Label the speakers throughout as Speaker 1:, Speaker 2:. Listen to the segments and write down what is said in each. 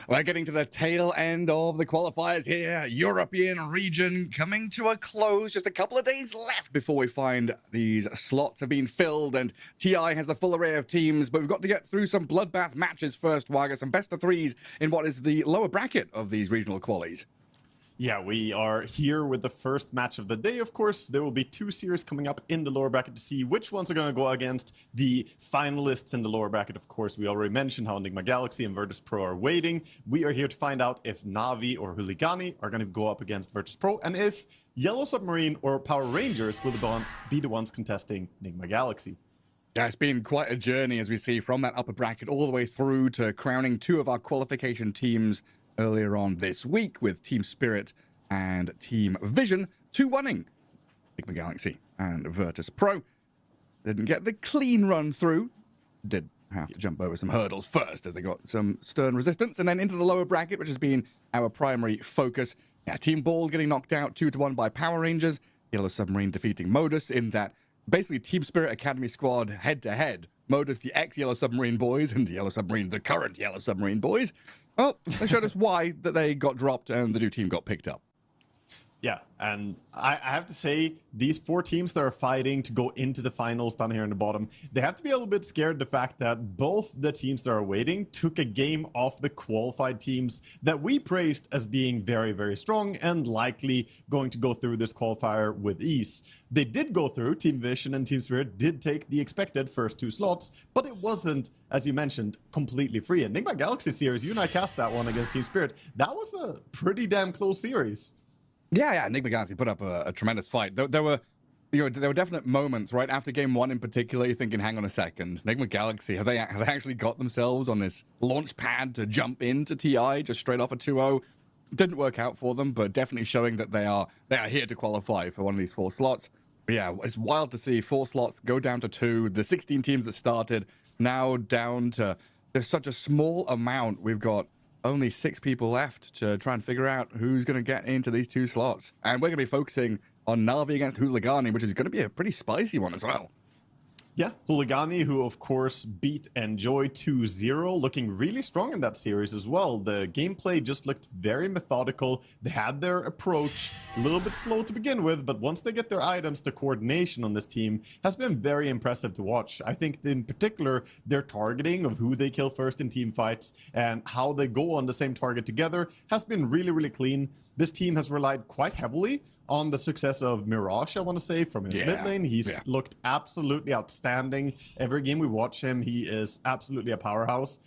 Speaker 1: We're getting to the tail end of the qualifiers here. European region coming to a close. Just a couple of days left before we find these slots have been filled. And TI has the full array of teams, but we've got to get through some bloodbath matches first, Wagga. Some best of threes in what is the lower bracket of these regional qualies.
Speaker 2: Yeah, we are here with the first match of the day. Of course, there will be two series coming up in the lower bracket to see which ones are going to go against the finalists in the lower bracket. Of course, we already mentioned how Enigma Galaxy and Virtus Pro are waiting. We are here to find out if Na'Vi or Huligani are going to go up against Virtus Pro, and if Yellow Submarine or Power Rangers will be the ones contesting Enigma Galaxy.
Speaker 1: Yeah, it's been quite a journey, as we see, from that upper bracket all the way through to crowning two of our qualification teams earlier on this week with Team Spirit and Team Vision, 2-1ing Enigma Galaxy and Virtus Pro. Didn't get the clean run through. Did have to jump over some hurdles first as they got some stern resistance, and then into the lower bracket, which has been our primary focus. Yeah, Team Ball getting knocked out 2-1 by Power Rangers. Yellow Submarine defeating Modus in that basically Team Spirit Academy squad head-to-head. Modus, the ex-Yellow Submarine boys, and Yellow Submarine, the current Yellow Submarine boys. Well, they showed us why that they got dropped and the new team got picked up.
Speaker 2: Yeah, and I have to say, these four teams that are fighting to go into the finals down here in the bottom, they have to be a little bit scared of the fact that both the teams that are waiting took a game off the qualified teams that we praised as being very, very strong and likely going to go through this qualifier with ease. They did go through. Team Vision and Team Spirit did take the expected first two slots, but it wasn't, as you mentioned, completely free. Enigma Galaxy series, you and I cast that one against Team Spirit. That was a pretty damn close series.
Speaker 1: Yeah, Enigma Galaxy put up a tremendous fight. There were definite moments right after game one in particular. You're thinking, hang on a second, Enigma Galaxy have they actually got themselves on this launch pad to jump into TI just straight off a 2-0? Didn't work out for them, but definitely showing that they are here to qualify for one of these 4 slots. But yeah, it's wild to see 4 slots go down to 2. The 16 teams that started now down to there's such a small amount. We've got only 6 people left to try and figure out who's going to get into these 2 slots. And we're going to be focusing on Na'Vi against Huligani, which is going to be a pretty spicy one as well.
Speaker 2: Yeah, Huligani, who of course beat Enjoy 2-0, looking really strong in that series as well. The gameplay just looked very methodical. They had their approach a little bit slow to begin with, but once they get their items, the coordination on this team has been very impressive to watch. I think in particular, their targeting of who they kill first in team fights and how they go on the same target together has been really, really clean. This team has relied quite heavily on the success of Mirage, I want to say, from his mid lane. He's looked absolutely outstanding. Every game we watch him, he is absolutely a powerhouse.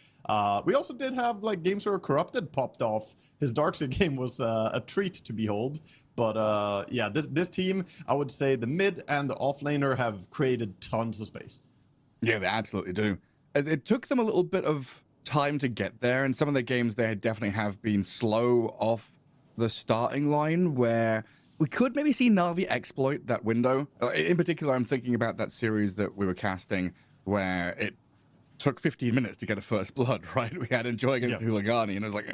Speaker 2: We also did have like games where Corrupted popped off. His Darkseid game was a treat to behold. But yeah, this team, I would say the mid and the offlaner have created tons of space.
Speaker 1: Yeah, they absolutely do. It took them a little bit of time to get there, and some of the games they definitely have been slow off the starting line, where we could maybe see Na'Vi exploit that window. In particular, I'm thinking about that series that we were casting where it took 15 minutes to get a first blood, right? We had Enjoy against Huligani, and it was like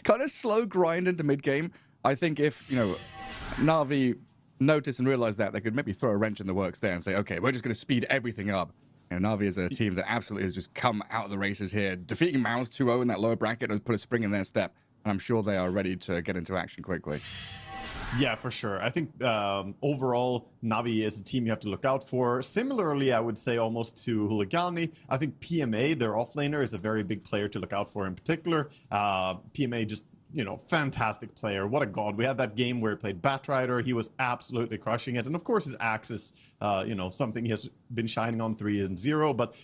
Speaker 1: kind of slow grind into mid-game. I think if, Na'Vi noticed and realized that, they could maybe throw a wrench in the works there and say, okay, we're just going to speed everything up. Na'Vi is a team that absolutely has just come out of the races here. Defeating Mouse 2-0 in that lower bracket has put a spring in their step, and I'm sure they are ready to get into action quickly.
Speaker 2: Yeah, for sure. I think overall, Na'Vi is a team you have to look out for. Similarly, I would say almost to Huligani. I think PMA, their offlaner, is a very big player to look out for in particular. PMA just, fantastic player. What a god. We had that game where he played Batrider. He was absolutely crushing it. And of course, his axe is, something he has been shining on 3-0. But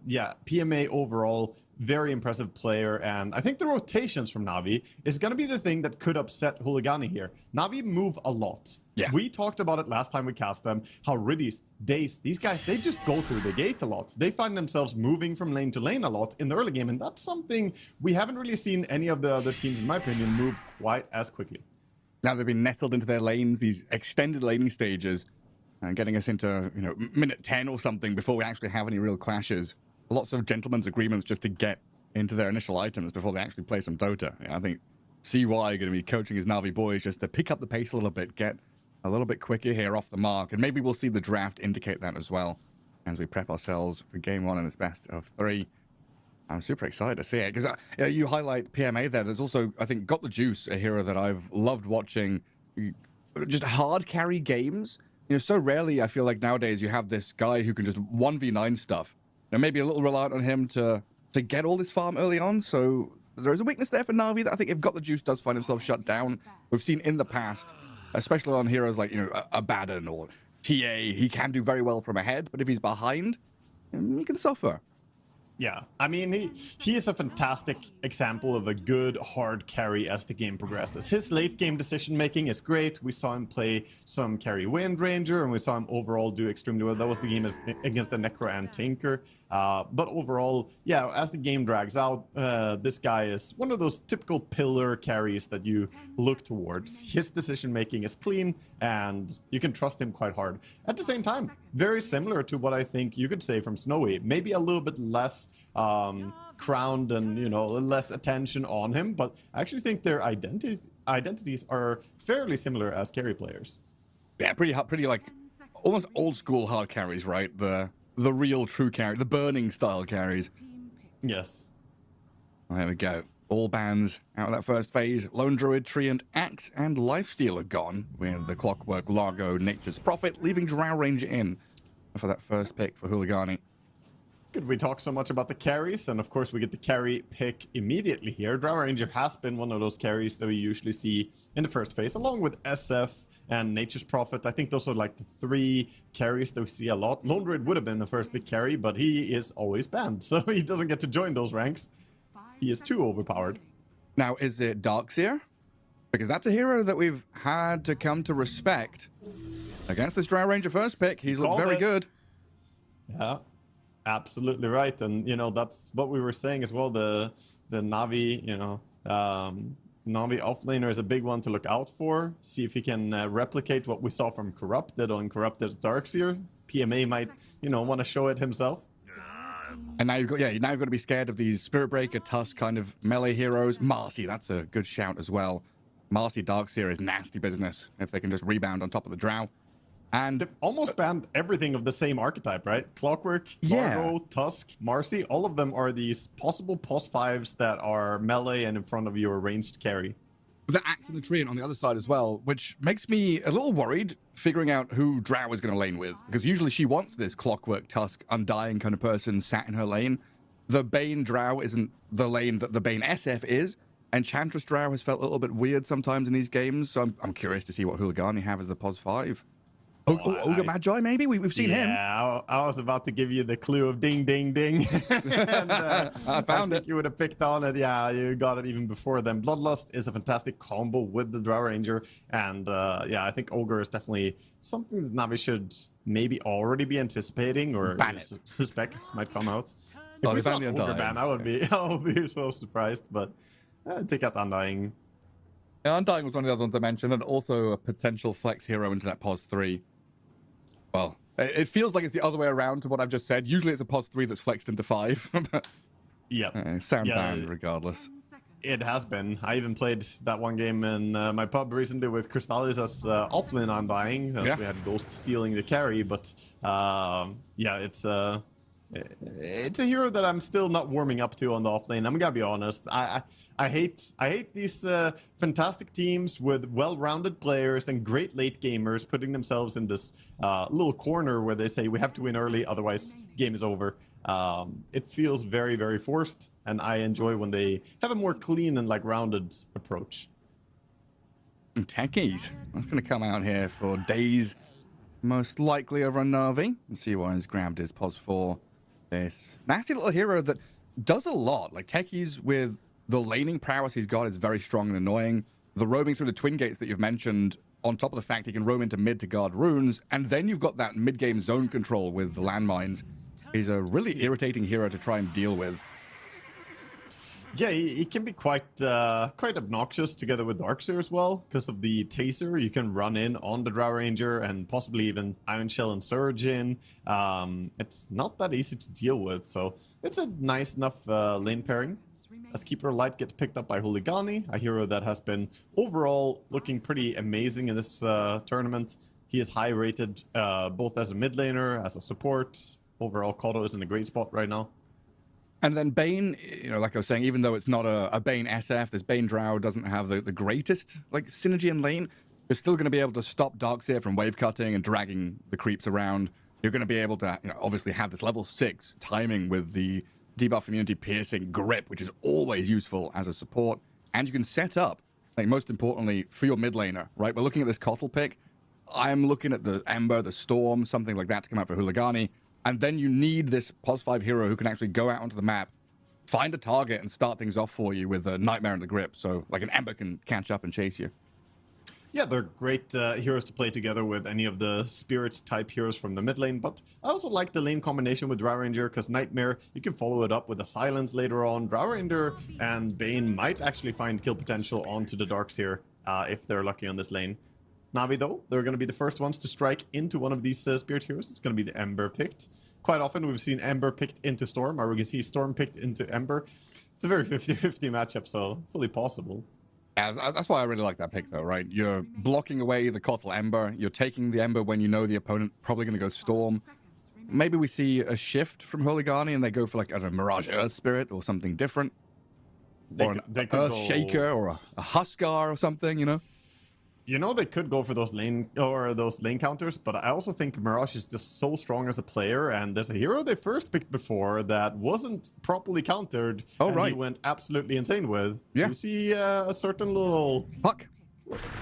Speaker 2: yeah, PMA overall, very impressive player, and I think the rotations from Na'Vi is going to be the thing that could upset Huligani here. Na'Vi move a lot.
Speaker 1: Yeah.
Speaker 2: We talked about it last time we cast them, how Riddies, Dace, these guys, they just go through the gate a lot. They find themselves moving from lane to lane a lot in the early game, and that's something we haven't really seen any of the other teams, in my opinion, move quite as quickly.
Speaker 1: Now they've been nestled into their lanes, these extended laning stages, and getting us into, minute 10 or something before we actually have any real clashes. Lots of gentlemen's agreements just to get into their initial items before they actually play some Dota. I think CY going to be coaching his Na'Vi boys just to pick up the pace a little bit, get a little bit quicker here off the mark, and maybe we'll see the draft indicate that as well as we prep ourselves for game 1 in this best of 3. I'm super excited to see it because you highlight PMA there. There's also, I think, Got the Juice, a hero that I've loved watching. Just hard carry games. So rarely I feel like nowadays you have this guy who can just 1v9 stuff. Maybe a little reliant on him to get all this farm early on. So there is a weakness there for Na'Vi that I think if Got the Juice does find himself shut down, we've seen in the past, especially on heroes like, Abaddon or TA, he can do very well from ahead, but if he's behind, he can suffer.
Speaker 2: Yeah, I mean, he is a fantastic example of a good hard carry as the game progresses. His late game decision making is great. We saw him play some carry Wind Ranger, and we saw him overall do extremely well. That was the game against the Necro and Tinker. But overall, yeah, as the game drags out, this guy is one of those typical pillar carries that you look towards. His decision making is clean, and you can trust him quite hard. At the same time, very similar to what I think you could say from Snowy. Maybe a little bit less crowned and less attention on him, but I actually think their identities are fairly similar as carry players.
Speaker 1: Yeah, pretty like almost old school hard carries, right? The real true carry, the burning style carries.
Speaker 2: Yes.
Speaker 1: There we go. All bands out of that first phase. Lone Druid, Treant, Axe, and Lifestealer gone, with the Clockwork, Largo, Nature's Prophet, leaving Drow Ranger in for that first pick for Huligani.
Speaker 2: Good, we talk so much about the carries, and of course we get the carry pick immediately here. Drow Ranger has been one of those carries that we usually see in the first phase, along with SF and Nature's Prophet. I think those are like the three carries that we see a lot. Lone Druid would have been the first big carry, but he is always banned, so he doesn't get to join those ranks. He is too overpowered.
Speaker 1: Now, is it Darkseer? Because that's a hero that we've had to come to respect. Against this Drow Ranger first pick, he's looked very good.
Speaker 2: Yeah. Absolutely right, and that's what we were saying as well. The Na'Vi, Na'Vi offlaner is a big one to look out for. See if he can replicate what we saw from Corrupted on Corrupted's Darkseer. PMA might, want to show it himself.
Speaker 1: And now you've got to be scared of these Spirit Breaker, Tusk kind of melee heroes. Marcy, that's a good shout as well. Marcy Darkseer is nasty business if they can just rebound on top of the Drow. And
Speaker 2: they've almost banned everything of the same archetype, right? Clockwork, Largo, Tusk, Marcy, all of them are these possible pos 5s that are melee and in front of your ranged carry.
Speaker 1: The Axe and the Treant on the other side as well, which makes me a little worried figuring out who Drow is going to lane with. Because usually she wants this Clockwork, Tusk, Undying kind of person sat in her lane. The Bane Drow isn't the lane that the Bane SF is. Enchantress Drow has felt a little bit weird sometimes in these games. So I'm curious to see what Huligani have as the pos 5. Ogre Magi, maybe? We've seen him.
Speaker 2: Yeah, I was about to give you the clue of ding, ding, ding. And,
Speaker 1: I found it.
Speaker 2: You would have picked on it. Yeah, you got it even before then. Bloodlust is a fantastic combo with the Drow Ranger. And I think Ogre is definitely something that Na'Vi should maybe already be anticipating or suspect might come out. If we saw an Ogre ban, I would be so surprised. But take out Undying.
Speaker 1: Yeah, Undying was one of the other ones I mentioned, and also a potential flex hero into that pos 3. Well, it feels like it's the other way around to what I've just said. Usually it's a pos 3 that's flexed into 5.
Speaker 2: Yeah.
Speaker 1: Sound banned regardless.
Speaker 2: It has been. I even played that one game in my pub recently with Crystallis as offlane Undying, as we had Ghost stealing the carry, but it's a hero that I'm still not warming up to on the offlane. I'm gonna be honest. I hate these fantastic teams with well-rounded players and great late gamers putting themselves in this little corner where they say we have to win early, otherwise game is over. It feels very, very forced, and I enjoy when they have a more clean and rounded approach.
Speaker 1: Techies. That's going to come out here for days, most likely over on Na'Vi. Let's see why he's grabbed his pos 4. This nasty little hero that does a lot. Like Techies with the laning prowess he's got is very strong and annoying. The roaming through the twin gates that you've mentioned, on top of the fact he can roam into mid to guard runes, and then you've got that mid-game zone control with the landmines. He's a really irritating hero to try and deal with.
Speaker 2: Yeah, he can be quite obnoxious together with Darkseer as well, because of the Taser. You can run in on the Drow Ranger and possibly even Iron Shell and Surge in. It's not that easy to deal with, so it's a nice enough lane pairing. As Keeper Light gets picked up by Huligani, a hero that has been overall looking pretty amazing in this tournament. He is high rated both as a mid laner, as a support. Overall, Kodo is in a great spot right now.
Speaker 1: And then Bane, like I was saying, even though it's not a Bane SF, this Bane Drow doesn't have the greatest like synergy in lane. You're still going to be able to stop Darkseer from wave cutting and dragging the creeps around. You're going to be able to, obviously have this level 6 timing with the debuff immunity piercing grip, which is always useful as a support. And you can set up, like most importantly, for your mid laner, right? We're looking at this Kotl pick. I'm looking at the Ember, the Storm, something like that to come out for Huligani. And then you need this +5 hero who can actually go out onto the map, find a target, and start things off for you with a Nightmare and the Grip. So, like, an Ember can catch up and chase you.
Speaker 2: Yeah, they're great heroes to play together with any of the Spirit-type heroes from the mid lane, but I also like the lane combination with Drow Ranger, because Nightmare, you can follow it up with a Silence later on. Drow Ranger and Bane might actually find kill potential onto the Darkseer if they're lucky on this lane. Na'Vi, though, they're going to be the first ones to strike into one of these Spirit heroes. It's going to be the Ember picked. Quite often, we've seen Ember picked into Storm, or we can see Storm picked into Ember. It's a very 50-50 matchup, so fully possible.
Speaker 1: Yeah, that's why I really like that pick, though, right? You're blocking away the Kotl Ember. You're taking the Ember when you know the opponent probably going to go Storm. Maybe we see a shift from Huligani and they go for, like, I don't know, Mirage Earth Spirit or something different. Or an Earth Shaker or a Huskar or something,
Speaker 2: They could go for those lane counters, but I also think Mirage is just so strong as a player, and there's a hero they first picked before that wasn't properly countered, he went absolutely insane with.
Speaker 1: Yeah.
Speaker 2: You see a certain little
Speaker 1: Puck.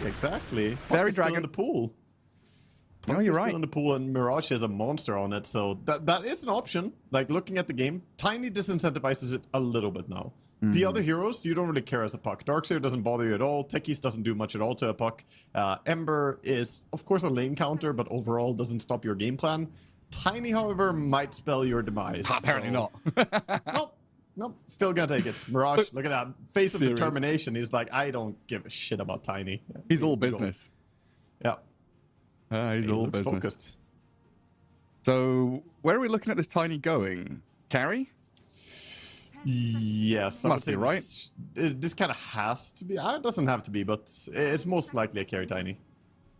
Speaker 2: Exactly.
Speaker 1: Fairy
Speaker 2: Puck is
Speaker 1: Dragon.
Speaker 2: still in the pool.
Speaker 1: No,
Speaker 2: Puck
Speaker 1: you're
Speaker 2: is
Speaker 1: right.
Speaker 2: still in the pool, and Mirage is a monster on it, so that is an option. Like, looking at the game, Tiny disincentivizes it a little bit now. The other heroes, you don't really care as a Puck. Darkseer doesn't bother you at all. Techies doesn't do much at all to a Puck. Ember is, of course, a lane counter, but overall doesn't stop your game plan. Tiny, however, might spell your demise.
Speaker 1: Apparently not.
Speaker 2: Nope, still gonna take it. Mirage, look at that. Face of determination. He's like, I don't give a shit about Tiny.
Speaker 1: He's all business.
Speaker 2: Yeah.
Speaker 1: He's all business.
Speaker 2: Focused.
Speaker 1: So, where are we looking at this Tiny going? Carry?
Speaker 2: Yes,
Speaker 1: Must be, right?
Speaker 2: This kind of has to be. It doesn't have to be, but it's most likely a carry Tiny.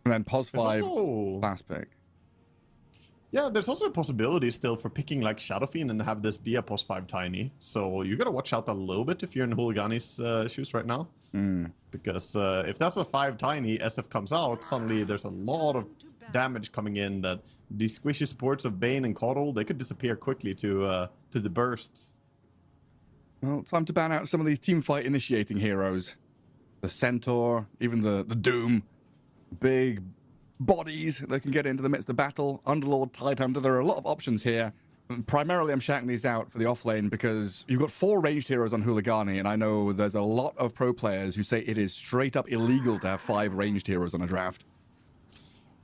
Speaker 1: And then POS 5
Speaker 2: also,
Speaker 1: last pick.
Speaker 2: Yeah, there's also a possibility still for picking like Shadow Fiend and have this be a POS 5 Tiny. So you gotta watch out a little bit if you're in Huligani's shoes right now. Because if that's a 5 Tiny, SF comes out, suddenly there's a lot of damage coming in that these squishy supports of Bane and Kotl, they could disappear quickly to the bursts.
Speaker 1: Well, time to ban out some of these teamfight initiating heroes. The Centaur, even the Doom. Big bodies that can get into the midst of battle. Underlord, Tidehunter, there are a lot of options here. And primarily, I'm shouting these out for the offlane because you've got 4 ranged heroes on Huligani, and I know there's a lot of pro players who say it is straight up illegal to have 5 ranged heroes on a draft.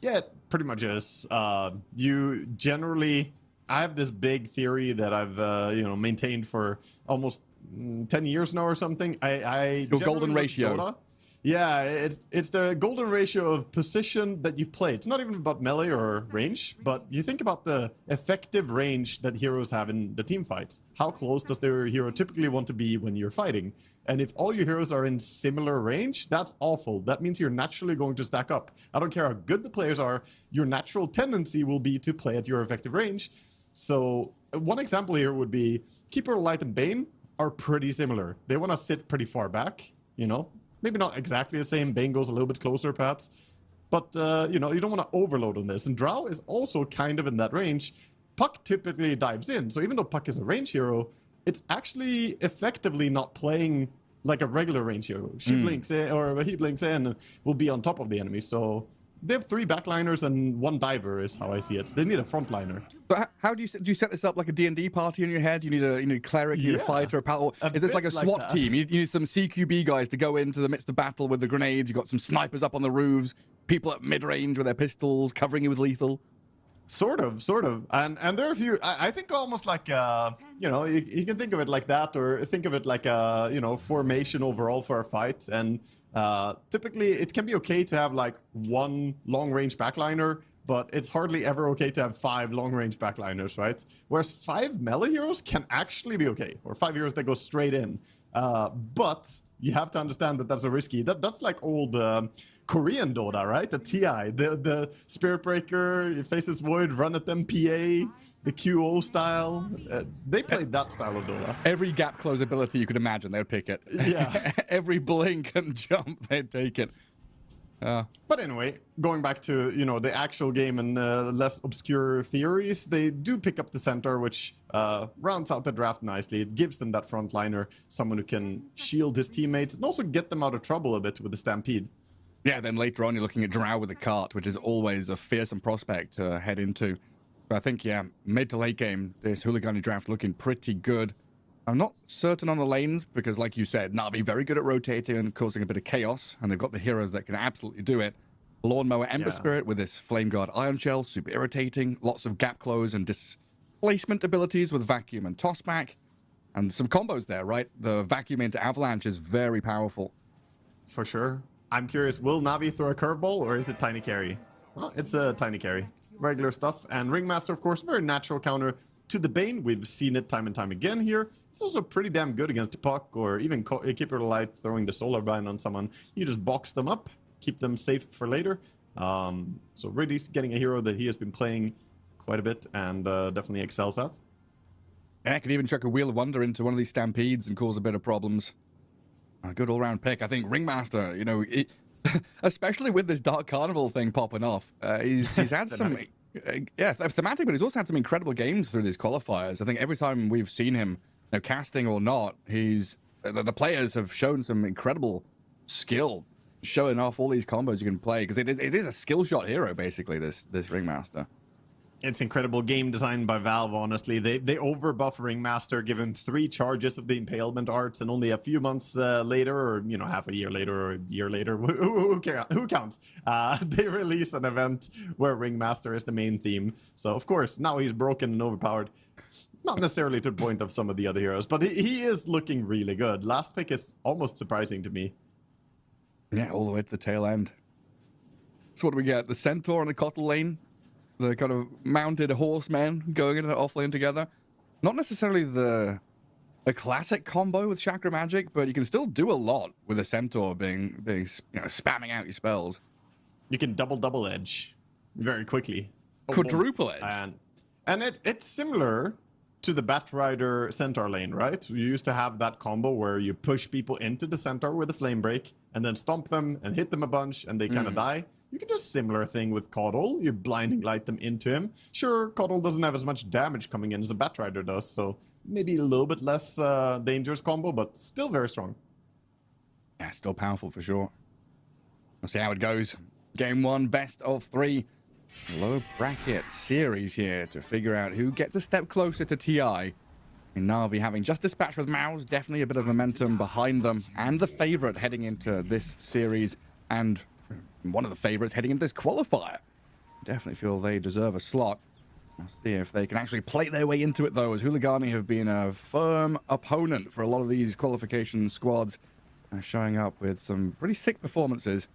Speaker 2: Yeah, it pretty much is. You generally... I have this big theory that I've maintained for almost 10 years now or something.
Speaker 1: Your golden ratio.
Speaker 2: Dota, yeah, it's the golden ratio of position that you play. It's not even about melee or range, but you think about the effective range that heroes have in the team fights. How close does their hero typically want to be when you're fighting? And if all your heroes are in similar range, that's awful. That means you're naturally going to stack up. I don't care how good the players are, your natural tendency will be to play at your effective range. So one example here would be Keeper, Light, and Bane are pretty similar. They want to sit pretty far back, Maybe not exactly the same. Bane goes a little bit closer, perhaps. But, you don't want to overload on this. And Drow is also kind of in that range. Puck typically dives in. So even though Puck is a range hero, it's actually effectively not playing like a regular range hero. She blinks in, or he blinks in and will be on top of the enemy. So they have 3 backliners and 1 diver is how I see it. They need a frontliner.
Speaker 1: But how do you set this up like a D&D party in your head? You need a cleric, you need a fighter, a paladin. Is this like a SWAT team? You need some CQB guys to go into the midst of battle with the grenades. You've got some snipers up on the roofs, people at mid-range with their pistols, covering you with lethal.
Speaker 2: Sort of. And there are a few, I think almost like, you can think of it like that, or think of it like a, formation overall for a fight. And typically it can be okay to have like 1 long-range backliner, but it's hardly ever okay to have 5 long-range backliners, right? Whereas 5 melee heroes can actually be okay, or 5 heroes that go straight in. But you have to understand that that's a risky, that's like old Korean Dota, right? The TI, the Spirit Breaker, you face this void, run at them, PA. the QO style. They played that style of Dota.
Speaker 1: Every gap close ability you could imagine, they'd pick it.
Speaker 2: Yeah.
Speaker 1: Every blink and jump, they'd take it.
Speaker 2: But anyway, going back to, you know, the actual game and less obscure theories, they do pick up the center, which rounds out the draft nicely. It gives them that frontliner, someone who can shield his teammates and also get them out of trouble a bit with the Stampede.
Speaker 1: Yeah, then later on you're looking at Drow with a cart, which is always a fearsome prospect to head into. But I think, yeah, mid to late game, this Hooligani draft looking pretty good. I'm not certain on the lanes because, like you said, Na'Vi very good at rotating and causing a bit of chaos, and they've got the heroes that can absolutely do it. Lawnmower Ember Spirit with this Flame Guard Iron Shell, super irritating. Lots of gap close and displacement abilities with Vacuum and Tossback. And some combos there, right? The Vacuum into Avalanche is very powerful.
Speaker 2: For sure. I'm curious, will Na'Vi throw a curveball or is it Tiny Carry? Well, it's a Tiny Carry. Regular stuff. And Ringmaster, of course, very natural counter to the Bane. We've seen it time and time again here. It's also pretty damn good against the Puck or even Keeper Light throwing the Solar Bind on someone. You just box them up, keep them safe for later. So Riddy's getting a hero that he has been playing quite a bit and definitely excels at.
Speaker 1: Yeah, I could even chuck a Wheel of Wonder into one of these Stampedes and cause a bit of problems. A good all-round pick. I think Ringmaster, you know, especially with this Dark Carnival thing popping off, he's had some... Yeah, thematic, but he's also had some incredible games through these qualifiers. I think every time we've seen him, you know, casting or not, the players have shown some incredible skill, showing off all these combos you can play, because it is a skill shot hero, basically, this Ringmaster.
Speaker 2: It's incredible game design by Valve, honestly. They overbuff Ringmaster, give him 3 charges of the Impalement arts, and only a few months later, or, you know, half a year later or a year later, who counts? They release an event where Ringmaster is the main theme. So, of course, now he's broken and overpowered. Not necessarily to the point of some of the other heroes, but he is looking really good. Last pick is almost surprising to me.
Speaker 1: Yeah, all the way to the tail end. So what do we get? The Centaur and the Cottle lane? The kind of mounted horsemen going into the off lane together. Not necessarily the classic combo with Chakra Magic, but you can still do a lot with a Centaur being you know, spamming out your spells.
Speaker 2: You can double edge very quickly.
Speaker 1: Quadruple edge.
Speaker 2: And it's similar to the Batrider Centaur lane, right? You used to have that combo where you push people into the Centaur with a Flame Break and then stomp them and hit them a bunch and they kind of die. You can do a similar thing with Coddle. You blinding light them into him. Sure, Coddle doesn't have as much damage coming in as a Batrider does, so maybe a little bit less dangerous combo, but still very strong.
Speaker 1: Yeah, still powerful for sure. We'll see how it goes. Game 1, best of 3. Low bracket series here to figure out who gets a step closer to TI. And Na'Vi having just dispatched with Mouse, definitely a bit of momentum behind them, and the favorite heading into this series, and one of the favorites heading into this qualifier. Definitely feel they deserve a slot. We'll see if they can actually play their way into it, though, as Hooligani have been a firm opponent for a lot of these qualification squads, showing up with some pretty sick performances.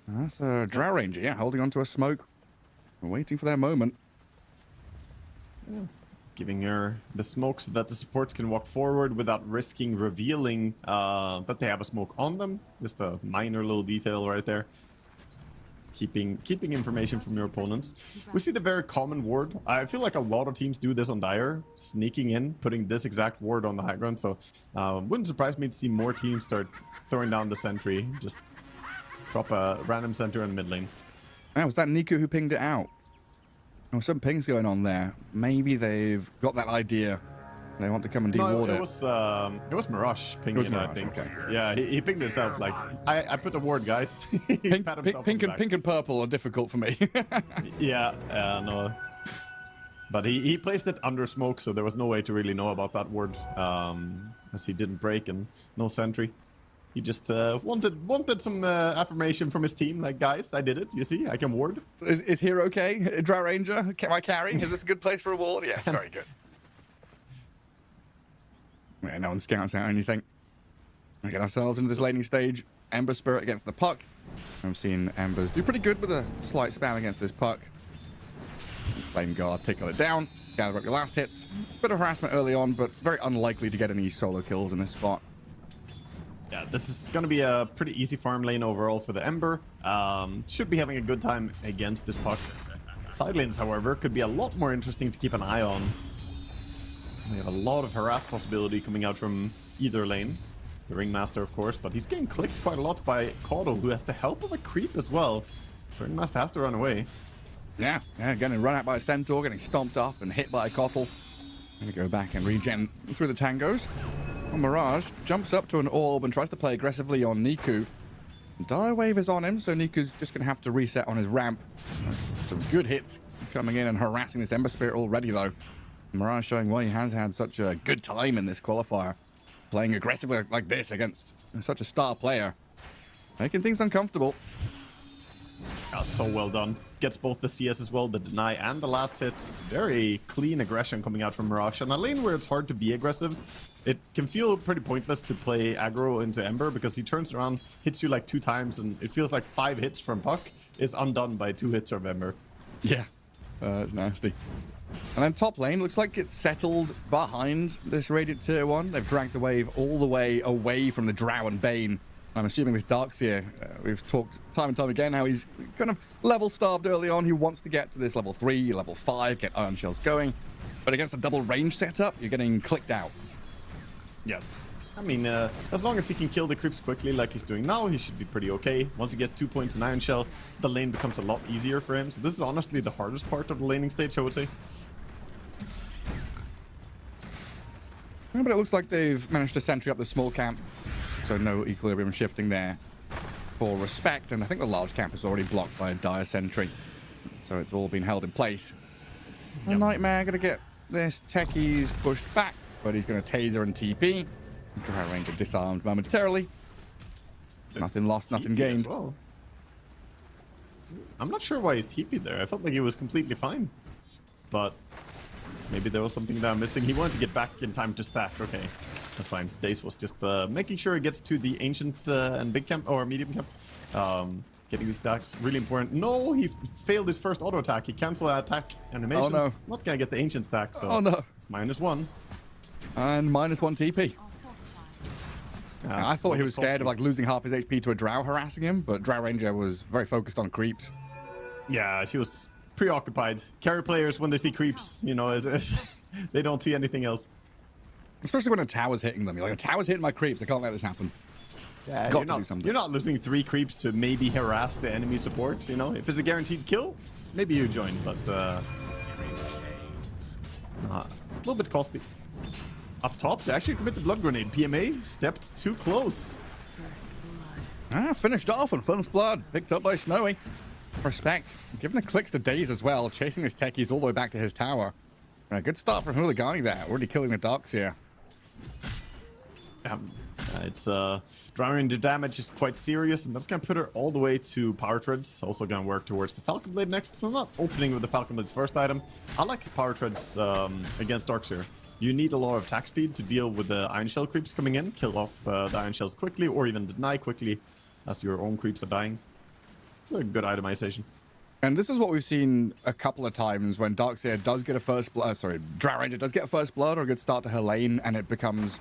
Speaker 1: And that's a Drow Ranger, yeah, holding onto a smoke, waiting for their moment.
Speaker 2: Yeah. Giving her the smoke so that the supports can walk forward without risking revealing that they have a smoke on them. Just a minor little detail right there. Keeping information from your opponents. We see the very common ward. I feel like a lot of teams do this on Dire, sneaking in, putting this exact ward on the high ground. So wouldn't surprise me to see more teams start throwing down the sentry. Just drop a random center in mid lane.
Speaker 1: Oh, was that Niku who pinged it out? Oh, some pings going on there. Maybe they've got that idea. They want to come and deward it.
Speaker 2: It was Mirage pinging it, I think. Okay. Yeah, he pinged himself like, I put a ward, guys.
Speaker 1: Pink and purple are difficult for me.
Speaker 2: Yeah, no. But he placed it under smoke, so there was no way to really know about that ward, as he didn't break and no sentry. He just wanted some affirmation from his team, like, guys, I did it. You see, I can ward.
Speaker 1: Is Hero okay? Drow Ranger, can I carry? Is this a good place for a ward? Yes, very good. Yeah, no one scouts out anything. We get ourselves into this laning stage. Ember Spirit against the Puck. I've seen Embers do pretty good with a slight spam against this Puck. Flame Guard, tickle it down. Gather up your last hits. Bit of harassment early on, but very unlikely to get any solo kills in this spot.
Speaker 2: Yeah, this is going to be a pretty easy farm lane overall for the Ember. Should be having a good time against this Puck. Side lanes, however, could be a lot more interesting to keep an eye on. We have a lot of harass possibility coming out from either lane. The Ringmaster, of course, but he's getting clicked quite a lot by Caudle, who has the help of a creep as well. So Ringmaster has to run away.
Speaker 1: Yeah, getting run out by a Centaur, getting stomped off and hit by a Cottle. Gonna go back and regen through the tangos. And Mirage jumps up to an orb and tries to play aggressively on Niku. Dire Wave is on him, so Niku's just gonna have to reset on his ramp. Some good hits coming in and harassing this Ember Spirit already, though. Mirage showing why he has had such a good time in this qualifier. Playing aggressively like this against such a star player. Making things uncomfortable.
Speaker 2: Oh, so well done. Gets both the CS as well, the deny and the last hits. Very clean aggression coming out from Mirage. On a lane where it's hard to be aggressive, it can feel pretty pointless to play aggro into Ember because he turns around, hits you like 2 times, and it feels like 5 hits from Puck is undone by 2 hits from Ember.
Speaker 1: Yeah, it's nasty. And then top lane looks like it's settled behind this Radiant Tier 1. They've dragged the wave all the way away from the Drow and Bane. I'm assuming this Darkseer, we've talked time and time again how he's kind of level starved early on. He wants to get to this level 3, level 5, get Iron Shells going. But against the double range setup, you're getting clicked out.
Speaker 2: Yeah. I mean, as long as he can kill the creeps quickly like he's doing now, he should be pretty okay. Once you get 2 points in Iron Shell, the lane becomes a lot easier for him. So this is honestly the hardest part of the laning stage, I would say.
Speaker 1: Yeah, but it looks like they've managed to sentry up the small camp. So no equilibrium shifting there for respect. And I think the large camp is already blocked by a dire sentry. So it's all been held in place. Yep. Nightmare going to get this techies pushed back, but he's going to taser and TP. Drow Ranger disarmed momentarily. Nothing lost, nothing gained.
Speaker 2: Well. I'm not sure why he's TP'd there. I felt like he was completely fine. But maybe there was something that I'm missing. He wanted to get back in time to stack. Okay, that's fine. Daze was just making sure he gets to the ancient and big camp or medium camp. Getting these stacks really important. No, he failed his first auto attack. He canceled that attack animation.
Speaker 1: Oh no!
Speaker 2: Not gonna get the ancient stack. So
Speaker 1: oh no!
Speaker 2: It's -1.
Speaker 1: And -1 TP. I thought he was scared of like losing half his HP to a Drow harassing him, but Drow Ranger was very focused on creeps.
Speaker 2: Yeah, she was preoccupied. Carry players, when they see creeps, you know, they don't see anything else.
Speaker 1: Especially when a tower's hitting them. You're like, a tower's hitting my creeps. I can't let this happen.
Speaker 2: Yeah, you're not losing 3 creeps to maybe harass the enemy support, you know? If it's a guaranteed kill, maybe you join, but a little bit costly. Up top, they actually commit the blood grenade. PMA stepped too close.
Speaker 1: Finished off on First Blood. Picked up by Snowy. Respect. Giving the clicks to Daze as well. Chasing his techies all the way back to his tower. And a good start from Hooligani there. Already killing the Darkseer.
Speaker 2: It's driving the damage is quite serious, and that's gonna put her all the way to Power Treads. Also gonna work towards the Falcon Blade next. So not opening with the Falcon Blade's first item. I like Power Treads against Darkseer. You need a lot of attack speed to deal with the Iron Shell creeps coming in, kill off the Iron Shells quickly, or even deny quickly as your own creeps are dying. It's a good itemization.
Speaker 1: And this is what we've seen a couple of times when Darkseer does get a first blood, Drow Ranger does get a first blood or a good start to her lane, and it becomes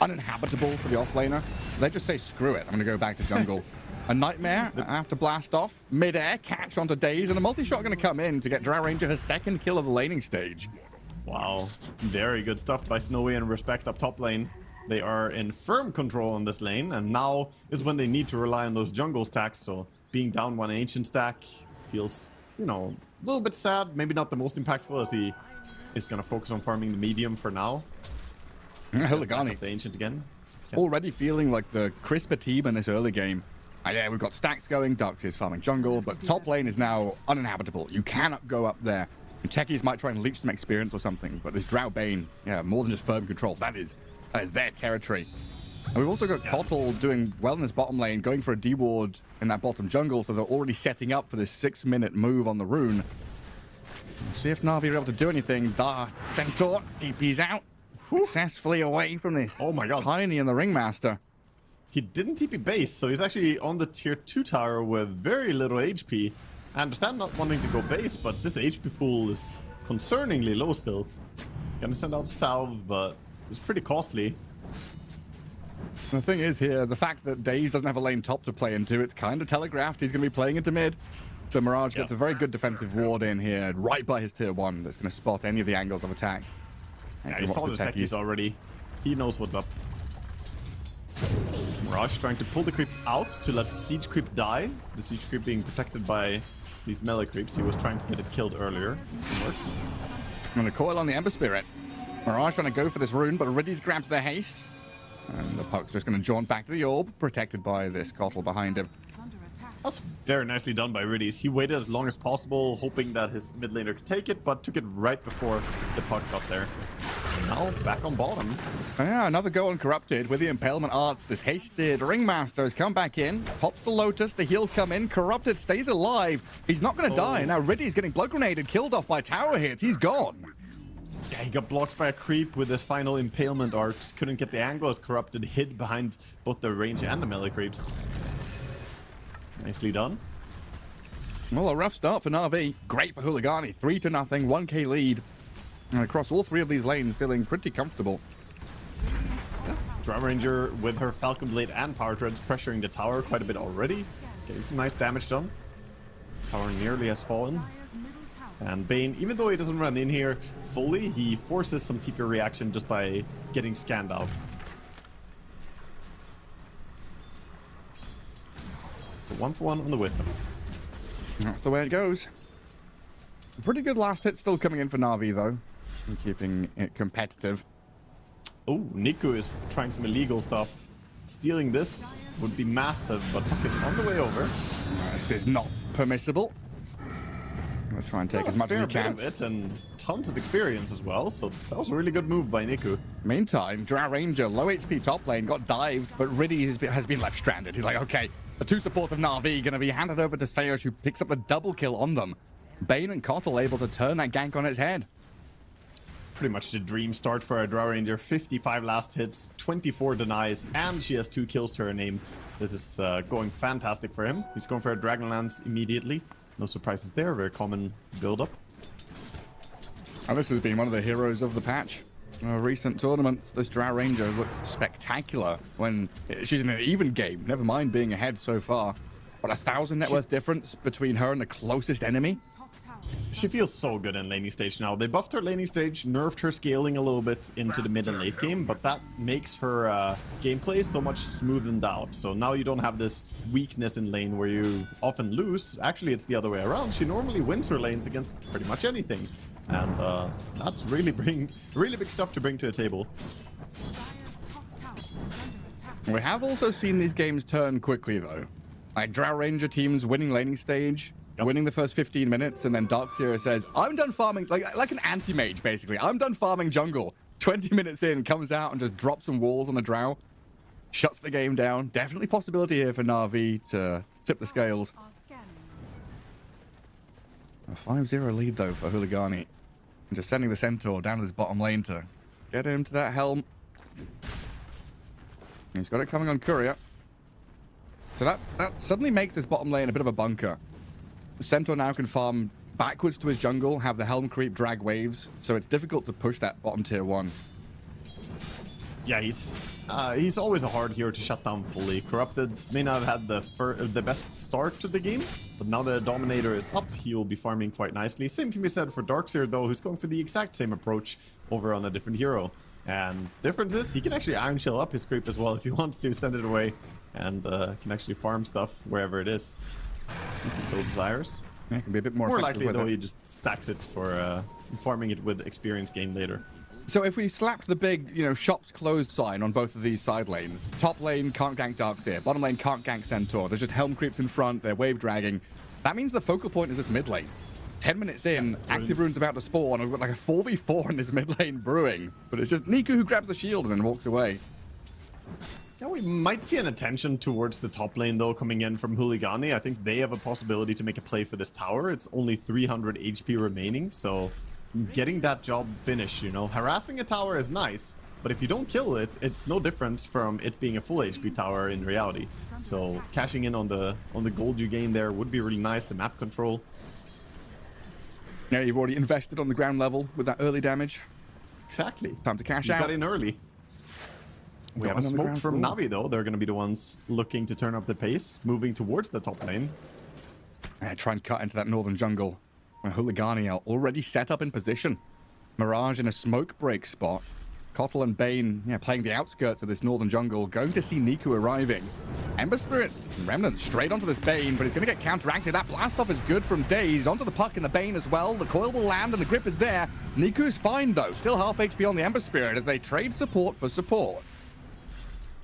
Speaker 1: uninhabitable for the offlaner. They just say, screw it, I'm gonna go back to jungle. A Nightmare after blast off, mid-air, catch onto Daze, and a multi-shot gonna come in to get Drow Ranger her second kill of the laning stage.
Speaker 2: Wow, very good stuff by Snowy and Respect up top lane. They are in firm control on this lane, and now is when they need to rely on those jungle stacks, so being down 1 ancient stack feels, you know, a little bit sad. Maybe not the most impactful, as he is going to focus on farming the medium for now.
Speaker 1: Hooligani.
Speaker 2: The ancient again.
Speaker 1: Already feeling like the crisper team in this early game. Yeah, we've got stacks going, Darkseer's farming jungle, but top lane is now uninhabitable. You cannot go up there. And techies might try and leech some experience or something, but this Drow Bane, yeah, more than just firm control. That is their territory. And we've also got Cottle doing well in this bottom lane, going for a D-ward in that bottom jungle, so they're already setting up for this 6-minute move on the rune. We'll see if Na'Vi are able to do anything. The Centaur TP's out. Successfully away from this.
Speaker 2: Oh my god.
Speaker 1: Tiny and the Ringmaster.
Speaker 2: He didn't TP base, so he's actually on the tier 2 tower with very little HP. I understand not wanting to go base, but this HP pool is concerningly low still. Gonna send out Salve, but it's pretty costly.
Speaker 1: The thing is here, the fact that Daze doesn't have a lane top to play into, it's kind of telegraphed he's going to be playing into mid. So Mirage gets a very good defensive ward in here, right by his tier 1, that's going to spot any of the angles of attack.
Speaker 2: Yeah, he saw the techies already. He knows what's up. Mirage trying to pull the creeps out to let the siege creep die. The siege creep being protected by these melee creeps. He was trying to get it killed earlier. Didn't work.
Speaker 1: And a coil on the Ember Spirit. Mirage trying to go for this rune, but Riddy's grabs the haste. And the Puck's just going to jaunt back to the orb, protected by this Kotl behind him.
Speaker 2: That's very nicely done by Riddies. He waited as long as possible, hoping that his mid laner could take it, but took it right before the puck got there. And now back on bottom.
Speaker 1: Yeah, another go on Corrupted with the Impalement Arts. This hasted Ringmaster has come back in, pops the Lotus, the heals come in, Corrupted stays alive. He's not going to die. Now Riddy's getting blood grenaded, killed off by tower hits. He's gone.
Speaker 2: Yeah, he got blocked by a creep with his final Impalement Arts. Couldn't get the angle as Corrupted hid behind both the range and the melee creeps. Nicely done.
Speaker 1: Well, a rough start for Na'Vi. Great for Huligani. 3-0, 1k lead. And across all 3 of these lanes, feeling pretty comfortable.
Speaker 2: Yeah. Drow Ranger with her Falcon Blade and Power Treads pressuring the tower quite a bit already. Getting some nice damage done. Tower nearly has fallen. And Bane, even though he doesn't run in here fully, he forces some TP reaction just by getting scanned out. So 1 for 1 on the Wisdom.
Speaker 1: That's the way it goes. Pretty good last hit still coming in for Na'Vi, though. And keeping it competitive.
Speaker 2: Oh, Niku is trying some illegal stuff. Stealing this would be massive, but Puck is on the way over.
Speaker 1: This is not permissible. Let's try and take as much as you can.
Speaker 2: Of it and tons of experience as well, so that was a really good move by Niku.
Speaker 1: Meantime, Drow Ranger, low HP top lane, got dived, but Riddy has been left stranded. He's like, okay, the 2 supports of Na'Vi going to be handed over to Seosh, who picks up the double kill on them. Bane and Kotl able to turn that gank on its head.
Speaker 2: Pretty much the dream start for a Drow Ranger. 55 last hits, 24 denies, and she has 2 kills to her name. This is going fantastic for him. He's going for a Dragonlance immediately. No surprises there, very common build-up.
Speaker 1: And this has been one of the heroes of the patch. Recent tournaments, this Drow Ranger has looked spectacular when she's in an even game, never mind being ahead so far. But 1,000 net worth difference between her and the closest enemy.
Speaker 2: She feels so good in laning stage now. They buffed her laning stage, nerfed her scaling a little bit into the mid and late game, but that makes her gameplay so much smoothened out. So now you don't have this weakness in lane where you often lose. Actually, it's the other way around. She normally wins her lanes against pretty much anything. And that's really big stuff to bring to the table.
Speaker 1: We have also seen these games turn quickly, though. Like Drow Ranger teams winning laning stage, winning the first 15 minutes, and then Darkseer says, I'm done farming, like an anti-mage, basically. I'm done farming jungle. 20 minutes in, comes out and just drops some walls on the Drow. Shuts the game down. Definitely possibility here for Na'Vi to tip the scales. A 5-0 lead, though, for Huligani. And just sending the Centaur down to this bottom lane to get him to that helm. He's got it coming on Courier. So that suddenly makes this bottom lane a bit of a bunker. The Centaur now can farm backwards to his jungle, have the helm creep drag waves, so it's difficult to push that bottom tier 1.
Speaker 2: Yeah, he's always a hard hero to shut down fully. Corrupted may not have had the best start to the game, but now the Dominator is up, he'll be farming quite nicely. Same can be said for Darkseer, though, who's going for the exact same approach over on a different hero. And difference is, he can actually Iron Shell up his creep as well if he wants to, send it away, and can actually farm stuff wherever it is, if he so desires.
Speaker 1: Yeah, it can be a bit more
Speaker 2: likely, though,
Speaker 1: it.
Speaker 2: he just stacks it for farming it with experience gain later.
Speaker 1: So if we slapped the big, shops closed sign on both of these side lanes, top lane can't gank Darkseer, bottom lane can't gank Centaur, there's just helm creeps in front, they're wave dragging. That means the focal point is this mid lane. 10 minutes in, active rune's about to spawn, and we've got like a 4v4 in this mid lane brewing. But it's just Niku who grabs the shield and then walks away.
Speaker 2: Yeah, we might see an attention towards the top lane, though, coming in from Huligani. I think they have a possibility to make a play for this tower. It's only 300 HP remaining, so getting that job finished, harassing a tower is nice, but if you don't kill it, it's no different from it being a full HP tower in reality. So cashing in on the gold you gain there would be really nice. The map control.
Speaker 1: Yeah, you've already invested on the ground level with that early damage.
Speaker 2: Exactly.
Speaker 1: Time to cash out.
Speaker 2: Got in early. We have a smoke from Navi, though. They're going to be the ones looking to turn up the pace, moving towards the top lane.
Speaker 1: Try and cut into that northern jungle. Hooligani are already set up in position. Mirage in a smoke break spot. Kotl and Bane, playing the outskirts of this northern jungle, going to see Niku arriving. Ember Spirit, Remnant straight onto this Bane, but he's going to get counteracted. That blast off is good from Daze. Onto the puck and the Bane as well. The coil will land and the grip is there. Niku's fine though, still half HP on the Ember Spirit as they trade support for support.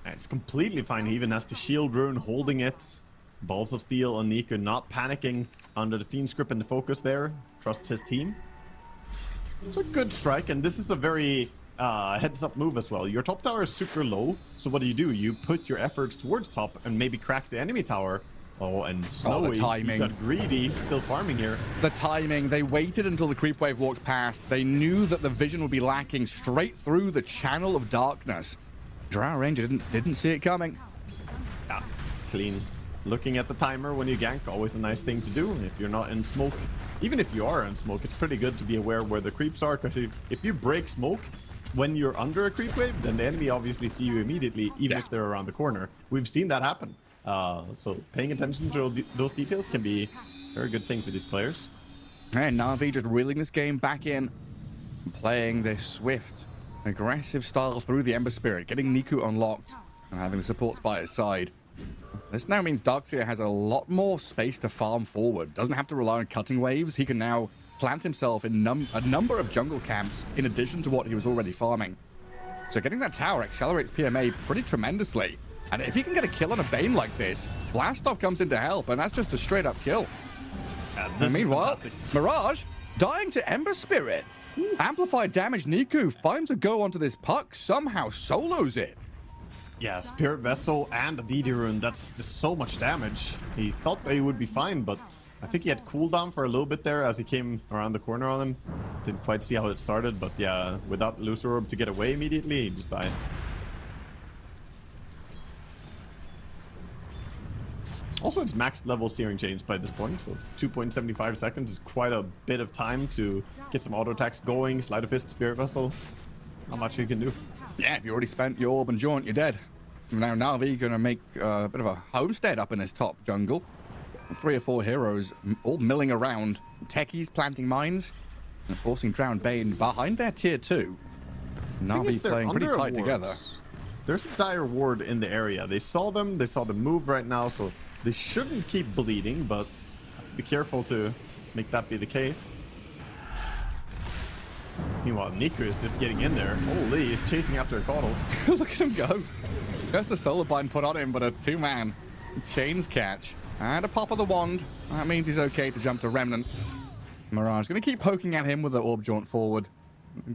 Speaker 2: It's completely fine. He even has the shield rune holding it. Balls of Steel on Niku, not panicking under the Fiend's grip and the focus there. Trusts his team. It's a good strike, and this is a very heads-up move as well. Your top tower is super low, so what do? You put your efforts towards top and maybe crack the enemy tower. Oh, and Snowy,
Speaker 1: the timing.
Speaker 2: got greedy, still farming here.
Speaker 1: The timing, they waited until the creep wave walked past. They knew that the vision would be lacking straight through the channel of darkness. Drow Ranger didn't see it coming.
Speaker 2: Yeah, clean. Looking at the timer when you gank, always a nice thing to do. If you're not in smoke, even if you are in smoke, it's pretty good to be aware where the creeps are, because if you break smoke when you're under a creep wave, then the enemy obviously see you immediately, even if they're around the corner. We've seen that happen. So paying attention to those details can be a very good thing for these players.
Speaker 1: And Na'Vi just reeling this game back in, playing this swift, aggressive style through the Ember Spirit, getting Niku unlocked, and having the supports by his side. This now means Darkseer has a lot more space to farm forward. Doesn't have to rely on cutting waves. He can now plant himself in a number of jungle camps in addition to what he was already farming. So getting that tower accelerates PMA pretty tremendously. And if he can get a kill on a Bane like this, Blastoff comes in to help, and that's just a straight up kill. And meanwhile, Mirage dying to Ember Spirit. Amplified damage. Niku finds a go onto this puck, somehow solos it.
Speaker 2: Yeah, Spirit Vessel and a DD rune, that's just so much damage. He thought that he would be fine, but I think he had cooldown for a little bit there as he came around the corner on him. Didn't quite see how it started, but yeah, without Lucer Orb to get away immediately, he just dies. Also, it's maxed level Searing Chains by this point, so 2.75 seconds is quite a bit of time to get some auto attacks going. Sleight of Fist, Spirit Vessel, not much you can do.
Speaker 1: Yeah, if you already spent your Orb and Jaunt, you're dead. Now Na'Vi going to make a bit of a homestead up in this top jungle. 3 or 4 heroes all milling around. Techies planting mines and forcing Drowned Bane behind their tier 2. Na'Vi playing pretty tight together.
Speaker 2: There's a dire ward in the area. They saw them, they saw the move right now, so they shouldn't keep bleeding, but have to be careful to make that be the case. Meanwhile, Niku is just getting in there. Holy, he's chasing after a Kotl.
Speaker 1: Look at him go. There's the solar bind put on him, but a 2-man chains catch. And a pop of the wand. That means he's okay to jump to Remnant. Mirage going to keep poking at him with the Orb Jaunt forward.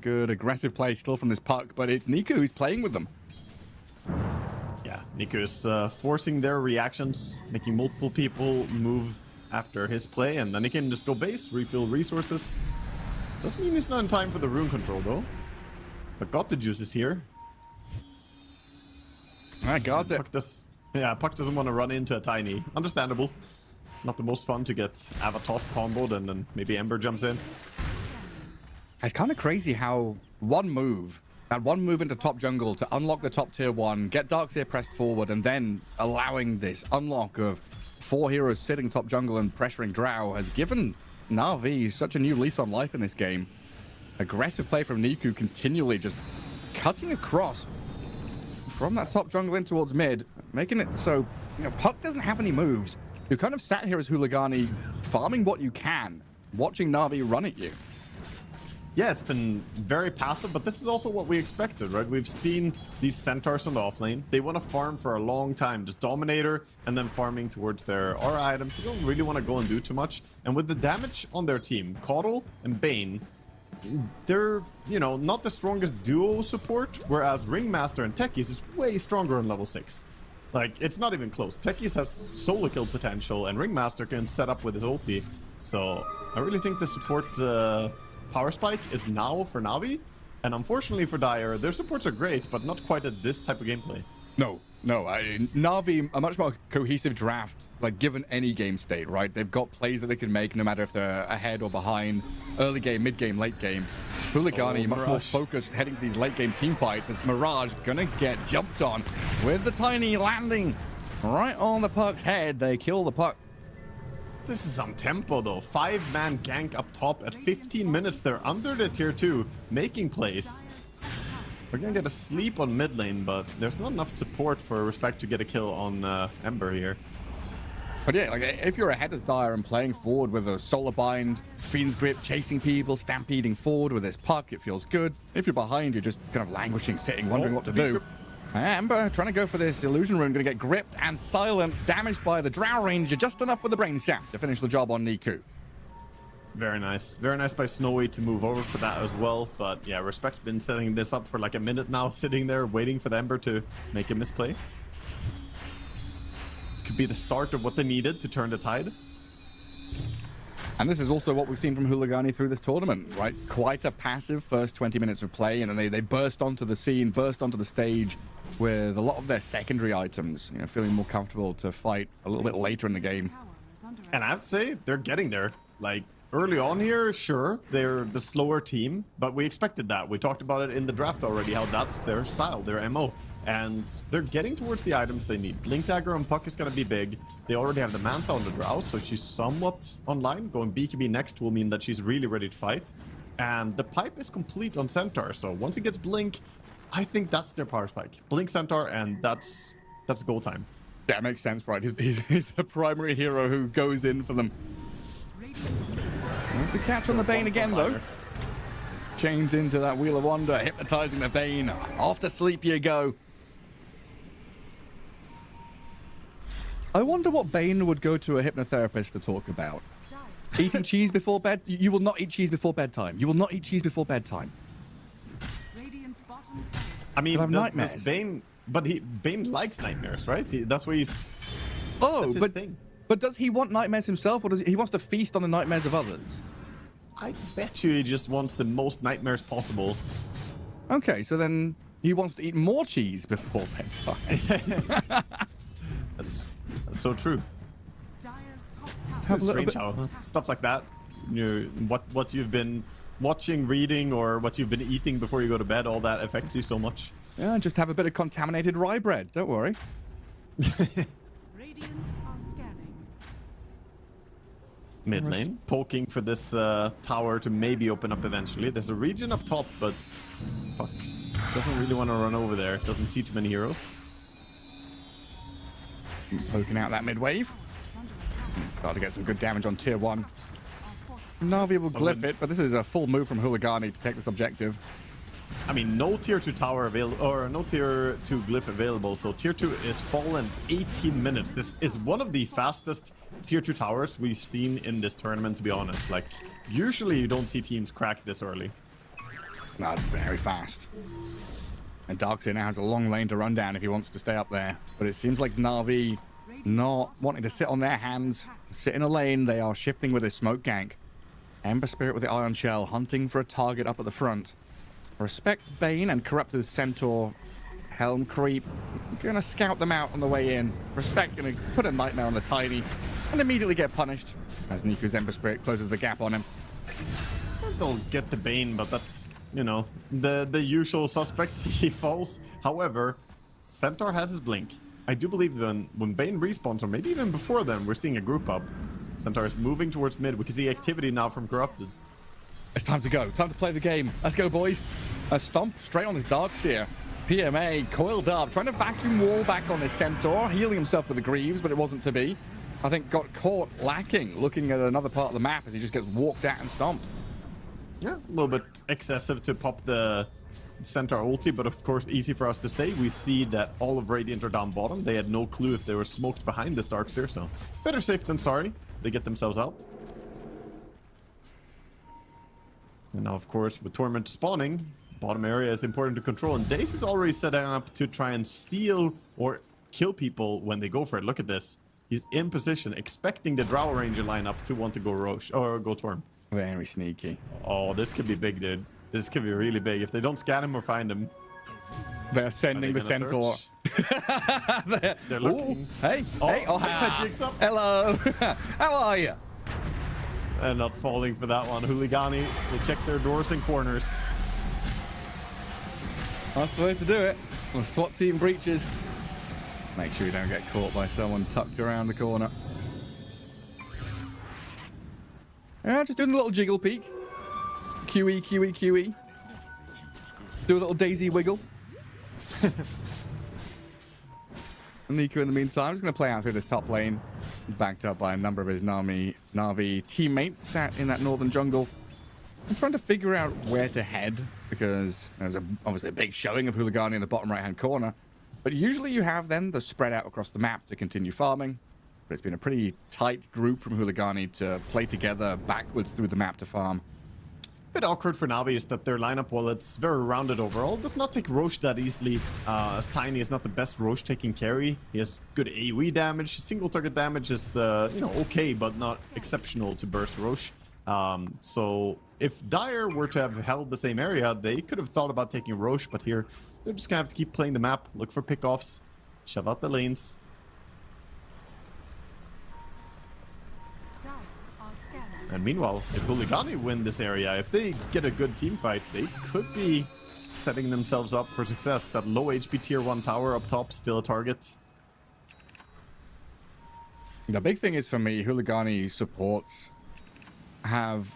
Speaker 1: Good aggressive play still from this puck, but it's Niku who's playing with them.
Speaker 2: Yeah, Niku is forcing their reactions, making multiple people move after his play, and then he can just go base, refill resources. Doesn't mean he's not in time for the rune control, though. But got the juices here.
Speaker 1: Guards it.
Speaker 2: Puck doesn't want to run into a Tiny. Understandable. Not the most fun to get Ava tossed comboed and then maybe Ember jumps in.
Speaker 1: It's kind of crazy how one move into top jungle to unlock the top tier 1, get Darkseer pressed forward, and then allowing this unlock of 4 heroes sitting top jungle and pressuring Drow has given Na'Vi such a new lease on life in this game. Aggressive play from Niku, continually just cutting across from that top jungle in towards mid, making it so Puck doesn't have any moves. You kind of sat here as Hooligani, farming what you can, watching Na'Vi run at you.
Speaker 2: Yeah, it's been very passive, but this is also what we expected, right? We've seen these Centaurs on the offlane. They want to farm for a long time, just Dominator, and then farming towards their aura items. They don't really want to go and do too much. And with the damage on their team, Kotl and Bane, they're, not the strongest duo support, whereas Ringmaster and Techies is way stronger on level 6. Like, it's not even close. Techies has solo kill potential, and Ringmaster can set up with his ulti. So, I really think the support power spike is now for Na'Vi, and unfortunately for Dire, their supports are great, but not quite at this type of gameplay.
Speaker 1: No. Na'Vi, a much more cohesive draft, like given any game state, right? They've got plays that they can make no matter if they're ahead or behind, early game, mid game, late game. Hooligani much more focused heading to these late game team fights as Mirage gonna get jumped on with the Tiny landing right on the Puck's head. They kill the Puck.
Speaker 2: This is some tempo though. 5-man gank up top at 15 minutes. They're under the tier 2, making plays. We're gonna get a sleep on mid lane, but there's not enough support for Respect to get a kill on Ember here.
Speaker 1: But yeah, like if you're ahead as Dire and playing forward with a Solar Bind, Fiend's Grip, chasing people, stampeding forward with this puck, it feels good. If you're behind, you're just kind of languishing, sitting, wondering what to do. Ember trying to go for this Illusion Rune, going to get gripped and silenced, damaged by the Drow Ranger, just enough with the Brain Sap to finish the job on Niku.
Speaker 2: Very nice. Very nice by Snowy to move over for that as well. But yeah, Respect's been setting this up for like a minute now, sitting there waiting for the Ember to make a misplay. Could be the start of what they needed to turn the tide.
Speaker 1: And this is also what we've seen from Huligani through this tournament, right? Quite a passive first 20 minutes of play, and then they burst onto the scene, burst onto the stage with a lot of their secondary items, you know, feeling more comfortable to fight a little bit later in the game.
Speaker 2: And I would say they're getting there. Like, early on here, sure, they're the slower team, but we expected that. We talked about it in the draft already, how that's their style, their MO. And they're getting towards the items they need. Blink Dagger on Puck is going to be big. They already have the Manta on the Drow, so she's somewhat online. Going BKB next will mean that she's really ready to fight. And the pipe is complete on Centaur, so once he gets Blink, I think that's their power spike. Blink Centaur, and that's goal time.
Speaker 1: Yeah, it makes sense, right? He's the primary hero who goes in for them. There's a catch on the Bane again, though. Chains into that Wheel of Wonder, hypnotizing the Bane. Off to sleep you go. I wonder what Bane would go to a hypnotherapist to talk about. Eating cheese before bed? You will not eat cheese before bedtime. You will not eat cheese before bedtime.
Speaker 2: I mean,
Speaker 1: nightmares.
Speaker 2: does Bane... But Bane likes nightmares, right? That's what he's... that's his thing.
Speaker 1: But does he want nightmares himself, or does he wants to feast on the nightmares of others?
Speaker 2: I bet you he just wants the most nightmares possible.
Speaker 1: Okay, so then he wants to eat more cheese before bedtime.
Speaker 2: That's so true. It's strange how stuff like that, you know, what you've been watching, reading, or what you've been eating before you go to bed, all that affects you so much.
Speaker 1: Yeah, just have a bit of contaminated rye bread. Don't worry.
Speaker 2: Mid lane, poking for this tower to maybe open up eventually. There's a region up top, but fuck, doesn't really want to run over there. Doesn't see too many heroes.
Speaker 1: Poking out that mid wave. Start to get some good damage on tier 1. Na'Vi will glyph it, but this is a full move from Huligani to take this objective.
Speaker 2: I mean, no tier 2 tower available, or no tier 2 glyph available, so tier 2 is fallen 18 minutes. This is one of the fastest tier 2 towers we've seen in this tournament, to be honest. Like, usually you don't see teams crack this early.
Speaker 1: No, it's very fast. And Darkseer now has a long lane to run down if he wants to stay up there. But it seems like Na'Vi not wanting to sit on their hands, sit in a lane. They are shifting with a smoke gank. Ember Spirit with the Ion Shell, hunting for a target up at the front. Respects Bane and Corrupted Centaur. Helm Creep. Gonna scout them out on the way in. Respect gonna put a Nightmare on the Tiny and immediately get punished as Niku's Ember Spirit closes the gap on him.
Speaker 2: They'll get the Bane, but that's, you know, the usual suspect. He falls. However, Centaur has his blink. I do believe when Bane respawns, or maybe even before then, we're seeing a group up. Centaur is moving towards mid. We can see activity now from Corrupted.
Speaker 1: It's time to go. Time to play the game. Let's go, boys. A stomp straight on this Darkseer. PMA coiled up, trying to vacuum wall back on this Centaur, healing himself with the Greaves, but it wasn't to be. I think got caught lacking, looking at another part of the map as he just gets walked at and stomped.
Speaker 2: Yeah, a little bit excessive to pop the Centaur ulti, but of course easy for us to say. We see that all of Radiant are down bottom. They had no clue if they were smoked behind this Darkseer, so better safe than sorry. They get themselves out. And now, of course, with Torment spawning, bottom area is important to control, and Daze is already setting up to try and steal or kill people when they go for it. Look at this. He's in position, expecting the Drow Ranger lineup to want to go Roche or go Torm.
Speaker 1: Very sneaky.
Speaker 2: Oh, this could be big, dude. This could be really big. If they don't scan him or find him.
Speaker 1: They're sending the Centaur.
Speaker 2: They're looking.
Speaker 1: Ooh, hey, hey, oh, hello. How are you?
Speaker 2: And not falling for that one. Huligani, they check their doors and corners.
Speaker 1: That's the way to do it. The SWAT team breaches. Make sure you don't get caught by someone tucked around the corner. Yeah, just doing a little jiggle peek. QE, QE, QE. Do a little daisy wiggle. Niku, in the meantime, is going to play out through this top lane, backed up by a number of his Na'Vi teammates sat in that northern jungle. I'm trying to figure out where to head, because there's obviously a big showing of Hooligani in the bottom right-hand corner. But usually you have then the spread out across the map to continue farming. But it's been a pretty tight group from Hooligani to play together backwards through the map to farm.
Speaker 2: Bit awkward for Na'Vi is that their lineup, while it's very rounded overall, does not take Roche that easily, as Tiny is not the best Roche-taking carry. He has good AoE damage. Single target damage is, you know, okay, but not exceptional to burst Roche. So if Dire were to have held the same area, they could have thought about taking Roche, but here they're just gonna have to keep playing the map, look for pickoffs, shove out the lanes. And meanwhile, if Hooligani win this area, if they get a good team fight, they could be setting themselves up for success. That low HP tier 1 tower up top, still a target.
Speaker 1: The big thing is for me, Hooligani supports have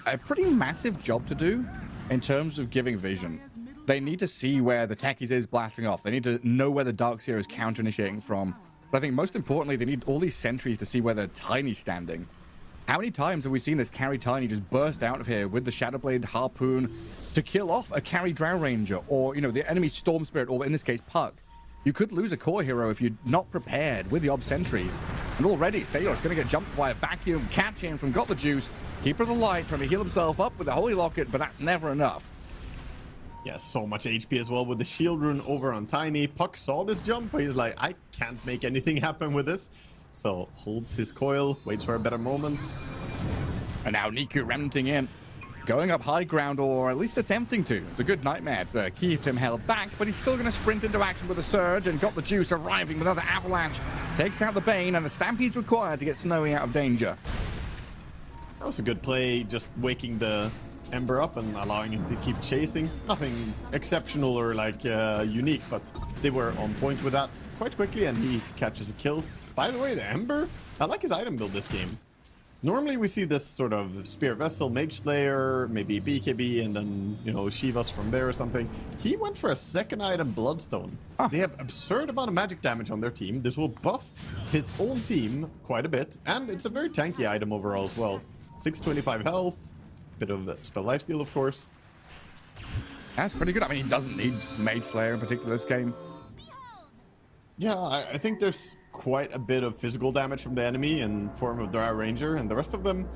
Speaker 1: a pretty massive job to do in terms of giving vision. They need to see where the techies is blasting off. They need to know where the Darkseer is counter-initiating from. But I think most importantly, they need all these sentries to see where the Tiny's standing. How many times have we seen this carry Tiny just burst out of here with the Shadowblade Harpoon to kill off a carry Drow Ranger or, you know, the enemy Storm Spirit, or in this case, Puck? You could lose a core hero if you're not prepared with the Ob Sentries. And already, Sayor's going to get jumped by a vacuum, catch him from Got the Juice, Keeper of the Light, trying to heal himself up with the Holy Locket, but that's never enough.
Speaker 2: Yeah, so much HP as well with the shield rune over on Tiny. Puck saw this jump, but he's like, I can't make anything happen with this. So holds his coil, waits for a better moment.
Speaker 1: And now Niku remnanting in, going up high ground, or at least attempting to. It's a good nightmare to keep him held back, but he's still going to sprint into action with a surge, and Got the Juice arriving with another avalanche. Takes out the Bane, and the Stampede's required to get Snowy out of danger.
Speaker 2: That was a good play, just waking the Ember up and allowing him to keep chasing. Nothing exceptional or like unique, but they were on point with that quite quickly, and he catches a kill. By the way, the Ember, I like his item build this game. Normally we see this sort of Spear Vessel, Mage Slayer, maybe BKB, and then, you know, Shivas from there or something. He went for a second item, Bloodstone. They have absurd amount of magic damage on their team. This will buff his own team quite a bit, and it's a very tanky item overall as well. 625 health, bit of spell lifesteal, of course.
Speaker 1: That's pretty good. I mean, he doesn't need Mage Slayer in particular this game.
Speaker 2: Yeah, I think there's quite a bit of physical damage from the enemy in form of Drow Ranger, and the rest of them,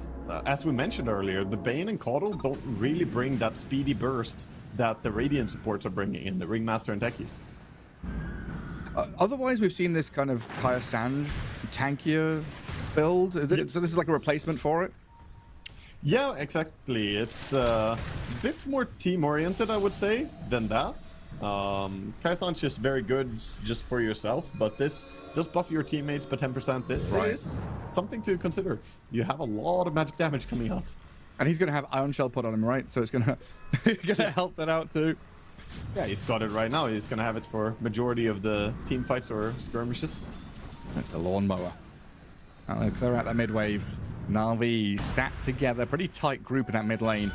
Speaker 2: as we mentioned earlier, the Bane and Caudle don't really bring that speedy burst that the Radiant supports are bringing in, the Ringmaster and Techies.
Speaker 1: Otherwise, we've seen this kind of Kaya Sanj tankier build. So this is like a replacement for it?
Speaker 2: Yeah, exactly. It's a bit more team-oriented, I would say, than that. Kaisan's just very good just for yourself, but this does buff your teammates by 10%. It is something to consider. You have a lot of magic damage coming out.
Speaker 1: And he's going to have Iron Shell put on him, right? So it's going to help that out too.
Speaker 2: Yeah, he's got it right now. He's going to have it for majority of the team fights or skirmishes.
Speaker 1: That's the lawnmower. Now they'll clear out that mid wave. Na'Vi sat together, pretty tight group in that mid lane.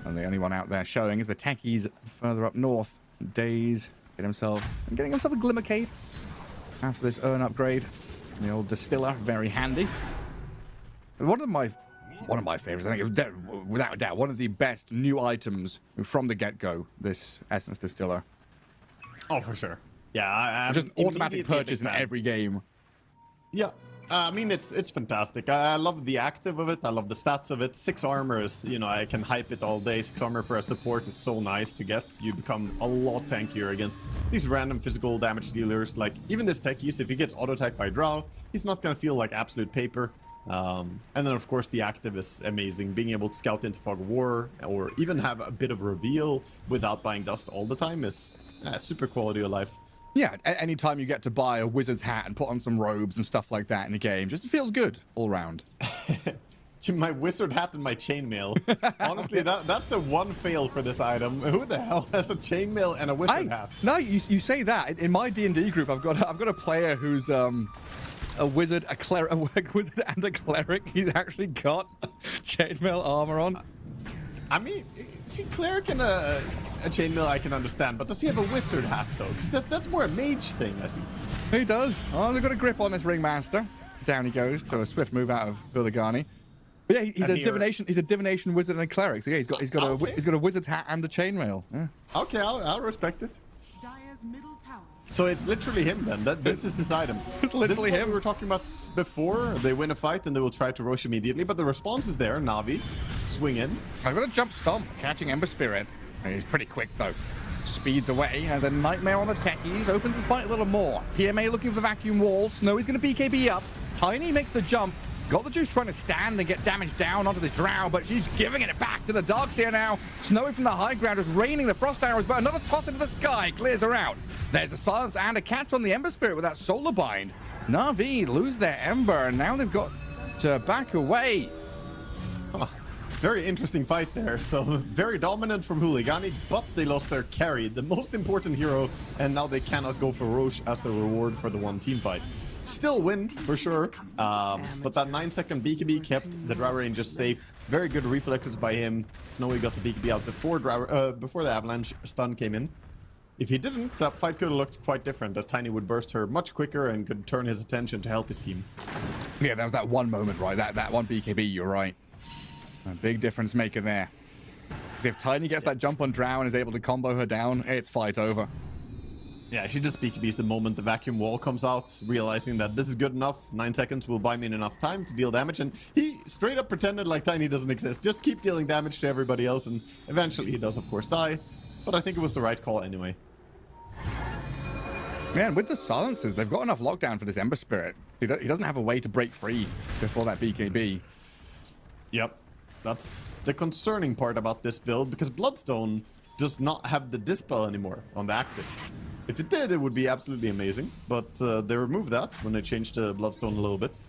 Speaker 1: And the only one out there showing is the Techies further up north. Daze getting himself a Glimmer Cape after this urn upgrade. The old Distiller, very handy. One of my favorites, I think, without a doubt, one of the best new items from the get-go, this Essence Distiller.
Speaker 2: Oh, for sure. Yeah,
Speaker 1: just automatic purchase in every game.
Speaker 2: Yeah. I mean, it's fantastic. I love the active of it. I love the stats of it. 6 armor is, you know, I can hype it all day. 6 armor for a support is so nice to get. You become a lot tankier against these random physical damage dealers. Like, even this Techies, if he gets auto-attacked by Drow, he's not going to feel like absolute paper. And then, of course, the active is amazing. Being able to scout into Fog of War or even have a bit of reveal without buying dust all the time is super quality of life.
Speaker 1: Yeah, anytime you get to buy a wizard's hat and put on some robes and stuff like that in a game, just feels good all round.
Speaker 2: My wizard hat and my chainmail. Honestly, that's the one fail for this item. Who the hell has a chainmail and a wizard hat?
Speaker 1: No, you say that. In my D&D group, I've got a player who's a wizard, a wizard and a cleric. He's actually got chainmail armor on.
Speaker 2: I mean, see, cleric and a chainmail I can understand, but does he have a wizard hat though? Because that's more a mage thing, I see.
Speaker 1: He does. Oh, they've got a grip on this ringmaster. Down he goes to a swift move out of Huligani. But yeah, he's a divination. He's a divination wizard and a cleric. So yeah, he's got a wizard's hat and a chainmail. Yeah.
Speaker 2: Okay, I'll respect it.
Speaker 3: Dire's middle tower.
Speaker 2: So it's literally him then. This is his item.
Speaker 1: It's literally
Speaker 2: this is what
Speaker 1: him.
Speaker 2: we were talking about before. They win a fight and they will try to Rosh immediately, but the response is there. Navi, swing in.
Speaker 1: I've got a jump stomp, catching Ember Spirit. He's pretty quick though. Speeds away, has a nightmare on the techies, opens the fight a little more. PMA looking for the vacuum wall. Snowy's going to BKB up. Tiny makes the jump. Got the Juice trying to stand and get damage down onto this drow, but she's giving it back to the Darks here now. Snowy from the high ground is raining the frost arrows, but another toss into the sky clears her out. There's a silence and a catch on the Ember Spirit with that solar bind. Na'Vi lose their Ember, and now they've got to back away.
Speaker 2: Huh. Very interesting fight there. So very dominant from Huligani, but they lost their carry, the most important hero, and now they cannot go for Roche as the reward for the one team fight. Still win for sure, but that 9-second BKB kept the Drow Ranger safe. Very good reflexes by him. Snowy got the BKB out before the Avalanche stun came in. If he didn't, that fight could have looked quite different, as Tiny would burst her much quicker and could turn his attention to help his team.
Speaker 1: Yeah, that was that one moment, right? That one BKB, you're right. A big difference maker there. Because if Tiny gets that jump on Drow and is able to combo her down, it's fight over.
Speaker 2: Yeah, she just BKBs the moment the vacuum wall comes out, realizing that this is good enough. 9 seconds will buy me enough time to deal damage, and he straight up pretended like Tiny doesn't exist. Just keep dealing damage to everybody else, and eventually he does, of course, die. But I think it was the right call anyway.
Speaker 1: Man, with the silences, they've got enough lockdown for this Ember Spirit. He doesn't have a way to break free before that BKB.
Speaker 2: Yep. That's the concerning part about this build, because Bloodstone does not have the Dispel anymore on the active. If it did, it would be absolutely amazing, but they removed that when they changed the Bloodstone a little bit.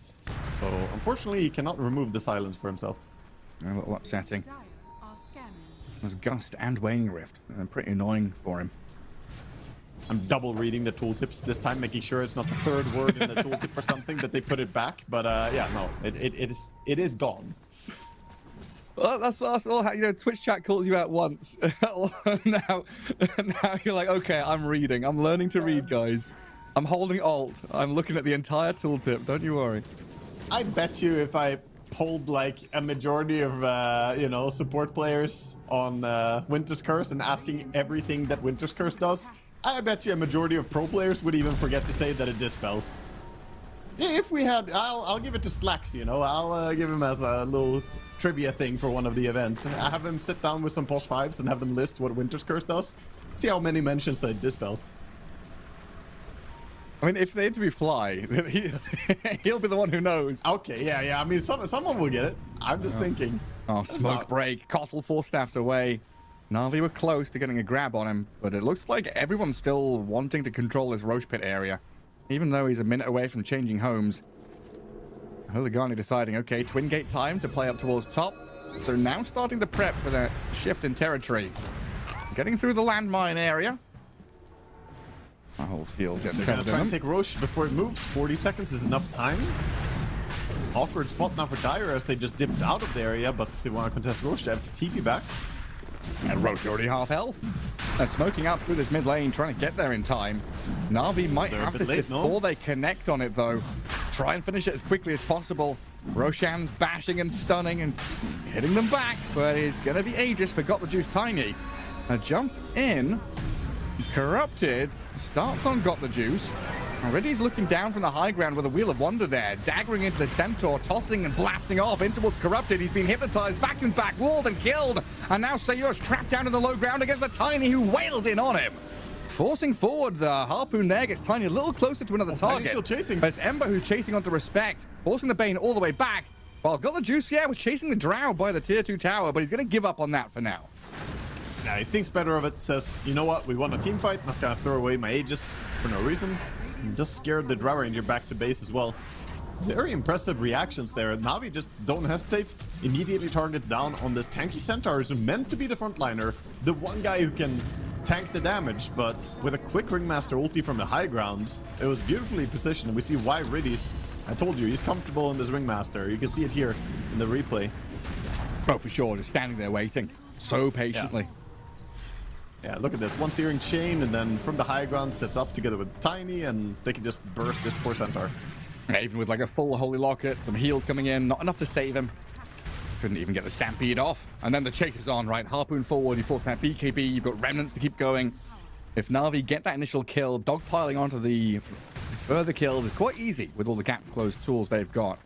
Speaker 2: So, unfortunately, he cannot remove the silence for himself.
Speaker 1: A little upsetting.
Speaker 3: Dire are scanning.
Speaker 1: There's Gust and Waning Rift. Pretty annoying for him.
Speaker 2: I'm double reading the tooltips this time, making sure it's not the third word in the tooltip or something that they put it back. But yeah, no, it is gone.
Speaker 1: Well, that's all. You know, Twitch chat calls you out once. now you're like, okay, I'm reading. I'm learning to read, guys. I'm holding Alt. I'm looking at the entire tooltip. Don't you worry.
Speaker 2: I bet you if I polled like a majority of you know, support players on Winter's Curse and asking everything that Winter's Curse does, I bet you a majority of pro players would even forget to say that it dispels. If we had, I'll give it to Slacks, you know. I'll give him as a little trivia thing for one of the events. I have him sit down with some post 5s and have them list what Winter's Curse does. See how many mentions that it dispels.
Speaker 1: I mean, if they interview Fly, he'll be the one who knows.
Speaker 2: Okay, yeah. I mean, someone will get it. I'm just thinking.
Speaker 1: Oh, smoke break. Cottle 4 staffs away. Na'Vi were close to getting a grab on him, but it looks like everyone's still wanting to control this Roche Pit area, even though he's a minute away from changing homes. Huligani deciding, okay, twin gate time to play up towards top. So now starting to prep for the shift in territory. Getting through the landmine area. My whole field gets
Speaker 2: They're gonna
Speaker 1: covered
Speaker 2: try
Speaker 1: in
Speaker 2: and
Speaker 1: them.
Speaker 2: take Roche before it moves. 40 seconds is enough time. Awkward spot now for Dire as they just dipped out of the area, but if they want to contest Roche, they have to TP back.
Speaker 1: And Roche already half health. They're smoking out through this mid lane, trying to get there in time. Na'Vi might
Speaker 2: They're a
Speaker 1: have
Speaker 2: bit
Speaker 1: this
Speaker 2: late, no?
Speaker 1: before they connect on it, though. Try and finish it as quickly as possible. Roshan's bashing and stunning and hitting them back, but it's going to be ages for Got the Juice Tiny. A jump in. Corrupted starts on Got the Juice. Already he's looking down from the high ground with a Wheel of Wonder there, daggering into the Centaur, tossing and blasting off in towards Corrupted. He's been hypnotized, vacuumed back, walled and killed. And now Sayur's trapped down in the low ground against the Tiny, who wails in on him. Forcing forward, the Harpoon there gets Tiny a little closer to another target.
Speaker 2: Tiny's still chasing.
Speaker 1: But it's Ember who's chasing onto Respect, forcing the Bane all the way back. While Got the Juice, yeah, was chasing the Drow by the tier 2 tower, but he's going to give up on that for now.
Speaker 2: Now he thinks better of it, says, you know what, we won a team fight, not gonna throw away my Aegis for no reason. And just scared the Drow Ranger back to base as well. Very impressive reactions there. Na'Vi just don't hesitate. Immediately target down on this tanky Centaur who's meant to be the frontliner. The one guy who can tank the damage, but with a quick Ringmaster ulti from the high ground, it was beautifully positioned. We see why Riddy's, I told you, he's comfortable in this Ringmaster. You can see it here in the replay.
Speaker 1: Oh, for sure, just standing there waiting so patiently.
Speaker 2: Yeah, look at this. One searing chain, and then from the high ground sets up together with Tiny, and they can just burst this poor Centaur.
Speaker 1: Yeah, even with like a full Holy Locket, some heals coming in, not enough to save him. Couldn't even get the Stampede off. And then the chase is on, right? Harpoon forward, you force that BKB, you've got Remnants to keep going. If Na'Vi get that initial kill, dogpiling onto the further kills is quite easy with all the gap close tools they've got.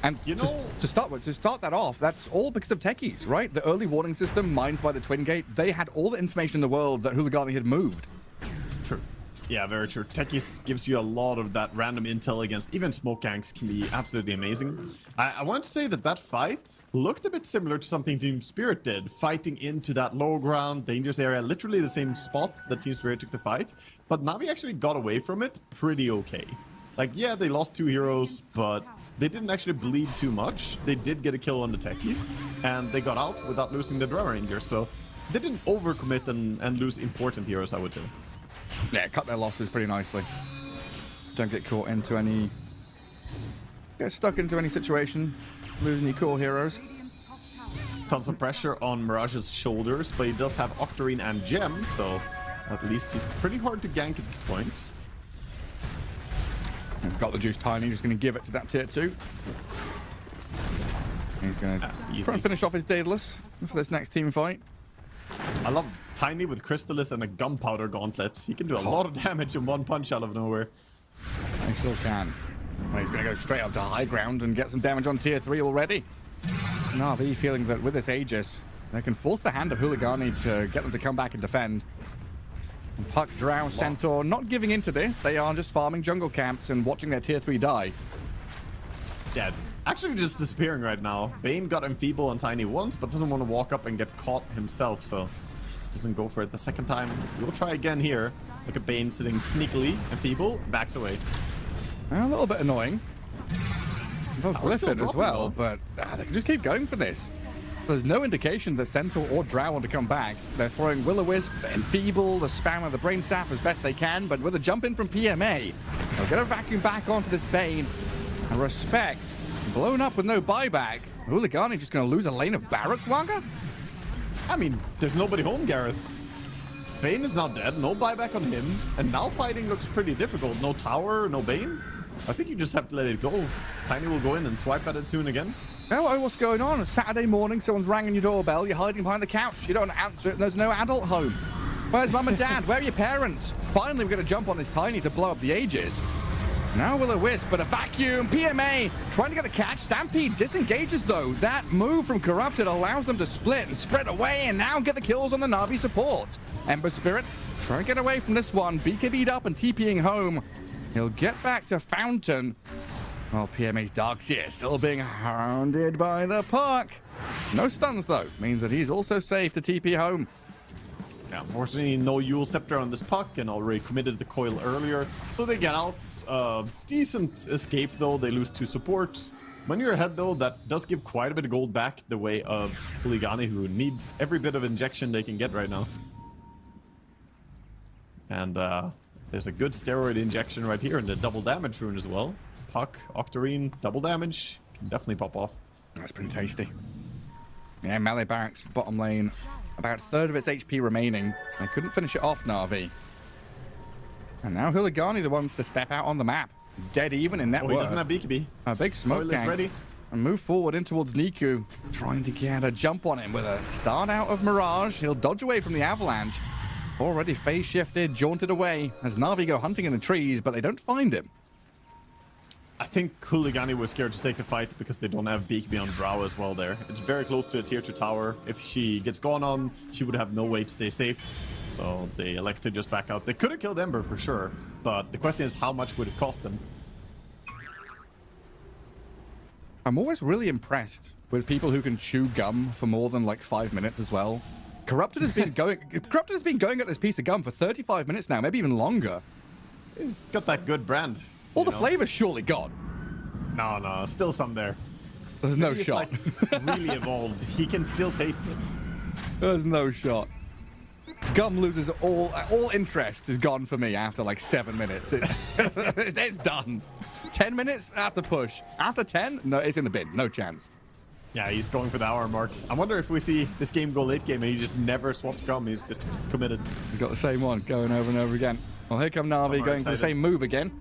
Speaker 1: And
Speaker 2: You know,
Speaker 1: to start that off, that's all because of techies, right? The early warning system, Mines by the Twin Gate, they had all the information in the world that Hooligani had moved.
Speaker 2: true. Yeah, very true. Techies gives you a lot of that random intel against even smoke ganks can be absolutely amazing. I want to say that that fight looked a bit similar to something Team Spirit did, fighting into that low ground, dangerous area, literally the same spot that Team Spirit took the fight. But Na'Vi actually got away from it pretty okay. Like, yeah, they lost 2 heroes, but they didn't actually bleed too much. They did get a kill on the techies, and they got out without losing the Drum Ranger. So they didn't overcommit and lose important heroes, I would say.
Speaker 1: Yeah, cut their losses pretty nicely. Don't get caught into any... Get stuck into any situation, lose any core heroes.
Speaker 2: Tons of pressure on Mirage's shoulders, but he does have Octarine and Gem, so at least he's pretty hard to gank at this point.
Speaker 1: Got the juice Tiny, just going to give it to that tier 2. He's going to try and finish off his Daedalus for this next team fight.
Speaker 2: I love Tiny with Crystallis and a Gunpowder Gauntlet. He can do a lot of damage in one punch out of nowhere.
Speaker 1: I sure can. Well, he's going to go straight up to high ground and get some damage on tier 3 already. Na'Vi feeling that with this Aegis, they can force the hand of Hooligani to get them to come back and defend. And Puck, Drow, Centaur not giving into this. They are just farming jungle camps and watching their tier 3 die.
Speaker 2: Yeah, it's actually just disappearing right now. Bane got Enfeeble on Tiny once, but doesn't want to walk up and get caught himself, so doesn't go for it the second time. We'll try again here. Look at Bane sitting sneakily. Enfeeble, backs away.
Speaker 1: A little bit annoying.
Speaker 2: Power's still
Speaker 1: Glyphid as
Speaker 2: dropping,
Speaker 1: well,
Speaker 2: though.
Speaker 1: but they can just keep going for this. There's no indication that Centaur or Drow want to come back. They're throwing Will-O-Wisp, Enfeeble, the spam of the Brain Sap as best they can, but with a jump in from PMA, they'll get a vacuum back onto this Bane. And Respect, blown up with no buyback. Hooligani just going to lose a lane of Barracks, Wanga?
Speaker 2: I mean, there's nobody home, Gareth. Bane is not dead, no buyback on him, and now fighting looks pretty difficult. No tower, no Bane. I think you just have to let it go. Tiny will go in and swipe at it soon again.
Speaker 1: Hello, what's going on? It's Saturday morning, someone's ranging your doorbell, you're hiding behind the couch, you don't answer it, and there's no adult home. Where's mum and dad? Where are your parents? Finally, we're going to jump on this Tiny to blow up the Aegis. Now Will-O-Wisp, but a vacuum. PMA trying to get the catch. Stampede disengages, though. That move from Corrupted allows them to split and spread away and now get the kills on the Na'Vi support. Ember Spirit trying to get away from this one. BKB'd up and TPing home. He'll get back to Fountain. While PMA's Darkseer still being hounded by the Puck. No stuns, though. Means that he's also safe to TP home.
Speaker 2: Yeah, unfortunately, no Yule Scepter on this Puck and already committed the coil earlier. So they get out. Decent escape, though. They lose 2 supports. When you're ahead, though, that does give quite a bit of gold back the way of Hooligani, who needs every bit of injection they can get right now. And there's a good steroid injection right here in the double damage rune as well. Puck, Octarine, double damage. Can definitely pop off.
Speaker 1: That's pretty tasty. Yeah, melee barracks, bottom lane. About a third of its HP remaining. They couldn't finish it off, Na'Vi. And now Hooligani the ones to step out on the map. Dead even in net worth.
Speaker 2: He doesn't have BKB.
Speaker 1: A big smoke
Speaker 2: Coil is
Speaker 1: gang.
Speaker 2: ready.
Speaker 1: And move forward in towards Niku. Trying to get a jump on him with a start out of Mirage. He'll dodge away from the avalanche. Already phase shifted, jaunted away. As Na'Vi go hunting in the trees, but they don't find him.
Speaker 2: I think Hooligani was scared to take the fight because they don't have BKB on Drow as well there. It's very close to a tier 2 tower. If she gets gone on, she would have no way to stay safe. So they elect to just back out. They could have killed Ember for sure, but the question is how much would it cost them?
Speaker 1: I'm always really impressed with people who can chew gum for more than like 5 minutes as well. Corrupted has been going at this piece of gum for 35 minutes now, maybe even longer.
Speaker 2: He's got that good brand.
Speaker 1: All the flavor's surely gone.
Speaker 2: No, still some there.
Speaker 1: There's no
Speaker 2: Maybe it's,
Speaker 1: shot.
Speaker 2: like, really evolved. He can still taste it.
Speaker 1: There's no shot. Gum loses all interest is gone for me after like 7 minutes. It's done. 10 minutes? That's a push. After 10? No, it's in the bin. No chance.
Speaker 2: Yeah, he's going for the hour mark. I wonder if we see this game go late game and he just never swaps Gum. He's just committed.
Speaker 1: He's got the same one going over and over again. Well, here come Na'Vi going for the same move again.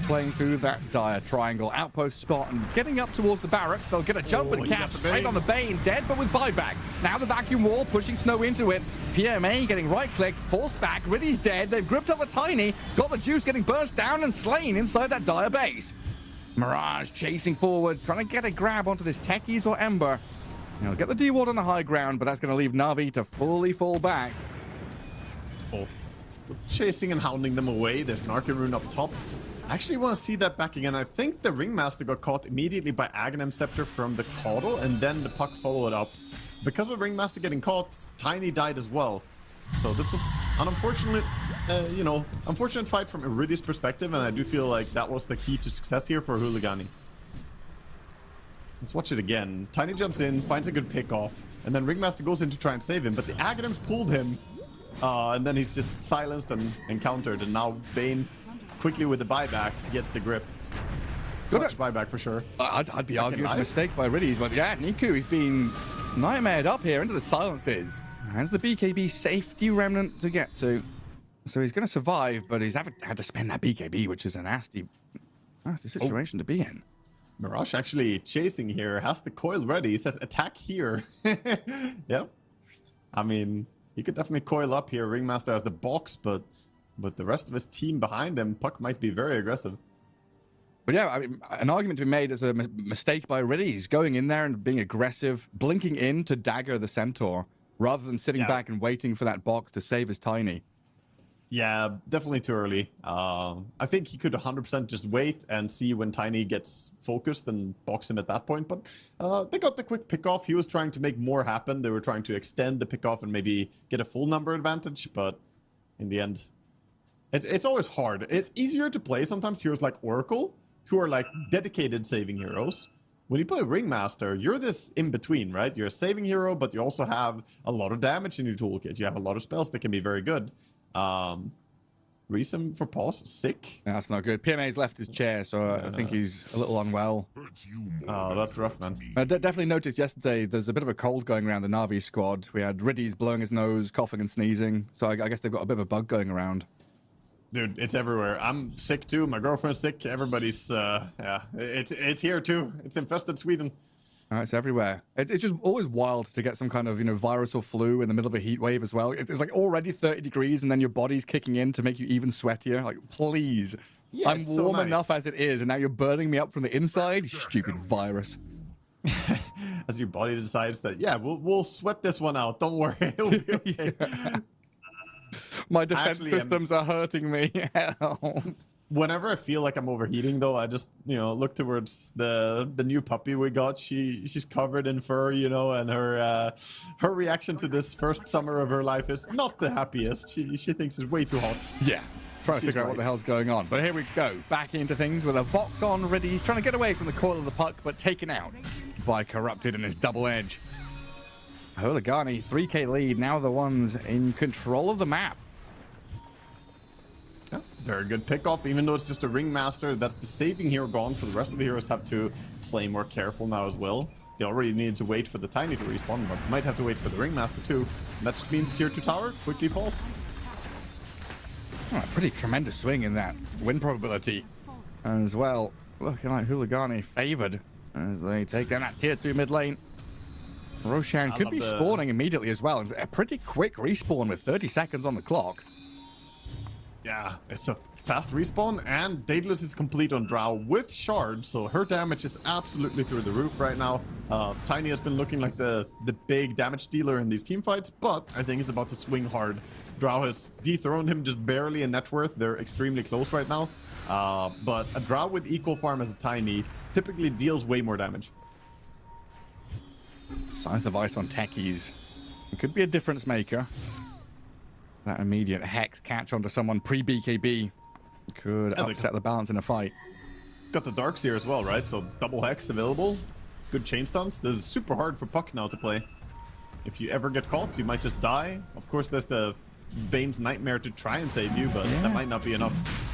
Speaker 1: Playing through that dire triangle outpost spot and getting up towards the barracks. They'll get a jump and cap straight on the Bane. Dead, but with buyback. Now the vacuum wall pushing Snow into it. PMA getting right-click, forced back. Riddy's dead. They've gripped up the Tiny. Got the Juice getting burst down and slain inside that dire base. Mirage chasing forward, trying to get a grab onto this Techies or Ember. He'll get the D-Ward on the high ground, but that's going to leave Na'Vi to fully fall back.
Speaker 2: Oh, still chasing and hounding them away. There's an Arcane Rune up top. I actually want to see that back again. I think the Ringmaster got caught immediately by Aghanim Scepter from the Caudal, and then the Puck followed up. Because of Ringmaster getting caught, Tiny died as well. So this was an unfortunate, unfortunate fight from Iridia's perspective, and I do feel like that was the key to success here for Huligani. Let's watch it again. Tiny jumps in, finds a good pick off, and then Ringmaster goes in to try and save him, but the Aghanims pulled him, and then he's just silenced and countered, and now Bane quickly with the buyback gets the grip. Clutch buyback for sure.
Speaker 1: I'd be arguing it's a mistake by Riddies, but yeah, Niku, he's been nightmared up here into the silences. Has the BKB safety remnant to get to. So he's going to survive, but he's had to spend that BKB, which is a nasty situation to be in.
Speaker 2: Mirage actually chasing here, has the coil ready. He says attack here. Yep. I mean, he could definitely coil up here. Ringmaster has the box, but the rest of his team behind him, Puck might be very aggressive.
Speaker 1: But yeah, I mean, an argument to be made as a mistake by Riddies, going in there and being aggressive, blinking in to dagger the Centaur, rather than sitting back and waiting for that box to save his Tiny.
Speaker 2: Yeah, definitely too early. I think he could 100% just wait and see when Tiny gets focused and box him at that point. But they got the quick pick-off. He was trying to make more happen. They were trying to extend the pick-off and maybe get a full number advantage. But in the end, it's always hard. It's easier to play sometimes heroes like Oracle, who are like dedicated saving heroes. When you play Ringmaster, you're this in-between, right? You're a saving hero, but you also have a lot of damage in your toolkit. You have a lot of spells that can be very good. Reason for pause, sick.
Speaker 1: Yeah, that's not good. PMA's left his chair, so I think he's a little unwell.
Speaker 2: Oh, that's rough, man.
Speaker 1: I definitely noticed yesterday there's a bit of a cold going around the Na'Vi squad. We had Riddies blowing his nose, coughing and sneezing. So I guess they've got a bit of a bug going around.
Speaker 2: Dude, it's everywhere. I'm sick too. My girlfriend's sick. Everybody's, yeah. It's here too. It's infested Sweden.
Speaker 1: It's everywhere. It's just always wild to get some kind of, virus or flu in the middle of a heat wave as well. It's like already 30 degrees and then your body's kicking in to make you even sweatier. Like, please. Yeah, I'm warm enough as it is, and now you're burning me up from the inside? Stupid virus.
Speaker 2: As your body decides that, yeah, we'll sweat this one out. Don't worry. It'll be okay.
Speaker 1: Yeah. My defense systems are hurting me. Help.
Speaker 2: Whenever I feel like I'm overheating, though, I just, look towards the new puppy we got. She's covered in fur, and her reaction to this first summer of her life is not the happiest. She thinks it's way too hot.
Speaker 1: Yeah, trying to figure out what the hell's going on. But here we go, back into things with a box on ready. He's trying to get away from the coil of the puck, but taken out by Corrupted and his double edge. Huligani, 3k lead, now the ones in control of the map.
Speaker 2: Yeah, very good pickoff, even though it's just a Ringmaster. That's the saving hero gone, so the rest of the heroes have to play more careful now as well. They already needed to wait for the Tiny to respawn, but might have to wait for the Ringmaster too. And that just means tier 2 tower quickly falls.
Speaker 1: Oh, pretty tremendous swing in that win probability as well. Looking like Huligani favored as they take down that tier 2 mid lane. Roshan could be spawning immediately as well. It's a pretty quick respawn with 30 seconds on the clock.
Speaker 2: Yeah, it's a fast respawn, and Daedalus is complete on Drow with Shard, so her damage is absolutely through the roof right now. Tiny has been looking like the big damage dealer in these team fights, but I think he's about to swing hard. Drow has dethroned him just barely in net worth. They're extremely close right now. But a Drow with equal farm as a Tiny typically deals way more damage.
Speaker 1: Scythe of Ice on Techies. It could be a difference maker. That immediate Hex catch onto someone pre-BKB could upset the balance in a fight.
Speaker 2: Got the Darkseer as well, right? So double Hex available. Good chain stunts. This is super hard for Puck now to play. If you ever get caught, you might just die. Of course, there's the Bane's nightmare to try and save you, but that might not be enough.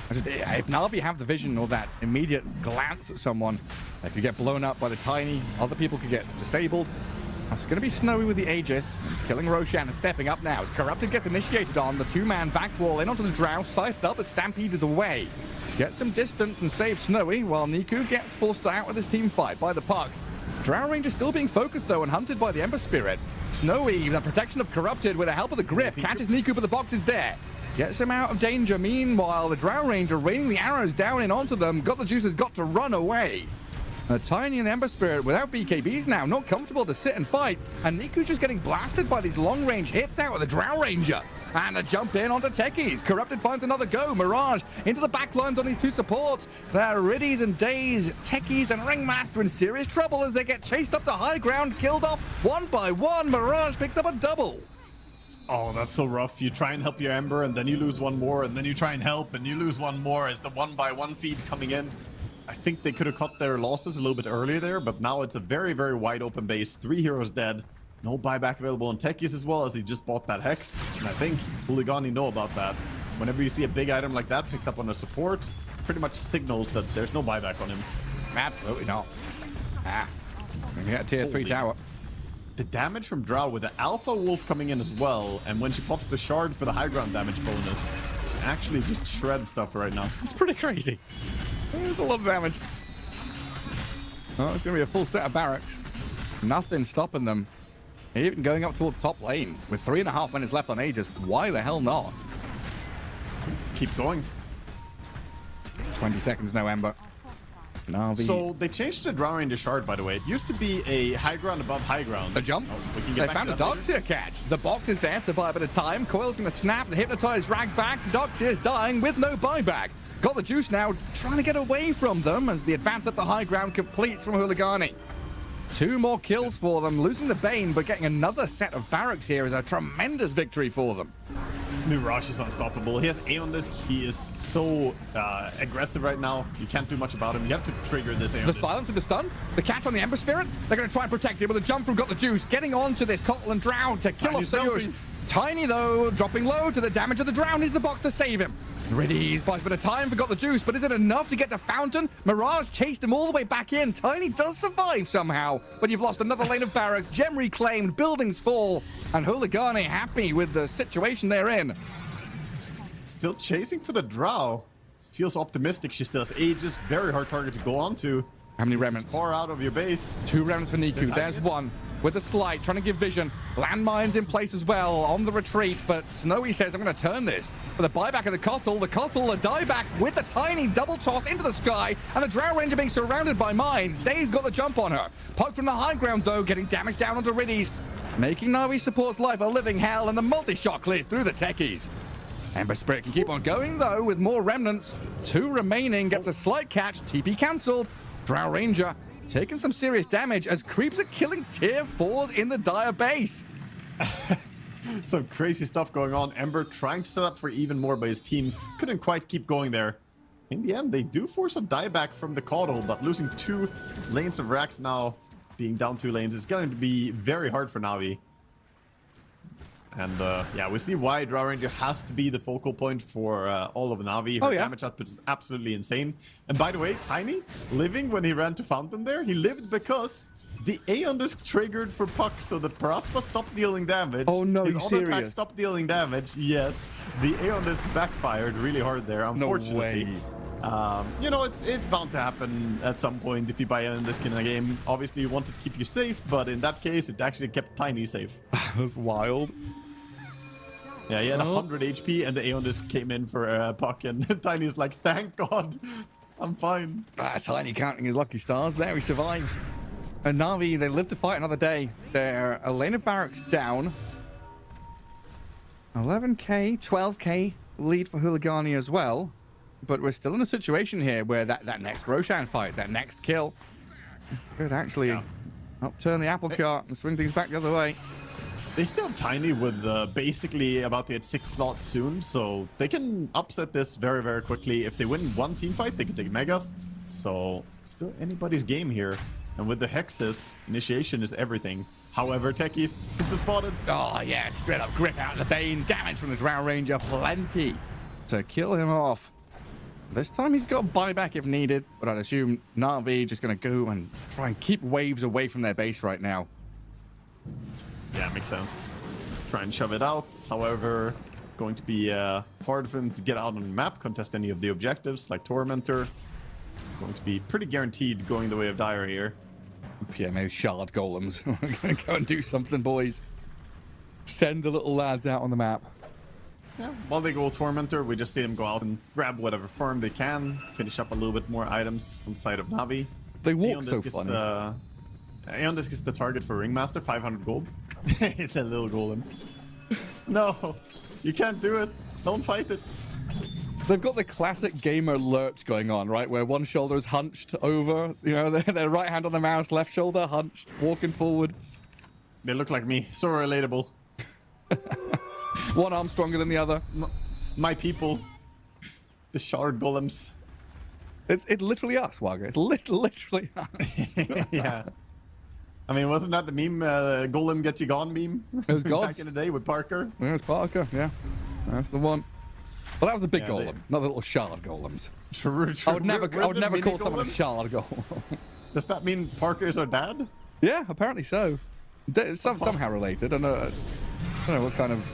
Speaker 1: If Na'Vi have the vision or that immediate glance at someone, they could get blown up by the Tiny. Other people could get disabled. That's going to be Snowy with the Aegis. Killing Roshan is stepping up now as Corrupted gets initiated on. The two-man back wall in onto the Drow. Scythed up as Stampede is away. Gets some distance and saves Snowy, while Niku gets forced out with his team fight by the puck. Drow Ranger still being focused, though, and hunted by the Ember Spirit. Snowy, the protection of Corrupted with the help of the Grip, catches Niku, but the box is there. Gets him out of danger. Meanwhile, the Drow Ranger raining the arrows down in onto them. Got the Juices got to run away. Tiny and the Ember Spirit without BKBs now, not comfortable to sit and fight. And Niku's just getting blasted by these long-range hits out of the Drow Ranger. And a jump in onto Techies. Corrupted finds another go. Mirage into the backlines on these two supports. Riddies and Days, Techies and Ringmaster in serious trouble as they get chased up to high ground, killed off one by one. Mirage picks up a double.
Speaker 2: Oh, that's so rough. You try and help your Ember, and then you lose one more, and then you try and help, and you lose one more as the one-by-one feed coming in. I think they could have cut their losses a little bit earlier there, but now it's a very, very wide open base. 3 heroes dead. No buyback available on Techies as well, as he just bought that Hex. And I think Hooligani know about that. Whenever you see a big item like that picked up on a support, pretty much signals that there's no buyback on him.
Speaker 1: Absolutely not. We get a tier 3 tower.
Speaker 2: The damage from Drow with the Alpha Wolf coming in as well, and when she pops the shard for the high ground damage bonus, she actually just shreds stuff right now.
Speaker 1: It's pretty crazy. There's a lot of damage. Oh, it's going to be a full set of barracks. Nothing stopping them. Even going up towards top lane with 3.5 minutes left on Aegis. Why the hell not?
Speaker 2: Keep going.
Speaker 1: 20 seconds, no Ember. Na'Vi.
Speaker 2: So they changed the Drow Ranger shard, by the way. It used to be a high ground above high ground.
Speaker 1: A jump.
Speaker 2: Oh, we can
Speaker 1: They
Speaker 2: get back
Speaker 1: found
Speaker 2: to
Speaker 1: a
Speaker 2: that later.
Speaker 1: Darkseer catch. The box is there to buy a bit of time. Coil's going to snap. The Hypnotize rag back. Darkseer's dying with no buyback. Got the juice now, trying to get away from them as the advance up the high ground completes from Hooligani. 2 more kills for them, losing the Bane, but getting another set of barracks here is a tremendous victory for them.
Speaker 2: Mirage is unstoppable. He has Aeon Disc. He is so aggressive right now. You can't do much about him. You have to trigger this Aeon
Speaker 1: The
Speaker 2: Disc.
Speaker 1: silence of the stun, the catch on the Ember Spirit. They're going to try and protect it with a jump from Got the Juice, getting onto this Kotl and Drown to kill off
Speaker 2: Tiny's
Speaker 1: Sayush.
Speaker 2: jumping.
Speaker 1: Tiny, though, dropping low to the damage of the Drown. Needs the box to save him. Riddies buys a bit of time for Got the Juice, but is it enough to get the Fountain? Mirage chased him all the way back in. Tiny does survive somehow, but you've lost another lane of barracks. Gem reclaimed, buildings fall, and Hooligani happy with the situation they're in.
Speaker 2: Still chasing for the Drow. Feels optimistic. She still has Aegis. Very hard target to go on to.
Speaker 1: How many
Speaker 2: This is
Speaker 1: remnants?
Speaker 2: far out of your base.
Speaker 1: 2 remnants for Niku. There's one with a slide, trying to give vision. Landmines in place as well on the retreat, but Snowy says, I'm going to turn this. For the buyback of the Kotl, a dieback with the Tiny double toss into the sky, and the Drow Ranger being surrounded by mines. Day's got the jump on her. Puck from the high ground, though, getting damage down onto Riddies, making Na'Vi support's life a living hell, and the multi-shot clears through the Techies. Ember Spirit can keep on going, though, with more remnants. 2 remaining, gets a slight catch, TP cancelled. Drow Ranger taking some serious damage as creeps are killing tier 4s in the Dire base.
Speaker 2: Some crazy stuff going on. Ember trying to set up for even more, but his team couldn't quite keep going there. In the end, they do force a dieback from the Kotl, but losing 2 lanes of racks now, being down 2 lanes, is going to be very hard for Na'Vi. And yeah, we see why Drow Ranger has to be the focal point for all of Na'Vi. Her damage output is absolutely insane. And by the way, Tiny, living when he ran to Fountain there, he lived because the Aeon Disc triggered for Puck so that Paraspa stopped dealing damage.
Speaker 1: Oh no,
Speaker 2: his
Speaker 1: you
Speaker 2: auto attack
Speaker 1: serious?
Speaker 2: stopped dealing damage. Yes, the Aeon Disc backfired really hard there, unfortunately.
Speaker 1: No way.
Speaker 2: You know, it's bound to happen at some point if you buy Aeon Disc in a game. Obviously, you want it to keep you safe, but in that case, it actually kept Tiny safe.
Speaker 1: That's wild.
Speaker 2: Yeah, he had 100 HP, and the Aeon Disc came in for a Puck, and Tiny's like, thank God, I'm fine.
Speaker 1: Tiny counting his lucky stars. There he survives. And Na'Vi, they live to fight another day. They're a lane of barracks down. 11k, 12k lead for Hooligani as well. But we're still in a situation here where that next Roshan fight, that next kill, could actually upturn the apple cart and swing things back the other way.
Speaker 2: They still have Tiny with basically about to hit 6 slots soon, so they can upset this very, very quickly. If they win one team fight, they can take Megas. So, still anybody's game here. And with the Hexes, initiation is everything. However, Techies, he's been spotted.
Speaker 1: Oh, yeah, straight up grip out of the Bane. Damage from the Drow Ranger, plenty to kill him off. This time he's got buyback if needed, but I'd assume Na'Vi just going to go and try and keep waves away from their base right now.
Speaker 2: Yeah, makes sense. Let's try and shove it out. However, going to be hard for him to get out on the map, contest any of the objectives, like Tormentor. Going to be pretty guaranteed going the way of Dire here.
Speaker 1: Yeah, maybe shard golems. We're going to go and do something, boys. Send the little lads out on the map.
Speaker 2: Yeah, while they go Tormentor, we just see them go out and grab whatever farm they can, finish up a little bit more items on the side of Na'Vi.
Speaker 1: They walk so
Speaker 2: Disc
Speaker 1: funny.
Speaker 2: Aeon Disc is the target for Ringmaster, 500 gold. The little golems. No, you can't do it. Don't fight it.
Speaker 1: They've got the classic gamer lurch going on, right? Where one shoulder is hunched over, you know, their right hand on the mouse, left shoulder hunched, walking forward.
Speaker 2: They look like me. So relatable.
Speaker 1: One arm stronger than the other.
Speaker 2: My people. The shard golems.
Speaker 1: It's literally us, Wagga. It's literally us.
Speaker 2: Yeah. I mean, wasn't that the meme, Golem Get You Gone meme?
Speaker 1: It was
Speaker 2: back
Speaker 1: gods.
Speaker 2: in the day with Parker.
Speaker 1: Yeah, it's Parker, yeah. That's the one. Well, that was the big
Speaker 2: Yeah,
Speaker 1: golem, not the little shard golems.
Speaker 2: True.
Speaker 1: I would never
Speaker 2: Mini
Speaker 1: call someone a
Speaker 2: golems?
Speaker 1: shard golem.
Speaker 2: Does that mean Parker is our dad?
Speaker 1: Yeah, apparently so. Somehow related. I don't know what kind of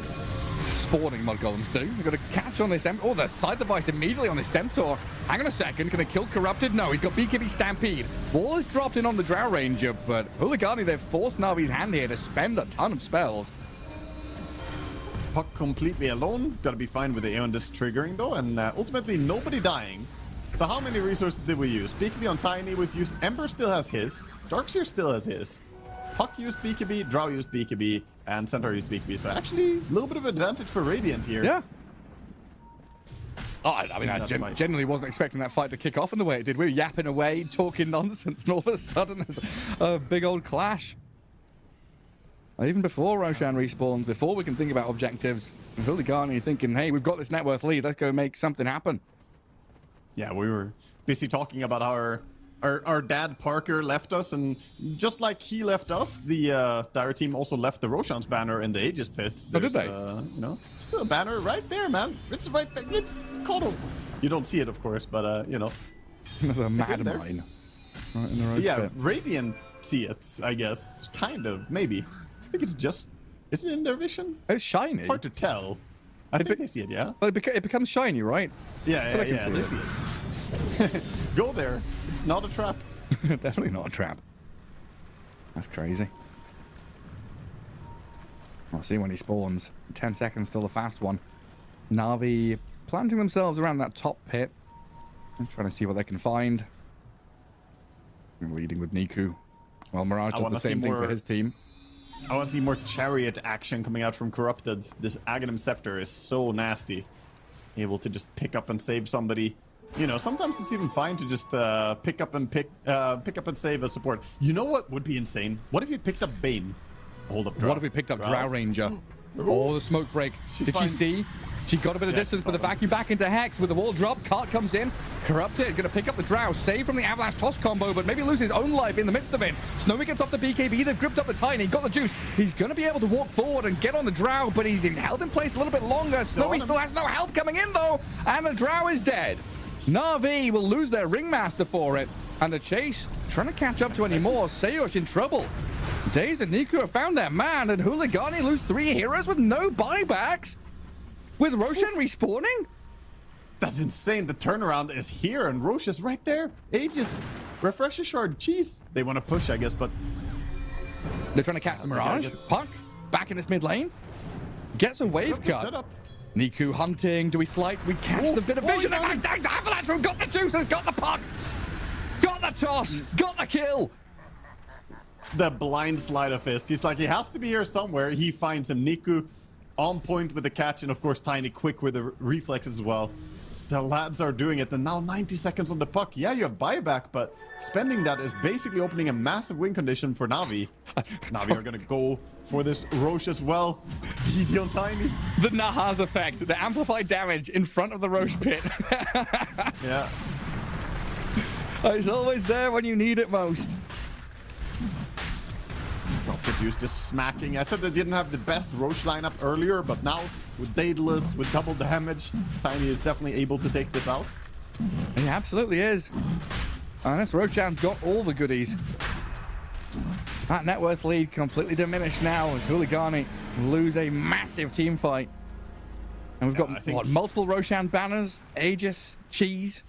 Speaker 1: spawning mud golems do. We've got to catch on this. Oh, the side device immediately on this Temptor. Hang on a second. Can they kill Corrupted? No, he's got BKB Stampede. Wall is dropped in on the Drow Ranger, but Huligani, they've forced Navi's hand here to spend a ton of spells.
Speaker 2: Puck completely alone. Gotta be fine with the Aeon Disc triggering though, and ultimately nobody dying. So how many resources did we use? BKB on Tiny was used. Ember still has his. Darkseer still has his. Puck used BKB, Drow used BKB, and Centaur used BKB. So actually, a little bit of advantage for Radiant here.
Speaker 1: Yeah. Oh, I mean, I genuinely wasn't expecting that fight to kick off in the way it did. We were yapping away, talking nonsense, and all of a sudden there's a big old clash. Even before Roshan respawns, before we can think about objectives, Huligani thinking, hey, we've got this net worth lead, let's go make something happen.
Speaker 2: Yeah, we were busy talking about how our dad Parker left us, and just like he left us, the Dire team also left the Roshan's banner in the Aegis pit.
Speaker 1: Oh, did they?
Speaker 2: You know, still a banner right there, man. It's right there. It's coddled. You don't see it, of course, but you know.
Speaker 1: There's a
Speaker 2: in
Speaker 1: mad
Speaker 2: there.
Speaker 1: mine. Right in the road
Speaker 2: Yeah,
Speaker 1: pit.
Speaker 2: Radiant see it, I guess. Kind of, maybe. I think it's just... Is it in their vision?
Speaker 1: It's shiny.
Speaker 2: Hard to tell. I think they see it, yeah?
Speaker 1: Well, it becomes shiny, right?
Speaker 2: Yeah,
Speaker 1: So I can
Speaker 2: yeah,
Speaker 1: see
Speaker 2: they
Speaker 1: it.
Speaker 2: see it. Go there. It's not a trap.
Speaker 1: Definitely not a trap. That's crazy. I'll see when he spawns. 10 seconds till the fast one. Na'Vi planting themselves around that top pit. I'm trying to see what they can find. I'm leading with Niku. Well, Mirage
Speaker 2: I
Speaker 1: does
Speaker 2: wanna
Speaker 1: the
Speaker 2: see
Speaker 1: same thing for
Speaker 2: more-
Speaker 1: his team.
Speaker 2: I want to see more chariot action coming out from Corrupted. This Aghanim Scepter is so nasty. Able to just pick up and save somebody. You know, sometimes it's even fine to just pick up and save a support. You know what would be insane? What if you picked up Bane? Hold up, Drow.
Speaker 1: What if we picked up Drow Ranger? Oh, the smoke break.
Speaker 2: She's
Speaker 1: Did
Speaker 2: fine.
Speaker 1: she see? She got a bit of
Speaker 2: Yeah,
Speaker 1: distance,
Speaker 2: she's
Speaker 1: but the
Speaker 2: fine.
Speaker 1: vacuum back into Hex with the wall drop. Cart comes in. Corrupted, gonna pick up the Drow. Save from the Avalanche Toss combo, but maybe lose his own life in the midst of it. Snowy gets off the BKB. They've gripped up the Tiny, got the juice. He's gonna be able to walk forward and get on the Drow, but he's held in place a little bit longer. Snowy still has no help coming in, though, and the Drow is dead. Na'Vi will lose their Ringmaster for it, and the chase trying to catch up to any more. Sayush in trouble. Daze and Niku have found their man, and Huligani lose 3 heroes with no buybacks. With Roshan respawning?
Speaker 2: That's insane. The turnaround is here, and Roche is right there. Aegis. Refresher Shard. Jeez. They want to push, I guess, but...
Speaker 1: They're trying to catch the Mirage. Puck, back in this mid lane. Gets a wave
Speaker 2: Look, the
Speaker 1: cut.
Speaker 2: setup.
Speaker 1: Niku hunting. Do we slight? We catch the bit of vision.
Speaker 2: he found
Speaker 1: And the Avalanche from got the juice, has got the puck. Got the toss. Got the kill.
Speaker 2: The blind slide of fist. He's like, he has to be here somewhere. He finds him. Niku on point with the catch, and of course Tiny quick with the reflexes as well. The lads are doing it, and now 90 seconds on the puck. Yeah, you have buyback, but spending that is basically opening a massive win condition for Na'Vi. Na'Vi are gonna go for this Roche as well. DD on Tiny.
Speaker 1: The Nahaz effect. The amplified damage in front of the Roche pit.
Speaker 2: Yeah.
Speaker 1: It's always there when you need it most.
Speaker 2: Drop the Juice just smacking. I said they didn't have the best Roche lineup earlier, but now with Daedalus, with double damage, Tiny is definitely able to take this out.
Speaker 1: He absolutely is. And this Roshan's got all the goodies. That net worth lead completely diminished now as Huligani lose a massive team fight. And we've got, what, multiple Roshan banners, Aegis, Cheese.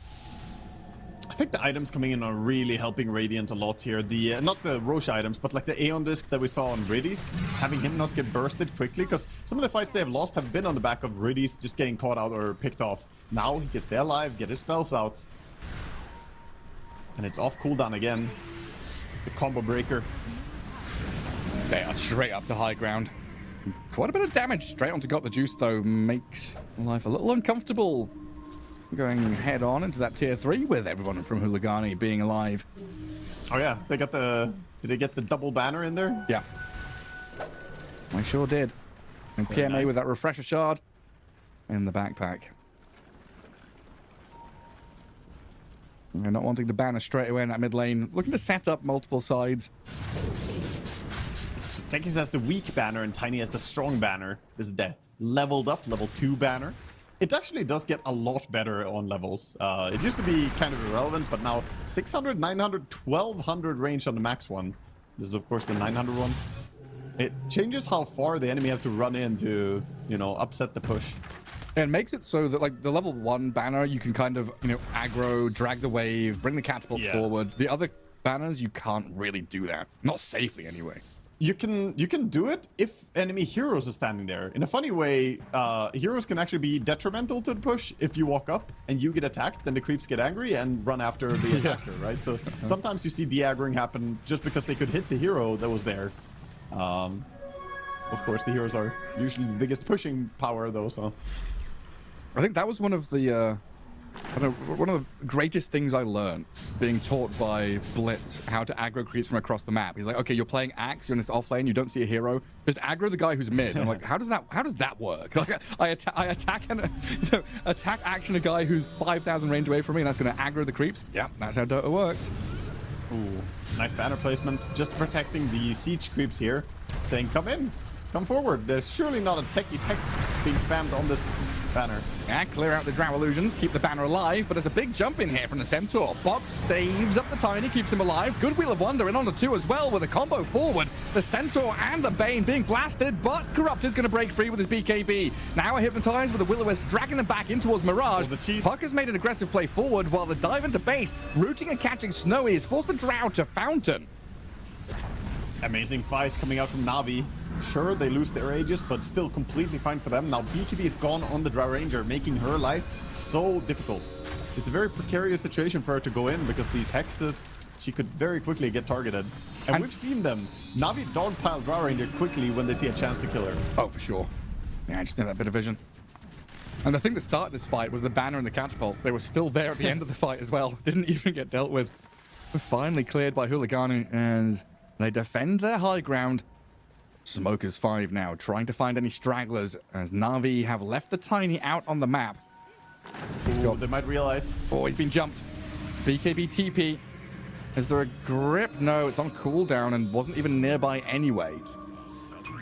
Speaker 2: I think the items coming in are really helping Radiant a lot here. The not the Roche items, but like the Aeon Disc that we saw on Riddies, having him not get bursted quickly, because some of the fights they have lost have been on the back of Riddies just getting caught out or picked off. Now he can stay alive, get his spells out. And it's off cooldown again. The combo breaker.
Speaker 1: They are straight up to high ground. Quite a bit of damage straight onto Got the Juice, though, makes life a little uncomfortable. Going head on into that tier 3 with everyone from Huligani being alive.
Speaker 2: Oh yeah, they got the... Did they get the double banner in there?
Speaker 1: Yeah. I sure did. And
Speaker 2: Very
Speaker 1: PMA
Speaker 2: nice.
Speaker 1: with that refresher shard in the backpack. They're not wanting to banner straight away in that mid lane. Looking to set up multiple sides.
Speaker 2: So Tekis has the weak banner and Tiny has the strong banner. This is the leveled up, level 2 banner. It actually does get a lot better on levels. It used to be kind of irrelevant, but now 600, 900, 1200 range on the max one. This is, of course, the 900 one. It changes how far the enemy have to run in to, you know, upset the push.
Speaker 1: It makes it so that, like, the level 1 banner, you can kind of, you know, aggro, drag the wave, bring the catapult forward. The other banners, you can't really do that. Not safely, anyway.
Speaker 2: You can do it if enemy heroes are standing there. In a funny way, heroes can actually be detrimental to the push. If you walk up and you get attacked, then the creeps get angry and run after the attacker, right? So sometimes you see de-aggroing happen just because they could hit the hero that was there. Of course, the heroes are usually the biggest pushing power, though, so...
Speaker 1: I think that was one of the, one of the greatest things I learned being taught by Blitz, how to aggro creeps from across the map. He's like, okay, you're playing Axe, you're in this off lane, you don't see a hero, just aggro the guy who's mid. I'm like, how does that work? Like, I attack and attack action a guy who's 5,000 range away from me, and that's going to aggro the creeps. Yeah, that's how Dota works.
Speaker 2: Ooh, nice banner placement, just protecting the siege creeps here, saying, come in. Come forward. There's surely not a Techies Hex being spammed on this banner.
Speaker 1: Yeah, clear out the Drow illusions, keep the banner alive, but there's a big jump in here from the Centaur. Box staves up the Tiny, keeps him alive. Good Wheel of Wonder in on the 2 as well with a combo forward. The Centaur and the Bane being blasted, but Corrupt is going to break free with his BKB. Now Hypnotized with the Will-O-Wisp dragging them back in towards Mirage.
Speaker 2: Oh, the cheese.
Speaker 1: Puck has made an aggressive play forward while the dive into base, rooting and catching Snowy, has forced the Drow to Fountain.
Speaker 2: Amazing fights coming out from Na'Vi. Sure, they lose their Aegis, but still completely fine for them. Now BKB is gone on the Drow Ranger, making her life so difficult. It's a very precarious situation for her to go in because these hexes, she could very quickly get targeted. And we've seen them. Na'Vi dogpile Drow Ranger quickly when they see a chance to kill her.
Speaker 1: Oh, for sure. Yeah, I just need that bit of vision. And the thing that started this fight was the banner and the catapults. They were still there at the end of the fight as well. Didn't even get dealt with. We're finally cleared by Huligani as they defend their high ground. Smokers 5 now, trying to find any stragglers as Na'Vi have left the Tiny out on the map.
Speaker 2: They might realize.
Speaker 1: Oh, he's been jumped. BKB TP. Is there a grip? No, it's on cooldown and wasn't even nearby anyway.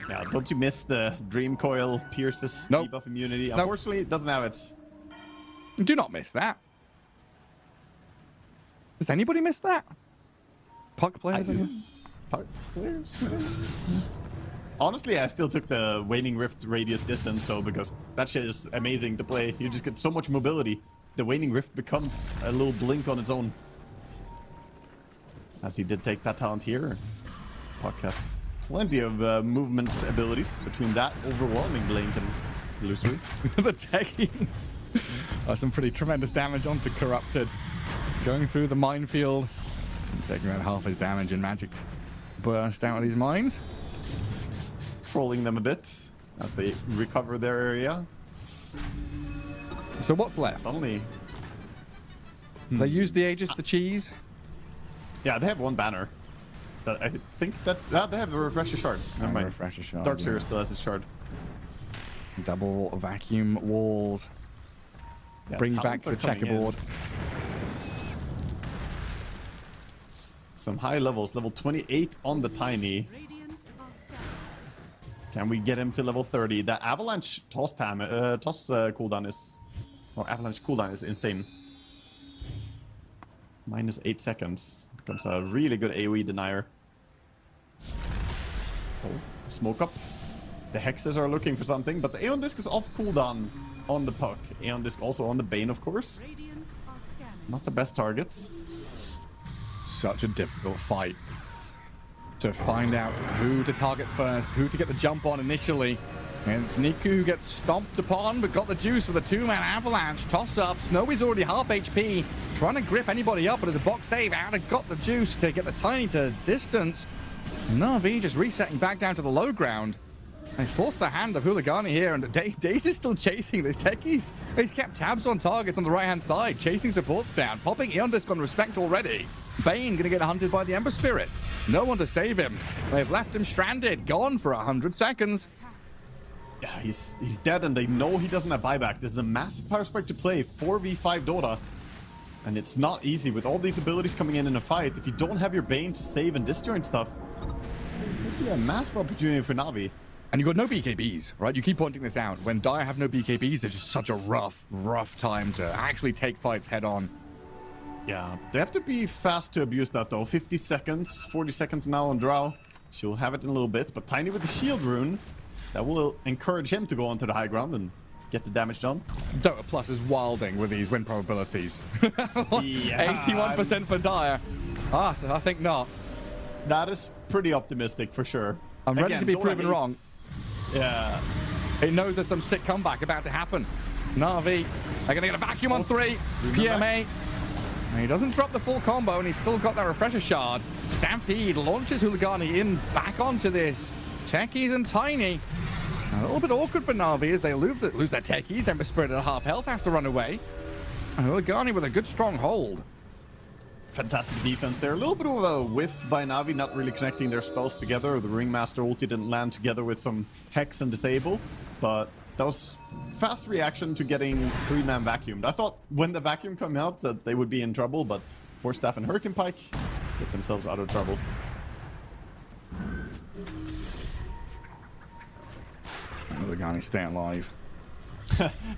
Speaker 2: Yeah, don't you miss the Dream Coil pierces
Speaker 1: Nope.
Speaker 2: debuff immunity?
Speaker 1: Nope.
Speaker 2: Unfortunately, it doesn't have it.
Speaker 1: Do not miss that. Does anybody miss that? Puck players?
Speaker 2: I do. Puck players? Honestly, I still took the Waning Rift radius distance, though, because that shit is amazing to play. You just get so much mobility. The Waning Rift becomes a little blink on its own. As he did take that talent here. Puck has plenty of movement abilities between that overwhelming blink and illusory.
Speaker 1: The techies. Some pretty tremendous damage onto Corrupted. Going through the minefield. Taking around half his damage and magic burst out of these mines.
Speaker 2: Trolling them a bit as they recover their area.
Speaker 1: So what's left?
Speaker 2: Suddenly,
Speaker 1: They use the Aegis, the cheese.
Speaker 2: yeah, they have one banner. I think that they have a refresher shard. Never mind.
Speaker 1: Refresher shard.
Speaker 2: Darkseer still has his shard.
Speaker 1: Double vacuum walls.
Speaker 2: Yeah,
Speaker 1: Bring you back
Speaker 2: talents
Speaker 1: to the
Speaker 2: are coming in.
Speaker 1: checkerboard.
Speaker 2: Some high levels. Level 28 on the Tiny.
Speaker 3: Radiant are
Speaker 2: Can we get him to level 30? The avalanche toss cooldown is... Or avalanche cooldown is insane. Minus 8 seconds. Becomes a really good AoE denier. Oh, smoke up. The hexes are looking for something, but the Aeon Disc is off cooldown on the puck. Aeon Disc also on the Bane, of course.
Speaker 3: Radiant are scanning.
Speaker 2: Not the best targets.
Speaker 1: Such a difficult fight to find out who to target first, who to get the jump on initially. And it's Niku who gets stomped upon, but got the juice with a 2-man avalanche. Toss up. Snowy's already half HP. Trying to grip anybody up, but as a box save out, and got the juice to get the Tiny to distance. Na'Vi just resetting back down to the low ground. They forced the hand of Huligani here, and Daze is still chasing this techies. He's kept tabs on targets on the right-hand side, chasing supports down, popping Aeon Disc on respect already. Bane gonna get hunted by the Ember Spirit. No one to save him. They've left him stranded, gone for 100 seconds.
Speaker 2: Yeah, he's dead, and they know he doesn't have buyback. This is a massive power spike to play, 4v5 Dota. And it's not easy with all these abilities coming in a fight. If you don't have your Bane to save and disjoint stuff, it could be a massive opportunity for Na'Vi.
Speaker 1: And you've got no BKBs, right? You keep pointing this out. When Dire have no BKBs, it's just such a rough time to actually take fights head on.
Speaker 2: Yeah, they have to be fast to abuse that though. 50 seconds, 40 seconds now on Drow. She'll have it in a little bit, but Tiny with the shield rune, that will encourage him to go onto the high ground and get the damage done.
Speaker 1: Dota Plus is wilding with these win probabilities.
Speaker 2: Yeah,
Speaker 1: 81% for Dire. I think not.
Speaker 2: That is pretty optimistic for sure.
Speaker 1: I'm ready to be
Speaker 2: Dota
Speaker 1: proven wrong.
Speaker 2: Yeah.
Speaker 1: It knows there's some sick comeback about to happen. Na'Vi, they're going to get a vacuum on 3. PMA. And he doesn't drop the full combo, and he's still got that refresher shard. Stampede launches Huligani in back onto this. Techies and Tiny. A little bit awkward for Na'Vi as they lose their techies. Ember Spirit at half health has to run away. And Huligani with a good strong hold.
Speaker 2: Fantastic defense there. A little bit of a whiff by Na'Vi, not really connecting their spells together. The Ringmaster ulti didn't land together with some Hex and Disable, but that was fast reaction to getting 3-man vacuumed. I thought when the vacuum came out that they would be in trouble, but Force Staff and Hurricane Pike get themselves out of trouble.
Speaker 1: Huligani staying alive.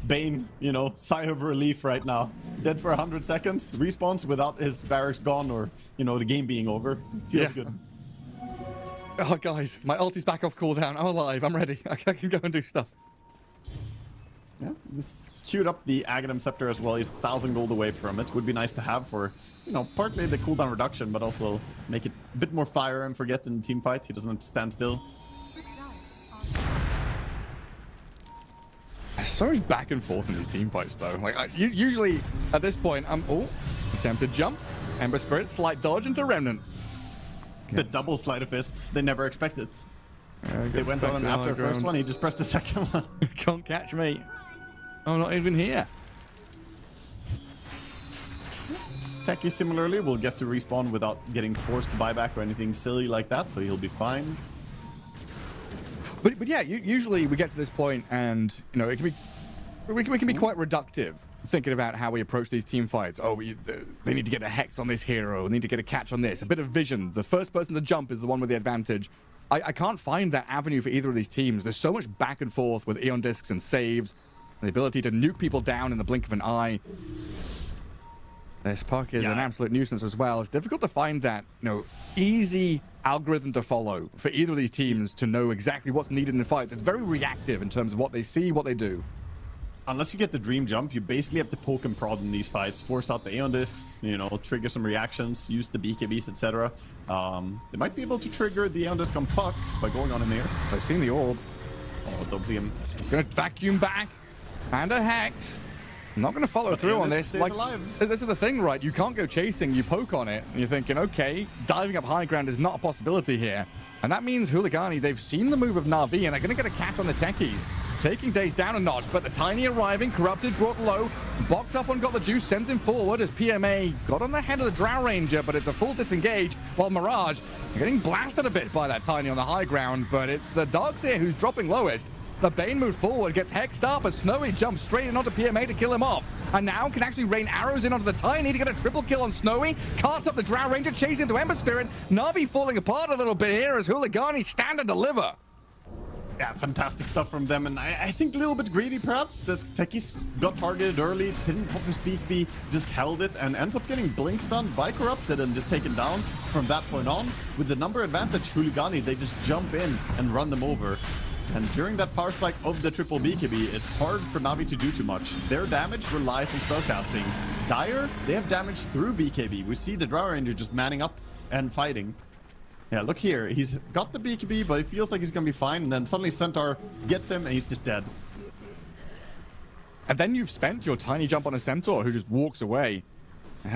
Speaker 2: Bane, you know, sigh of relief right now. Dead for 100 seconds, respawns without his barracks gone or, you know, the game being over. Feels good.
Speaker 1: Oh, guys, my ulti's back off cooldown. I'm alive. I'm ready. I can go and do stuff.
Speaker 2: Yeah, this queued up the Aghanim Scepter as well. He's 1,000 gold away from it. Would be nice to have for, you know, partly the cooldown reduction, but also make it a bit more fire and forget in the team fight. He doesn't have to stand still.
Speaker 1: There's so much back and forth in these team fights, though. Like, usually at this point, attempted jump, Ember Spirit, slight dodge into Remnant.
Speaker 2: The double sleight of fist. They never expected. They went on and after the first one, he just pressed the second one.
Speaker 1: Can't catch me. I'm not even here.
Speaker 2: Techie similarly will get to respawn without getting forced to buy back or anything silly like that, so he'll be fine.
Speaker 1: But yeah, usually we get to this point and, you know, it can be, we can be quite reductive thinking about how we approach these team fights. Oh, they need to get a hex on this hero, they need to get a catch on this, a bit of vision. The first person to jump is the one with the advantage. I can't find that avenue for either of these teams. There's so much back and forth with Aeon Discs and saves, the ability to nuke people down in the blink of an eye. This puck is an absolute nuisance as well. It's difficult to find that, you know, easy algorithm to follow for either of these teams to know exactly what's needed in the fights. It's very reactive in terms of what they see, what they do.
Speaker 2: Unless you get the dream jump, you basically have to poke and prod in these fights, force out the Aeon Discs, you know, trigger some reactions, use the BKBs, etc. They might be able to trigger the Aeon Disc on puck by going on in there.
Speaker 1: They've seen the orb.
Speaker 2: Oh, don't see him.
Speaker 1: He's going to vacuum back and a hex. I'm not going to follow through on this. Like, this is the thing, right? You can't go chasing. You poke on it, and you're thinking, okay, diving up high ground is not a possibility here. And that means Huligani, they've seen the move of Na'Vi, and they're going to get a catch on the techies. Taking Daze down a notch, but the Tiny arriving, Corrupted brought low. Box up on Got the Juice, sends him forward as PMA got on the head of the Drow Ranger, but it's a full disengage, while Mirage getting blasted a bit by that Tiny on the high ground, but it's the Dogs here who's dropping lowest. The Bane moved forward, gets hexed up as Snowy jumps straight in onto PMA to kill him off. And now can actually rain arrows in onto the Tiny to get a triple kill on Snowy. Carts up the Drow Ranger, chasing into Ember Spirit. Na'Vi falling apart a little bit here as Huligani stand and deliver.
Speaker 2: Yeah, fantastic stuff from them, and I think a little bit greedy perhaps. The Techies got targeted early, didn't pop his BKB, just held it, and ends up getting blink stunned by Corrupted and just taken down from that point on. With the number advantage, Huligani, they just jump in and run them over. And during that power spike of the triple BKB, it's hard for Na'Vi to do too much. Their damage relies on spellcasting. Dire, they have damage through BKB. We see the Drow Ranger just manning up and fighting. Yeah, look here. He's got the BKB, but he feels like he's gonna be fine. And then suddenly Centaur gets him, and he's just dead.
Speaker 1: And then you've spent your tiny jump on a Centaur who just walks away.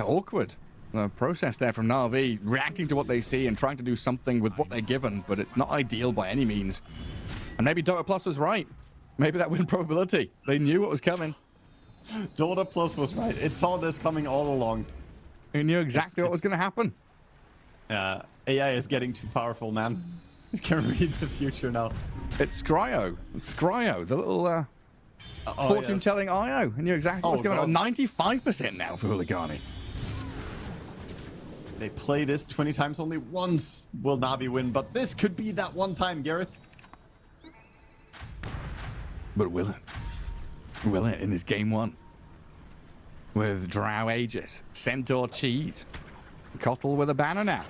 Speaker 1: Awkward. The process there from Na'Vi, reacting to what they see and trying to do something with what they're given, but it's not ideal by any means. And maybe Dota Plus was right. Maybe that win probability. They knew what was coming.
Speaker 2: Dota Plus was right. It saw this coming all along.
Speaker 1: It knew exactly what was going to happen.
Speaker 2: AI is getting too powerful, man. It can read the future now.
Speaker 1: It's Scryo. It's Scryo, the little fortune-telling IO. It knew exactly what's going on. 95% now for Huligani.
Speaker 2: They play this 20 times, only once will Na'Vi win, but this could be that one time, Gareth.
Speaker 1: But will it? Will it in this game one? With Drow Aegis, Centaur Cheese, Kotl with a banner now.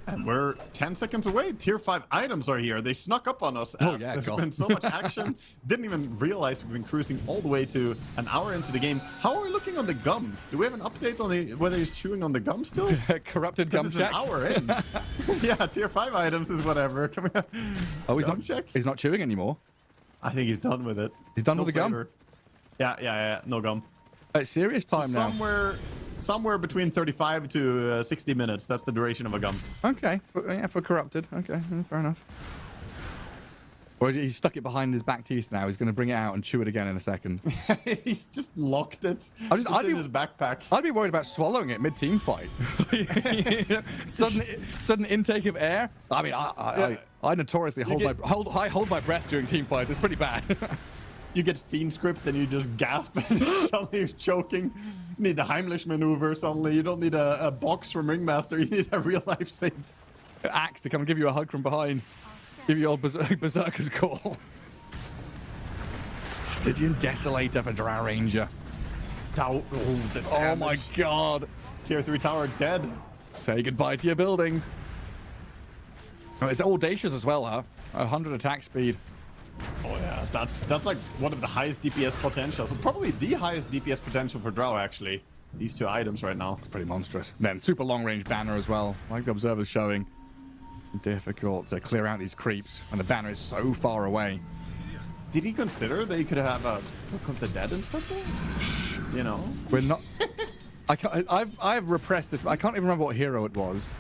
Speaker 2: And we're 10 seconds away. Tier 5 items are here. They snuck up on us. There's been so much action. Didn't even realize we've been cruising all the way to an hour into the game. How are we looking on the gum? Do we have an update on whether he's chewing on the gum still?
Speaker 1: Corrupted gum check.
Speaker 2: It's an hour in. Yeah, tier 5 items is whatever. Come here.
Speaker 1: Oh, he's not chewing anymore.
Speaker 2: I think he's done with it.
Speaker 1: He's done with the gum?
Speaker 2: Yeah. No gum.
Speaker 1: It's serious time now.
Speaker 2: Somewhere between 35 to 60 minutes. That's the duration of a gum.
Speaker 1: Okay. For Corrupted. Okay, fair enough. Or he stuck it behind his back teeth now. He's going to bring it out and chew it again in a second.
Speaker 2: He's just locked it.
Speaker 1: I'd
Speaker 2: in his backpack.
Speaker 1: I'd be worried about swallowing it mid-team fight. Sudden intake of air. I mean, I notoriously hold my breath during team fights. It's pretty bad.
Speaker 2: You get Fiend script and you just gasp and suddenly you're choking. You need the Heimlich maneuver suddenly. You don't need a box from Ringmaster. You need a real life save.
Speaker 1: Axe to come and give you a hug from behind. Give you old Berserker's call. Stygian Desolator for Drow Ranger.
Speaker 2: Oh
Speaker 1: my god.
Speaker 2: Tier 3 tower dead.
Speaker 1: Say goodbye to your buildings. Oh, it's audacious as well, huh? 100 attack speed.
Speaker 2: Oh yeah, that's like one of the highest DPS potentials. Probably the highest DPS potential for Drow, actually. These two items right now.
Speaker 1: It's pretty monstrous. Then super long range banner as well, like the observer's showing. Difficult to clear out these creeps when the banner is so far away.
Speaker 2: Did he consider that he could have a Book of the Dead instead? You know?
Speaker 1: We're not... I've repressed this. I can't even remember what hero it was.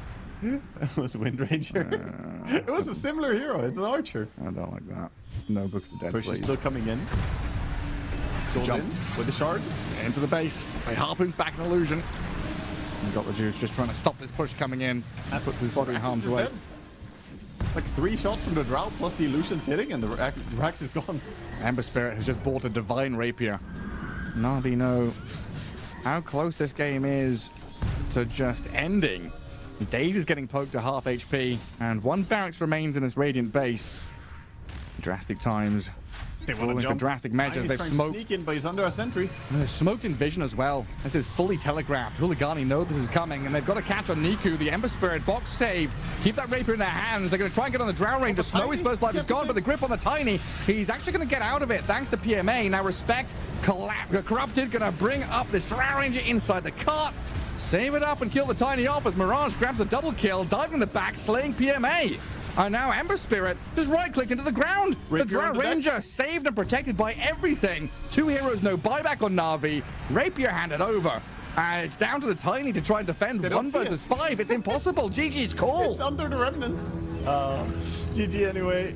Speaker 2: It was Wind Ranger. It was a similar hero. It's an archer.
Speaker 1: I don't like that. No Book of the Dead,
Speaker 2: Push
Speaker 1: please.
Speaker 2: is still coming in. Goes
Speaker 1: Jump
Speaker 2: in with the shard.
Speaker 1: Into the base. He harpoons back an illusion. And got the juice, just trying to stop this push coming in. And puts his body in harm's way.
Speaker 2: Dead. Like 3 shots from the Drow plus the illusions hitting and the Rax is gone.
Speaker 1: Ember Spirit has just bought a Divine Rapier. Na'Vi know how close this game is to just ending. Daze is getting poked to half HP, and 1 barracks remains in this Radiant base. Drastic times.
Speaker 2: They want to jump.
Speaker 1: Drastic measures. They've smoked.
Speaker 2: Sneak in, but he's under a sentry.
Speaker 1: And they're smoked in vision as well. This is fully telegraphed. Huligani know this is coming, and they've got to catch on Niku. The Ember Spirit box saved. Keep that Rapier in their hands. They're going to try and get on the Drow Ranger. Snow, his first life is gone, but the grip on the Tiny, he's actually going to get out of it thanks to PMA. Now Respect, Corrupted, going to bring up this Drow Ranger inside the cart. Save it up and kill the Tiny off as Mirage grabs the double kill, diving in the back, slaying PMA. And now Ember Spirit just right-clicked into the ground. The Drow Ranger saved and protected by everything. 2 heroes, no buyback on Na'Vi. Rapier handed over. Down to the Tiny to try and defend 1 versus 5. It's impossible. GG's call.
Speaker 2: It's under the remnants. GG anyway.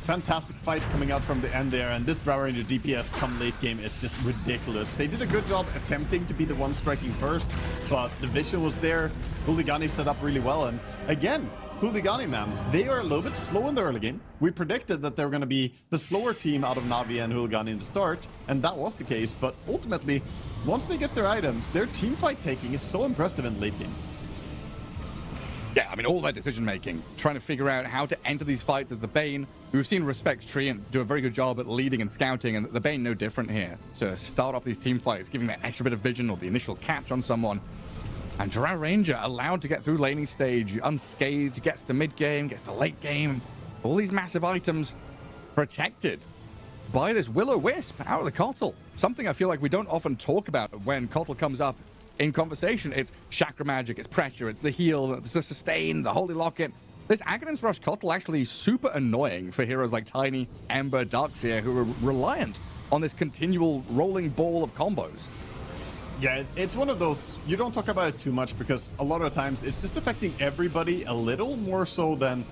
Speaker 2: Fantastic fight coming out from the end there, and this Drow Ranger DPS come late game is just ridiculous. They did a good job attempting to be the one striking first, but the vision was there. Huligani set up really well, and again, Huligani, man, they are a little bit slow in the early game. We predicted that they were going to be the slower team out of Na'Vi and Huligani in the start, and that was the case, but ultimately, once they get their items, their team fight taking is so impressive in late game.
Speaker 1: Yeah, I mean, all their decision-making, trying to figure out how to enter these fights as the Bane. We've seen Respect Tree and do a very good job at leading and scouting, and the Bane no different here. To start off these team fights, giving that extra bit of vision or the initial catch on someone. And Drow Ranger allowed to get through laning stage unscathed, gets to mid-game, gets to late game. All these massive items protected by this Will-O-Wisp out of the Kotl. Something I feel like we don't often talk about when Kotl comes up in conversation. It's chakra magic, it's pressure, it's the heal, it's the sustain, the holy locket. This Aghanim's Rush Kotl actually super annoying for heroes like Tiny, Ember, Darkseer, who are reliant on this continual rolling ball of combos.
Speaker 2: Yeah, it's one of those, you don't talk about it too much because a lot of times it's just affecting everybody a little more so than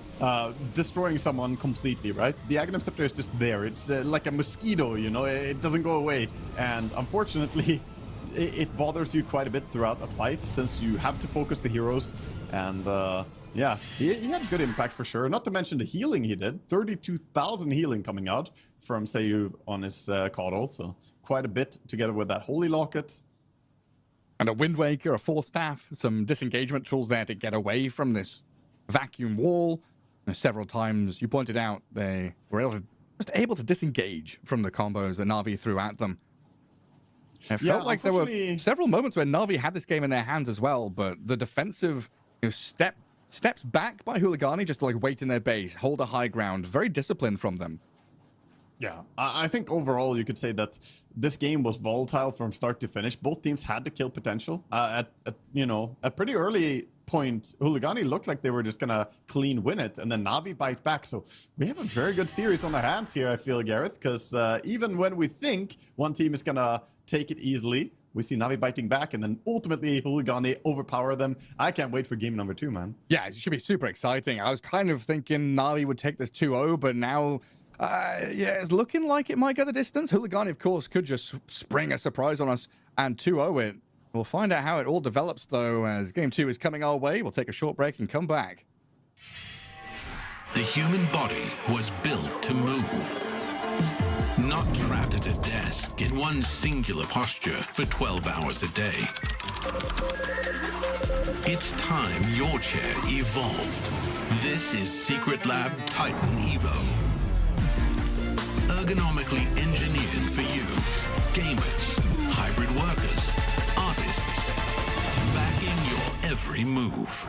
Speaker 2: destroying someone completely, right? The Aghanim Scepter is just there. It's like a mosquito, you know, it doesn't go away. And unfortunately, it bothers you quite a bit throughout a fight since you have to focus the heroes. And yeah, he had good impact for sure. Not to mention the healing he did. 32,000 healing coming out from Seiyuu on his Kotl. So quite a bit together with that Holy Locket.
Speaker 1: And a Wind Waker, a Force Staff, some disengagement tools there to get away from this vacuum wall. Several times, you pointed out, they were able to disengage from the combos that Na'Vi threw at them. It felt like there were several moments where Na'Vi had this game in their hands as well, but the defensive steps back by Hooligani just to like wait in their base, hold a high ground, very disciplined from them.
Speaker 2: Yeah, I think overall you could say that this game was volatile from start to finish. Both teams had the kill potential. At pretty early point, Hooligani looked like they were just gonna clean win it, and then Na'Vi bite back. So we have a very good series on our hands here, I feel, Gareth, because even when we think one team is gonna take it easily, we see Na'Vi biting back, and then ultimately Hooligani overpower them. I can't wait for game number 2, man.
Speaker 1: Yeah, it should be super exciting. I was kind of thinking Na'Vi would take this 2-0, but now... yeah, it's looking like it might go the distance. Hooligani, of course, could just spring a surprise on us and 2-0 it. We'll find out how it all develops, though, as Game 2 is coming our way. We'll take a short break and come back.
Speaker 4: The human body was built to move. Not trapped at a desk in one singular posture for 12 hours a day. It's time your chair evolved. This is Secret Lab Titan Evo. Ergonomically engineered for you, gamers, hybrid workers, artists, backing your every move.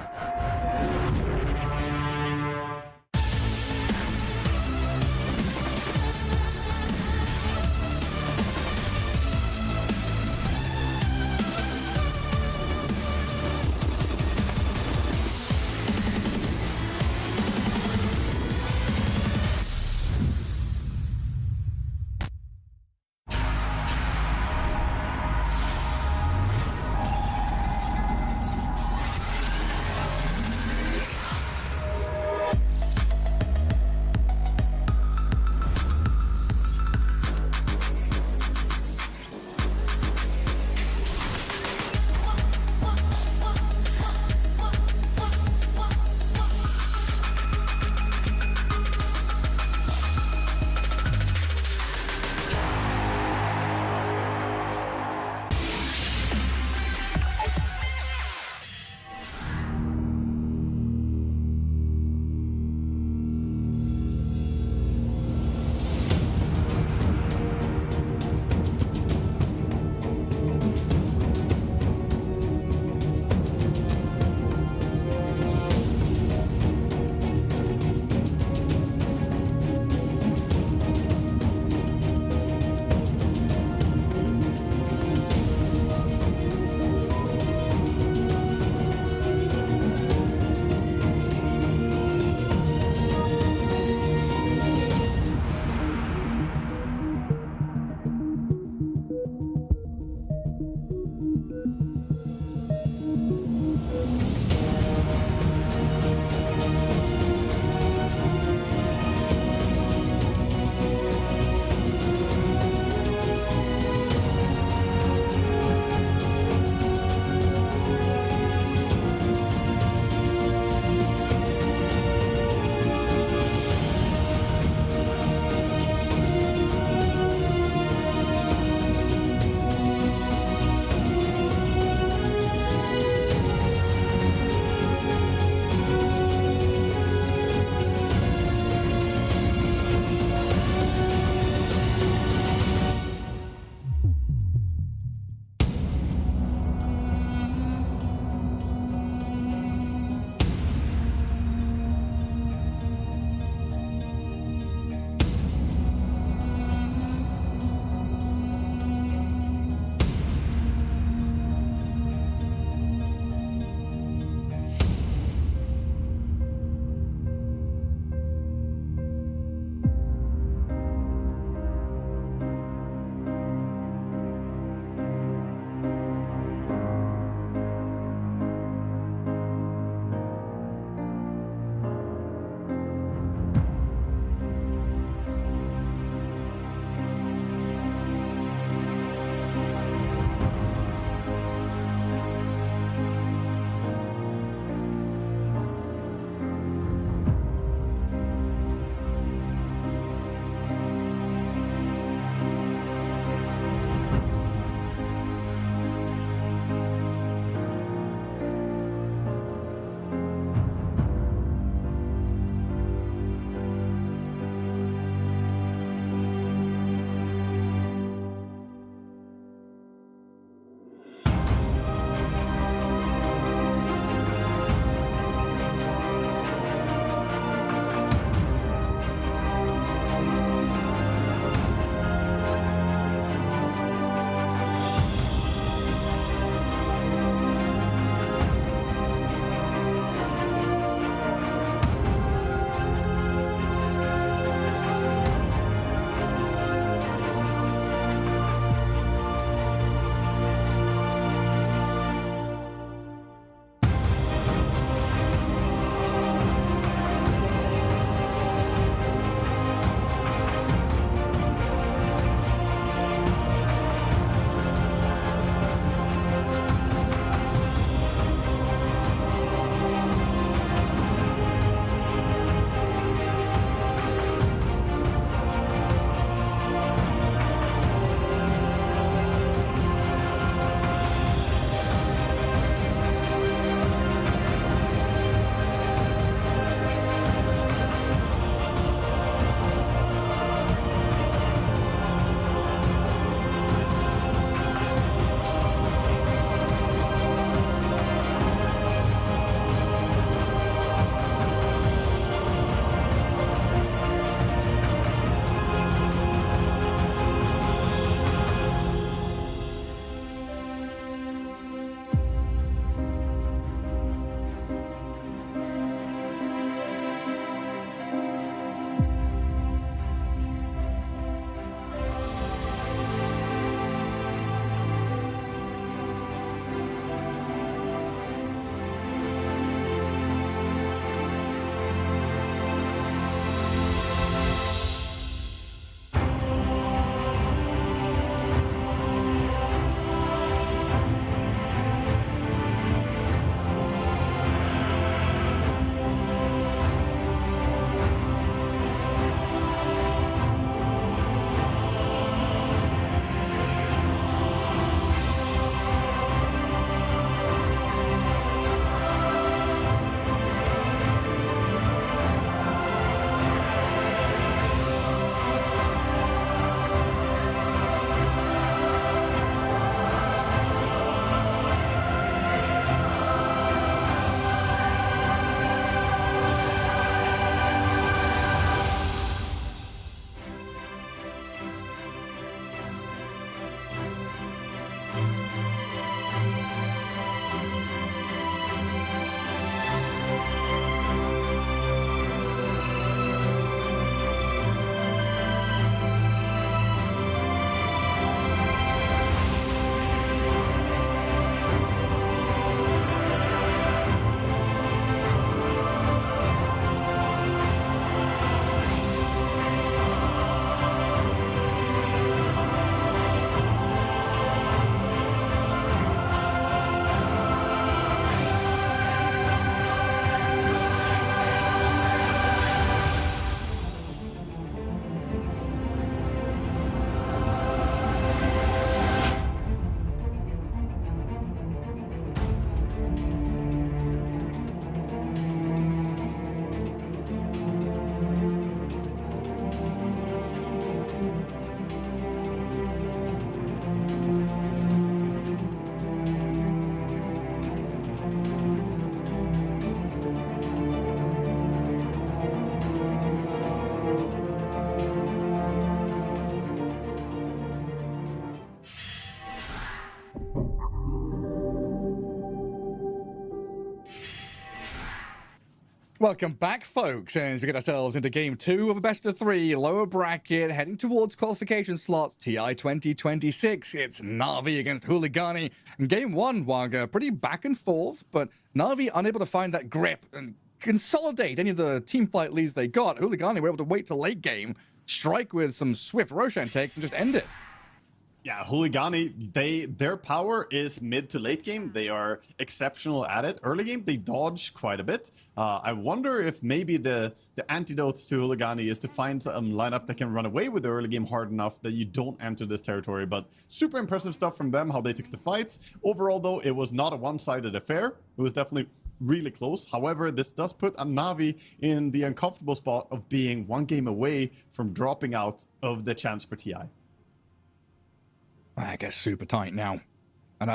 Speaker 1: Welcome back, folks, as we get ourselves into game 2 of a best of 3 lower bracket, heading towards qualification slots TI 2026. It's Na'Vi against Hooligani. In game 1, Wagga, pretty back and forth, but Na'Vi unable to find that grip and consolidate any of the team fight leads they got. Hooligani were able to wait till late game, strike with some swift Roshan takes, and just end it.
Speaker 2: Yeah, Hooligani, their power is mid to late game. They are exceptional at it. Early game, they dodge quite a bit. I wonder if maybe the antidote to Hooligani is to find some lineup that can run away with the early game hard enough that you don't enter this territory. But super impressive stuff from them, how they took the fights. Overall, though, it was not a one-sided affair. It was definitely really close. However, this does put a Na'Vi in the uncomfortable spot of being one game away from dropping out of the chance for TI.
Speaker 1: I guess super tight now. And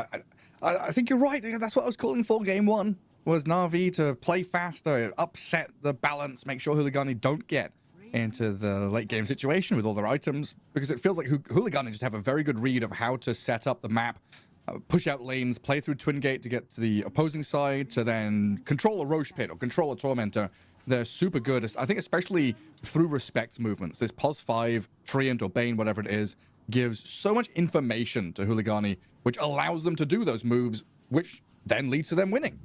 Speaker 1: I think you're right. That's what I was calling for game 1, was Na'Vi to play faster, upset the balance, make sure Hooligani don't get into the late game situation with all their items, because it feels like Hooligani just have a very good read of how to set up the map, push out lanes, play through Twin Gate to get to the opposing side, to then control a Roche Pit or control a Tormentor. They're super good, I think, especially through Respect movements. This Pos 5, Treant or Bane, whatever it is, gives so much information to Hooligani, which allows them to do those moves, which then leads to them winning.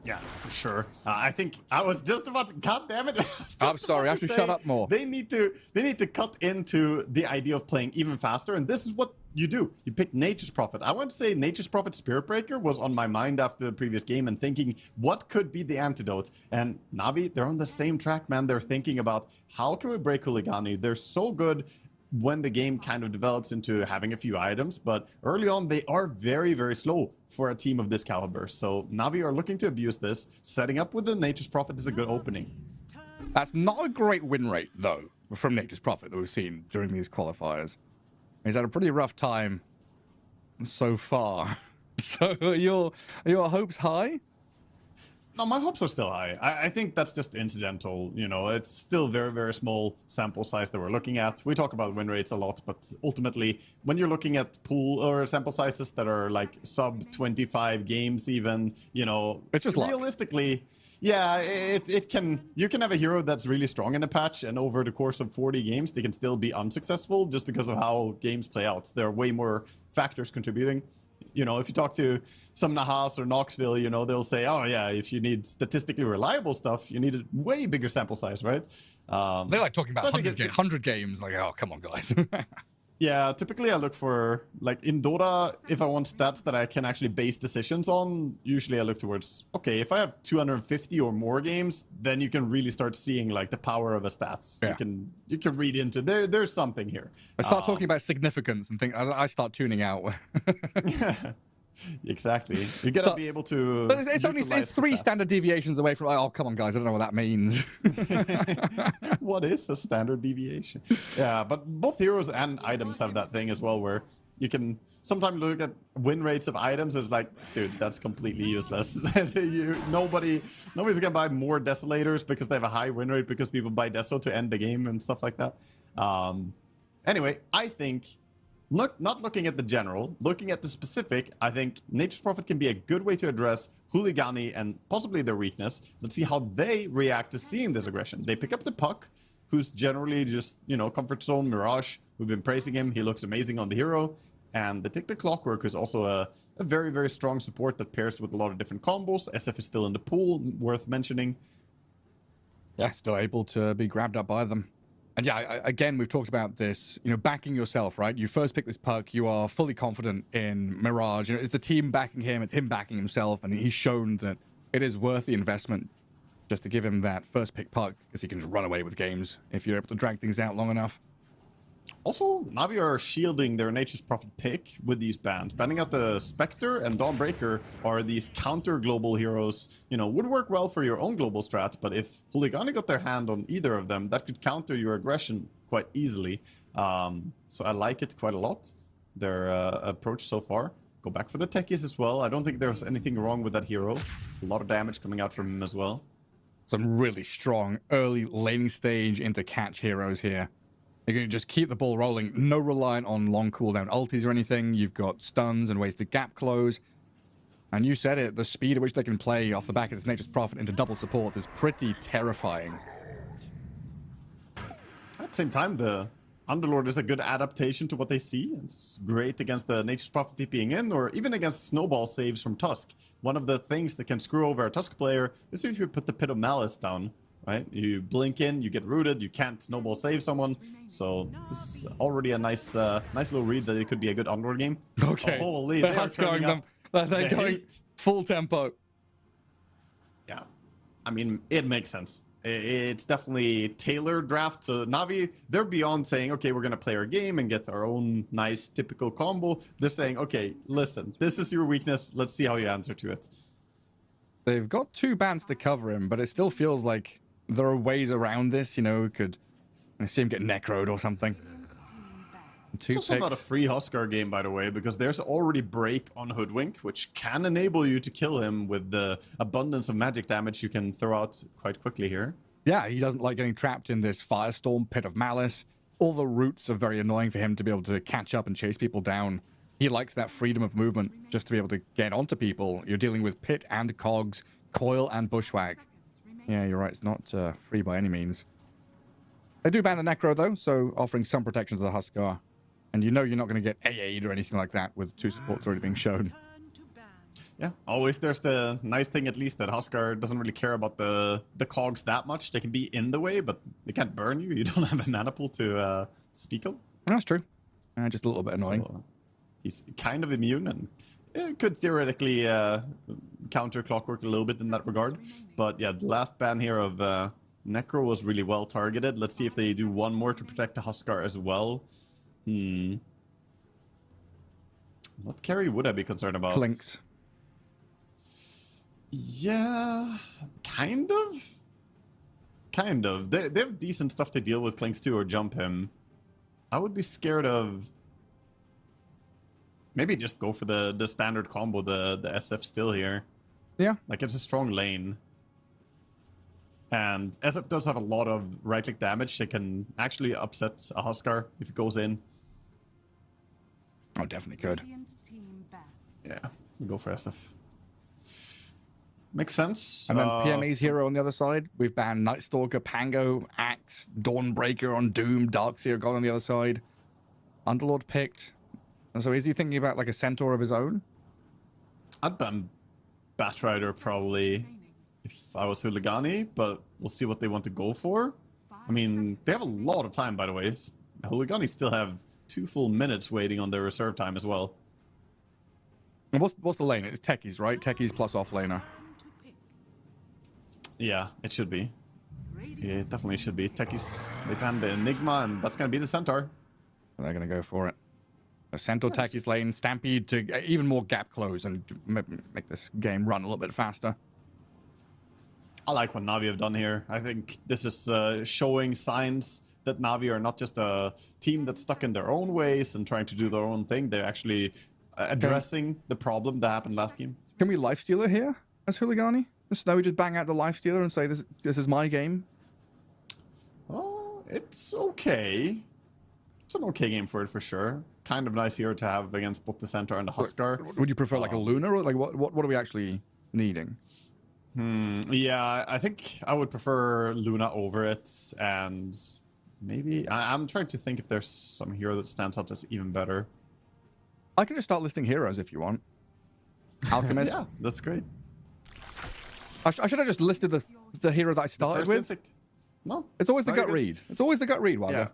Speaker 2: Yeah, for sure. I think I was just about to, God damn it.
Speaker 1: I'm sorry, I have to shut up more.
Speaker 2: They need to cut into the idea of playing even faster, and this is what you do. You pick Nature's Prophet. I want to say Nature's Prophet Spirit Breaker was on my mind after the previous game and thinking, what could be the antidote? And Na'Vi, they're on the same track, man. They're thinking about, how can we break Hooligani? They're so good when the game kind of develops into having a few items, but early on they are very, very slow for a team of this caliber. So Na'Vi are looking to abuse this. Setting up with the Nature's Prophet is a good opening.
Speaker 1: That's not a great win rate, though, from Nature's Prophet that we've seen during these qualifiers. He's had a pretty rough time so far. So are your hopes high?
Speaker 2: No, my hopes are still high. I think that's just incidental. You know, it's still very, very small sample size that we're looking at. We talk about win rates a lot, but ultimately, when you're looking at pool or sample sizes that are like sub 25 games even, you know,
Speaker 1: it's just
Speaker 2: realistically, yeah, you can have a hero that's really strong in a patch, and over the course of 40 games, they can still be unsuccessful just because of how games play out. There are way more factors contributing. You know, if you talk to some Nahas or Knoxville, you know, they'll say, oh, yeah, if you need statistically reliable stuff, you need a way bigger sample size, right?
Speaker 1: They like talking about 100 games. Like, oh, come on, guys.
Speaker 2: Yeah, typically I look for, like, in Dota, if I want stats that I can actually base decisions on, usually I look towards, okay, if I have 250 or more games, then you can really start seeing, like, the power of a stats. Yeah. You can read into, there's something here.
Speaker 1: I start talking about significance and think, I start tuning out.
Speaker 2: Exactly. You gotta be able to.
Speaker 1: But it's 3 standard deviations away from. Oh, come on, guys! I don't know what that means.
Speaker 2: What is a standard deviation? Yeah, but both heroes and items have that thing as well, where you can sometimes look at win rates of items as like, dude, that's completely useless. Nobody's gonna buy more Desolators because they have a high win rate because people buy Deso to end the game and stuff like that. Anyway, I think. Not looking at the general, looking at the specific, I think Nature's Prophet can be a good way to address Hooligani and possibly their weakness. Let's see how they react to seeing this aggression. They pick up the Puck, who's generally just, you know, comfort zone Mirage. We've been praising him. He looks amazing on the hero. And they take the Clockwork, who's also a very, very strong support that pairs with a lot of different combos. SF is still in the pool, worth mentioning.
Speaker 1: Yeah, still able to be grabbed up by them. And yeah, again, we've talked about this, you know, backing yourself, right? You first pick this Puck, you are fully confident in Mirage. You know, it's the team backing him, it's him backing himself, and he's shown that it is worth the investment just to give him that first pick Puck, because he can just run away with games if you're able to drag things out long enough.
Speaker 2: Also, Na'Vi are shielding their Nature's Prophet pick with these bans. Banning out the Spectre and Dawnbreaker are these counter-global heroes. You know, would work well for your own global strat, but if Hooligani got their hand on either of them, that could counter your aggression quite easily. So I like it quite a lot, their approach so far. Go back for the techies as well. I don't think there's anything wrong with that hero. A lot of damage coming out from him as well.
Speaker 1: Some really strong early laning stage into catch heroes here. You're going to just keep the ball rolling, no reliant on long cooldown ultis or anything. You've got stuns and ways to gap close. And you said it, the speed at which they can play off the back of this Nature's Prophet into double support is pretty terrifying.
Speaker 2: At the same time, the Underlord is a good adaptation to what they see. It's great against the Nature's Prophet TPing in, or even against snowball saves from Tusk. One of the things that can screw over a Tusk player is if you put the Pit of Malice down, right? You blink in, you get rooted, you can't snowball save someone. So this is already a nice little read that it could be a good Underlord game.
Speaker 1: Okay,
Speaker 2: Oh, holy,
Speaker 1: they're huskering them. They're going full tempo.
Speaker 2: Yeah, I mean, it makes sense. It's definitely tailored draft. So Na'Vi, they're beyond saying, okay, we're going to play our game and get our own nice typical combo. They're saying, okay, listen, this is your weakness. Let's see how you answer to it.
Speaker 1: They've got 2 bans to cover him, but it still feels like there are ways around this. You know, could I see him get necroed or something. 2
Speaker 2: It's also not a free Huskar game, by the way, because there's already break on Hoodwink, which can enable you to kill him with the abundance of magic damage you can throw out quite quickly here.
Speaker 1: Yeah, he doesn't like getting trapped in this firestorm, Pit of Malice. All the routes are very annoying for him to be able to catch up and chase people down. He likes that freedom of movement just to be able to get onto people. You're dealing with Pit and Cogs, Coil and Bushwhack. Yeah, you're right. It's not free by any means. They do ban the Necro, though, so offering some protection to the Huskar. And you know you're not going to get AA'd or anything like that with 2 supports already being shown.
Speaker 2: Yeah, always there's the nice thing, at least, that Huskar doesn't really care about the cogs that much. They can be in the way, but they can't burn you. You don't have a mana pool to speak of.
Speaker 1: That's true. Just a little bit annoying.
Speaker 2: So, he's kind of immune and could theoretically counter Clockwork a little bit in that regard. But yeah, the last ban here of Necro was really well targeted. Let's see if they do one more to protect the Huskar as well. What carry would I be concerned about?
Speaker 1: Clinks.
Speaker 2: Yeah, kind of. Kind of. They have decent stuff to deal with Clinks too, or jump him. I would be scared of... Maybe just go for the standard combo, the SF still here.
Speaker 1: Yeah.
Speaker 2: Like, it's a strong lane. And SF does have a lot of right-click damage. It can actually upset a Huskar if it goes in.
Speaker 1: Oh, definitely could.
Speaker 2: Yeah, we'll go for SF. Makes sense.
Speaker 1: And then PME's hero on the other side. We've banned Night Stalker, Pango, Axe, Dawnbreaker on Doom, Darkseer gone on the other side. Underlord picked. And so is he thinking about like a Centaur of his own?
Speaker 2: I'd ban Batrider probably if I was Huligani, but we'll see what they want to go for. I mean, they have a lot of time, by the way. Huligani still have 2 full minutes waiting on their reserve time as well.
Speaker 1: And what's the lane? It's Techies, right? Techies plus offlaner.
Speaker 2: Yeah, it should be. Yeah, it definitely should be. Techies, they banned the Enigma, and that's going to be the Centaur.
Speaker 1: They're going to go for it. A Centaur Techies lane, Stampede to even more gap close and make this game run a little bit faster.
Speaker 2: I like what Na'Vi have done here. I think this is showing signs that Na'Vi are not just a team that's stuck in their own ways and trying to do their own thing. They're actually addressing the problem that happened last game.
Speaker 1: Can we Lifestealer here as Huligani? So we just bang out the Lifestealer and say this is my game?
Speaker 2: Oh, it's okay. It's an okay game for it, for sure. Kind of nice hero to have against both the Centaur and the Huskar.
Speaker 1: Would you prefer like a Luna, or like what are we actually needing?
Speaker 2: Yeah, I think I would prefer Luna over it, and maybe... I'm trying to think if there's some hero that stands out as even better.
Speaker 1: I can just start listing heroes if you want. Alchemist.
Speaker 2: Yeah, that's great.
Speaker 1: I should have just listed the hero that I started with.
Speaker 2: Instinct. No.
Speaker 1: It's always the
Speaker 2: Very
Speaker 1: gut
Speaker 2: good.
Speaker 1: read. It's always the gut read, Wanda.
Speaker 2: Yeah.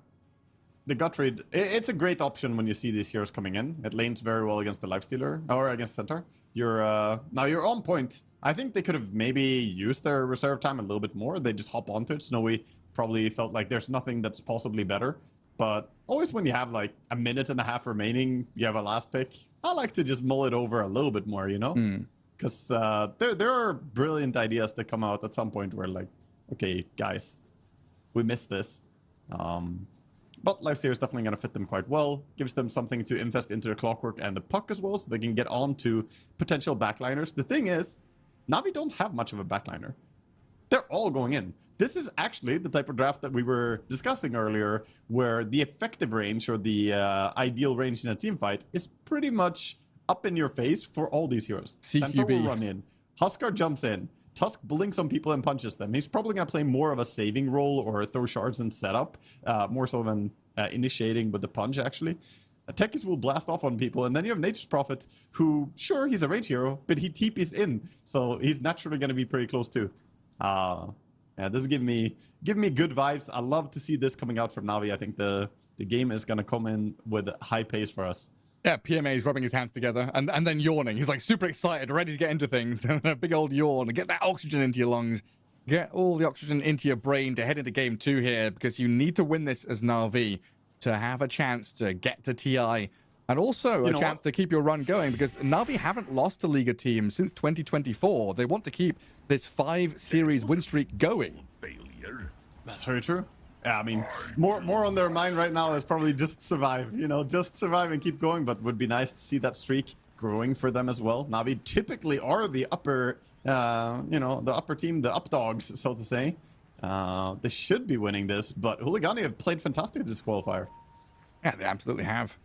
Speaker 2: The gut read, it's a great option when you see these heroes coming in. It lanes very well against the Lifestealer, or against Centaur. Now you're on point. I think they could have maybe used their reserve time a little bit more. They just hop onto it. Snowy probably felt like there's nothing that's possibly better. But always when you have like a minute and a half remaining, you have a last pick. I like to just mull it over a little bit more, you know? Because there are brilliant ideas that come out at some point where like, okay, guys, we missed this. But Lifestealer is definitely going to fit them quite well. Gives them something to invest into the Clockwork and the Puck as well, so they can get on to potential backliners. The thing is, Na'Vi don't have much of a backliner. They're all going in. This is actually the type of draft that we were discussing earlier, where the effective range or the ideal range in a team fight is pretty much up in your face for all these heroes.
Speaker 1: CQB.
Speaker 2: Centaur will run in. Huskar jumps in. Tusk blinks on people and punches them. He's probably going to play more of a saving role or throw shards and setup, more so than initiating with the punch, actually. Tekis will blast off on people, and then you have Nature's Prophet, who, sure, he's a range hero, but he TPs in, so he's naturally going to be pretty close too. Yeah, this is giving me good vibes. I love to see this coming out from Na'Vi. I think the game is going to come in with high pace for us.
Speaker 1: Yeah, PMA is rubbing his hands together and then yawning. He's like super excited, ready to get into things. And a big old yawn and get that oxygen into your lungs. Get all the oxygen into your brain to head into game 2 here, because you need to win this as Na'Vi to have a chance to get to TI. And also a chance to keep your run going, because Na'Vi haven't lost to Liga teams since 2024. They want to keep this 5-series win streak going.
Speaker 2: That's very true. Yeah, I mean, more on their mind right now is probably just survive, just survive and keep going. But would be nice to see that streak growing for them as well. Na'Vi typically are the upper, the upper team, the up dogs, so to say. They should be winning this, but Huligani have played fantastic this qualifier.
Speaker 1: Yeah, they absolutely have.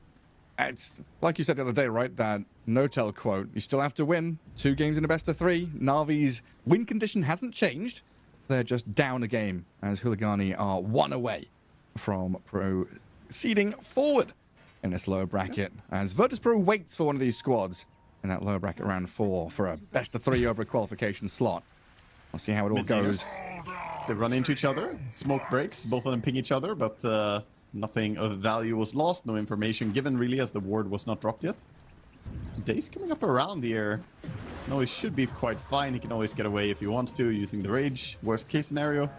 Speaker 1: It's like you said the other day, right? That no-tell quote. You still have to win 2 games in a best of 3. Na'Vi's win condition hasn't changed. They're just down a game, as Huligani are 1 away from proceeding forward in this lower bracket, as Virtus.pro waits for one of these squads in that lower bracket round 4 for a best of 3 over a qualification slot. We'll see how it all goes.
Speaker 2: They run into each other, smoke breaks, both of them ping each other, but nothing of value was lost, no information given really, as the ward was not dropped yet. Days coming up around here. Snowy should be quite fine. He can always get away if he wants to, using the rage. Worst case scenario.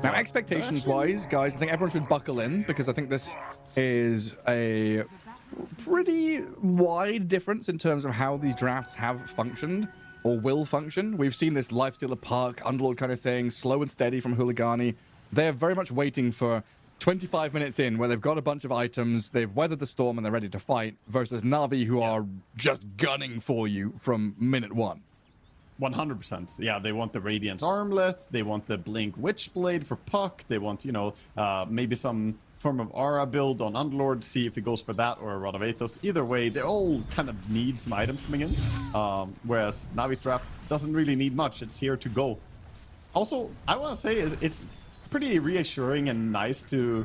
Speaker 1: Now, expectations-wise, guys, I think everyone should buckle in, because I think this is a pretty wide difference in terms of how these drafts have functioned or will function. We've seen this Lifestealer Park, Underlord kind of thing, slow and steady from Huligani. They're very much waiting for 25 minutes in, where they've got a bunch of items, they've weathered the storm, and they're ready to fight, versus Na'Vi, who are just gunning for you from minute 1.
Speaker 2: 100%. Yeah, they want the Radiance Armlet, they want the Blink Witchblade for Puck, they want, maybe some form of Aura build on Underlord, see if he goes for that or a Rod of Aethos. Either way, they all kind of need some items coming in, whereas Navi's draft doesn't really need much. It's here to go. Also, I want to say it's pretty reassuring and nice to...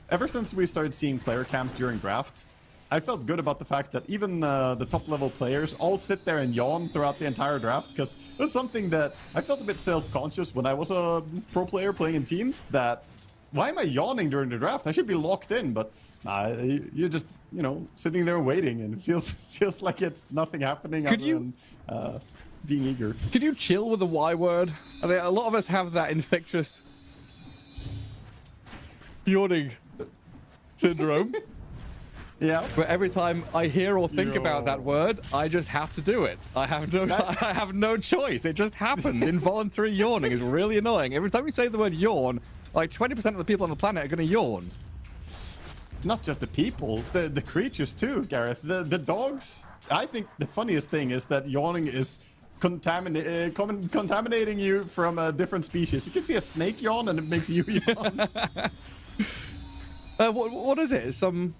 Speaker 2: Ever since we started seeing player cams during draft, I felt good about the fact that even the top-level players all sit there and yawn throughout the entire draft, because it was something that I felt a bit self-conscious when I was a pro player playing in teams, that why am I yawning during the draft? I should be locked in, but you're just, sitting there waiting, and it feels like it's nothing happening other than being eager.
Speaker 1: Could you chill with the Y word? I think a lot of us have that infectious yawning syndrome.
Speaker 2: Yeah.
Speaker 1: But every time I hear or think about that word, I just have to do it. I have no choice. It just happens. Involuntary yawning is really annoying. Every time you say the word yawn, like 20% of the people on the planet are going to yawn.
Speaker 2: Not just the people, the creatures too, Gareth. The dogs. I think the funniest thing is that yawning is contaminating you from a different species. You can see a snake yawn and it makes you yawn.
Speaker 1: What is it? Some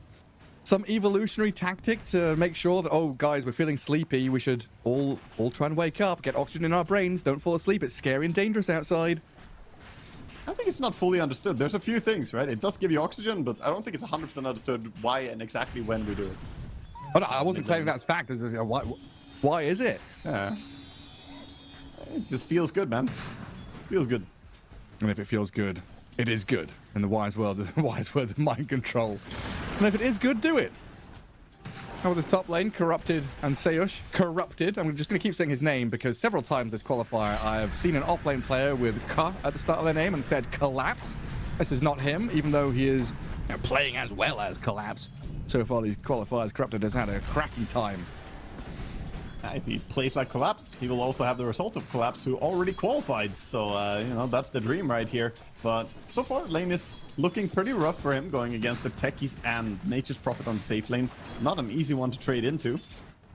Speaker 1: evolutionary tactic to make sure that, oh guys, we're feeling sleepy, we should all try and wake up, get oxygen in our brains, don't fall asleep, it's scary and dangerous outside.
Speaker 2: I think it's not fully understood. There's a few things, right? It does give you oxygen, but I don't think it's 100% understood why and exactly when we do it.
Speaker 1: Oh, no, I wasn't claiming that's fact. Why is it?
Speaker 2: Yeah. It just feels good, man. Feels good.
Speaker 1: And if it feels good, it is good. In the wise words of mind control. And if it is good, do it. How about this top lane? Corrupted and Seyush. Corrupted. I'm just going to keep saying his name, because several times this qualifier I have seen an offlane player with K at the start of their name and said Collapse. This is not him, even though he is playing as well as Collapse. So far, these qualifiers, Corrupted has had a cracking time.
Speaker 2: If he plays like Collapse, he will also have the result of Collapse, who already qualified. So, that's the dream right here. But so far, lane is looking pretty rough for him, going against the Techies and Nature's Prophet on safe lane. Not an easy one to trade into,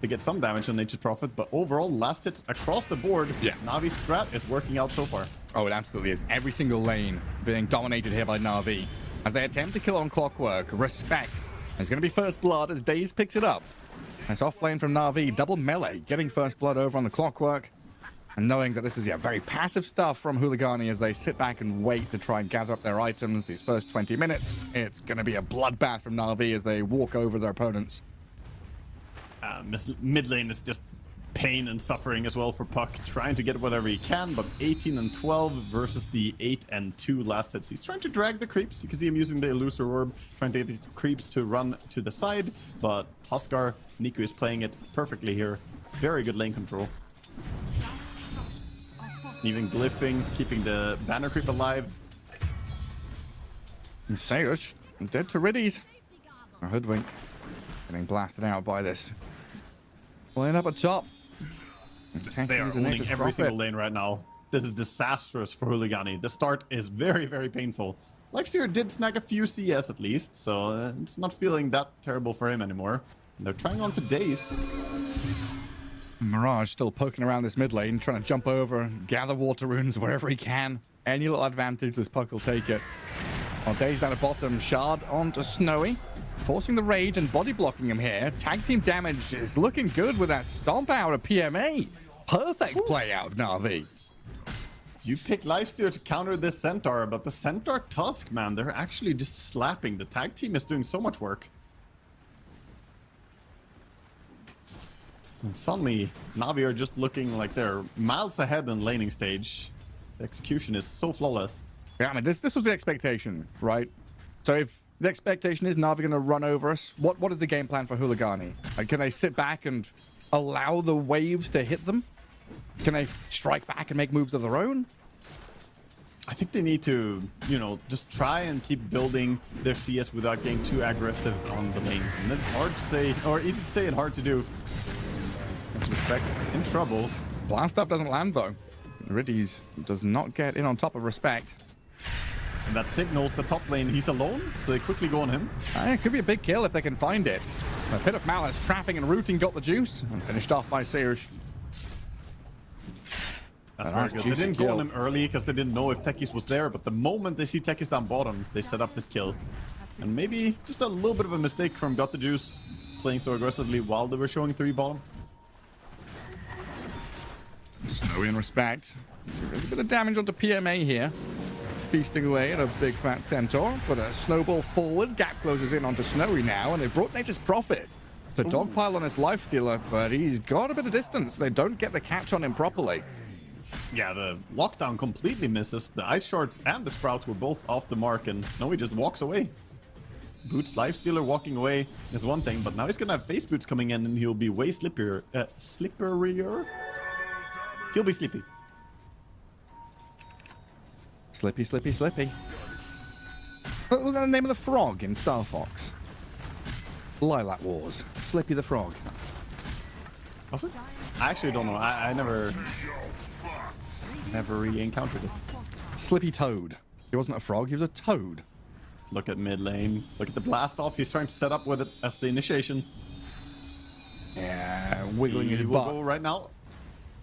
Speaker 2: to get some damage on Nature's Prophet. But overall, last hits across the board.
Speaker 1: Yeah.
Speaker 2: Navi's strat is working out so far.
Speaker 1: Oh, it absolutely is. Every single lane being dominated here by Na'Vi. As they attempt to kill on Clockwork, respect There's going to be first blood as Daze picks it up. Nice off lane from Na'Vi, double melee, getting first blood over on the Clockwork. And knowing that this is very passive stuff from Hooligani as they sit back and wait to try and gather up their items these first 20 minutes. It's going to be a bloodbath from Na'Vi as they walk over their opponents.
Speaker 2: Mid lane is just pain and suffering as well for Puck, trying to get whatever he can, but 18 and 12 versus the 8 and 2 last hits. He's trying to drag the creeps. You can see him using the Elusive Orb, trying to get the creeps to run to the side, but Huskar, Niku is playing it perfectly here. Very good lane control. Even glyphing, keeping the banner creep alive.
Speaker 1: And Sayush, dead to Riddies. A Hoodwink getting blasted out by this. Lane up at top.
Speaker 2: They are owning every single lane right now. This is disastrous for Hooligani. The start is very, very painful. Lifesteer did snag a few CS at least, so it's not feeling that terrible for him anymore. And they're trying on to Daze.
Speaker 1: Mirage still poking around this mid lane, trying to jump over, gather water runes wherever he can. Any little advantage, this Puck will take it. While Daze down at bottom, Shard onto Snowy, forcing the rage and body blocking him here. Tag team damage is looking good with that stomp out of PMA. Perfect play out of Na'Vi.
Speaker 2: You pick Lifesteer to counter this Centaur, but the Centaur Tusk, man, they're actually just slapping. The tag team is doing so much work. And suddenly, Na'Vi are just looking like they're miles ahead in laning stage. The execution is so flawless.
Speaker 1: Yeah, I mean, this was the expectation, right? So if the expectation is Na'Vi going to run over us, what is the game plan for Hooligani? Like, can they sit back and allow the waves to hit them? Can they strike back and make moves of their own?
Speaker 2: I think they need to, you know, just try and keep building their CS without getting too aggressive on the lanes. And that's hard to say, or easy to say and hard to do. Respect in trouble.
Speaker 1: Blast up doesn't land though. Riddies does not get in on top of Respect.
Speaker 2: And that signals the top lane he's alone, so they quickly go on him.
Speaker 1: It could be a big kill if they can find it. A Pit of Malice trapping and rooting got the juice and finished off by Sears.
Speaker 2: That's very good. They didn't go on him early because they didn't know if Tekis was there, but the moment they see Tekis down bottom, they set up this kill. And maybe just a little bit of a mistake from Got the Juice playing so aggressively while they were showing 3 bottom.
Speaker 1: Snowy and Respect. A bit of damage onto PMA here. Feasting away at a big fat Centaur. But a snowball forward. Gap closes in onto Snowy now, and they've brought Nature's Prophet. The dogpile on his Lifestealer, but he's got a bit of distance. They don't get the catch on him properly.
Speaker 2: Yeah, the lockdown completely misses. The Ice Shards and the Sprout were both off the mark, and Snowy just walks away. Boots Lifestealer walking away is one thing, but now he's gonna have Face Boots coming in, and he'll be way slipperier. He'll be sleepy.
Speaker 1: Slippy, Slippy, Slippy. What was that the name of the frog in Star Fox? Lilac Wars. Slippy the Frog.
Speaker 2: Was it? I actually don't know. I never really encountered it.
Speaker 1: Slippy Toad. He wasn't a frog, he was a toad.
Speaker 2: Look at mid lane. Look at the blast off. He's trying to set up with it as the initiation.
Speaker 1: Yeah, wiggling his
Speaker 2: He will
Speaker 1: butt.
Speaker 2: go right now.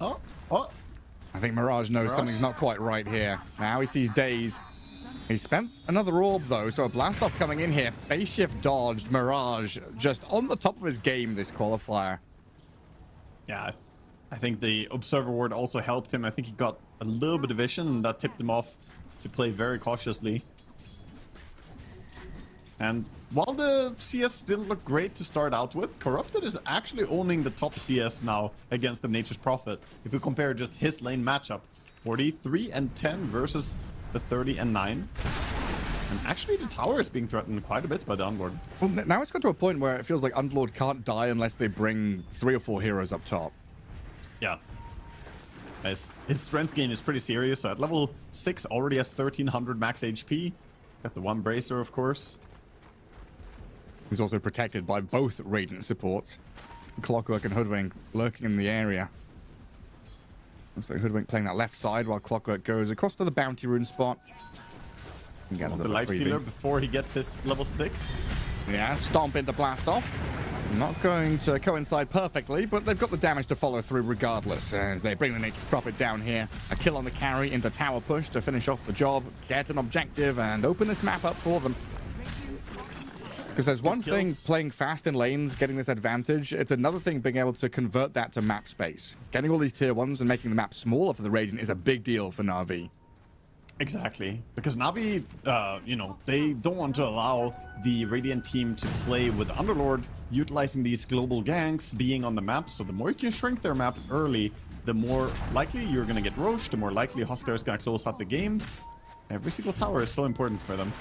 Speaker 2: Oh.
Speaker 1: I think Mirage knows something's not quite right here. Now he sees Daze. He spent another orb though, so a blast off coming in here. Phase shift dodged. Mirage just on the top of his game this qualifier.
Speaker 2: Yeah, I think the Observer Ward also helped him. I think he got a little bit of vision, and that tipped him off to play very cautiously. And while the CS didn't look great to start out with, Corrupted is actually owning the top CS now against the Nature's Prophet. If we compare just his lane matchup, 43 and 10 versus the 30 and 9. And actually the tower is being threatened quite a bit by the Unlord.
Speaker 1: Well, now it's got to a point where it feels like Unlord can't die unless they bring 3 or 4 heroes up top.
Speaker 2: Yeah. His strength gain is pretty serious. So at level 6 already has 1300 max HP. Got the one bracer, of course.
Speaker 1: He's also protected by both Radiant supports. Clockwork and Hoodwink lurking in the area. Looks like Hoodwink playing that left side while Clockwork goes across to the Bounty Rune spot. And gets
Speaker 2: The Lifestealer before he gets his level 6.
Speaker 1: Yeah, stomp into blast off. Not going to coincide perfectly, but they've got the damage to follow through regardless as they bring the Nature's Prophet down here. A kill on the carry into tower push to finish off the job, get an objective, and open this map up for them. Because there's
Speaker 2: Good
Speaker 1: one thing
Speaker 2: kills.
Speaker 1: playing fast in lanes, getting this advantage. It's another thing being able to convert that to map space. Getting all these tier 1s and making the map smaller for the Radiant is a big deal for Na'Vi.
Speaker 2: Exactly, because Na'Vi, you know, they don't want to allow the Radiant team to play with Underlord, utilizing these global ganks, being on the map. So the more you can shrink their map early, the more likely you're going to get roached, the more likely Huskar is going to close out the game. Every single tower is so important for them.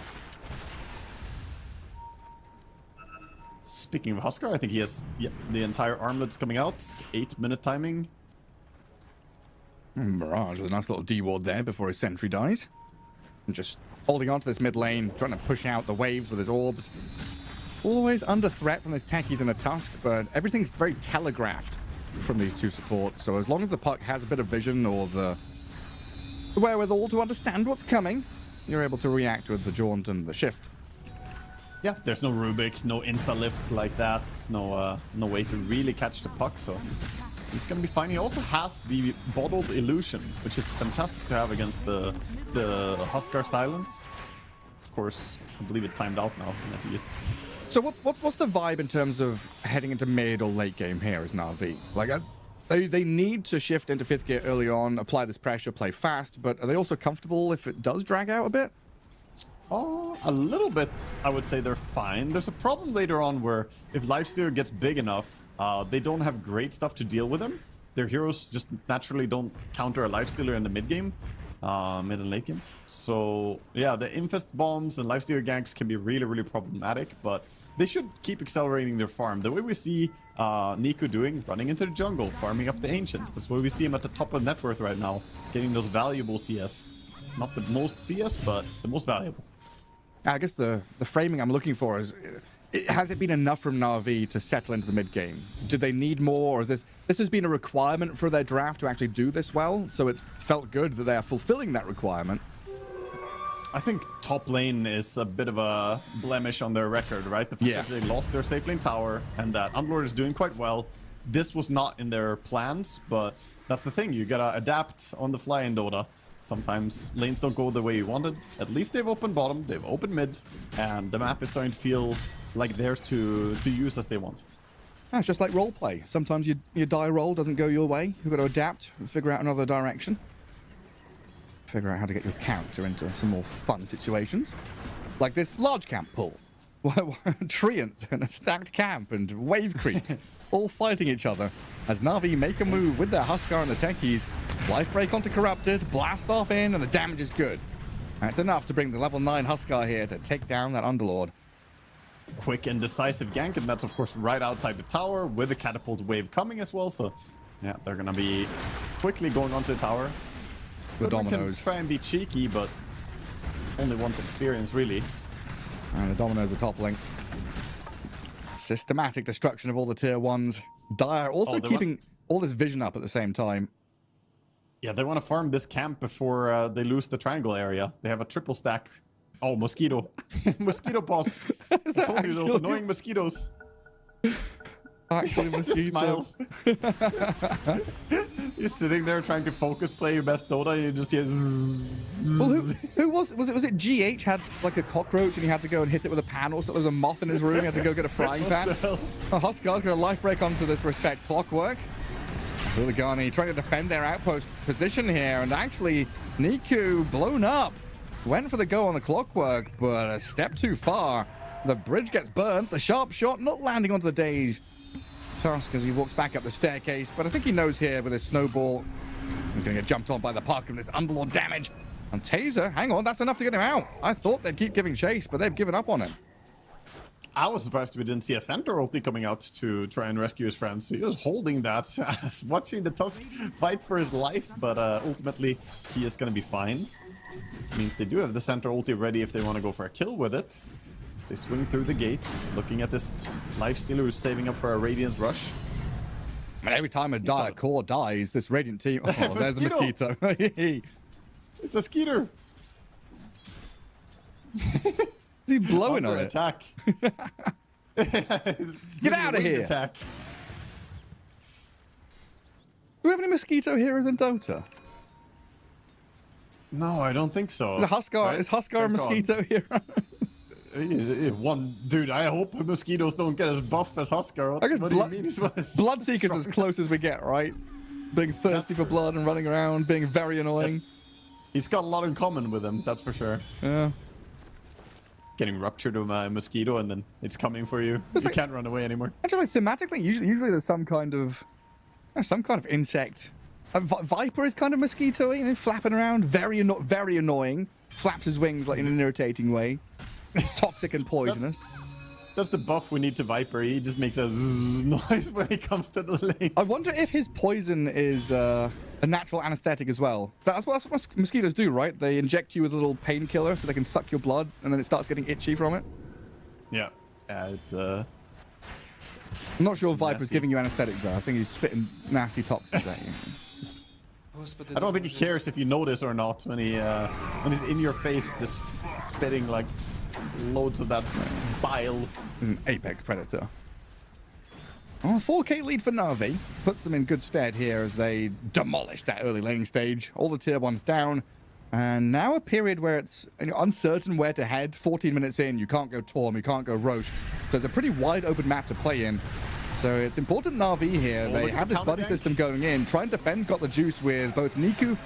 Speaker 2: Speaking of Huskar, I think he has the entire armlets coming out. 8-minute timing.
Speaker 1: Mirage with a nice little D-ward there before his sentry dies. And just holding on to this mid lane, trying to push out the waves with his orbs. Always under threat from his techies and the Tusk, but everything's very telegraphed from these two supports. So as long as the puck has a bit of vision or the wherewithal to understand what's coming, you're able to react with the jaunt and the shift.
Speaker 2: Yeah, there's no Rubik, no insta-lift like that, no way to really catch the puck, so he's gonna be fine. He also has the bottled illusion, which is fantastic to have against the Huskar silence. Of course, I believe it timed out now. I'm going to use.
Speaker 1: So what's the vibe in terms of heading into mid or late game here as Na'Vi? Like, they need to shift into 5th gear early on, apply this pressure, play fast, but are they also comfortable if it does drag out a bit?
Speaker 2: Oh, a little bit, I would say they're fine. There's a problem later on where if Lifestealer gets big enough, they don't have great stuff to deal with him. Their heroes just naturally don't counter a Lifestealer in the mid game, mid and late game. So, yeah, the Infest bombs and Lifestealer ganks can be really, really problematic, but they should keep accelerating their farm. The way we see Nico doing, running into the jungle, farming up the Ancients. That's why we see him at the top of net worth right now, getting those valuable CS. Not the most CS, but the most valuable.
Speaker 1: I guess the framing I'm looking for is, has it been enough from Na'Vi to settle into the mid game? Did they need more, or is this has been a requirement for their draft to actually do this well, so it's felt good that they are fulfilling that requirement?
Speaker 2: I think top lane is a bit of a blemish on their record, right? The fact that they lost their safe lane tower and that Underlord is doing quite well. This was not in their plans, but that's the thing. You gotta adapt on the fly in Dota. Sometimes lanes don't go the way you wanted. At least they've opened bottom, they've opened mid, and the map is starting to feel like theirs to use as they want.
Speaker 1: It's just like roleplay. Sometimes your die roll doesn't go your way. You've got to adapt and figure out another direction. Figure out how to get your character into some more fun situations. Like this large camp pull. Treants and a stacked camp and wave creeps all fighting each other as Na'Vi make a move with their Huskar and the techies. Life break onto Corrupted, blast off in, and the damage is good. And it's enough to bring the level 9 Huskar here to take down that Underlord.
Speaker 2: Quick and decisive gank, and that's of course right outside the tower with the catapult wave coming as well. So yeah, they're gonna be quickly going onto the tower.
Speaker 1: The
Speaker 2: Goodwin
Speaker 1: dominoes.
Speaker 2: can try and be cheeky, but only once experience really.
Speaker 1: And the dominoes are toppling. Systematic destruction of all the tier 1s. Dire also keeping all this vision up at the same time.
Speaker 2: Yeah, they want to farm this camp before they lose the triangle area. They have a triple stack. Oh, mosquito. Mosquito boss. I told you those annoying mosquitoes.
Speaker 1: Actually,
Speaker 2: Just smiles. You're sitting there trying to focus play your best Dota, you just hear zzz.
Speaker 1: Well, who was it GH had like a cockroach and he had to go and hit it with a pan, or so there was a moth in his room, he had to go get a frying pan. Huskar's got a life break onto this respect clockwork. Hooligani trying to defend their outpost position here, and actually Niku blown up. Went for the go on the clockwork, but a step too far. The bridge gets burnt, the sharp shot not landing onto the Daze Tusk as he walks back up the staircase, but I think he knows here with his snowball he's going to get jumped on by the puck and this Underlord damage. And Taser, hang on, that's enough to get him out. I thought they'd keep giving chase, but they've given up on him.
Speaker 2: I was surprised we didn't see a center ulti coming out to try and rescue his friends. He was holding that, watching the Tusk fight for his life, but ultimately he is going to be fine. Means they do have the center ulti ready if they want to go for a kill with it. As they swing through the gates, looking at this Lifestealer who's saving up for a Radiance rush.
Speaker 1: And every time a dire core dies, this Radiant team... Oh, there's the mosquito.
Speaker 2: It's a skeeter.
Speaker 1: Is he blowing on it?
Speaker 2: Attack.
Speaker 1: Get out of here.
Speaker 2: Attack.
Speaker 1: Do we have any mosquito heroes in Dota?
Speaker 2: No, I don't think so.
Speaker 1: The Huskar,
Speaker 2: Right?
Speaker 1: is Huskar a mosquito hero?
Speaker 2: One dude, I hope mosquitoes don't get as buff as Huskar.
Speaker 1: I guess
Speaker 2: What do you mean he's
Speaker 1: Bloodseeker's as close as we get, right? Being thirsty for blood and running around, being very annoying.
Speaker 2: He's got a lot in common with him, that's for sure.
Speaker 1: Yeah.
Speaker 2: Getting ruptured with a mosquito and then it's coming for you. You can't run away anymore.
Speaker 1: Actually, like, thematically, usually there's some kind of insect. A viper is kind of mosquito-y, you know, flapping around, very annoying. Flaps his wings like in an irritating way. Toxic and poisonous.
Speaker 2: That's the buff we need to Viper. He just makes a zzz noise when he comes to the lane.
Speaker 1: I wonder if his poison is a natural anesthetic as well. That's what mosquitoes do, right? They inject you with a little painkiller so they can suck your blood, and then it starts getting itchy from it.
Speaker 2: Yeah. It's
Speaker 1: I'm not sure if Viper's
Speaker 2: nasty.
Speaker 1: giving you anesthetic though. I think he's spitting nasty toxins at you.
Speaker 2: I don't think he cares if you notice or not when he's in your face, just spitting like loads of that bile.
Speaker 1: He's an apex predator. Oh, 4K lead for Na'Vi puts them in good stead here as they demolish that early laning stage. All the tier 1s down. And now a period where it's uncertain where to head. 14 minutes in, you can't go Torm, you can't go Roche. So it's a pretty wide open map to play in. So it's important Na'Vi here. They have this buddy system going in. Try and defend, got the juice with both Niku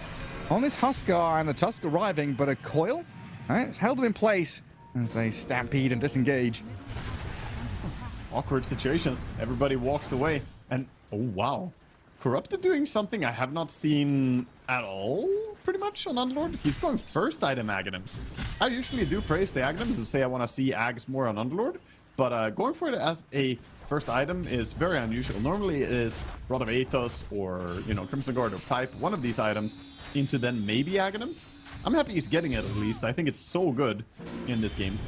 Speaker 1: on this Huskar and the Tusk arriving, but a coil, it's held them in place as they stampede and disengage.
Speaker 2: Awkward situations. Everybody walks away. And, oh wow. Corrupted doing something I have not seen at all, pretty much, on Underlord. He's going first item Aghanims. I usually do praise the Aghanims and say I want to see Ags more on Underlord, but going for it as a first item is very unusual. Normally it is Rod of Athos or, you know, Crimson Guard or Pipe, one of these items, into then maybe Aghanims. I'm happy he's getting it at least. I think it's so good in this game.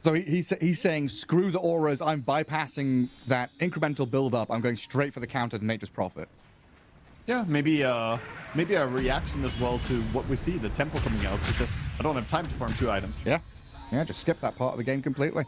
Speaker 1: So he's saying, screw the auras, I'm bypassing that incremental build-up, I'm going straight for the counter to Nature's Prophet.
Speaker 2: Yeah, maybe a reaction as well to what we see, the tempo coming out. He says, I don't have time to farm 2 items.
Speaker 1: Yeah, just skip that part of the game completely.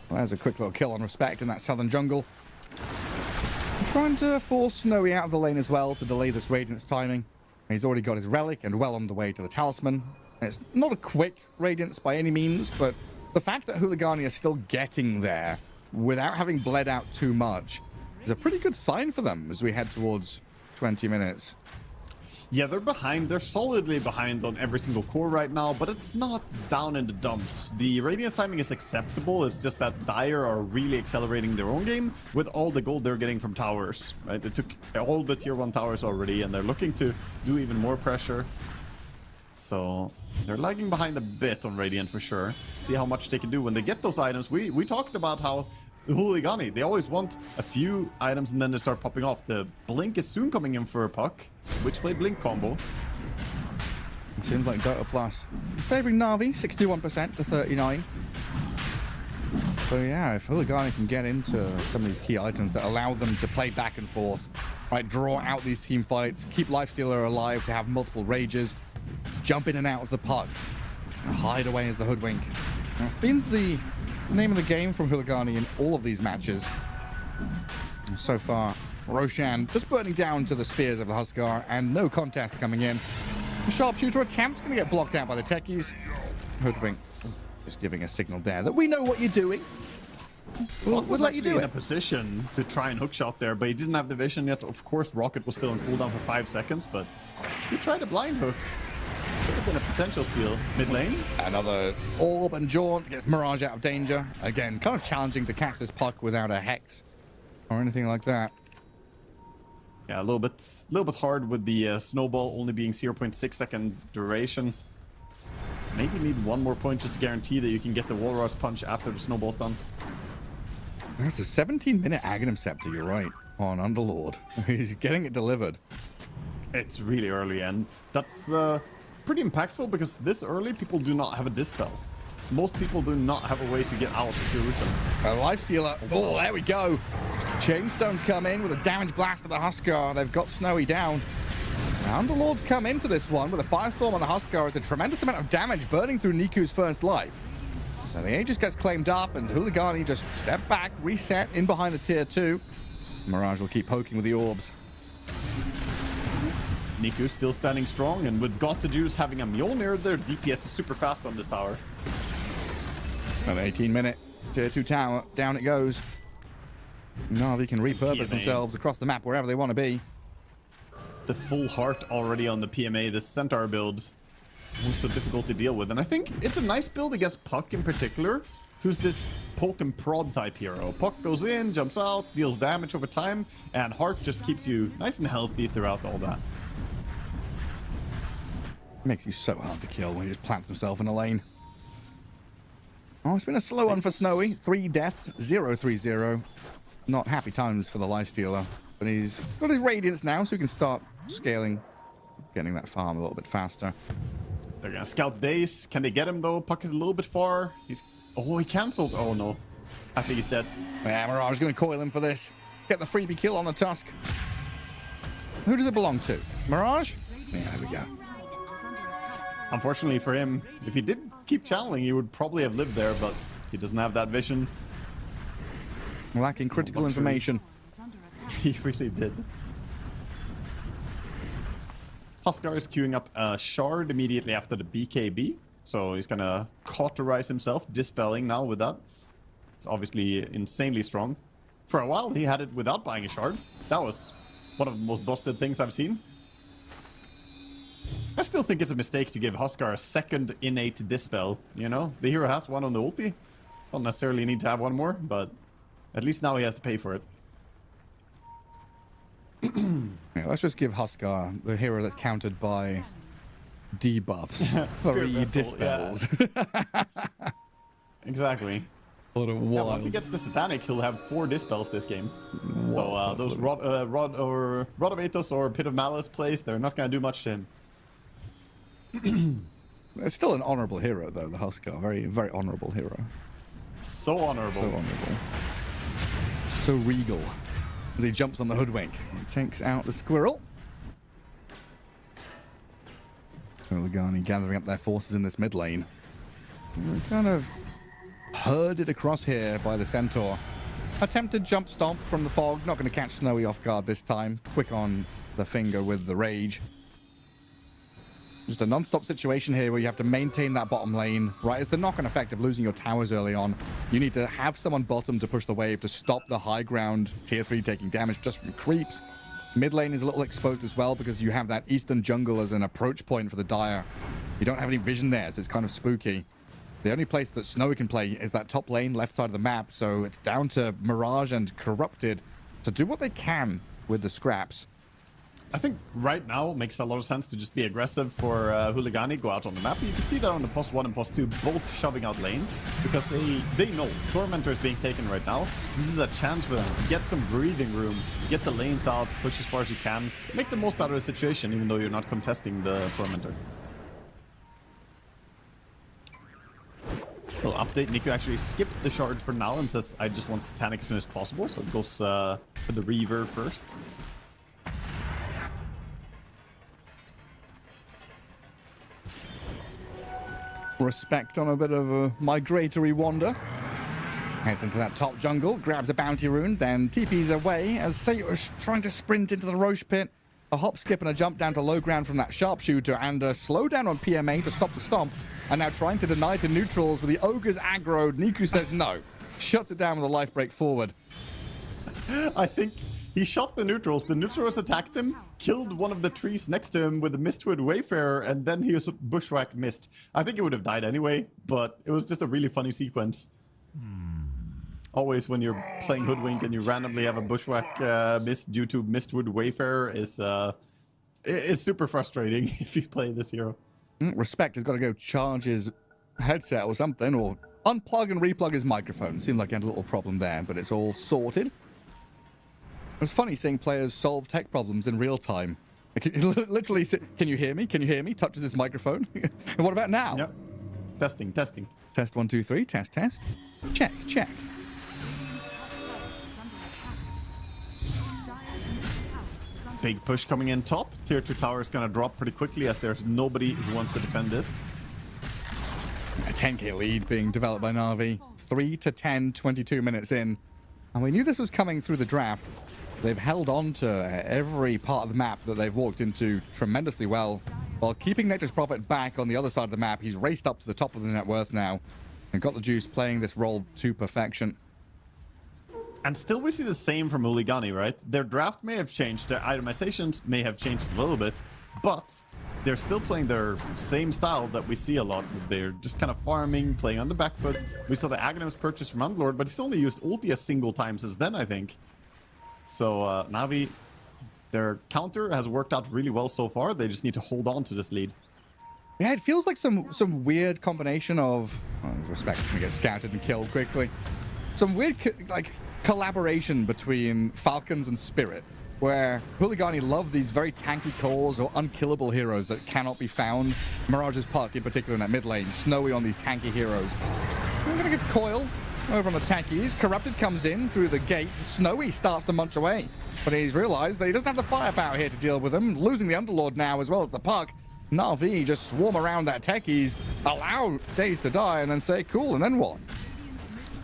Speaker 1: Well, there's a quick little kill on Respect in that southern jungle. I'm trying to force Snowy out of the lane as well to delay this Radiant's timing. He's already got his Relic and well on the way to the Talisman. It's not a quick Radiance by any means, but the fact that Hooligani is still getting there without having bled out too much is a pretty good sign for them as we head towards 20 minutes.
Speaker 2: Yeah, they're behind. They're solidly behind on every single core right now, but it's not down in the dumps. The Radiance timing is acceptable. It's just that Dire are really accelerating their own game with all the gold they're getting from towers, right? They took all the tier 1 towers already, and they're looking to do even more pressure. So they're lagging behind a bit on Radiant for sure. See how much they can do when they get those items. We talked about how the Hooligani, they always want a few items and then they start popping off. The Blink is soon coming in for a puck. Witchblade Blink combo.
Speaker 1: It seems like Dota Plus favoring Na'Vi 61% to 39. So yeah, if Hooligani can get into some of these key items that allow them to play back and forth, right, draw out these team fights, keep Lifestealer alive to have multiple rages, jump in and out as the puck, hide away as the Hoodwink. That's been the name of the game from Hooligani in all of these matches. And so far, Roshan just burning down to the spears of the Huskar and no contest coming in. The sharpshooter attempt going to get blocked out by the techies. Hoodwink just giving a signal there that we know what you're doing. We'll let you do
Speaker 2: in
Speaker 1: it.
Speaker 2: a position to try and hookshot there, but he didn't have the vision yet. Of course, Rocket was still on cooldown for 5 seconds, but if you try to blind hook, could have been a potential steal. Mid lane.
Speaker 1: Another orb and jaunt gets Mirage out of danger. Again, kind of challenging to catch this puck without a hex or anything like that.
Speaker 2: Yeah, a little bit hard with the snowball only being 0.6 second duration. Maybe need one more point just to guarantee that you can get the Walrus punch after the snowball's done.
Speaker 1: That's a 17-minute Aghanim Scepter, you're right, on Underlord. He's getting it delivered.
Speaker 2: It's really early, and that's pretty impactful because this early people do not have a Dispel. Most people do not have a way to get out if you root them.
Speaker 1: A Lifestealer. Oh, there we go. Chainstones come in with a damage blast to the Huskar. They've got Snowy down. Underlords come into this one with a Firestorm on the Huskar as a tremendous amount of damage burning through Niku's first life. So the Aegis gets claimed up and Hooligani just step back, reset in behind the tier 2. Mirage will keep poking with the orbs.
Speaker 2: Niku still standing strong, and with Got the Juice having a Mjolnir, their DPS is super fast on this tower.
Speaker 1: Another 18-minute tier 2 tower. Down it goes. Na'Vi can repurpose
Speaker 2: PMA.
Speaker 1: themselves across the map wherever they want to be.
Speaker 2: The full heart already on the PMA. The Centaur build also difficult to deal with. And I think it's a nice build against Puck in particular, who's this poke and prod type hero. Puck goes in, jumps out, deals damage over time, and Heart just keeps you nice and healthy throughout all that.
Speaker 1: Makes you so hard to kill when he just plants himself in a lane. Oh, it's been a slow one for Snowy. 3 deaths, 0-3-0. Not happy times for the Lifestealer. But he's got his Radiance now, so he can start scaling, getting that farm a little bit faster.
Speaker 2: They're gonna scout Daze. Can they get him though? Puck is a little bit far. Oh, he cancelled. Oh no. I think he's dead.
Speaker 1: Yeah, Mirage is going to coil him for this. Get the freebie kill on the Tusk. Who does it belong to? Mirage? Yeah, there we go.
Speaker 2: Unfortunately for him, if he did keep channeling, he would probably have lived there, but he doesn't have that vision.
Speaker 1: Lacking critical information.
Speaker 2: He really did. Huskar is queuing up a shard immediately after the BKB. So he's gonna cauterize himself, dispelling now with that. It's obviously insanely strong. For a while, he had it without buying a shard. That was one of the most busted things I've seen. I still think it's a mistake to give Huskar a second innate dispel, you know? The hero has one on the ulti. Don't necessarily need to have one more, but at least now he has to pay for it.
Speaker 1: Yeah, let's just give Huskar the hero that's countered by debuffs. 3
Speaker 2: Vessel,
Speaker 1: dispels.
Speaker 2: yeah. Exactly.
Speaker 1: What a
Speaker 2: Yeah,
Speaker 1: wild.
Speaker 2: once he gets the Satanic, he'll have 4 dispels this game. So those Rod of Atos or Pit of Malice plays, they're not going to do much to him.
Speaker 1: It's still an honorable hero, though, the Huskar. Very, very honorable hero.
Speaker 2: So honorable.
Speaker 1: So honorable. So regal. As he jumps on the hoodwink. He takes out the squirrel. Lagani gathering up their forces in this mid lane. They're kind of herded across here by the Centaur. Attempted jump stomp from the fog. Not going to catch Snowy off guard this time. Quick on the finger with the rage. Just a non-stop situation here where you have to maintain that bottom lane. Right, it's the knock-on effect of losing your towers early on. You need to have someone bottom to push the wave to stop the high ground tier 3 taking damage just from creeps. Mid lane is a little exposed as well because you have that eastern jungle as an approach point for the Dire. You don't have any vision there, so it's kind of spooky. The only place that Snowy can play is that top lane, left side of the map, so it's down to Mirage and Corrupted to do what they can with the scraps.
Speaker 2: I think right now it makes a lot of sense to just be aggressive for Huligani, go out on the map. You can see that on the post 1 and post 2 both shoving out lanes because they know Tormentor is being taken right now. So this is a chance for them to get some breathing room, get the lanes out, push as far as you can, make the most out of the situation even though you're not contesting the Tormentor. Little update, Nico actually skipped the shard for now and says I just want Satanic as soon as possible, so it goes for the Reaver first.
Speaker 1: Respect on a bit of a migratory wander. Heads into that top jungle, grabs a bounty rune, then TP's away as Sayush trying to sprint into the Roche pit. A hop, skip, and a jump down to low ground from that sharpshooter, and a slowdown on PMA to stop the stomp. And now trying to deny to neutrals with the Ogre's aggro. Niku says no. Shuts it down with a life break forward.
Speaker 2: I think he shot the neutrals. The neutrals attacked him, killed one of the trees next to him with a Mistwood Wayfarer, and then he was bushwhack missed. I think he would have died anyway, but it was just a really funny sequence. Always when you're playing Hoodwink and you randomly have a bushwhack miss due to Mistwood Wayfarer is super frustrating if you play this hero.
Speaker 1: Respect has got to go charge his headset or something, or unplug and replug his microphone. Seemed like he had a little problem there, but it's all sorted. It was funny seeing players solve tech problems in real time. Literally, can you hear me? Can you hear me? Touches his microphone. And what about now?
Speaker 2: Yep. Testing.
Speaker 1: Test 1, 2, 3. Test. Check.
Speaker 2: Big push coming in top. Tier 2 tower is going to drop pretty quickly as there's nobody who wants to defend this.
Speaker 1: A 10k lead being developed by Na'Vi. 3 to 10, 22 minutes in. And we knew this was coming through the draft. They've held on to every part of the map that they've walked into tremendously well, while keeping Nectar's Prophet back on the other side of the map. He's raced up to the top of the net worth now. And got the juice playing this role to perfection.
Speaker 2: And still we see the same from Huligani, right? Their draft may have changed, their itemizations may have changed a little bit, but they're still playing their same style that we see a lot. They're just kind of farming, playing on the back foot. We saw the Aghanim's purchase from Underlord, but he's only used ulti a single time since then, I think. So Na'Vi, their counter has worked out really well so far. They just need to hold on to this lead.
Speaker 1: Yeah, it feels like some weird combination of... Oh, Respect is going to get scouted and killed quickly. Some weird, like, collaboration between Falcons and Spirit, where Huligani love these very tanky cores or unkillable heroes that cannot be found. Mirage's Puck, in particular, in that mid lane. Snowy on these tanky heroes. We're going to get Coil over on the tankies. Corrupted comes in through the gate. Snowy starts to munch away, but he's realized that he doesn't have the firepower here to deal with them. Losing the Underlord now as well as the Puck. Na'Vi just swarm around that techies, allow Daze to die, and then say, cool, and then what?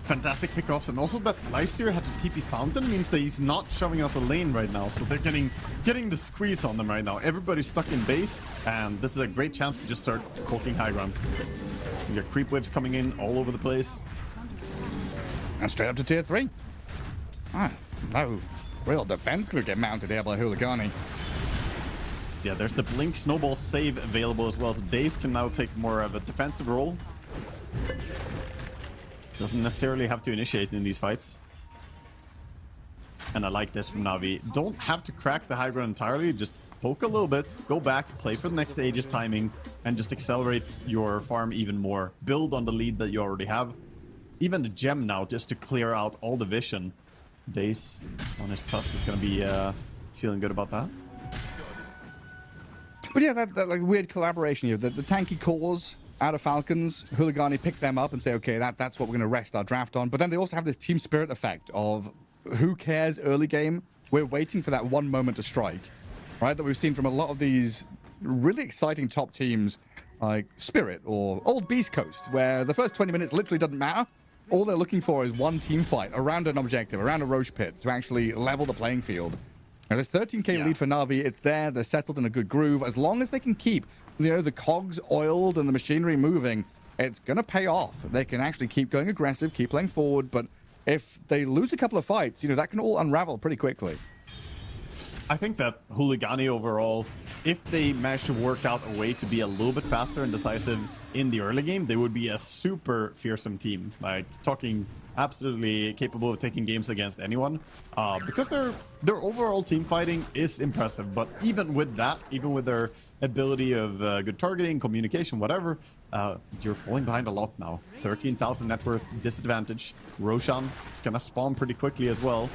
Speaker 2: Fantastic pickoffs, and also that Lifesteer had to TP Fountain means that he's not shoving out the lane right now, so they're getting the squeeze on them right now. Everybody's stuck in base, and this is a great chance to just start poking high ground. You got creep waves coming in all over the place.
Speaker 1: And straight up to tier 3. Ah, no real defense could get mounted here by Huligani.
Speaker 2: Yeah, there's the Blink Snowball save available as well, so Daze can now take more of a defensive role. Doesn't necessarily have to initiate in these fights. And I like this from Na'Vi. Don't have to crack the high ground entirely, just poke a little bit, go back, play for the next stage's timing, and just accelerate your farm even more. Build on the lead that you already have. Even the gem now, just to clear out all the vision. Daze on his Tusk is going to be feeling good about that.
Speaker 1: But yeah, that like weird collaboration here. The tanky cores out of Falcons, Huligani pick them up and say, okay, that's what we're going to rest our draft on. But then they also have this team spirit effect of who cares early game? We're waiting for that one moment to strike, right? That we've seen from a lot of these really exciting top teams like Spirit or Old Beast Coast, where the first 20 minutes literally doesn't matter. All they're looking for is one team fight around an objective, around a Roche pit to actually level the playing field. Now, there's 13k lead for Na'Vi. It's there. They're settled in a good groove. As long as they can keep, the cogs oiled and the machinery moving, it's going to pay off. They can actually keep going aggressive, keep playing forward. But if they lose a couple of fights, that can all unravel pretty quickly.
Speaker 2: I think that Huligani overall, if they manage to work out a way to be a little bit faster and decisive in the early game, they would be a super fearsome team. Like, talking absolutely capable of taking games against anyone. Because their overall team fighting is impressive. But even with that, even with their ability of good targeting, communication, whatever, you're falling behind a lot now. 13,000 net worth disadvantage. Roshan is going to spawn pretty quickly as well.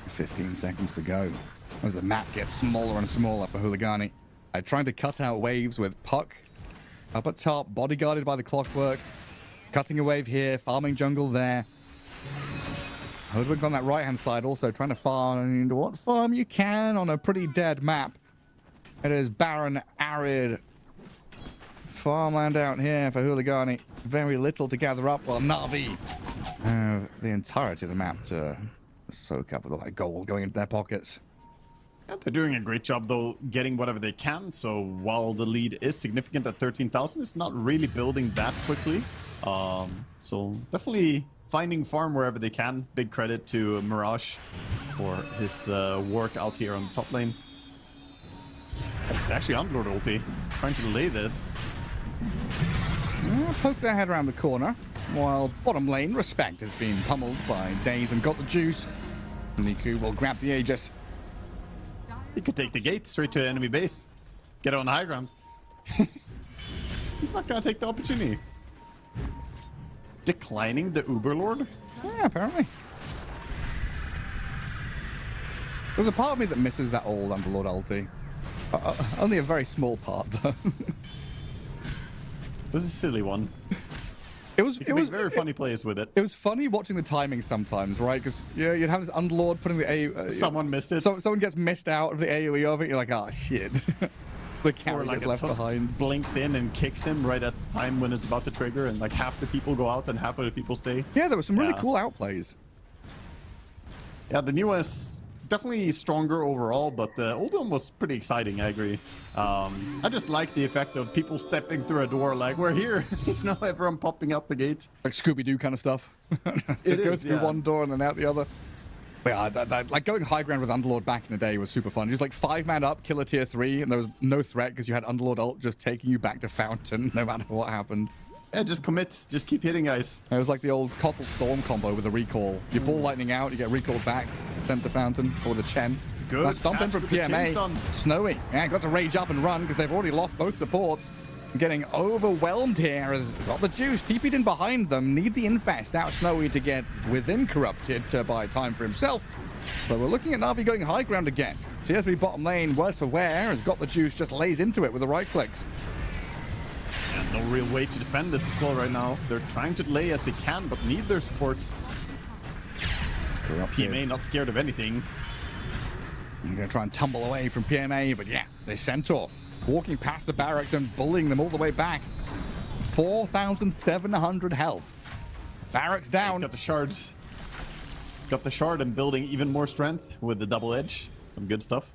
Speaker 1: 15 seconds to go as the map gets smaller and smaller for Huligani. Trying to cut out waves with Puck up at top, bodyguarded by the Clockwork. Cutting a wave here, farming jungle there. Hoodwink on that right-hand side also trying to find what farm you can on a pretty dead map. It is barren, arid farmland out here for Huligani. Very little to gather up, while Na'Vi the entirety of the map to soak up with all that gold going into their pockets.
Speaker 2: Yeah, they're doing a great job, though, getting whatever they can. So while the lead is significant at 13,000, it's not really building that quickly. So definitely finding farm wherever they can. Big credit to Mirage for his work out here on the top lane. Actually, Underlord ulti, trying to delay this.
Speaker 1: Poke their head around the corner, while bottom lane, Respect has been pummeled by Daze and got the juice. Niku will grab the Aegis.
Speaker 2: He could take the gate straight to enemy base. Get on the high ground. He's not going to take the opportunity. Declining the Uberlord?
Speaker 1: Yeah, apparently. There's a part of me that misses that old Underlord ulti. Only a very small part, though.
Speaker 2: It was a silly one.
Speaker 1: It was
Speaker 2: very funny plays with it.
Speaker 1: It was funny watching the timing sometimes, right? Because you'd have this Underlord putting the AoE.
Speaker 2: Someone missed it.
Speaker 1: Someone gets missed out of the AoE of it. You're like, oh shit. The carry
Speaker 2: like
Speaker 1: gets left behind.
Speaker 2: Blinks in and kicks him right at the time when it's about to trigger, and like half the people go out and half of the people stay.
Speaker 1: Yeah, there were some really cool outplays.
Speaker 2: Yeah, the newest definitely stronger overall, but the old one was pretty exciting, I agree. I just like the effect of people stepping through a door like, we're here, you know, everyone popping out the gate.
Speaker 1: Like Scooby-Doo kind of stuff. Just go through one door and then out the other. But yeah, like going high ground with Underlord back in the day was super fun. Just like 5-man up, kill a tier 3, and there was no threat because you had Underlord ult just taking you back to Fountain no matter what happened.
Speaker 2: Yeah, just commit. Just keep hitting, guys.
Speaker 1: It was like the old Koppel Storm combo with a recall. You ball lightning out, you get recalled back, sent to Fountain, or the Chen.
Speaker 2: Good.
Speaker 1: Stomp in from PMA. Snowy. Yeah, got to rage up and run because they've already lost both supports. Getting overwhelmed here as got the juice. TP'd in behind them. Need the infest out Snowy to get within corrupted to buy time for himself. But we're looking at Na'Vi going high ground again. Tier 3 bottom lane, worse for wear, has got the juice, just lays into it with the right clicks.
Speaker 2: And no real way to defend this as well right now. They're trying to delay as they can, but need their supports.
Speaker 1: Corrupted.
Speaker 2: PMA not scared of anything.
Speaker 1: I'm going to try and tumble away from PMA, but yeah, the Centaur walking past the barracks and bullying them all the way back. 4,700 health. Barracks down.
Speaker 2: He's got the shards. Got the shard and building even more strength with the double edge. Some good stuff.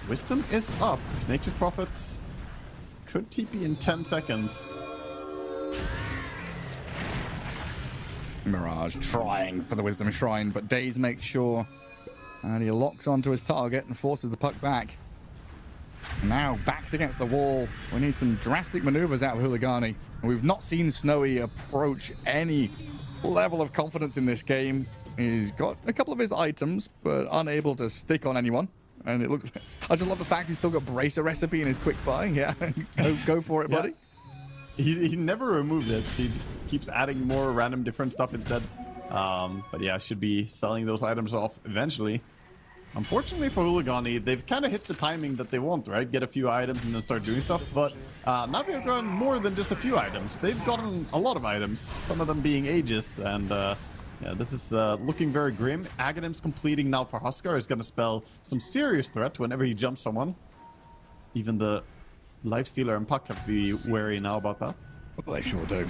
Speaker 2: Wisdom is up. Nature's Prophets could TP in 10 seconds.
Speaker 1: Mirage trying for the Wisdom Shrine, but Daze makes sure and he locks onto his target and forces the puck back. Now backs against the wall. We need some drastic maneuvers out of Huligani. We've not seen Snowy approach any level of confidence in this game. He's got a couple of his items, but unable to stick on anyone. And it looks like, I just love the fact he's still got Bracer Recipe in his quick buy. Yeah, go for it, buddy.
Speaker 2: He never removed it. He just keeps adding more random different stuff instead. But yeah, should be selling those items off eventually. Unfortunately for Huligani, they've kind of hit the timing that they want, right? Get a few items and then start doing stuff. But Na'Vi have gotten more than just a few items. They've gotten a lot of items, some of them being Aegis. And yeah, this is looking very grim. Aghanim's completing now for Huskar is going to spell some serious threat whenever he jumps someone. Even the Lifestealer and Puck have to be wary now about that.
Speaker 1: Well, they sure do.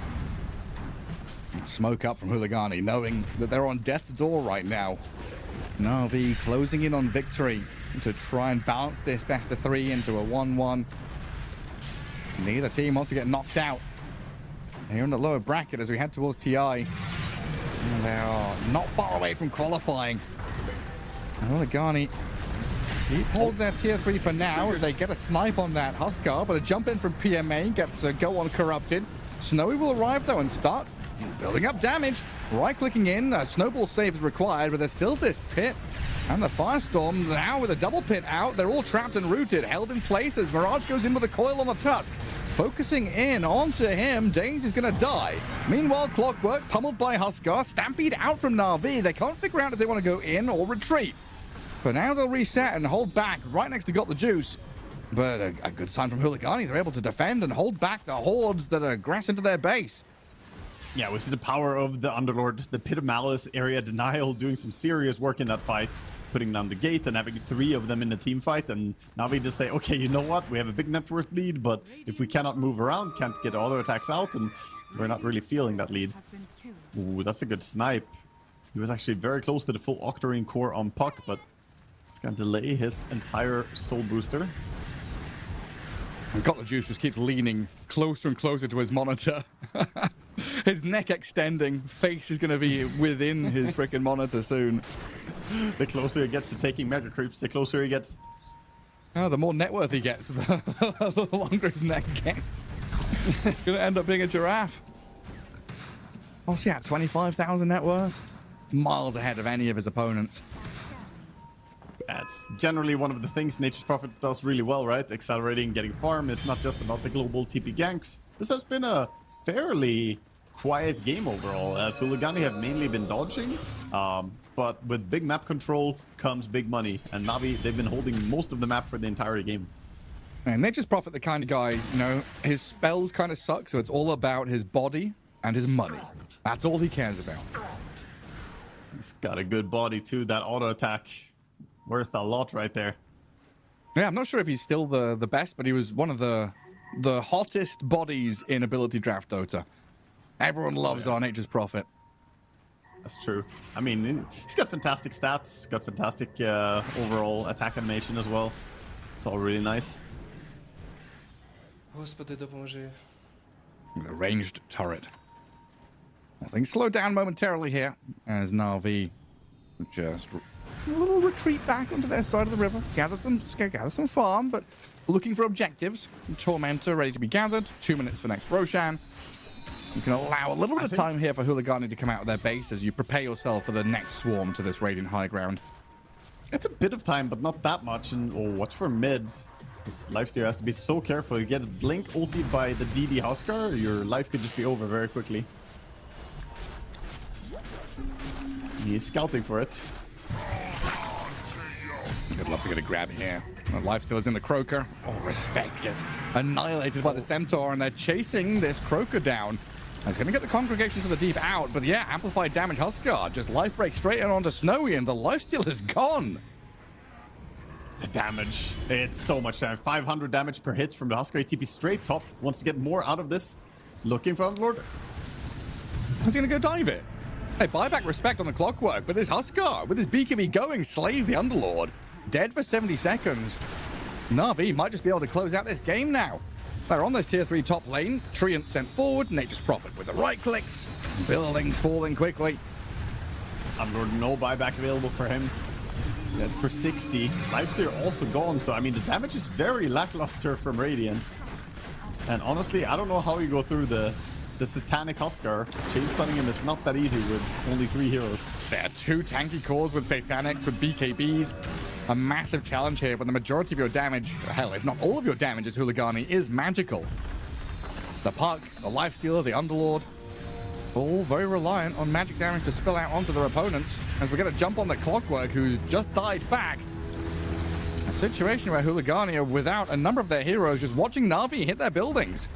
Speaker 1: Smoke up from Huligani, knowing that they're on death's door right now. Na'Vi closing in on victory to try and balance this best of 3 into a 1-1. Neither team wants to get knocked out. Here in the lower bracket as we head towards TI. And they are not far away from qualifying. Huligani keep hold their tier 3 for now as they get a snipe on that Huskar, but a jump in from PMA gets a go on Corrupted. Snowy will arrive though and start building up damage. Right-clicking in, a snowball save is required, but there's still this pit. And the Firestorm now with a double pit out. They're all trapped and rooted, held in place as Mirage goes in with a coil on the Tusk. Focusing in onto him, Daze is going to die. Meanwhile, Clockwork pummeled by Huskar, Stampede out from Na'Vi. They can't figure out if they want to go in or retreat. But now they'll reset and hold back right next to Got the Juice. But a good sign from Huligani. They're able to defend and hold back the hordes that aggress into their base.
Speaker 2: Yeah, we see the power of the Underlord, the Pit of Malice, Area Denial, doing some serious work in that fight, putting down the gate and having 3 of them in the team fight. And now we just say, okay, you know what? We have a big net worth lead, but if we cannot move around, can't get auto attacks out, and we're not really feeling that lead. Ooh, that's a good snipe. He was actually very close to the full Octarine core on Puck, but it's going to delay his entire soul booster.
Speaker 1: And Got the Juice just keeps leaning closer and closer to his monitor. His neck extending, face is going to be within his freaking monitor soon.
Speaker 2: The closer he gets to taking mega creeps, the closer he gets.
Speaker 1: Oh, the more net worth he gets, the longer his neck gets. Going to end up being a giraffe. What's he at? 25,000 net worth? Miles ahead of any of his opponents.
Speaker 2: That's generally one of the things Nature's Prophet does really well, right? Accelerating, getting farm. It's not just about the global TP ganks. This has been a fairly quiet game overall, as Huligani have mainly been dodging. But with big map control comes big money. And Na'Vi, they've been holding most of the map for the entire game.
Speaker 1: And Nature's Prophet, the kind of guy, you know, his spells kind of suck, so it's all about his body and his money. That's all he cares about.
Speaker 2: He's got a good body too. That auto attack worth a lot right there.
Speaker 1: Yeah, I'm not sure if he's still the best, but he was one of the hottest bodies in Ability Draft Dota. Everyone loves our Nature's Prophet.
Speaker 2: That's true. I mean, he's got fantastic stats, got fantastic overall attack animation as well. It's all really nice.
Speaker 5: Господи, допоможи.
Speaker 1: The ranged turret. Well, things slow down momentarily here as Na'Vi just a little retreat back onto their side of the river. Gather some farm, but looking for objectives. Tormentor ready to be gathered. 2 minutes for next Roshan. You can allow a little bit of time here for Huligani to come out of their base as you prepare yourself for the next swarm to this Radiant high ground.
Speaker 2: It's a bit of time, but not that much. And watch for mid. This Lifesteer has to be so careful. You get blink ultied by the DD Huskar, your life could just be over very quickly. He's scouting for it.
Speaker 1: I'd love to get a grab here. The Lifesteal is in the Croaker. Oh, respect gets annihilated by the Centaur, and they're chasing this Croaker down. It's going to get the Congregations of the Deep out, but yeah, amplified damage Huskar. Just life break straight in onto Snowy, and the Lifesteal is gone.
Speaker 2: The damage. It's so much damage. 500 damage per hit from the Huskar ATP straight top. Wants to get more out of this. Looking for Underlord.
Speaker 1: He's going to go dive it. Hey, buy back respect on the clockwork, but this Huskar, with his BKB going, slays the Underlord. Dead for 70 seconds. Na'Vi might just be able to close out this game now. They're on this tier 3 top lane. Treant sent forward. Nature's Prophet with the right clicks. Buildings falling quickly.
Speaker 2: Underlord, no buyback available for him. Dead for 60. Lifesteer also gone, so I mean the damage is very lackluster from Radiant. And honestly, I don't know how you go through the Satanic Huskar. Chain stunning him is not that easy with only 3 heroes.
Speaker 1: There are 2 tanky cores with Satanics, with BKBs. A massive challenge here, but the majority of your damage, hell, if not all of your damage as Huligani, is magical. The Puck, the Lifestealer, the Underlord, all very reliant on magic damage to spill out onto their opponents. As we're going to jump on the Clockwork, who's just died back. A situation where Huligani are without a number of their heroes, just watching Na'Vi hit their buildings.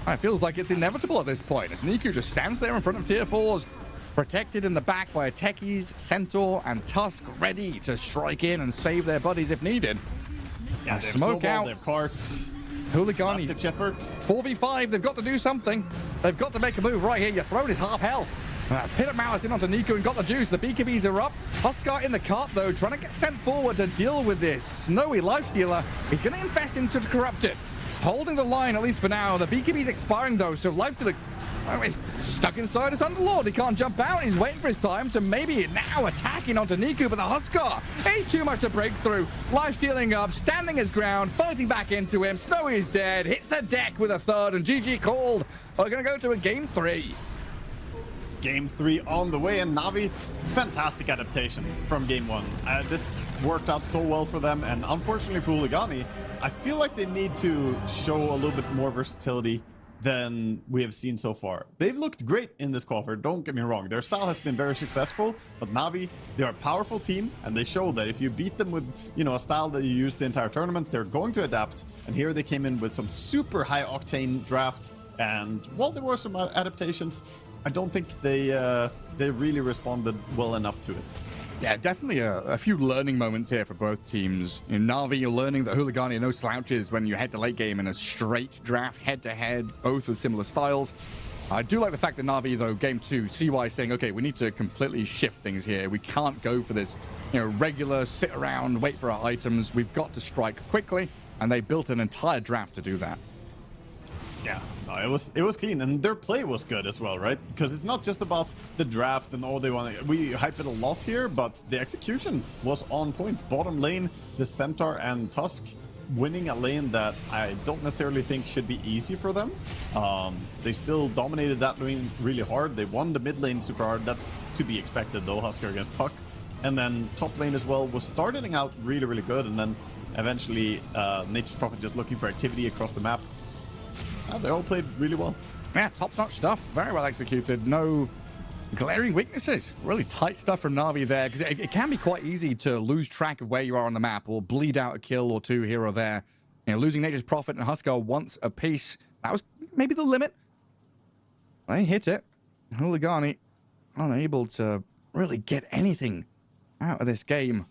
Speaker 1: It feels like it's inevitable at this point, as Niku just stands there in front of tier 4s, protected in the back by Techies, Centaur, and Tusk, ready to strike in and save their buddies if needed.
Speaker 2: Yeah, they have
Speaker 1: Smoke
Speaker 2: Snowball,
Speaker 1: out.
Speaker 2: they have Carts.
Speaker 1: Huligani,
Speaker 2: Last-ditch effort.
Speaker 1: 4v5, they've got to do something. They've got to make a move right here. Your throne is half health. Pit of Malice in onto Niku and got the juice. The BKBs are up. Huskar in the cart, though, trying to get sent forward to deal with this Snowy Lifestealer. He's going to infest into Corrupt It. Holding the line, at least for now. The BKB's expiring, though, so Lifestealer is stuck inside his Underlord. He can't jump out. He's waiting for his time to maybe now attacking onto Niku, but the Huskar, he's too much to break through. Life-stealing up, standing his ground, fighting back into him. Snowy is dead, hits the deck with a third, and GG called. We're going to go to a game 3.
Speaker 2: Game 3 on the way, and Na'Vi, fantastic adaptation from game 1. This worked out so well for them, and unfortunately for Huligani, I feel like they need to show a little bit more versatility than we have seen so far. They've looked great in this qualifier, don't get me wrong. Their style has been very successful, but Na'Vi, they're a powerful team, and they show that if you beat them with, you know, a style that you used the entire tournament, they're going to adapt. And here they came in with some super high octane draft, and while there were some adaptations, I don't think they really responded well enough to it.
Speaker 1: Yeah, definitely a few learning moments here for both teams. In Na'Vi, you're learning that Huligani are no slouches when you head to late game in a straight draft, head-to-head, both with similar styles. I do like the fact that Na'Vi, though, game 2, CY saying, okay, we need to completely shift things here. We can't go for this, you know, regular sit around, wait for our items. We've got to strike quickly, and they built an entire draft to do that.
Speaker 2: Yeah, no, it was clean, and their play was good as well, right? Because it's not just about the draft and all they want. We hype it a lot here, but the execution was on point. Bottom lane, the Centaur and Tusk winning a lane that I don't necessarily think should be easy for them. They still dominated that lane really hard. They won the mid lane super hard. That's to be expected, though, Huskar against Puck. And then top lane as well was starting out really, really good, and then eventually Nature's Prophet just looking for activity across the map. They all played really well.
Speaker 1: Yeah, top-notch stuff. Very well executed. No glaring weaknesses. Really tight stuff from Na'Vi there, because it can be quite easy to lose track of where you are on the map or bleed out a kill or two here or there. You know, losing Nature's Prophet and Huskar once a piece. That was maybe the limit. They hit it. Huligani unable to really get anything out of this game.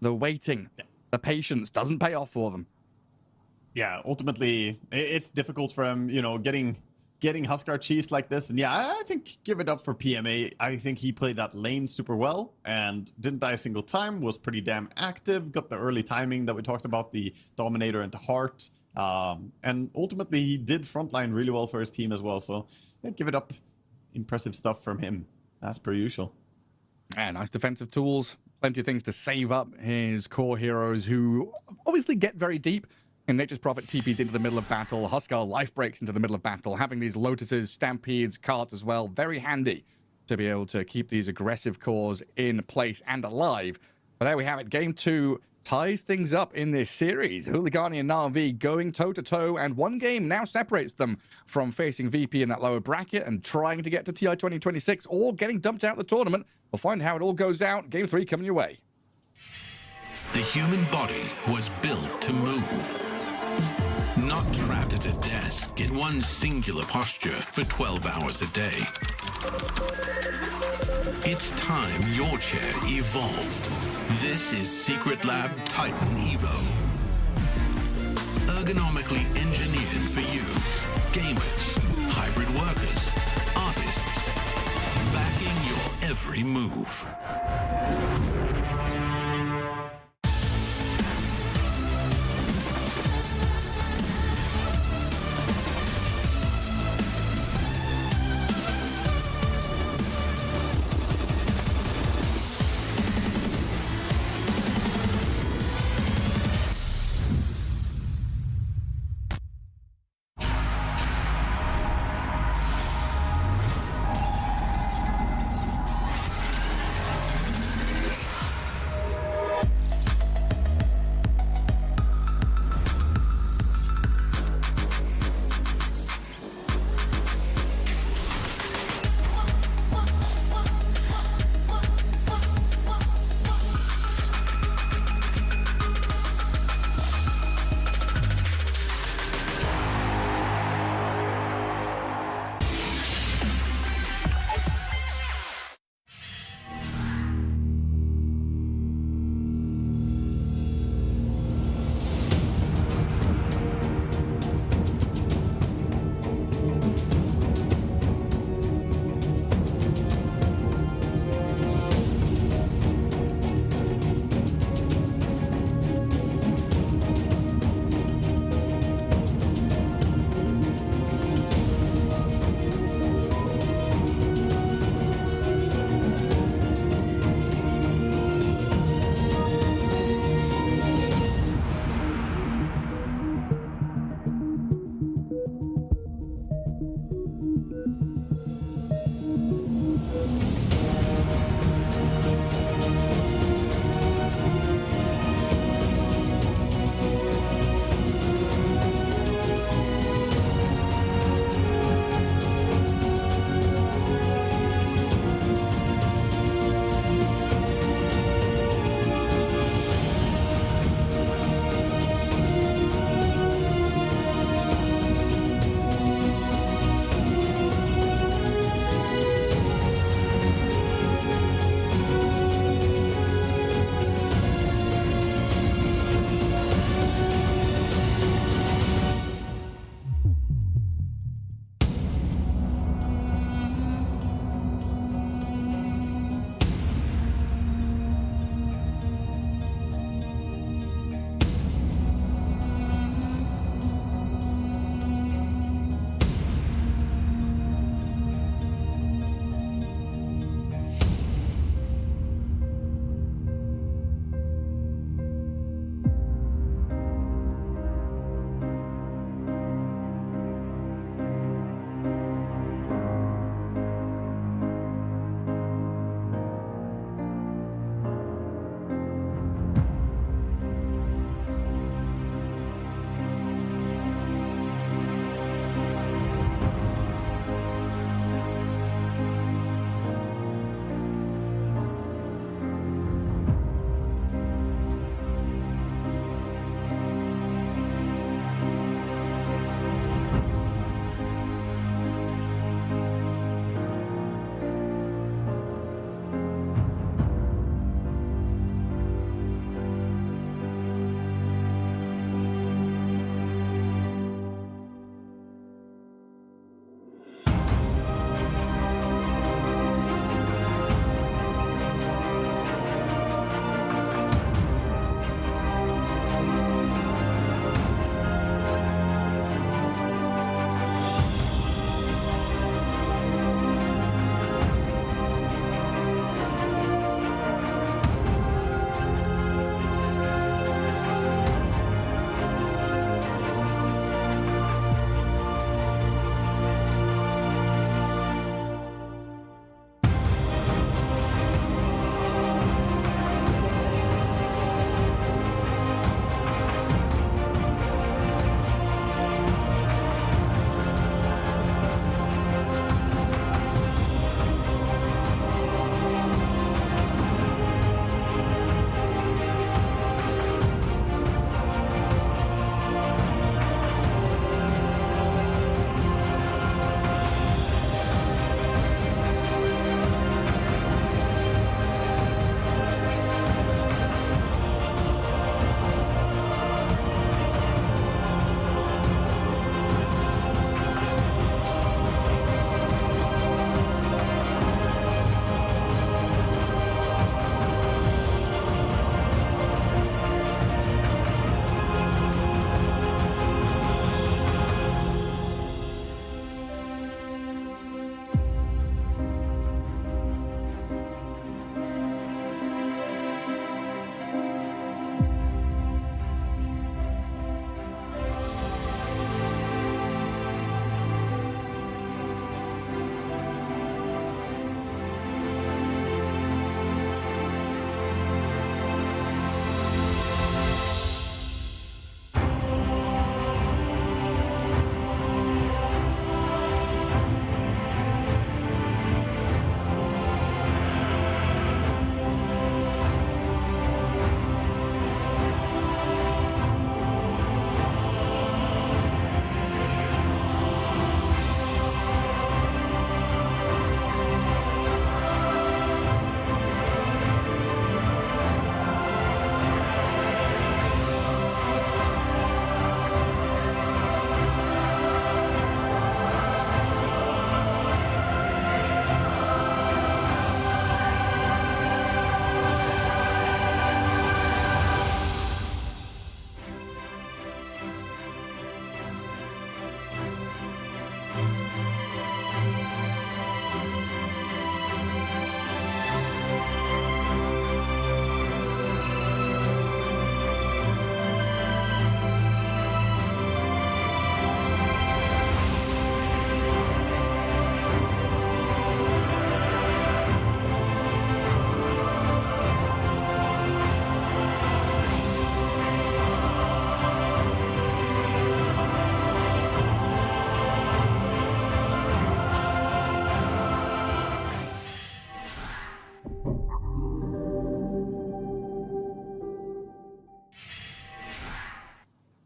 Speaker 1: The waiting, the patience doesn't pay off for them.
Speaker 2: Yeah, ultimately, it's difficult for him, you know, getting getting Huskar cheesed like this. And yeah, I think give it up for PMA. I think he played that lane super well and didn't die a single time, was pretty damn active, got the early timing that we talked about, the Dominator into Heart. And ultimately, he did frontline really well for his team as well. So yeah, give it up. Impressive stuff from him, as per usual.
Speaker 1: And nice defensive tools. Plenty of things to save up his core heroes who obviously get very deep. And Nature's Prophet TPs into the middle of battle. Huskar life breaks into the middle of battle. Having these Lotuses, Stampedes, Carts as well. Very handy to be able to keep these aggressive cores in place and alive. But there we have it. Game 2 ties things up in this series. Hooligani and Na'Vi going toe-to-toe. And one game now separates them from facing VP in that lower bracket and trying to get to TI 2026 or getting dumped out of the tournament. We'll find how it all goes out. Game 3 coming your way.
Speaker 4: The human body was built to move. Not trapped at a desk in one singular posture for 12 hours a day. It's time your chair evolved. This is Secret Lab Titan Evo. Ergonomically engineered for you. Gamers, hybrid workers, artists. Backing your every move.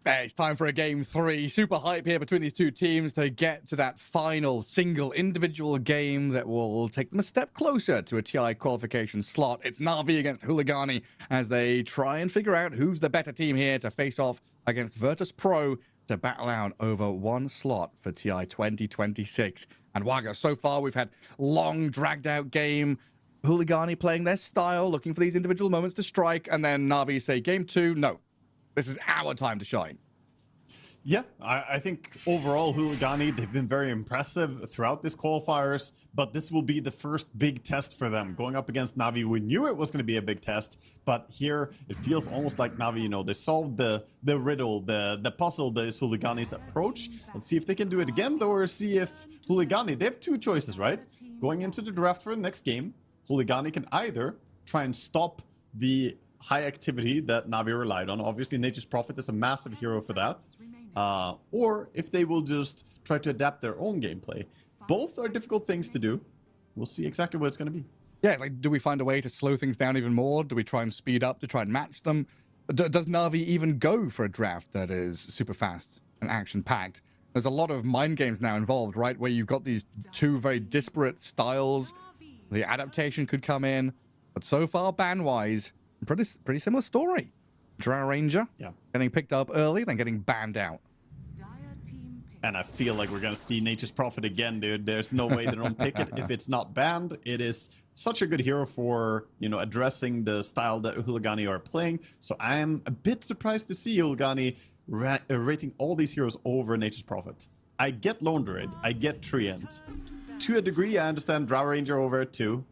Speaker 1: Hey, it's time for a game 3. Super hype here between these two teams to get to that final single individual game that will take them a step closer to a TI qualification slot. It's Na'Vi against Huligani as they try and figure out who's the better team here to face off against Virtus Pro to battle out over one slot for TI 2026. And Waga, so far we've had long dragged out game. Huligani playing their style, looking for these individual moments to strike, and then Na'Vi say game 2, no. This is our time to shine.
Speaker 2: Yeah, I think overall Huligani, they've been very impressive throughout this qualifiers, but this will be the first big test for them. Going up against Na'Vi, we knew it was going to be a big test, but here it feels almost like Na'Vi, you know, they solved the riddle, the puzzle that is Huligani's approach. Let's see if they can do it again, though, or see if Huligani, they have two choices, right? Going into the draft for the next game, Huligani can either try and stop the high activity that Na'Vi relied on. Obviously, Nature's Prophet is a massive hero for that. Or if they will just try to adapt their own gameplay. Both are difficult things to do. We'll see exactly what it's going to be.
Speaker 1: Yeah, like, do we find a way to slow things down even more? Do we try and speed up to try and match them? Does Na'Vi even go for a draft that is super fast and action-packed? There's a lot of mind games now involved, right? Where you've got these two very disparate styles. The adaptation could come in. But so far, ban-wise, pretty similar story. Drow Ranger getting picked up early, then getting banned out.
Speaker 2: And I feel like we're going to see Nature's Prophet again, dude. There's no way they don't pick it if it's not banned. It is such a good hero for, you know, addressing the style that Huligani are playing. So I am a bit surprised to see Huligani rating all these heroes over Nature's Prophet. I get Lone Druid, I get Treant. To a degree, I understand Drow Ranger over it too.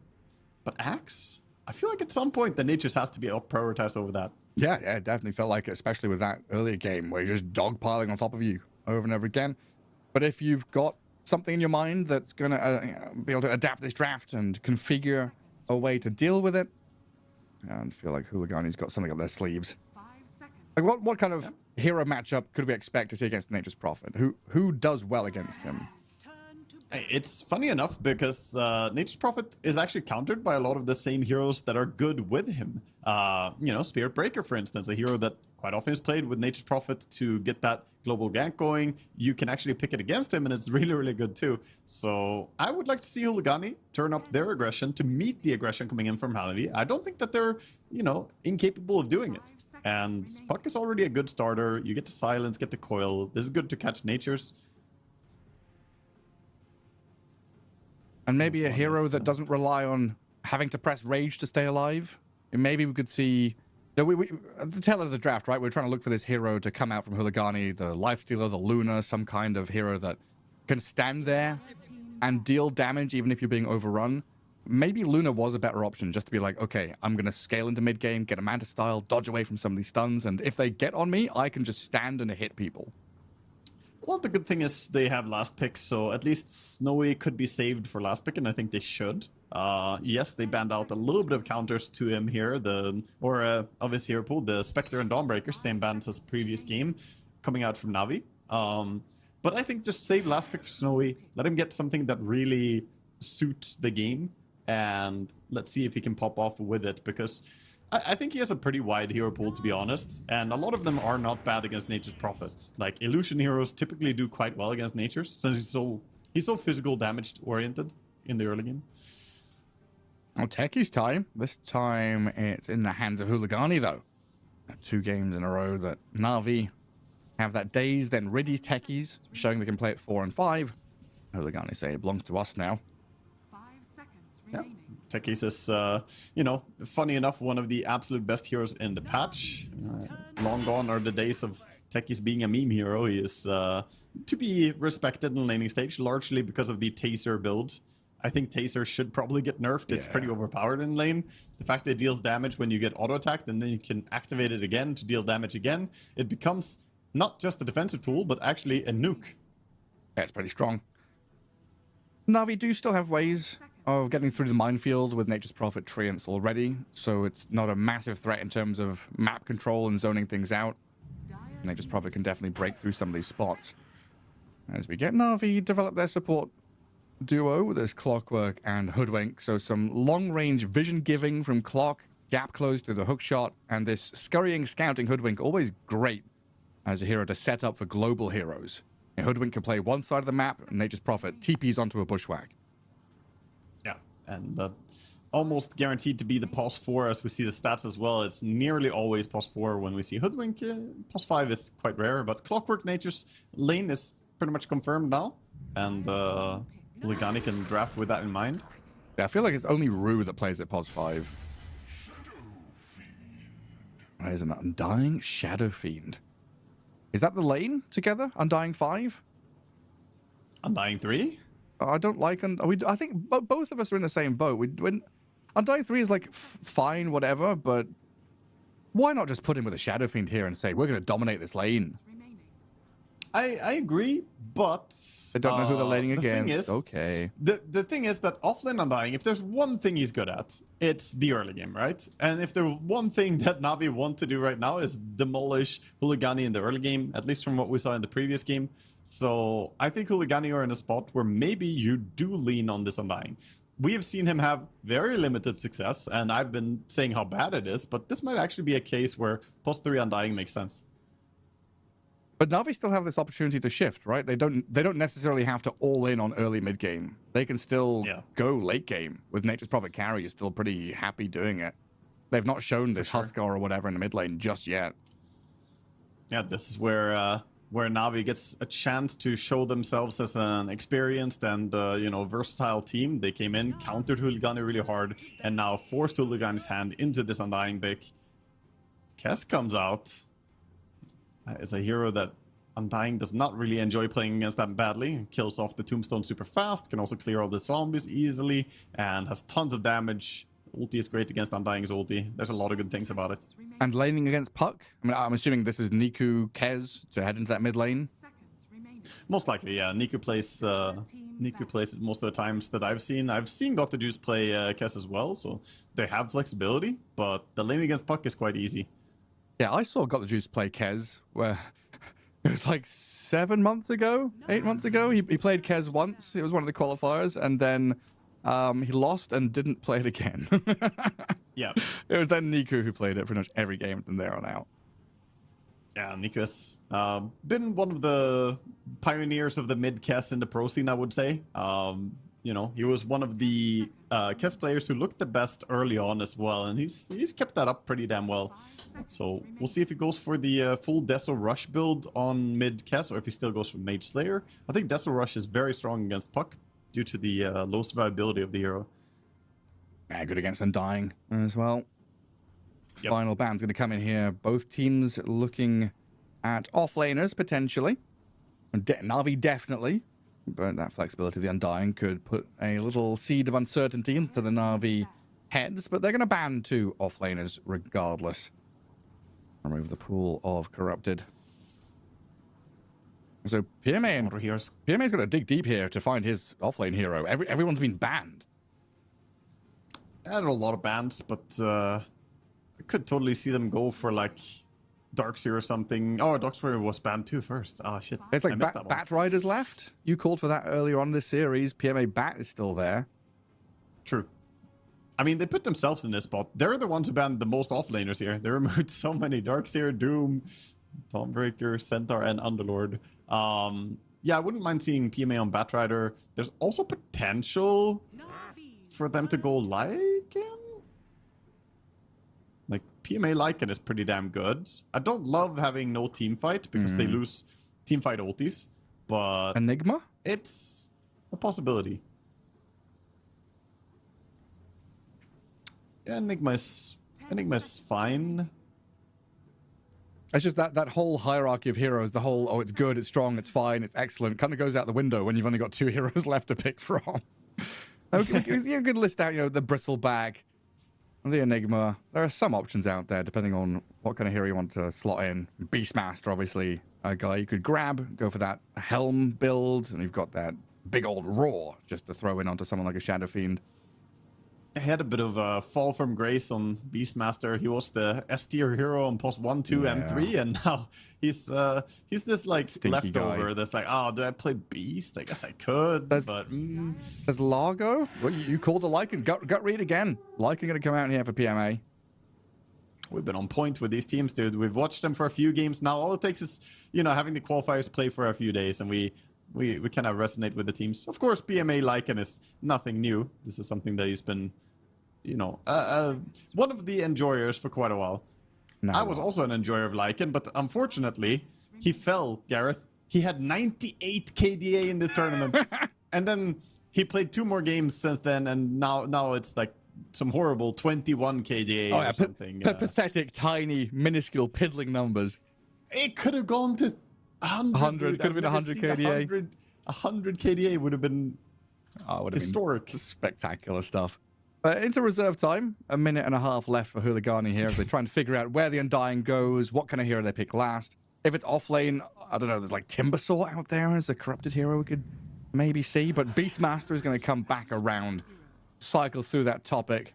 Speaker 2: But Axe? I feel like at some point the Natures has to be prioritized over that.
Speaker 1: Yeah, it definitely felt like it, especially with that earlier game where you're just dogpiling on top of you over and over again. But if you've got something in your mind that's going to be able to adapt this draft and configure a way to deal with it, I feel like Huligani's got something up their sleeves. Like what kind of hero matchup could we expect to see against Nature's Prophet? Who does well against him?
Speaker 2: It's funny enough because Nature's Prophet is actually countered by a lot of the same heroes that are good with him. You know, Spirit Breaker, for instance, a hero that quite often is played with Nature's Prophet to get that global gank going. You can actually pick it against him, and it's really, really good too. So I would like to see Huligani turn up their aggression to meet the aggression coming in from Na'Vi. I don't think that they're, you know, incapable of doing it. And Puck is already a good starter. You get to silence, get to coil. This is good to catch Nature's.
Speaker 1: And maybe a hero that doesn't rely on having to press rage to stay alive. And maybe we could see... No, we at the tail of the draft, right? We're trying to look for this hero to come out from Huligani, the Lifestealer, the Luna, some kind of hero that can stand there and deal damage even if you're being overrun. Maybe Luna was a better option, just to be like, okay, I'm going to scale into mid-game, get a Manta style, dodge away from some of these stuns, and if they get on me, I can just stand and hit people.
Speaker 2: Well, the good thing is they have last pick, so at least Snowy could be saved for last pick, and I think they should. Yes, they banned out a little bit of counters to him here, of his hero pool, the Spectre and Dawnbreaker, same bans as previous game, coming out from Na'Vi. But I think just save last pick for Snowy, let him get something that really suits the game, and let's see if he can pop off with it, because I think he has a pretty wide hero pool, to be honest, and a lot of them are not bad against Nature's Prophets. Like, Illusion heroes typically do quite well against Nature's, since he's so physical damage oriented in the early game.
Speaker 1: Well, Techie's time. This time it's in the hands of Huligani, though. 2 games in a row that Na'Vi have that Daze, then Riddy's Techies, showing they can play at 4 and 5. Huligani say it belongs to us now.
Speaker 3: 5 seconds
Speaker 2: Yeah.
Speaker 3: remaining.
Speaker 2: Techies is, you know, funny enough, one of the absolute best heroes in the patch. Long gone are the days of Techies being a meme hero. He is to be respected in the laning stage, largely because of the Taser build. I think Taser should probably get nerfed. It's pretty overpowered in lane. The fact that it deals damage when you get auto-attacked and then you can activate it again to deal damage again, it becomes not just a defensive tool, but actually a nuke.
Speaker 1: Yeah, it's pretty strong. Na'Vi do still have ways of getting through the minefield with Nature's Prophet Treants already, so it's not a massive threat in terms of map control and zoning things out. Nature's Prophet can definitely break through some of these spots. As we get Na'Vi develop their support duo with this Clockwork and Hoodwink, so some long-range vision giving from Clock, gap close through the hook shot, and this scurrying scouting Hoodwink, always great as a hero to set up for global heroes. Hoodwink can play one side of the map, and Nature's Prophet TPs onto a bushwhack.
Speaker 2: Yeah, and almost guaranteed to be the pos 4 as we see the stats as well. It's nearly always pos 4 when we see Hoodwink. Pos 5 is quite rare, but Clockwork Nature's lane is pretty much confirmed now, and Huligani can draft with that in mind.
Speaker 1: Yeah, I feel like it's only Rue that plays at pos 5. There's an Undying Shadow Fiend. Is that the lane together? Undying 5?
Speaker 2: Undying 3?
Speaker 1: I don't like... I think both of us are in the same boat. Undying 3 is like fine, whatever, but why not just put him with a Shadow Fiend here and say, we're going to dominate this lane?
Speaker 2: I agree, but...
Speaker 1: I don't know who they're laning against.
Speaker 2: Is,
Speaker 1: okay.
Speaker 2: The thing is that offlane Undying, if there's one thing he's good at, it's the early game, right? And if there's one thing that Navi want to do right now is demolish Huligani in the early game, at least from what we saw in the previous game. So I think Huligani are in a spot where maybe you do lean on this Undying. We have seen him have very limited success, and I've been saying how bad it is, but this might actually be a case where post 3 Undying makes sense.
Speaker 1: But Navi still have this opportunity to shift, right? They don't necessarily have to all in on early mid game. They can still go late game. With Nature's Prophet carry, you're still pretty happy doing it. They've not shown this Huskar or whatever in the mid lane just yet.
Speaker 2: Yeah, this is where Navi gets a chance to show themselves as an experienced and versatile team. They came in, countered Huligani really hard, and now forced Huligani's hand into this Undying pick. Kess comes out. Is a hero that Undying does not really enjoy playing against that badly. Kills off the tombstone super fast, can also clear all the zombies easily, and has tons of damage. Ulti is great against Undying's ulti. There's a lot of good things about it.
Speaker 1: And laning against Puck? I mean, I'm assuming this is Niku Kez to head into that mid lane?
Speaker 2: Most likely, yeah. Niku plays it most of the times that I've seen. I've seen Got the Juice play Kess as well, so they have flexibility, but the lane against Puck is quite easy.
Speaker 1: Yeah, I saw Got the Juice play Kez, where it was like 7 months ago, 8 months ago. He played Kez once. It was one of the qualifiers, and then he lost and didn't play it again.
Speaker 2: Yeah.
Speaker 1: It was then Niku who played it pretty much every game from there on out.
Speaker 2: Yeah, Niku has been one of the pioneers of the mid Kess in the pro scene, I would say. He was one of the Kess players who looked the best early on as well, and he's kept that up pretty damn well. So we'll see if he goes for the full Deso Rush build on mid Kess, or if he still goes for Mage Slayer. I think Deso Rush is very strong against Puck due to the low survivability of the hero.
Speaker 1: Yeah, good against Undying as well.
Speaker 2: Yep.
Speaker 1: Final ban's going to come in here. Both teams looking at offlaners potentially. Navi definitely. But that flexibility of the Undying could put a little seed of uncertainty into the Navi heads. But they're going to ban 2 offlaners regardless. Remove the pool of Corrupted. So PMA's got to dig deep here to find his offlane hero. Everyone's been banned.
Speaker 2: I had a lot of bans, but I could totally see them go for like Darkseer or something. Oh, Darkseer was banned too first. Oh shit.
Speaker 1: It's like Bat Riders left. You called for that earlier on this series. PMA Bat is still there.
Speaker 2: True. I mean, they put themselves in this spot. They're the ones who banned the most offlaners here. They removed so many Darkseer, Doom, Dawnbreaker, Centaur, and Underlord. Yeah, I wouldn't mind seeing PMA on Batrider. There's also potential for them to go Lycan. Like, PMA Lycan is pretty damn good. I don't love having no team fight because they lose team fight ultis, but
Speaker 1: Enigma?
Speaker 2: It's a possibility. Yeah, Enigma's fine.
Speaker 1: It's just that whole hierarchy of heroes, the whole, oh, it's good, it's strong, it's fine, it's excellent, kind of goes out the window when you've only got 2 heroes left to pick from. Okay, you could list out, the Bristleback, the Enigma. There are some options out there depending on what kind of hero you want to slot in. Beastmaster, obviously, a guy you could grab, go for that Helm build, and you've got that big old Roar just to throw in onto someone like a Shadow Fiend.
Speaker 2: He had a bit of a fall from grace on Beastmaster. He was the S tier hero on post 1, 2, and 3, and now he's this like
Speaker 1: Stinky
Speaker 2: leftover
Speaker 1: guy.
Speaker 2: that's like, oh, do I play Beast? I guess I could, but
Speaker 1: There's Largo. Well, you called a Lycan. Gut read again. Lycan going to come out in here for PMA.
Speaker 2: We've been on point with these teams, dude. We've watched them for a few games now. All it takes is, you know, having the qualifiers play for a few days, and we kind of resonate with the teams. Of course, BMA Lycan is nothing new. This is something that he's been, you know, one of the enjoyers for quite a while.
Speaker 1: No.
Speaker 2: I was also an enjoyer of Lycan, but unfortunately, he fell, Gareth. He had 98 KDA in this tournament. And then he played 2 more games since then, and now it's like some horrible 21 KDA or something.
Speaker 1: Pathetic, tiny, minuscule, piddling numbers.
Speaker 2: It could have gone to 100.
Speaker 1: Could have been 100 KDA.
Speaker 2: 100 KDA would have been historic.
Speaker 1: Been spectacular stuff. Into reserve time. A minute and a half left for Huligani here as they try and figure out where the Undying goes, what kind of hero they pick last. If it's off lane, I don't know, there's like Timbersaw out there as a corrupted hero we could maybe see, but Beastmaster is going to come back around, cycle through that topic,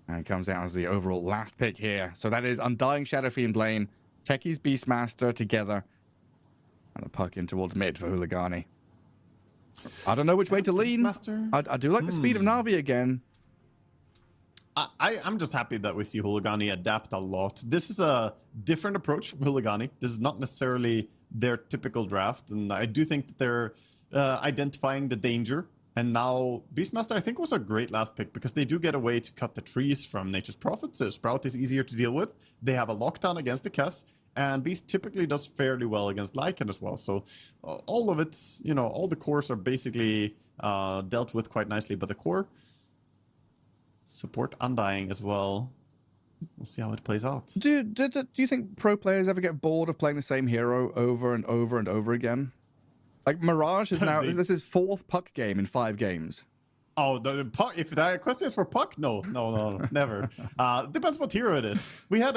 Speaker 1: and it comes out as the overall last pick here. So that is Undying Shadow Fiend lane, Techies Beastmaster together, and the puck in towards mid for Huligani. I don't know which way to lean. I do like the speed of Na'Vi again.
Speaker 2: I'm just happy that we see Huligani adapt a lot. This is a different approach from Huligani. This is not necessarily their typical draft, and I do think that they're identifying the danger. And now Beastmaster, I think, was a great last pick because they do get a way to cut the trees from Nature's Prophet. So Sprout is easier to deal with. They have a lockdown against the Kess, and Beast typically does fairly well against Lycan as well. So all of it's, you know, all the cores are basically dealt with quite nicely, but the core support Undying as well. We'll see how it plays out.
Speaker 1: Do you think pro players ever get bored of playing the same hero over and over and over again? Like Mirage is now, this is 4th puck game in 5 games.
Speaker 2: Oh, the puck, if that question is for puck, no, never. Depends what hero it is. We had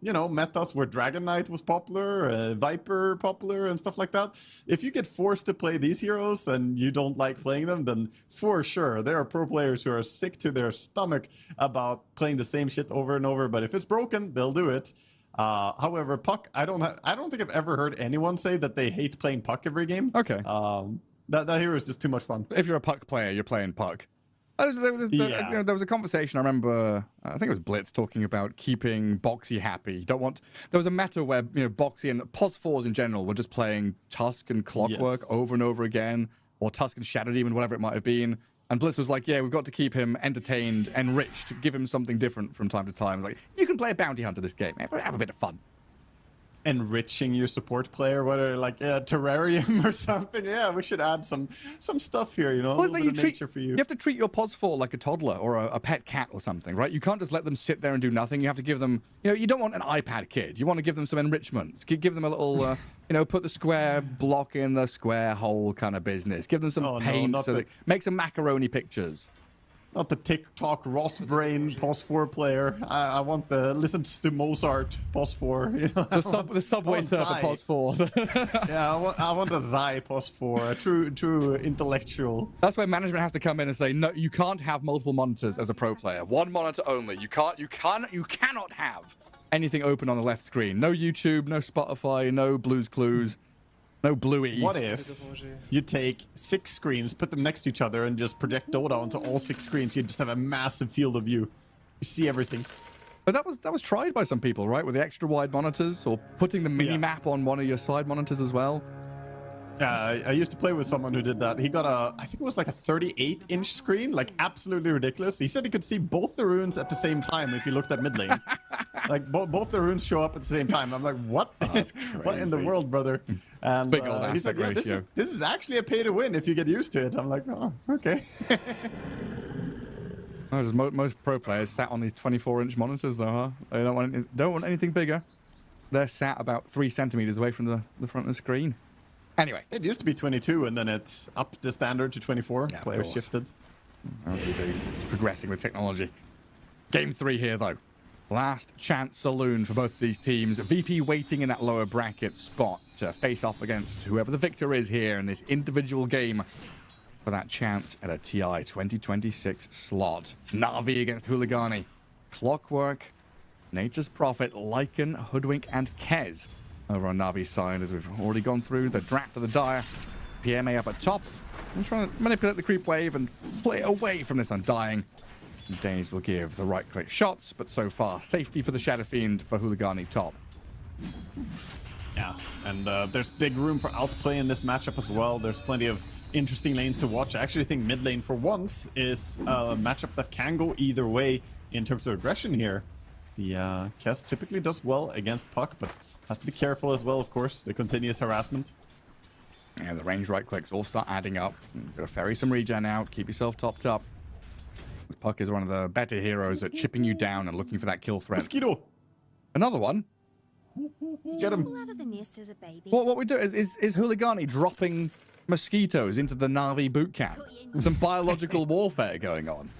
Speaker 2: you know, metas where Dragon Knight was popular, Viper popular, and stuff like that. If you get forced to play these heroes and you don't like playing them, then for sure there are pro players who are sick to their stomach about playing the same shit over and over. But if it's broken, they'll do it. However, puck, I don't think I've ever heard anyone say that they hate playing puck every game.
Speaker 1: Okay.
Speaker 2: That hero is just too much fun.
Speaker 1: If you're a puck player, you're playing puck. There was a conversation, I remember, I think it was Blitz talking about keeping Boxy happy. You don't want... There was a meta where, you know, Boxy and POS4s in general were just playing Tusk and Clockwork over and over again, or Tusk and Shadow Demon, whatever it might have been. And Blitz was like, yeah, we've got to keep him entertained, enriched, give him something different from time to time. It's like, you can play a bounty hunter this game. Have a bit of fun.
Speaker 2: Enriching your support player, whether like terrarium or something. Yeah, we should add some stuff here, you know.
Speaker 1: Well, you have to treat your POS4 like a toddler or a pet cat or something, right? You can't just let them sit there and do nothing. You have to give them, you know, you don't want an iPad kid. You want to give them some enrichments. Give them a little, you know, put the square block in the square hole kind of business. Give them some paint, make some macaroni pictures.
Speaker 2: Not the TikTok rot brain POS4 player. I want the listens to Mozart POS4. You know,
Speaker 1: the Subway Surfer POS4.
Speaker 2: Yeah, I want a Zai POS4, a true intellectual.
Speaker 1: That's where management has to come in and say, no, you can't have multiple monitors as a pro player. One monitor only. You cannot have anything open on the left screen. No YouTube, no Spotify, no Blue's Clues. No Bluey.
Speaker 2: What if you take 6 screens, put them next to each other, and just project Dota onto all 6 screens? You just have a massive field of view. You see everything.
Speaker 1: But that was tried by some people, right? With the extra wide monitors, or putting the mini map on one of your side monitors as well.
Speaker 2: I used to play with someone who did that. He got I think it was like a 38-inch screen, like absolutely ridiculous. He said he could see both the runes at the same time if you looked at mid lane. Like both the runes show up at the same time. I'm like, what? What in the world, brother? And
Speaker 1: big old aspect ratio.
Speaker 2: This is actually a pay to win if you get used to it. I'm like, oh, okay.
Speaker 1: Most pro players sat on these 24-inch monitors, though, huh? They don't want anything bigger. They're sat about 3 centimeters away from the front of the screen. Anyway.
Speaker 2: It used to be 22, and then it's up the standard to 24.
Speaker 1: Yeah,
Speaker 2: players shifted.
Speaker 1: As we do. It's progressing with technology. Game 3 here, though. Last chance saloon for both of these teams. VP waiting in that lower bracket spot to face off against whoever the victor is here in this individual game for that chance at a TI 2026 slot. Na'Vi against Huligani. Clockwork, Nature's Prophet, Lycan, Hoodwink, and Kez over on Na'Vi's side, as we've already gone through the draft of the Dire. PMA up at top. I'm trying to manipulate the creep wave and play away from this Undying. Daze will give the right-click shots, but so far, safety for the Shadow Fiend for Huligani top.
Speaker 2: Yeah, and there's big room for outplay in this matchup as well. There's plenty of interesting lanes to watch. I actually think mid lane for once is a matchup that can go either way in terms of aggression here. The Kess typically does well against Puck, but has to be careful as well, of course. The continuous harassment.
Speaker 1: And the range right-clicks all start adding up. Gotta ferry some regen out, keep yourself topped up. This Puck is one of the better heroes at chipping you down and looking for that kill threat.
Speaker 2: Mosquito!
Speaker 1: Another one.
Speaker 2: Get him.
Speaker 5: Out of the nest as a baby.
Speaker 1: What we do is Huligani dropping mosquitoes into the Na'Vi boot camp. Some biological warfare going on.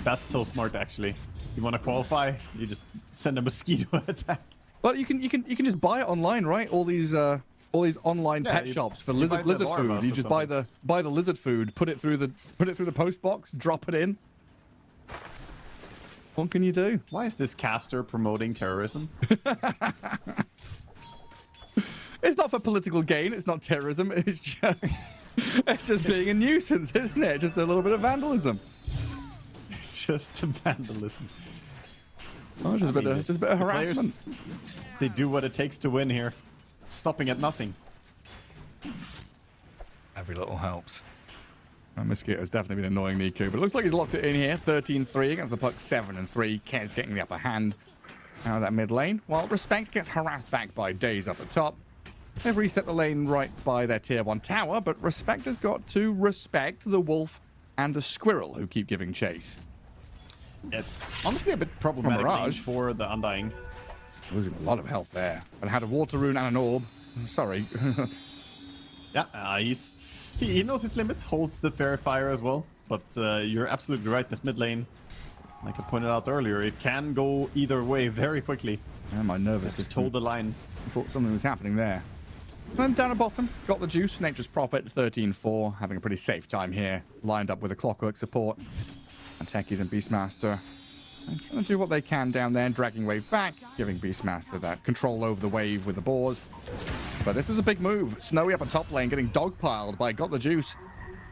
Speaker 2: That's so smart, actually. You want to qualify? You just send a mosquito attack.
Speaker 1: Well, you can just buy it online, right? All these online pet shops for lizard food. You just buy the lizard food, put it through the post box, drop it in. What can you do?
Speaker 2: Why is this caster promoting terrorism?
Speaker 1: It's not for political gain. It's not terrorism. It's just being a nuisance, isn't it? Just a little bit of vandalism.
Speaker 2: It's just vandalism.
Speaker 1: Oh, just a bit of harassment.
Speaker 2: Players, they do what it takes to win here. Stopping at nothing.
Speaker 1: Every little helps. Mosquito's definitely been annoying Nico, but it looks like he's locked it in here. 13-3 against the Puck, 7-3. Kez getting the upper hand out of that mid lane, while Respect gets harassed back by Daze up the top. They've reset the lane right by their tier 1 tower, but Respect has got to respect the Wolf and the Squirrel who keep giving chase.
Speaker 2: It's honestly a bit problematic lane for the Undying.
Speaker 1: Losing a lot of health there. But had a Water Rune and an Orb. Sorry.
Speaker 2: Yeah, he knows his limits, holds the Fairy Fire as well. But you're absolutely right, this mid lane, like I pointed out earlier, it can go either way very quickly.
Speaker 1: Yeah, my nervous system
Speaker 2: told the line.
Speaker 1: I thought something was happening there. And then down at bottom, got the juice. Nature's Prophet, 13-4, having a pretty safe time here. Lined up with a Clockwork support. And Techies and Beastmaster trying to do what they can down there, dragging wave back, giving Beastmaster that control over the wave with the boars. But this is a big move. Snowy up on top lane, getting dogpiled by Got the Juice.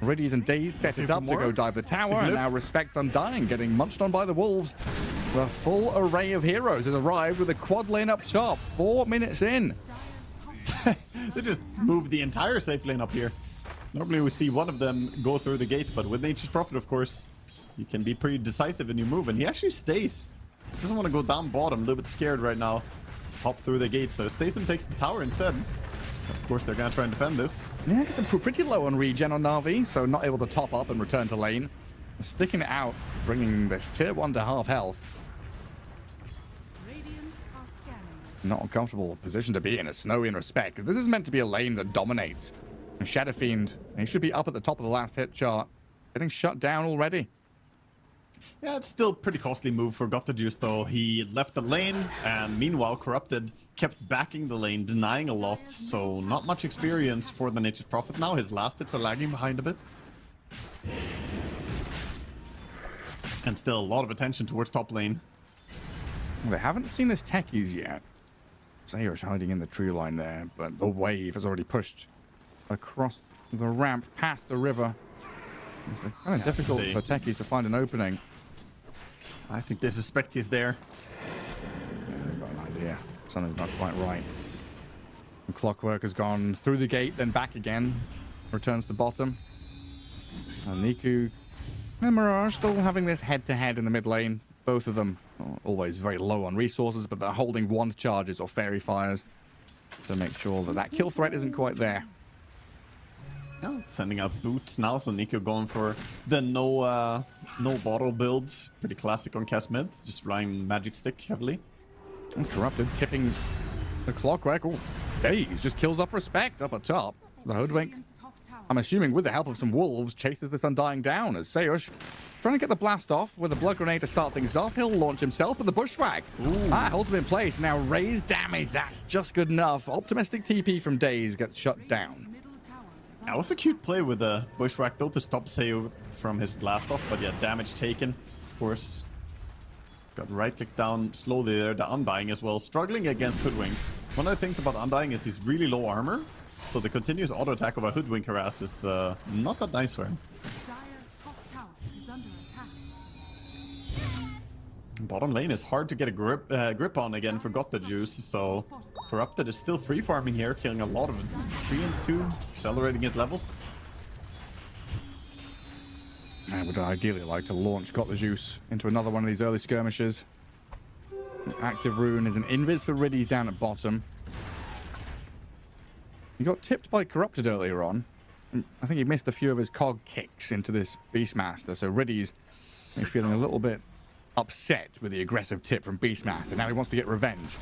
Speaker 1: Riddies and Daze set it up to go dive the tower, and now Respect's Undying, getting munched on by the Wolves. The full array of heroes has arrived with a quad lane up top, 4 minutes in.
Speaker 2: They just moved the entire safe lane up here. Normally we see one of them go through the gate, but with Nature's Prophet, of course, you can be pretty decisive in your move, and he actually stays. He doesn't want to go down bottom, a little bit scared right now. Hop through the gate, so stays and takes the tower instead. Of course, they're going to try and defend this.
Speaker 1: Yeah, because they're pretty low on regen on Na'Vi, so not able to top up and return to lane. Sticking it out, bringing this tier 1 to half health.
Speaker 3: Radiant are scanning.
Speaker 1: Not a comfortable position to be in, a Snowy in Respect, because this is meant to be a lane that dominates. And Shadow Fiend, he should be up at the top of the last hit chart, getting shut down already.
Speaker 2: Yeah, it's still a pretty costly move for Got the Juice, though. He left the lane, and meanwhile, Corrupted kept backing the lane, denying a lot. So not much experience for the Nature's Prophet now. His last hits are lagging behind a bit. And still a lot of attention towards top lane.
Speaker 1: They haven't seen his techies yet. Sayers hiding in the tree line there, but the wave has already pushed across the ramp past the river. It's kind of difficult for techies to find an opening.
Speaker 2: I think they suspect he's there.
Speaker 1: Yeah, they've got an idea. Something's not quite right. And Clockwork has gone through the gate, then back again. Returns to bottom. And Niku and Mirage still having this head-to-head in the mid lane. Both of them are always very low on resources, but they're holding wand charges or fairy fires to make sure that that kill threat isn't quite there.
Speaker 2: Yeah, sending out boots now, so Nico going for the no bottle build. Pretty classic on cast mid, just relying magic stick heavily.
Speaker 1: And Corrupted tipping the Clockwork. Oh, Daze just kills off Respect up at top. The Hoodwink,
Speaker 3: Radiant's top tower.
Speaker 1: I'm assuming with the help of some wolves, chases this Undying down as Sayush trying to get the blast off with a blood grenade to start things off. He'll launch himself with the bushwhack. That holds him in place. Now raise damage. That's just good enough. Optimistic TP from Daze gets shut down.
Speaker 3: Middle tower is
Speaker 2: That was a cute play with the bushwhack though to stop Sayo from his blast off, but yeah, damage taken, of course. Got right click down slowly there, the Undying as well, struggling against Hoodwink. One of the things about Undying is he's really low armor, so the continuous auto attack of a Hoodwink harass is not that nice for him.
Speaker 3: Dire's top tower is under attack.
Speaker 2: Bottom lane is hard to get a grip on again for Got the Juice, so Corrupted is still free farming here, killing a lot of Treants too, accelerating his levels.
Speaker 1: I would ideally like to launch Got the Juice into another one of these early skirmishes. Active Rune is an invis for Riddies down at bottom. He got tipped by Corrupted earlier on. I think he missed a few of his cog kicks into this Beastmaster, so Riddies is feeling a little bit upset with the aggressive tip from Beastmaster. Now he wants to get revenge.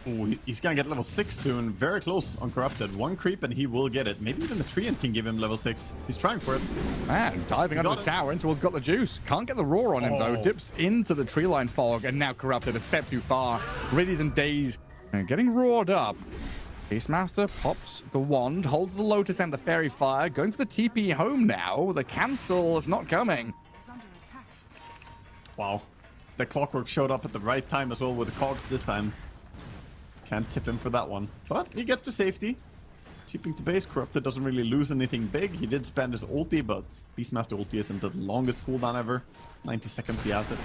Speaker 2: Ooh, he's gonna get level 6 soon. Very close on Corrupted. One creep and he will get it. Maybe even the Treant can give him level 6. He's trying for it.
Speaker 1: Man, diving under the tower in towards Got the Juice. Can't get the roar on him though. Dips into the tree line fog and now Corrupted a step too far. Riddies and Daze getting roared up. Beastmaster pops the wand, holds the Lotus and the Fairy Fire. Going for the TP home now. The cancel is not coming.
Speaker 3: Is under attack.
Speaker 2: Wow. The Clockwork showed up at the right time as well with the cogs this time. Can't tip him for that one. But he gets to safety. Tipping to base. Corrupted doesn't really lose anything big. He did spend his ulti, but Beastmaster ulti isn't the longest cooldown ever. 90 seconds he has it.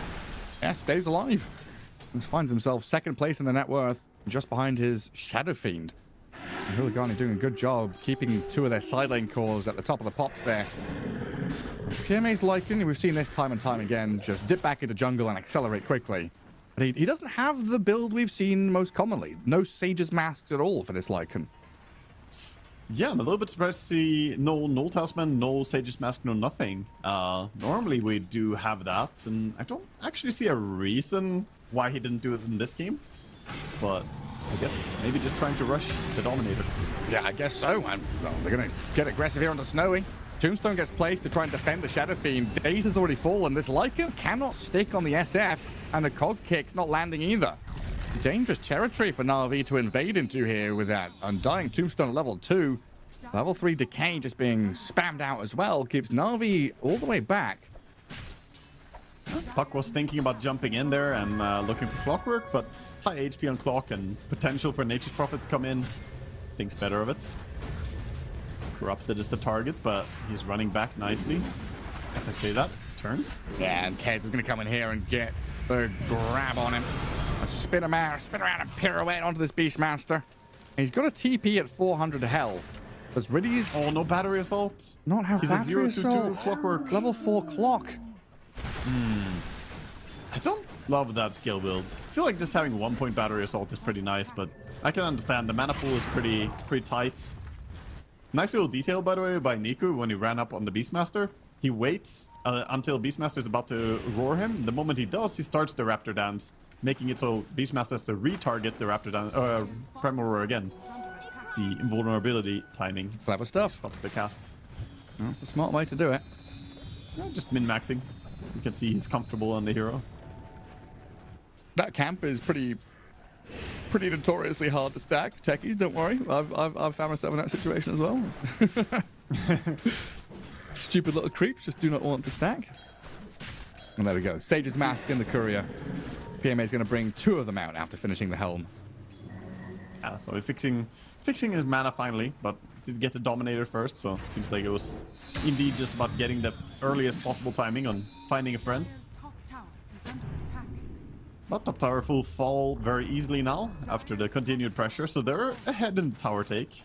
Speaker 1: Yeah, stays alive. He finds himself second place in the net worth, just behind his Shadow Fiend. And Huligani doing a good job keeping two of their side lane cores at the top of the pops there. PMA's Lycan, we've seen this time and time again, just dip back into jungle and accelerate quickly. But he doesn't have the build we've seen most commonly. No Sage's Masks at all for this Lycan.
Speaker 2: Yeah, I'm a little bit surprised to see no Talisman, no Sage's Mask, no nothing. Normally we do have that, and I don't actually see a reason why he didn't do it in this game. But I guess maybe just trying to rush the Dominator.
Speaker 1: Yeah, I guess so. And well, they're going to get aggressive here on the Snowy. Tombstone gets placed to try and defend the Shadow Fiend. Daze has already fallen. This Lycan cannot stick on the SF, and the cog kick's not landing either. Dangerous territory for Na'Vi to invade into here with that Undying Tombstone at level 2. Level 3 Decay just being spammed out as well keeps Na'Vi all the way back.
Speaker 2: Puck was thinking about jumping in there and looking for Clockwork, but high HP on Clock and potential for Nature's Prophet to come in. Thinks better of it. Corrupted is the target, but he's running back nicely. As I say that, turns.
Speaker 1: Yeah, and Kez is going to come in here and get the grab on him. Spin around and pirouette onto this Beastmaster. He's got a TP at 400 health. Does Riddies
Speaker 2: Oh, no battery assault.
Speaker 1: not have
Speaker 2: He's a
Speaker 1: battery
Speaker 2: 0-2
Speaker 1: assault?
Speaker 2: Clockwork.
Speaker 1: Level 4 Clock.
Speaker 2: I don't love that skill build. I feel like just having 1 point battery assault is pretty nice, but I can understand the mana pool is pretty tight. Nice little detail, by the way, by Niku when he ran up on the Beastmaster. He waits until Beastmaster is about to roar him. The moment he does, he starts the Raptor Dance, making it so Beastmaster has to retarget the Raptor Dance, Primal Roar again. The invulnerability timing
Speaker 1: Clever stuff.
Speaker 2: stops the casts.
Speaker 1: That's a smart way to do it.
Speaker 2: Just min-maxing. You can see he's comfortable on the hero.
Speaker 1: That camp is pretty notoriously hard to stack. Techies, don't worry. I've found myself in that situation as well. Stupid little creeps just do not want to stack. And there we go. Sage's Mask in the Courier. PMA is going to bring 2 of them out after finishing the Helm.
Speaker 2: Yeah, so he's fixing his mana finally, but did get the Dominator first, so seems like it was indeed just about getting the earliest possible timing on finding a friend.
Speaker 3: Dire's top tower is under attack.
Speaker 2: But top tower will fall very easily now after the continued pressure, so they're ahead in tower take.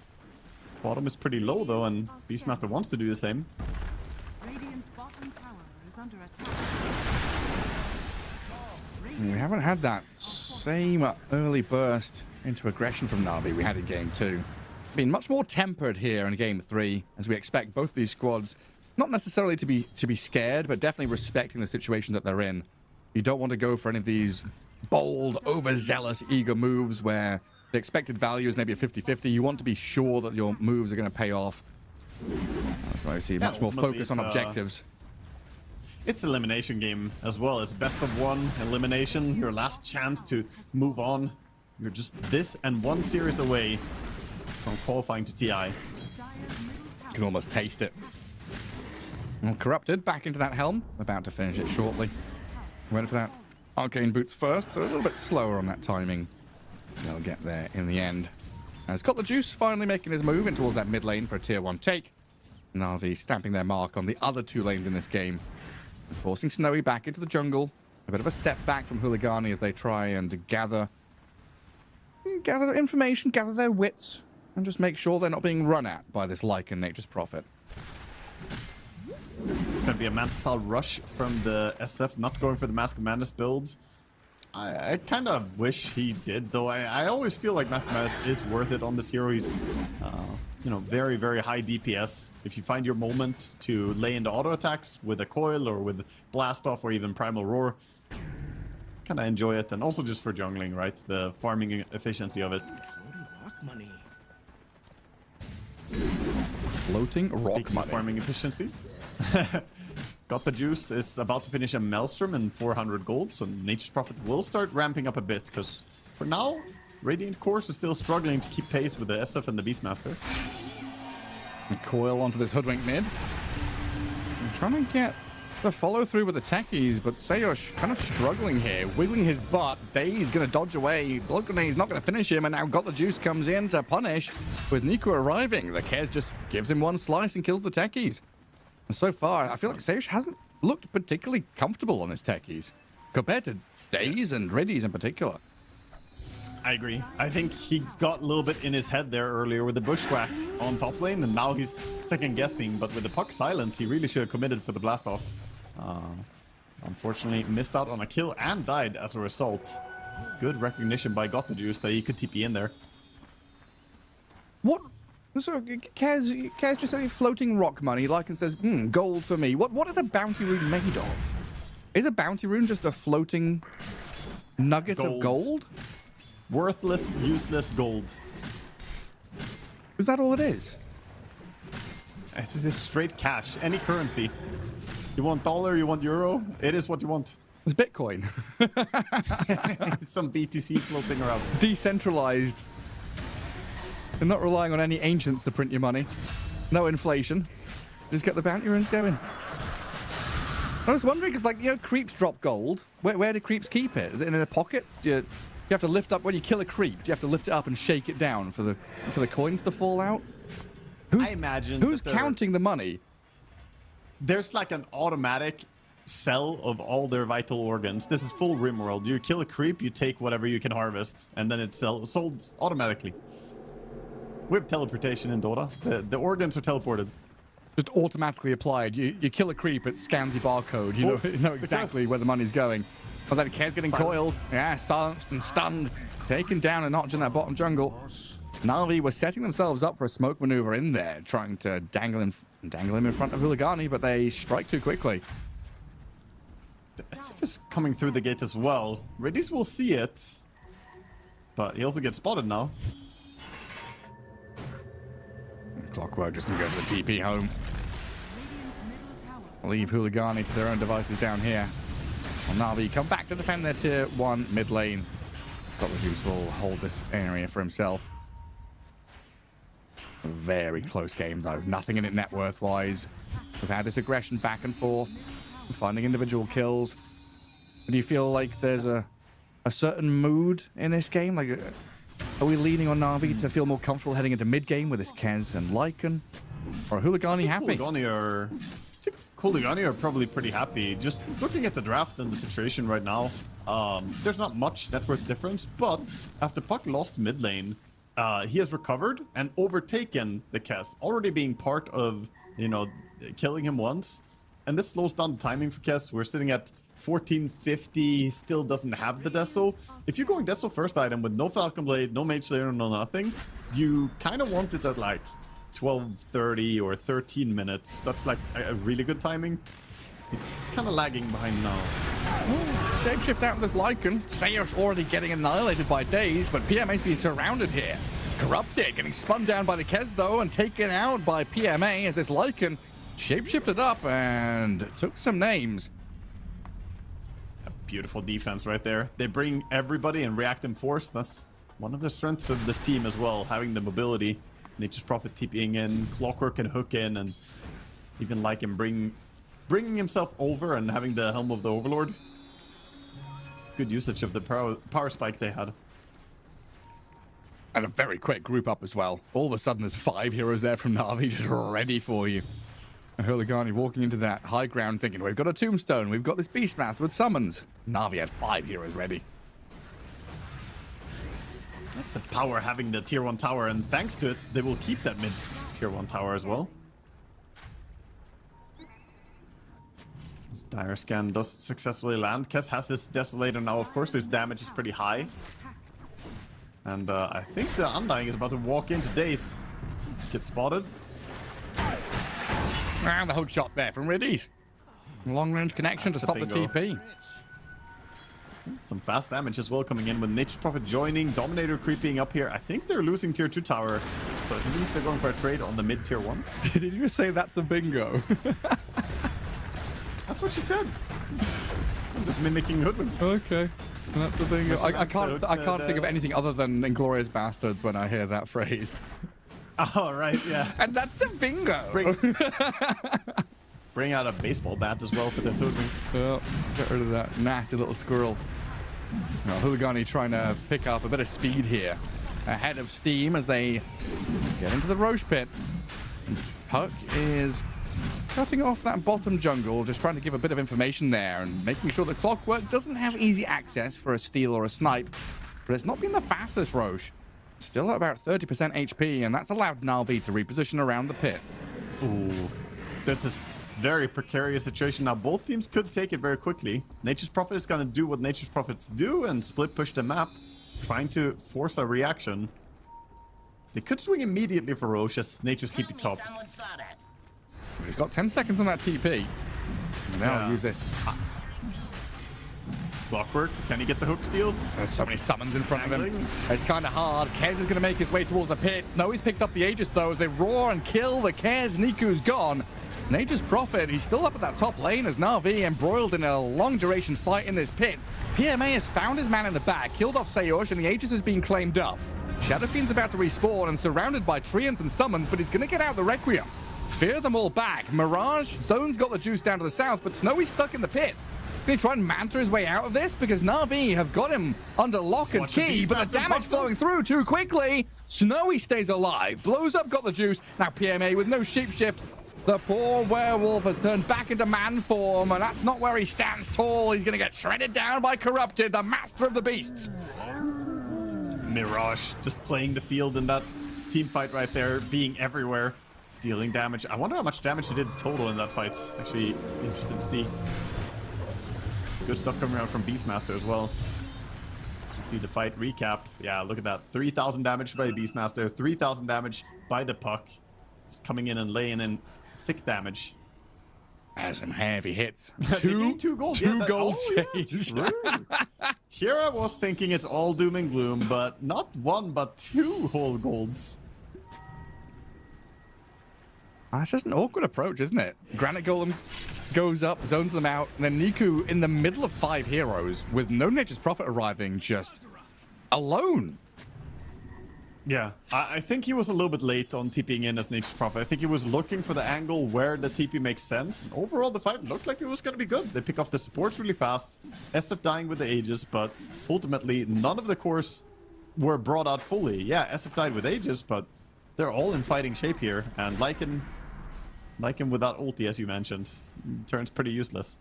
Speaker 2: Bottom is pretty low though, and Beastmaster wants to do the same.
Speaker 3: Radiant's bottom tower is under attack.
Speaker 1: We haven't had that same early burst into aggression from Na'Vi we had in Game 2. Been much more tempered here in Game 3, as we expect both these squads not necessarily to be scared, but definitely respecting the situation that they're in. You don't want to go for any of these bold, overzealous, eager moves where the expected value is maybe a 50-50. You want to be sure that your moves are going to pay off. That's why I see much more
Speaker 2: ultimately
Speaker 1: focus on
Speaker 2: it's,
Speaker 1: objectives.
Speaker 2: It's an elimination game as well. It's best of 1 elimination, your last chance to move on. You're just this and 1 series away from qualifying to TI.
Speaker 3: Dire's middle
Speaker 1: You
Speaker 3: tower
Speaker 1: can almost taste it. Well, Corrupted back into that Helm. About to finish it shortly. Went for that Arcane Boots first, so a little bit slower on that timing. They'll get there in the end. As Got the Juice finally making his move in towards that mid lane for a tier 1 take. Na'Vi stamping their mark on the other 2 lanes in this game. And forcing Snowy back into the jungle. A bit of a step back from Hooligani as they try and gather information, gather their wits, and just make sure they're not being run at by this Lycan Nature's Prophet.
Speaker 2: It's going to be a man-style rush from the SF, not going for the Mask of Madness build. I kind of wish he did, though. I always feel like Mask of Madness is worth it on this hero. He's, you know, very, very high DPS. If you find your moment to lay into auto attacks with a coil or with blast off or even primal roar, kind of enjoy it. And also just for jungling, right? The farming efficiency of it.
Speaker 1: Floating rock
Speaker 2: Speaking
Speaker 1: money.
Speaker 2: of farming efficiency. Got the Juice is about to finish a Maelstrom in 400 gold, so Nature's Prophet will start ramping up a bit, because for now, Radiant Course is still struggling to keep pace with the SF and the Beastmaster.
Speaker 1: Coil onto this hoodwink mid. I'm trying to get the follow through with the techies, but Seosh kind of struggling here, wiggling his butt. Day's going to dodge away. Blood Grenade's not going to finish him, and now Got the Juice comes in to punish. With Nico arriving, the Kez just gives him one slice and kills the techies. And so far, I feel like Seosh hasn't looked particularly comfortable on his techies compared to Days and Reddies in particular.
Speaker 2: I agree. I think he got a little bit in his head there earlier with the bushwhack on top lane, and now he's second guessing, but with the puck silence, he really should have committed for the blast off. Unfortunately, missed out on a kill and died as a result. Good recognition by Got the Juice that he could TP in there.
Speaker 1: What? So, Kaz just said floating rock money, like and says, gold for me. What is a bounty rune made of? Is a bounty rune just a floating nugget of gold?
Speaker 2: Worthless, useless gold.
Speaker 1: Is that all it is?
Speaker 2: This is straight cash. Any currency. You want dollar, you want euro, it is what you want.
Speaker 1: It's Bitcoin.
Speaker 2: Some BTC floating around.
Speaker 1: Decentralized. You're not relying on any ancients to print your money. No inflation. Just get the bounty runes going. I was wondering, because, like, you know, creeps drop gold. Where do creeps keep it? Is it in their pockets? Do you have to lift up, when you kill a creep, do you have to lift it up and shake it down for the coins to fall out?
Speaker 2: I imagine
Speaker 1: Who's counting the money?
Speaker 2: There's like an automatic sell of all their vital organs. This is full Rimworld. You kill a creep, you take whatever you can harvest, and then it's sold automatically. We have teleportation in Dota. The organs are teleported.
Speaker 1: Just automatically applied. You kill a creep, it scans your barcode. You know exactly where the money's going. But then Kez getting coiled. Yeah, silenced and stunned. Taken down a notch in that bottom jungle. Na'Vi were setting themselves up for a smoke maneuver in there, trying to dangle him in front of Hooligani, but they strike too quickly.
Speaker 2: The SF is coming through the gate as well. Redis will see it. But he also gets spotted now.
Speaker 1: Clockwork just gonna go to the TP home.
Speaker 3: Radiant's middle tower.
Speaker 1: Leave Hooligani to their own devices down here. Well, Na'Vi come back to defend their tier 1 mid lane. Got the Juice will hold this area for himself. A very close game though. Nothing in it net worth wise. We've had this aggression back and forth, finding individual kills. Do you feel like there's a certain mood in this game? Like, are we leaning on Na'Vi to feel more comfortable heading into mid game with this Kez and Lycan? Or Hooligani happy?
Speaker 2: Hooligani are probably pretty happy. Just looking at the draft and the situation right now, there's not much net worth difference, but after Puck lost mid lane, he has recovered and overtaken the Kez, already being part of, you know, killing him once. And this slows down the timing for Kez. We're sitting at 1450, he still doesn't have the Deso. If you're going Deso first item with no Falcon Blade, no Mage Slayer, no nothing, you kind of want it at like 12:30 or 13 minutes. That's like a really good timing. He's kind of lagging behind now.
Speaker 1: Shapeshift out of this Lycan. Seosh already getting annihilated by Daze, but PMA's being surrounded here. Corrupted, getting spun down by the Kez though, and taken out by PMA as this Lycan shapeshifted up and took some names.
Speaker 2: A beautiful defense right there. They bring everybody and react in force. That's one of the strengths of this team as well, having the mobility. Nature's Prophet TPing in, Clockwork can hook in, and even like him bringing himself over and having the Helm of the Overlord. Good usage of the power spike they had.
Speaker 1: And a very quick group up as well. All of a sudden there's 5 heroes there from Na'Vi just ready for you. Hurligani walking into that high ground thinking, we've got a tombstone, we've got this Beastmaster with summons. Na'Vi had 5 heroes ready.
Speaker 2: That's the power having the tier 1 tower, and thanks to it, they will keep that mid tier 1 tower as well. This dire scan does successfully land. Kess has his Desolator now, of course, his damage is pretty high. And I think the Undying is about to walk into Daze. Get spotted.
Speaker 1: And the hook shot there from Riddies. Long range connection to stop the
Speaker 2: bingo.
Speaker 1: TP.
Speaker 2: Some fast damage as well coming in with Nature's Prophet joining. Dominator creeping up here. I think they're losing tier 2 tower. So at least they're going for a trade on the mid tier 1.
Speaker 1: Did you just say that's a bingo?
Speaker 2: That's what she said. I'm just mimicking Hoodwin.
Speaker 1: Okay. That's a bingo. I can't
Speaker 2: the-
Speaker 1: think of anything other than Inglorious Bastards when I hear that phrase.
Speaker 2: Oh, right, yeah.
Speaker 1: And that's a bingo.
Speaker 2: Bring out a baseball bat as well for the Hoodwin.
Speaker 1: Oh, get rid of that nasty little squirrel. Now, Hooligani trying to pick up a bit of speed here. Ahead of steam as they get into the Roche pit. Puck is cutting off that bottom jungle, just trying to give a bit of information there and making sure that Clockwork doesn't have easy access for a steal or a snipe. But it's not been the fastest Roche. Still at about 30% HP, and that's allowed Na'Vi to reposition around the pit.
Speaker 2: Ooh. This is very precarious situation. Now, both teams could take it very quickly. Nature's Prophet is going to do what Nature's Prophets do and split push the map, trying to force a reaction. They could swing immediately for Roche as Nature's TP top.
Speaker 1: He's got 10 seconds on that TP. And now I'll use this.
Speaker 2: Clockwork, can he get the hook steal?
Speaker 1: There's so many summons in front of him. It's kind of hard. Kez is going to make his way towards the pit. Snowy's picked up the Aegis, though, as they roar and kill the Kez. Niku's gone. Nature's Prophet, he's still up at that top lane as Na'Vi embroiled in a long-duration fight in this pit. PMA has found his man in the back, killed off Seosh, and the Aegis has been claimed up. Shadowfiend's about to respawn and surrounded by Treants and summons, but he's going to get out the Requiem. Fear them all back. Mirage, Zone's got the juice down to the south, but Snowy's stuck in the pit. Can he try and manta his way out of this? Because Na'Vi have got him under lock and key, but the damage flowing through too quickly. Snowy stays alive. Blows up, got the juice. Now PMA with no shapeshift. The poor werewolf has turned back into man form, and that's not where he stands tall. He's going to get shredded down by Corrupted, the master of the beasts.
Speaker 2: Mirage just playing the field in that team fight right there, being everywhere, dealing damage. I wonder how much damage he did total in that fight. Actually, interested to see. Good stuff coming out from Beastmaster as well. As we see the fight recap. Yeah, look at that. 3,000 damage by the Beastmaster, 3,000 damage by the Puck. Just coming in and laying in thick damage.
Speaker 1: Has some heavy hits.
Speaker 2: two gold.
Speaker 1: Two gold
Speaker 2: change. Here I was thinking it's all doom and gloom, but not one, but 2 whole golds.
Speaker 1: That's just an awkward approach, isn't it? Granite Golem goes up, zones them out, and then Niku in the middle of 5 heroes with no Nature's Prophet arriving, just alone.
Speaker 2: Yeah, I think he was a little bit late on TPing in as Nature's Prophet. I think he was looking for the angle where the TP makes sense. And overall, the fight looked like it was going to be good. They pick off the supports really fast. SF dying with the Aegis, but ultimately, none of the cores were brought out fully. Yeah, SF died with Aegis, but they're all in fighting shape here. And Lycan without ulti, as you mentioned, turns pretty useless.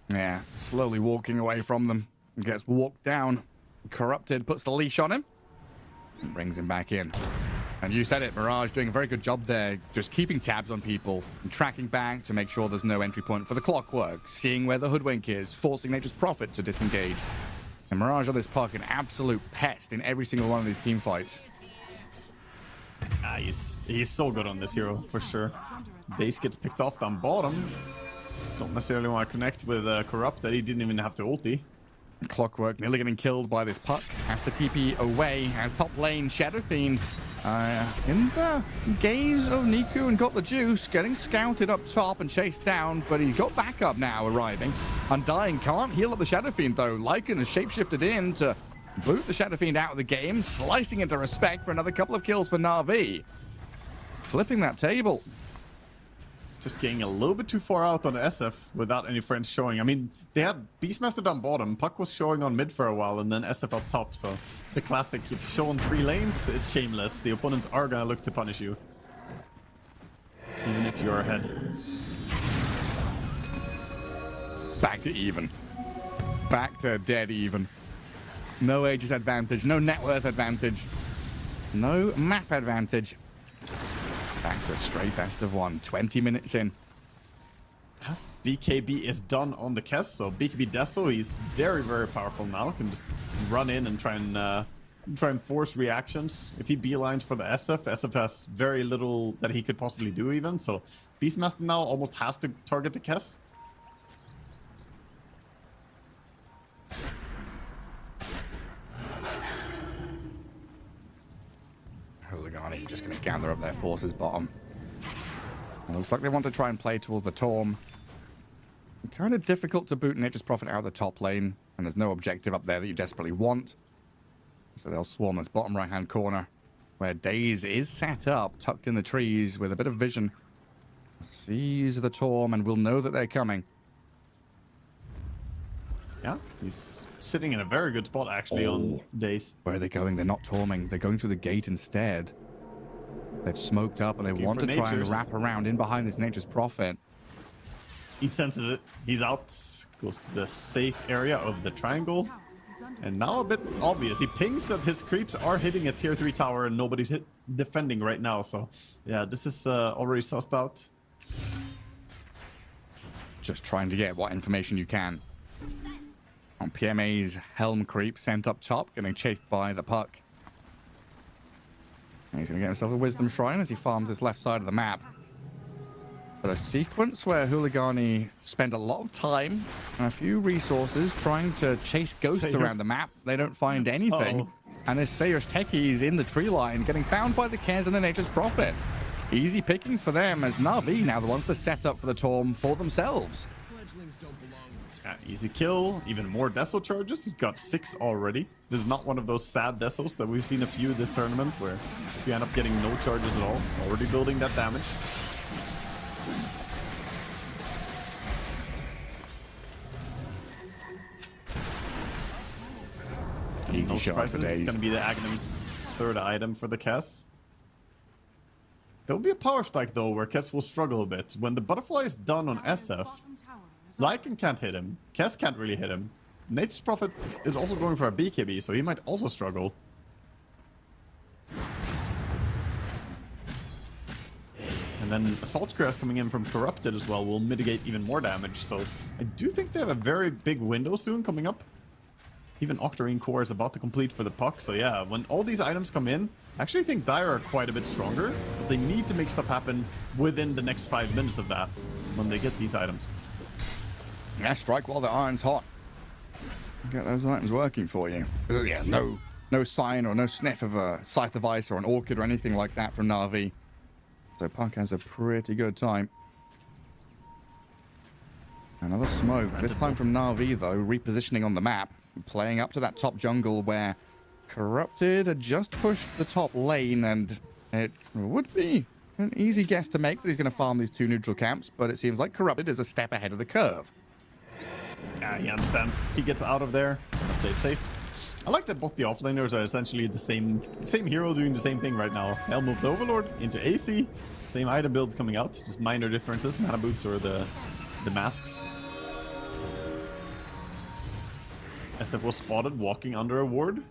Speaker 1: Yeah, slowly walking away from them. Gets walked down. Corrupted puts the leash on him. And brings him back in. And you said it, Mirage doing a very good job there, just keeping tabs on people and tracking back to make sure there's no entry point for the Clockwork, seeing where the Hoodwink is, forcing Nature's Prophet to disengage. And Mirage on this Puck, an absolute pest in every single one of these team fights.
Speaker 2: He's so good on this hero, for sure. Daze gets picked off down bottom. Don't necessarily want to connect with Corrupt, that he didn't even have to ulti.
Speaker 1: Clockwork nearly getting killed by this Puck. Has to TP away as top lane Shadowfiend in the gaze of Niku and got the juice, getting scouted up top and chased down, but he's got backup now arriving. Undying can't heal up the Shadowfiend though. Lycan has shapeshifted in to boot the Shadowfiend out of the game, slicing into respect for another couple of kills for Na'Vi. Flipping that table.
Speaker 2: Just getting a little bit too far out on SF without any friends showing. I mean, they had Beastmaster down bottom, Puck was showing on mid for a while, and then SF up top. So the classic, if you show on 3 lanes, it's shameless. The opponents are gonna look to punish you, even if you're ahead.
Speaker 1: back to even. Back to dead even. No Aegis advantage, no net worth advantage, no map advantage. Back to a straight best of one, 20 minutes in.
Speaker 2: BKB is done on the Kess, so BKB Deso, he's very, very powerful now. Can just run in and try and force reactions. If he beelines for the SF has very little that he could possibly do even, so Beastmaster now almost has to target the Kess.
Speaker 1: Hooligan just going to gather up their forces bottom. It looks like they want to try and play towards the Torm. Kind of difficult to boot Nature's Prophet out of the top lane, and there's no objective up there that you desperately want. So they'll swarm this bottom right-hand corner, where Daze is set up, tucked in the trees with a bit of vision. Sees the Torm and will know that they're coming.
Speaker 2: Yeah, he's sitting in a very good spot actually on Daze.
Speaker 1: Where are they going? They're not Torming. They're going through the gate instead. They've smoked up and they want to try and wrap around in behind this Nature's Prophet.
Speaker 2: He senses it. He's out. Goes to the safe area of the triangle. And now a bit obvious. He pings that his creeps are hitting a tier 3 tower and nobody's defending right now. So, yeah, this is already sussed out.
Speaker 1: Just trying to get what information you can. On PMA's Helm creep sent up top, getting chased by the puck. And he's going to get himself a Wisdom Shrine as he farms this left side of the map. But a sequence where Hooligani spend a lot of time and a few resources trying to chase ghosts around the map. They don't find anything. And there's Sayers Techies in the tree line, getting found by the Cares and the Nature's Prophet. Easy pickings for them, as Na'Vi now the ones to set up for the Torm for themselves.
Speaker 2: Yeah, easy kill. Even more Deso charges. He's got 6 already. This is not one of those sad Desos that we've seen a few this tournament, where you end up getting no charges at all. Already building that damage.
Speaker 1: Easy shot for Daze.
Speaker 2: It's going to be the Agnum's third item for the Kess. There will be a power spike though, where Kess will struggle a bit. When the butterfly is done on SF, Lycan can't hit him. Kess can't really hit him. Nature's Prophet is also going for a BKB, so he might also struggle. And then Assault Crest coming in from Corrupted as well will mitigate even more damage. So I do think they have a very big window soon coming up. Even Octarine Core is about to complete for the puck. So yeah, when all these items come in, I actually think Dire are quite a bit stronger. But they need to make stuff happen within the next 5 minutes of that when they get these items.
Speaker 1: Yeah, strike while the iron's hot. Get those items working for you. Yeah, no sign or no sniff of a Scythe of Ice or an Orchid or anything like that from Na'Vi. So Puck has a pretty good time. Another smoke, this time from Na'Vi though, repositioning on the map. Playing up to that top jungle where Corrupted had just pushed the top lane, and it would be an easy guess to make that he's going to farm these 2 neutral camps, but it seems like Corrupted is a step ahead of the curve.
Speaker 2: Yeah, he understands. He gets out of there. Played safe. I like that both the offlaners are essentially the same hero doing the same thing right now. Helm of the Overlord into AC. Same item build coming out. Just minor differences. Mana boots or the masks. SF was spotted walking under a ward. A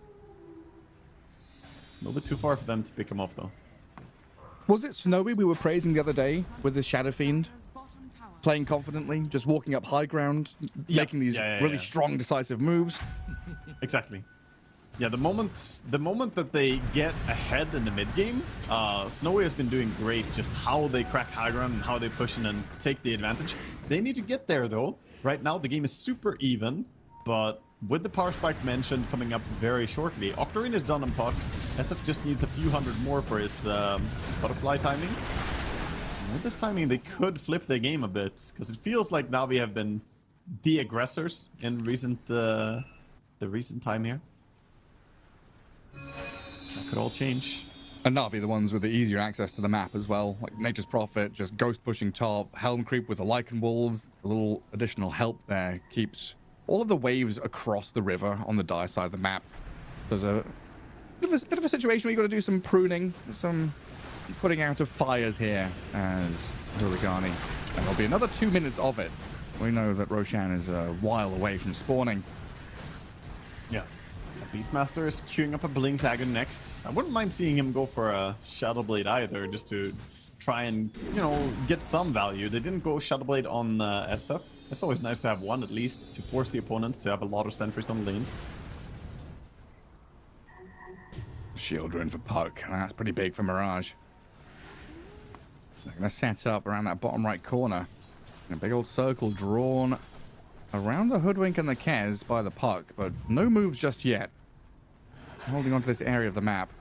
Speaker 2: little bit too far for them to pick him off though.
Speaker 1: Was it Snowy we were praising the other day with the Shadow Fiend? Playing confidently, just walking up high ground, making these really strong, decisive moves.
Speaker 2: Exactly. Yeah, the moment that they get ahead in the mid game, Snowy has been doing great. Just how they crack high ground and how they push in and take the advantage. They need to get there though. Right now the game is super even, but with the power spike mentioned coming up very shortly, Octarine is done on puck. SF just needs a few hundred more for his butterfly timing. And with this timing, they could flip the game a bit, because it feels like Na'Vi have been the aggressors in the recent time here. That could all change.
Speaker 1: And Na'Vi the ones with the easier access to the map as well. Like Nature's Prophet, just ghost pushing top, Helm creep with the Lycan Wolves. A little additional help there keeps all of the waves across the river on the Dire side of the map. There's a bit of a situation where you've got to do some pruning, some putting out of fires here as Hooligani. And there'll be another 2 minutes of it we know that Roshan is a while away from spawning.
Speaker 2: Yeah. Beastmaster is queuing up a Blink Dagger next. I wouldn't mind seeing him go for a Shadow Blade either, just to try and, you know, get some value. They didn't go Shadow Blade on SF. It's always nice to have one at least to force the opponents to have a lot of sentries on lanes.
Speaker 1: Shield rune for Puck. That's pretty big for Mirage. They're going to set up around that bottom right corner. A big old circle drawn around the Hoodwink and the Kez by the Puck, but no moves just yet. Holding onto this area of the map.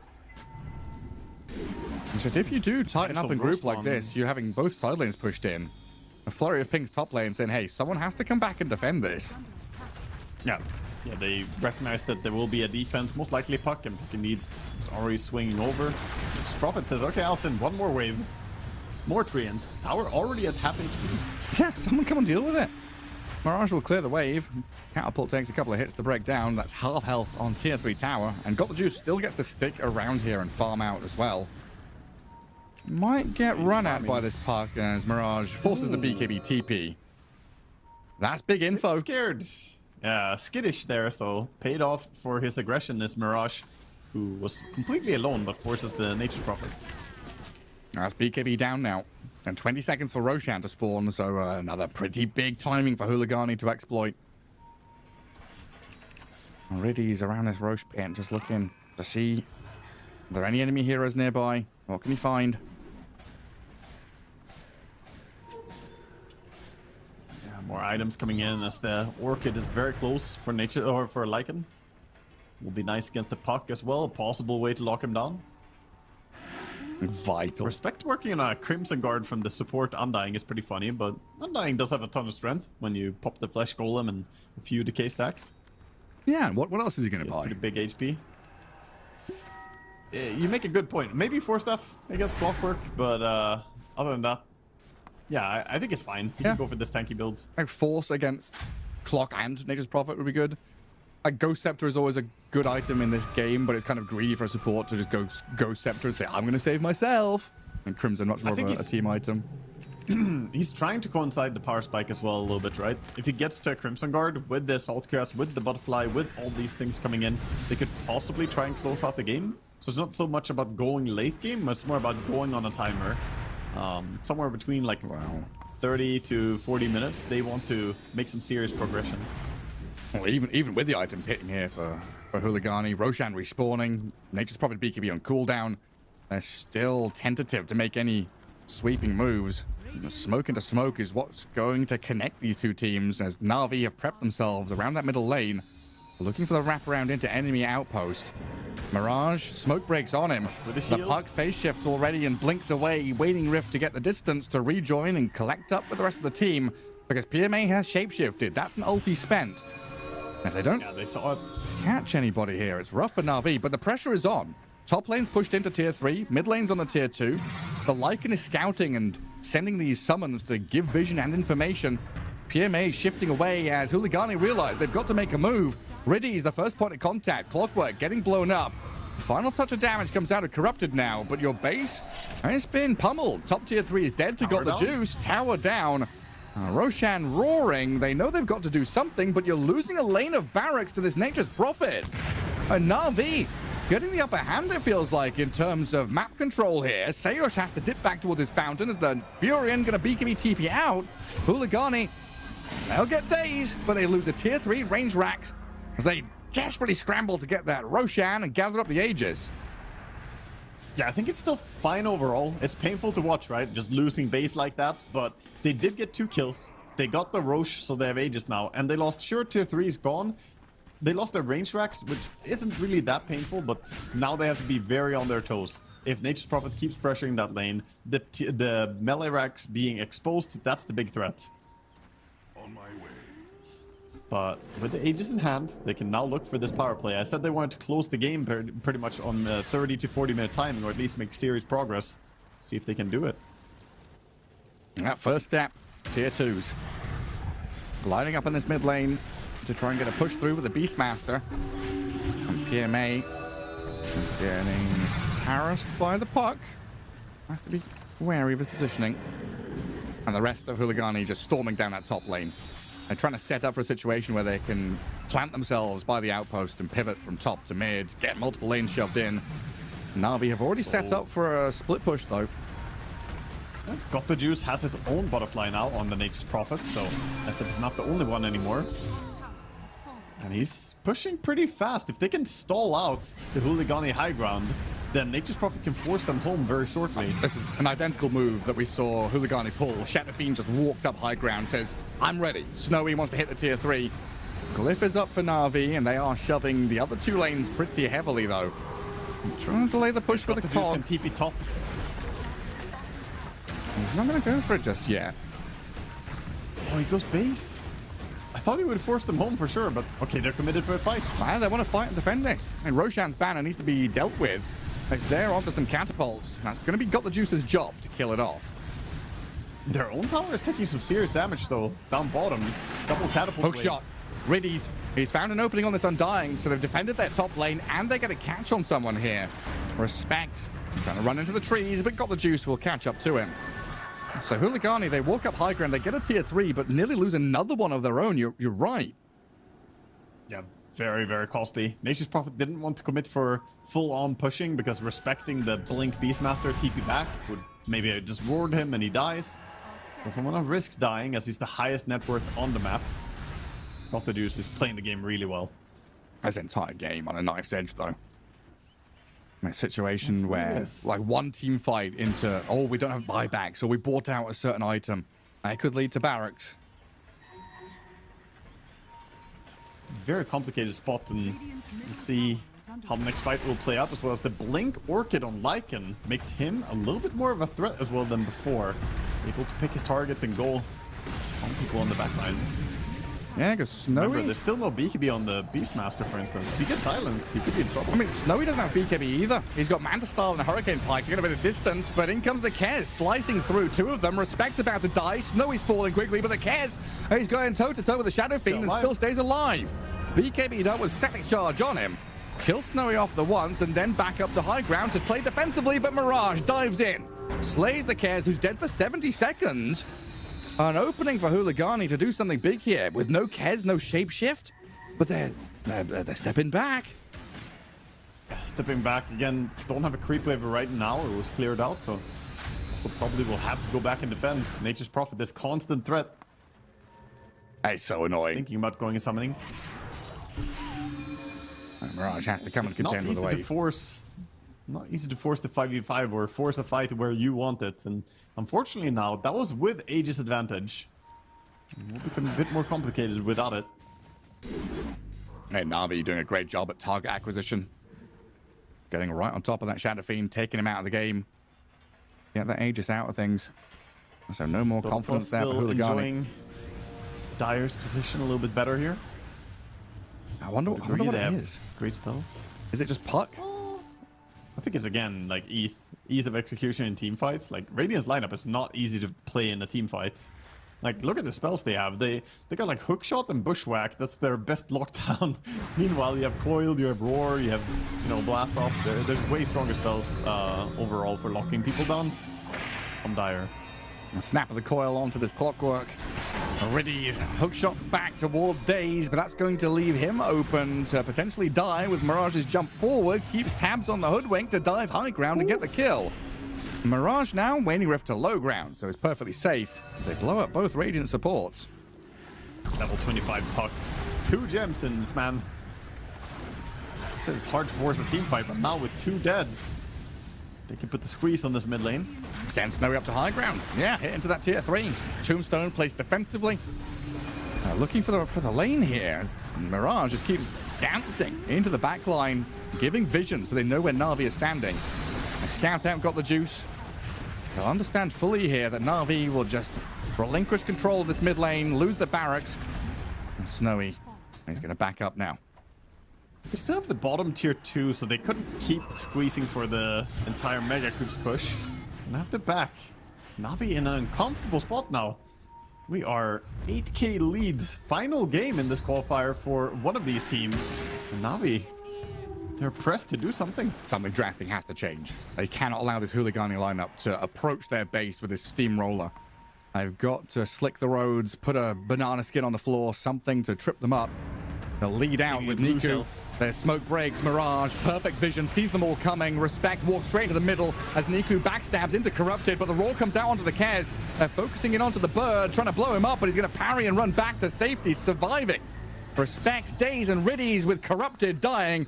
Speaker 1: It's just if you do tighten up and group like this, you're having both side lanes pushed in. A flurry of pings top lane saying, hey, someone has to come back and defend this.
Speaker 2: Yeah. Yeah, they recognize that there will be a defense, most likely Puck, and Puck indeed is already swinging over. Prophet says, okay, I'll send one more wave. More Treants. Tower already at half HP.
Speaker 1: Yeah, someone come and deal with it. Mirage will clear the wave. Catapult takes a couple of hits to break down. That's half health on tier 3 tower. And Got the Juice still gets to stick around here and farm out as well. Might get run at by this Puck as Mirage forces the BKB TP. That's big info.
Speaker 2: Scared. Yeah, skittish there, so paid off for his aggression is Mirage, who was completely alone but forces the Nature's Prophet.
Speaker 1: That's BKB down now. And 20 seconds for Roshan to spawn, so another pretty big timing for Hooligani to exploit. Already he's around this Roche pit, just looking to see are there any enemy heroes nearby. What can he find?
Speaker 2: More items coming in as the Orchid is very close for Nature or for Lycan. Will be nice against the Puck as well. A possible way to lock him down.
Speaker 1: Vital.
Speaker 2: Respect working on a Crimson Guard from the support Undying is pretty funny, but Undying does have a ton of strength when you pop the Flesh Golem and a few decay stacks.
Speaker 1: Yeah, and what else is he going to buy?
Speaker 2: Pretty big HP. You make a good point. Maybe 4 stuff against Clockwork, but other than that, yeah, I think it's fine. You can go for this tanky build.
Speaker 1: Like Force against Clock and Nature's Prophet would be good. Like Ghost Scepter is always a good item in this game, but it's kind of greedy for a support to just go Ghost Scepter and say, I'm going to save myself. And Crimson, much more of a team item.
Speaker 2: He's trying to coincide the power spike as well a little bit, right? If he gets to a Crimson Guard with the Assault Cast, with the Butterfly, with all these things coming in, they could possibly try and close out the game. So it's not so much about going late game, it's more about going on a timer. Somewhere between like 30 to 40 minutes, they want to make some serious progression.
Speaker 1: Well, even with the items hitting here for Hooligani, Roshan respawning, Nature's Prophet BKB on cooldown, they're still tentative to make any sweeping moves. Smoke into smoke is what's going to connect these two teams as Na'Vi have prepped themselves around that middle lane, looking for the wraparound into enemy outpost. Mirage, smoke breaks on him. The Puck phase shifts already and blinks away, waiting Rift to get the distance to rejoin and collect up with the rest of the team because PMA has shapeshifted. That's an ulti spent. If they don't catch anybody here, it's rough for Na'Vi, but the pressure is on. Top lane's pushed into tier 3, mid lane's on the tier 2. The Lycan is scouting and sending these summons to give vision and information. PMA shifting away as Hooligani realize they've got to make a move. Riddy's the first point of contact. Clockwork getting blown up. Final touch of damage comes out of Corrupted now, but your base has been pummeled. Top tier 3 is dead to Got the Juice. Tower down. Roshan roaring. They know they've got to do something, but you're losing a lane of barracks to this Nature's Prophet. And Na'Vi getting the upper hand, it feels like, in terms of map control here. Sayosh has to dip back towards his fountain as the Furion going to BKB TP out. Hooligani, they'll get days, but they lose a tier 3 range racks as they desperately scramble to get that Roshan and gather up the Aegis.
Speaker 2: Yeah, I think it's still fine overall. It's painful to watch, right? Just losing base like that, but they did get 2 kills. They got the Roche, so they have Aegis now, and they lost, sure, tier 3 is gone. They lost their range racks, which isn't really that painful, but now they have to be very on their toes. If Nature's Prophet keeps pressuring that lane, the melee racks being exposed, that's the big threat.
Speaker 5: On my way.
Speaker 2: But with the Aegis in hand, they can now look for this power play. I said they wanted to close the game pretty much on 30 to 40 minute timing, or at least make serious progress. See if they can do it.
Speaker 1: That first step, tier 2s. Lining up in this mid lane to try and get a push through with the Beastmaster. And PMA getting harassed by the Puck. Has to be wary of his positioning. And the rest of Hooligani just storming down that top lane. They're trying to set up for a situation where they can plant themselves by the outpost and pivot from top to mid, get multiple lanes shoved in. Na'Vi have already set up for a split push, though.
Speaker 2: Got the Juice has his own butterfly now on the Nature's Prophet, so as if he's not the only one anymore. And he's pushing pretty fast. If they can stall out the Hooligani high ground, then Nature's Prophet can force them home very shortly.
Speaker 1: This is an identical move that we saw Hooligani pull. TI15 just walks up high ground, says, I'm ready. Snowy wants to hit the tier 3. Glyph is up for Na'Vi, and they are shoving the other 2 lanes pretty heavily, though. Trying to delay the push with the
Speaker 2: Juice
Speaker 1: cog.
Speaker 2: can TP top.
Speaker 1: He's not going to go for it just yet.
Speaker 2: Oh, he goes base. I thought he would force them home for sure, but okay, they're committed for a fight.
Speaker 1: Wow, they want to fight and defend this. And Roshan's banner needs to be dealt with. It's there onto some catapults. That's going to be Got the Juice's job to kill it off.
Speaker 2: Their own tower is taking some serious damage, though. Down bottom, double catapult.
Speaker 1: Hook
Speaker 2: wave.
Speaker 1: shot. Riddies. He's found an opening on this Undying, so they've defended their top lane, and they get a catch on someone here. Respect. Trying to run into the trees, but Got the Juice will catch up to him. So Hooligani, they walk up high ground, they get a tier 3, but nearly lose another one of their own. You're right.
Speaker 2: Yeah, very, very costly. Nature's Prophet didn't want to commit for full-on pushing because respecting the Blink Beastmaster TP back would maybe just ward him and he dies. Doesn't want to risk dying as he's the highest net worth on the map. Got the Juice is playing the game really well.
Speaker 1: This entire game on a knife's edge, though. In a situation where, like, one team fight into, oh, we don't have buybacks, or we bought out a certain item. That could lead to barracks.
Speaker 2: Very complicated spot, and we'll see how the next fight will play out, as well as the Blink Orchid on Lycan makes him a little bit more of a threat as well than before. Able to pick his targets and go on people on the backline.
Speaker 1: Yeah, because Snowy...
Speaker 2: Remember, there's still no BKB on the Beastmaster, for instance. If he gets silenced, he could be in trouble.
Speaker 1: I mean, Snowy doesn't have BKB either. He's got Manta Style and a Hurricane Pike to get a bit of distance, but in comes the Kez, slicing through 2 of them. Respect's about to die. Snowy's falling quickly, but the Kez, he's going toe-to-toe with the Shadow Fiend and still stays alive. BKB'd up with Static Charge on him. Kills Snowy off the once and then back up to high ground to play defensively, but Mirage dives in. Slays the Kez, who's dead for 70 seconds. An opening for Hooligani to do something big here with no Kez, no shapeshift, but they're stepping back.
Speaker 2: Stepping back again. Don't have a creep wave right now. It was cleared out, so also probably will have to go back and defend. Nature's Prophet, this constant threat.
Speaker 1: It's so annoying.
Speaker 2: Thinking about going and summoning.
Speaker 1: Mirage has to come and contend with the wave.
Speaker 2: Not easy to force the 5v5 or force a fight where you want it. And unfortunately now, that was with Aegis advantage. It will become a bit more complicated without it.
Speaker 1: Hey, Na'Vi doing a great job at target acquisition. Getting right on top of that Shadow Fiend, taking him out of the game. Get that Aegis out of things. So no more confidence there for Hooligani.
Speaker 2: Enjoying Dire's position a little bit better here.
Speaker 1: I wonder what it is.
Speaker 2: Great spells.
Speaker 1: Is it just Puck?
Speaker 2: I think it's again like ease of execution in team fights. Like Radiant's lineup is not easy to play in a team fight. Like look at the spells they have. They got like Hookshot and Bushwhack. That's their best lockdown. Meanwhile, you have Coiled, you have Roar, you have Blast Off. There's way stronger spells overall for locking people down. From Dire.
Speaker 1: A snap of the coil onto this clockwork. Riddies hookshot back towards Daze, but that's going to leave him open to potentially die with Mirage's jump forward. Keeps tabs on the Hoodwink to dive high ground and get the kill. Mirage now waning rift to low ground, so it's perfectly safe. They blow up both Radiant supports.
Speaker 2: Level 25 Puck. 2 gems in this, man. I said it's hard to force a team fight, but now with 2 deads, they can put the squeeze on this mid lane.
Speaker 1: Send Snowy up to high ground. Yeah, hit into that tier 3. Tombstone placed defensively. Looking for the lane here. As Mirage just keeps dancing into the back line, giving vision so they know where Na'Vi is standing. A scout out got the juice. They'll understand fully here that Na'Vi will just relinquish control of this mid lane, lose the barracks. And Snowy, he's going to back up now.
Speaker 2: They still have the bottom tier 2, so they couldn't keep squeezing for the entire Mega Creeps push. And have to back. Na'Vi in an uncomfortable spot now. We are 8k leads. Final game in this qualifier for one of these teams. And Na'Vi, they're pressed to do something.
Speaker 1: Something drastic has to change. They cannot allow this Hooligani lineup to approach their base with this steamroller. I've got to slick the roads, put a banana skin on the floor, something to trip them up. They'll lead out with Niku. Their smoke breaks, Mirage, perfect vision, sees them all coming. Respect walks straight into the middle as Niku backstabs into Corrupted, but the Roar comes out onto the Kez. They're focusing in onto the Bird, trying to blow him up, but he's going to parry and run back to safety, surviving. Respect, Daze, and Riddies with Corrupted dying.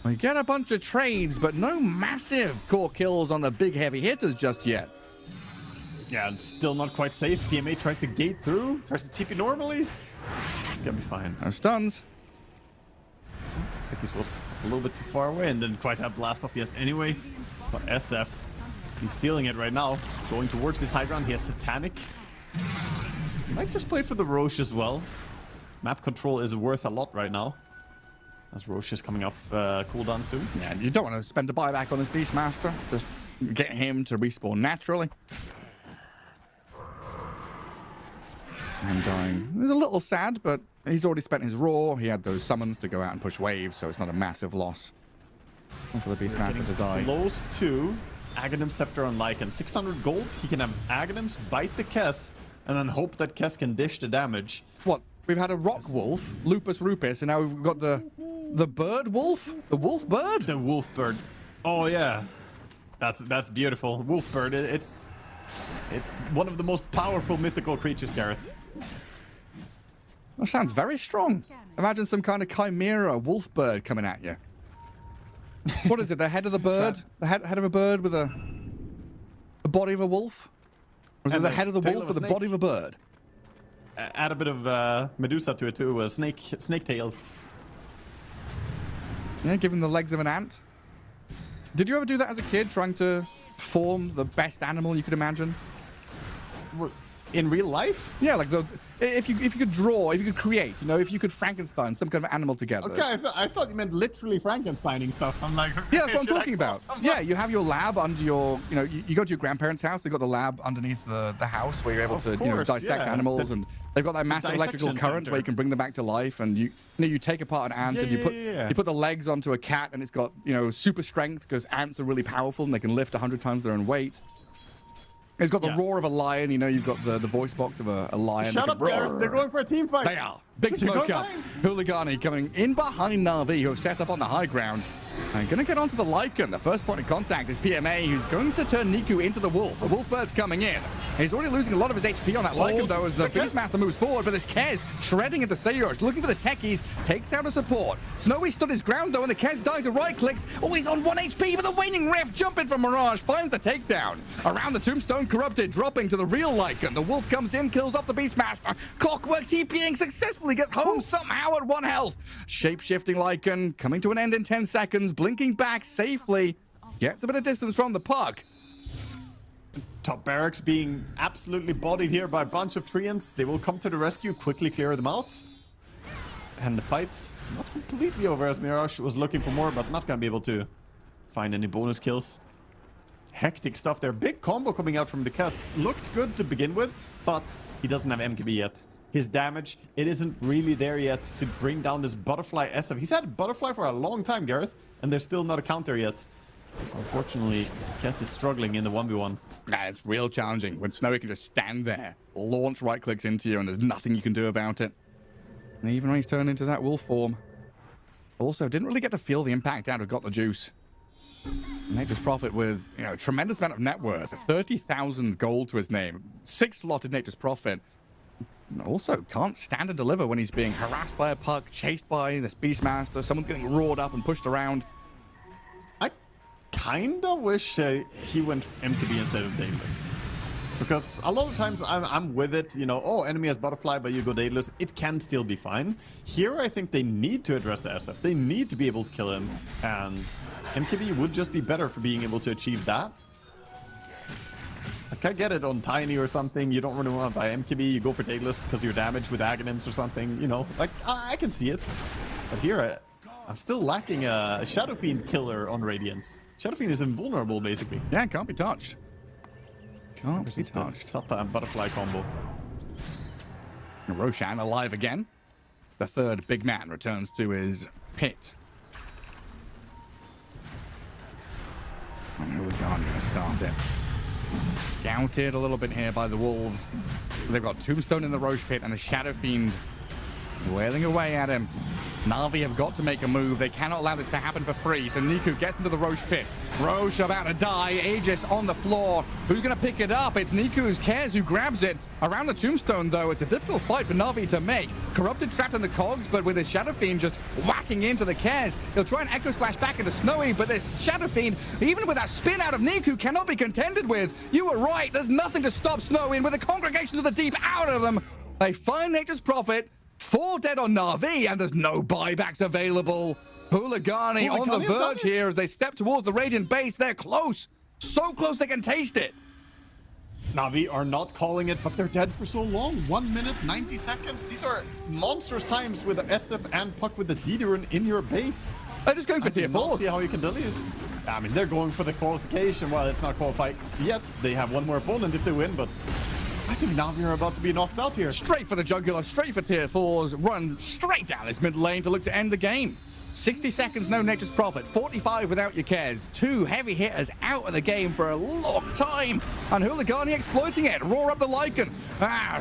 Speaker 1: We get a bunch of trades, but no massive core kills on the big heavy hitters just yet.
Speaker 2: Yeah, and still not quite safe. PMA tries to gate through, tries to TP normally. It's gonna be fine.
Speaker 1: No stuns.
Speaker 2: I think this was a little bit too far away and didn't quite have blast off yet anyway. But SF, he's feeling it right now. Going towards this high ground, he has Satanic. Might just play for the Roche as well. Map control is worth a lot right now. As Roche is coming off cooldown soon.
Speaker 1: Yeah, you don't want to spend a buyback on this Beastmaster. Just get him to respawn naturally. And dying. It was a little sad, but he's already spent his Roar. He had those summons to go out and push waves, so it's not a massive loss for the Beastmaster to die.
Speaker 2: Close to Aghanim Scepter on Lycan. 600 gold. He can have Aghanims bite the Kess and then hope that Kess can dish the damage.
Speaker 1: What? We've had a Rock Wolf, Lupus Rupus, and now we've got the Bird Wolf? The Wolf Bird?
Speaker 2: The Wolf Bird. Oh yeah. That's beautiful. Wolf Bird, it's one of the most powerful mythical creatures, Gareth.
Speaker 1: That sounds very strong. Imagine some kind of chimera wolf bird coming at you. What is it? The head of the bird? The head of a bird with the body of a wolf? Or is it the head of the wolf with the body of a bird?
Speaker 2: Add a bit of Medusa to it too, a snake tail.
Speaker 1: Yeah, give him the legs of an ant. Did you ever do that as a kid, trying to form the best animal you could imagine?
Speaker 2: In real life?
Speaker 1: Yeah, like if you could draw, if you could create, you know, if you could Frankenstein some kind of animal together.
Speaker 2: Okay, I thought you meant literally Frankensteining stuff. I'm like,
Speaker 1: yeah, that's what I'm talking about. Yeah, you have your lab under your, you know, you go to your grandparents' house. They've got the lab underneath the house where you're able to, you know, dissect animals, and they've got that massive electrical current where you can bring them back to life. And you take apart an ant and you put the legs onto a cat, and it's got, you know, super strength because ants are really powerful and they can lift 100 times their own weight. It's got the roar of a lion, you know, you've got the voice box of a lion.
Speaker 2: Shut up, Gareth. They're going for a team fight.
Speaker 1: They are. Big smoke up. Hooligani coming in behind Na'Vi, who have set up on the high ground. And going to get onto the Lycan. The first point of contact is PMA, who's going to turn Niku into the Wolf. The Wolf Bird's coming in. He's already losing a lot of his HP on that Lycan, though, as the Beastmaster moves forward. But this Kez shredding into Sayush, looking for the techies, takes out a support. Snowy stood his ground, though, and the Kez dies and right-clicks. Oh, he's on 1 HP, but the Waning Rift jumping from Mirage finds the takedown. Around the Tombstone, Corrupted, dropping to the real Lycan. The Wolf comes in, kills off the Beastmaster. Clockwork TPing successfully, gets home somehow at 1 health. Shape-shifting Lycan, coming to an end in 10 seconds, blinking back safely, gets a bit of distance from the puck.
Speaker 2: Top barracks being absolutely bodied here by a bunch of Treants. They will come to the rescue, quickly clear them out. And the fight's not completely over, as Mirage was looking for more, but not gonna be able to find any bonus kills. Hectic stuff there. Big combo coming out from the Kess. Looked good to begin with, but he doesn't have MKB yet. His damage, it isn't really there yet to bring down this Butterfly SF. He's had Butterfly for a long time, Gareth, and there's still not a counter yet. Unfortunately, Kess is struggling in the 1v1.
Speaker 1: Nah, it's real challenging when Snowy can just stand there, launch right clicks into you, and there's nothing you can do about it. And even when he's turned into that wolf form, also didn't really get to feel the impact out of Got the Juice. Nature's Prophet with, you know, a tremendous amount of net worth, 30,000 gold to his name, 6-slotted Nature's Prophet. Also can't stand and deliver when he's being harassed by a puck, chased by this Beastmaster, someone's getting roared up and pushed around.
Speaker 2: I kinda wish he went MKB instead of Daedalus. Because a lot of times I'm with it, you know, oh, enemy has Butterfly, but you go Daedalus, it can still be fine. Here I think they need to address the SF. They need to be able to kill him, and MKB would just be better for being able to achieve that. Like, I get it on Tiny or something, you don't really want to buy MKB, you go for Daedalus because you're damaged with Aghanims or something, you know, like, I can see it. But here, I'm still lacking a Shadow Fiend killer on Radiance. Shadow Fiend is invulnerable, basically.
Speaker 1: Yeah, can't be touched. Can't be touched.
Speaker 2: Sata and Butterfly combo.
Speaker 1: Roshan alive again. The third big man returns to his pit. And Hooligani going to start it. Scouted a little bit here by the Wolves. They've got Tombstone in the Roche Pit and the Shadow Fiend wailing away at him. Na'Vi have got to make a move. They cannot allow this to happen for free. So Niku gets into the Roche Pit. Roche about to die. Aegis on the floor. Who's going to pick it up? It's Niku's Kez who grabs it. Around the Tombstone, though, it's a difficult fight for Na'Vi to make. Corrupted trapped in the cogs, but with his Shadow Fiend just whacking into the Kez, he'll try and Echo Slash back into Snowy, but this Shadow Fiend, even with that spin out of Niku, cannot be contended with. You were right. There's nothing to stop Snowy, and with the Congregations of the Deep out of them, they find Nature's Prophet. 4 dead on Na'Vi, and there's no buybacks available. Hooligani on the verge here as they step towards the Radiant base. They're close. So close they can taste it.
Speaker 2: Na'Vi are not calling it, but they're dead for so long. 1 minute, 90 seconds. These are monstrous times with the SF and Puck with the Diderun in your base.
Speaker 1: They're just going for tier 4.
Speaker 2: See how you can do this. I mean, they're going for the qualification. Well, it's not qualified yet. They have one more opponent if they win, but I think Na'Vi are about to be knocked out here.
Speaker 1: Straight for the jugular, straight for tier 4s, run straight down this mid lane to look to end the game. 60 seconds, no Nature's Prophet, 45 without your Kez. 2 heavy hitters out of the game for a long time. And Hooligani exploiting it. Roar up the Lycan.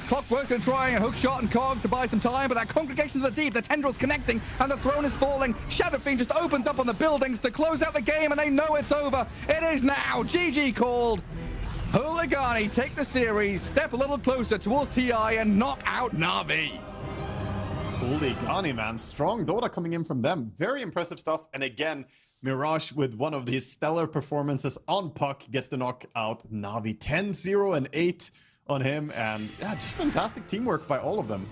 Speaker 1: Clockwork's going to try and hook shot and cogs to buy some time, but that Congregations of the Deep, the tendrils connecting, and the throne is falling. Shadow Fiend just opens up on the buildings to close out the game, and they know it's over. It is now. GG called. Hooligani take the series, step a little closer towards TI, and knock out Na'Vi.
Speaker 2: Hooligani, man. Strong Dota coming in from them. Very impressive stuff. And again, Mirage with one of these stellar performances on Puck gets to knock out Na'Vi. 10-0 and 8 on him. And yeah, just fantastic teamwork by all of them.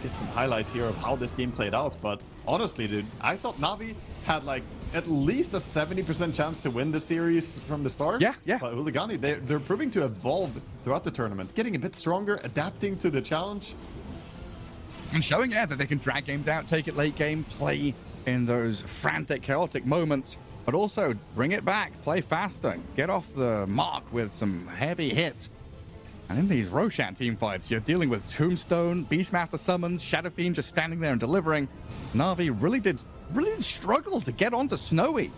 Speaker 2: Get some highlights here of how this game played out. But honestly, dude, I thought Na'Vi had like at least a 70% chance to win the series from the start.
Speaker 1: Yeah.
Speaker 2: But Hooligani, they're proving to evolve throughout the tournament. Getting a bit stronger, adapting to the challenge.
Speaker 1: And showing, that they can drag games out, take it late game, play in those frantic, chaotic moments, but also bring it back, play faster, get off the mark with some heavy hits. And in these Roshan team fights, you're dealing with Tombstone, Beastmaster summons, Shadow Fiend just standing there and delivering. Na'Vi really did struggle to get onto Snowy.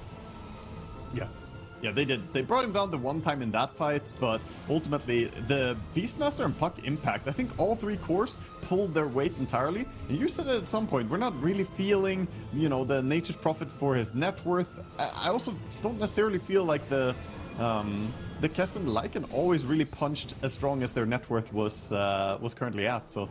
Speaker 1: Yeah, they did. They brought him down the one time in that fight, but ultimately the Beastmaster and Puck impact, I think all 3 cores pulled their weight entirely. And you said it at some point, we're not really feeling, you know, the Nature's Prophet for his net worth. I also don't necessarily feel like the Kess and Lycan always really punched as strong as their net worth was currently at. So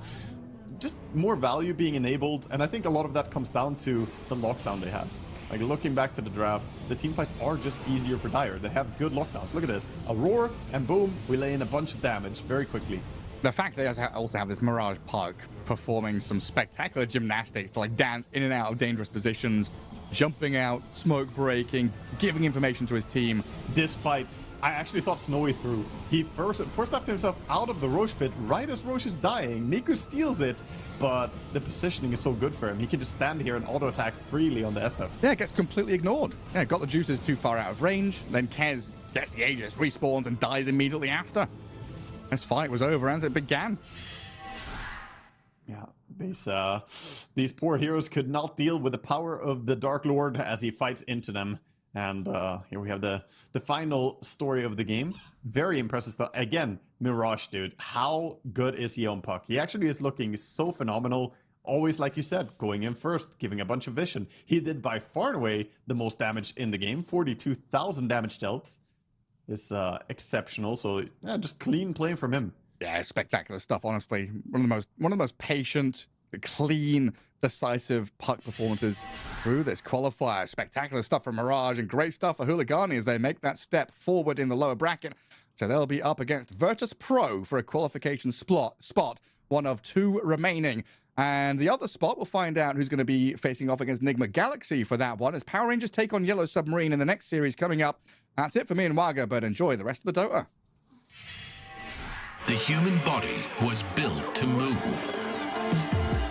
Speaker 1: just more value being enabled, and I think a lot of that comes down to the lockdown they had. Like, looking back to the drafts, the team fights are just easier for Dire. They have good lockdowns. Look at this. A roar, and boom, we lay in a bunch of damage very quickly. The fact they also have this Mirage Puck performing some spectacular gymnastics to like dance in and out of dangerous positions, jumping out, smoke breaking, giving information to his team.
Speaker 2: This fight, I actually thought Snowy through. He first left himself out of the Roche pit right as Roche is dying. Niku steals it, but the positioning is so good for him. He can just stand here and auto-attack freely on the SF.
Speaker 1: Yeah, it gets completely ignored. Yeah, got the juices too far out of range. Then Kez gets the Aegis, respawns, and dies immediately after. This fight was over as it began.
Speaker 2: Yeah, these poor heroes could not deal with the power of the Dark Lord as he fights into them. And here we have the final story of the game. Very impressive stuff. Again, Mirage, dude. How good is he on Puck? He actually is looking so phenomenal. Always, like you said, going in first, giving a bunch of vision. He did by far and away the most damage in the game. 42,000 damage dealt. Is exceptional. So yeah, just clean play from him.
Speaker 1: Yeah, spectacular stuff, honestly. One of the most patient, clean, decisive Puck performances through this qualifier. Spectacular stuff from Mirage and great stuff for Hooligani as they make that step forward in the lower bracket. So they'll be up against Virtus Pro for a qualification spot, one of 2 remaining. And the other spot, we'll find out who's going to be facing off against Enigma Galaxy for that one as Power Rangers take on Yellow Submarine in the next series coming up. That's it for me and Waga, but enjoy the rest of the Dota.
Speaker 4: The human body was built to move.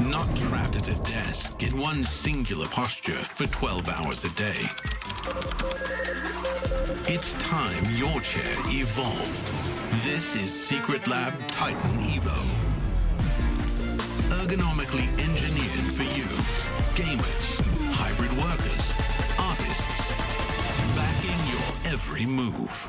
Speaker 4: Not trapped at a desk in one singular posture for 12 hours a day. It's time your chair evolved. This is Secret Lab Titan Evo. Ergonomically engineered for you. Gamers, hybrid workers, artists. Backing your every move.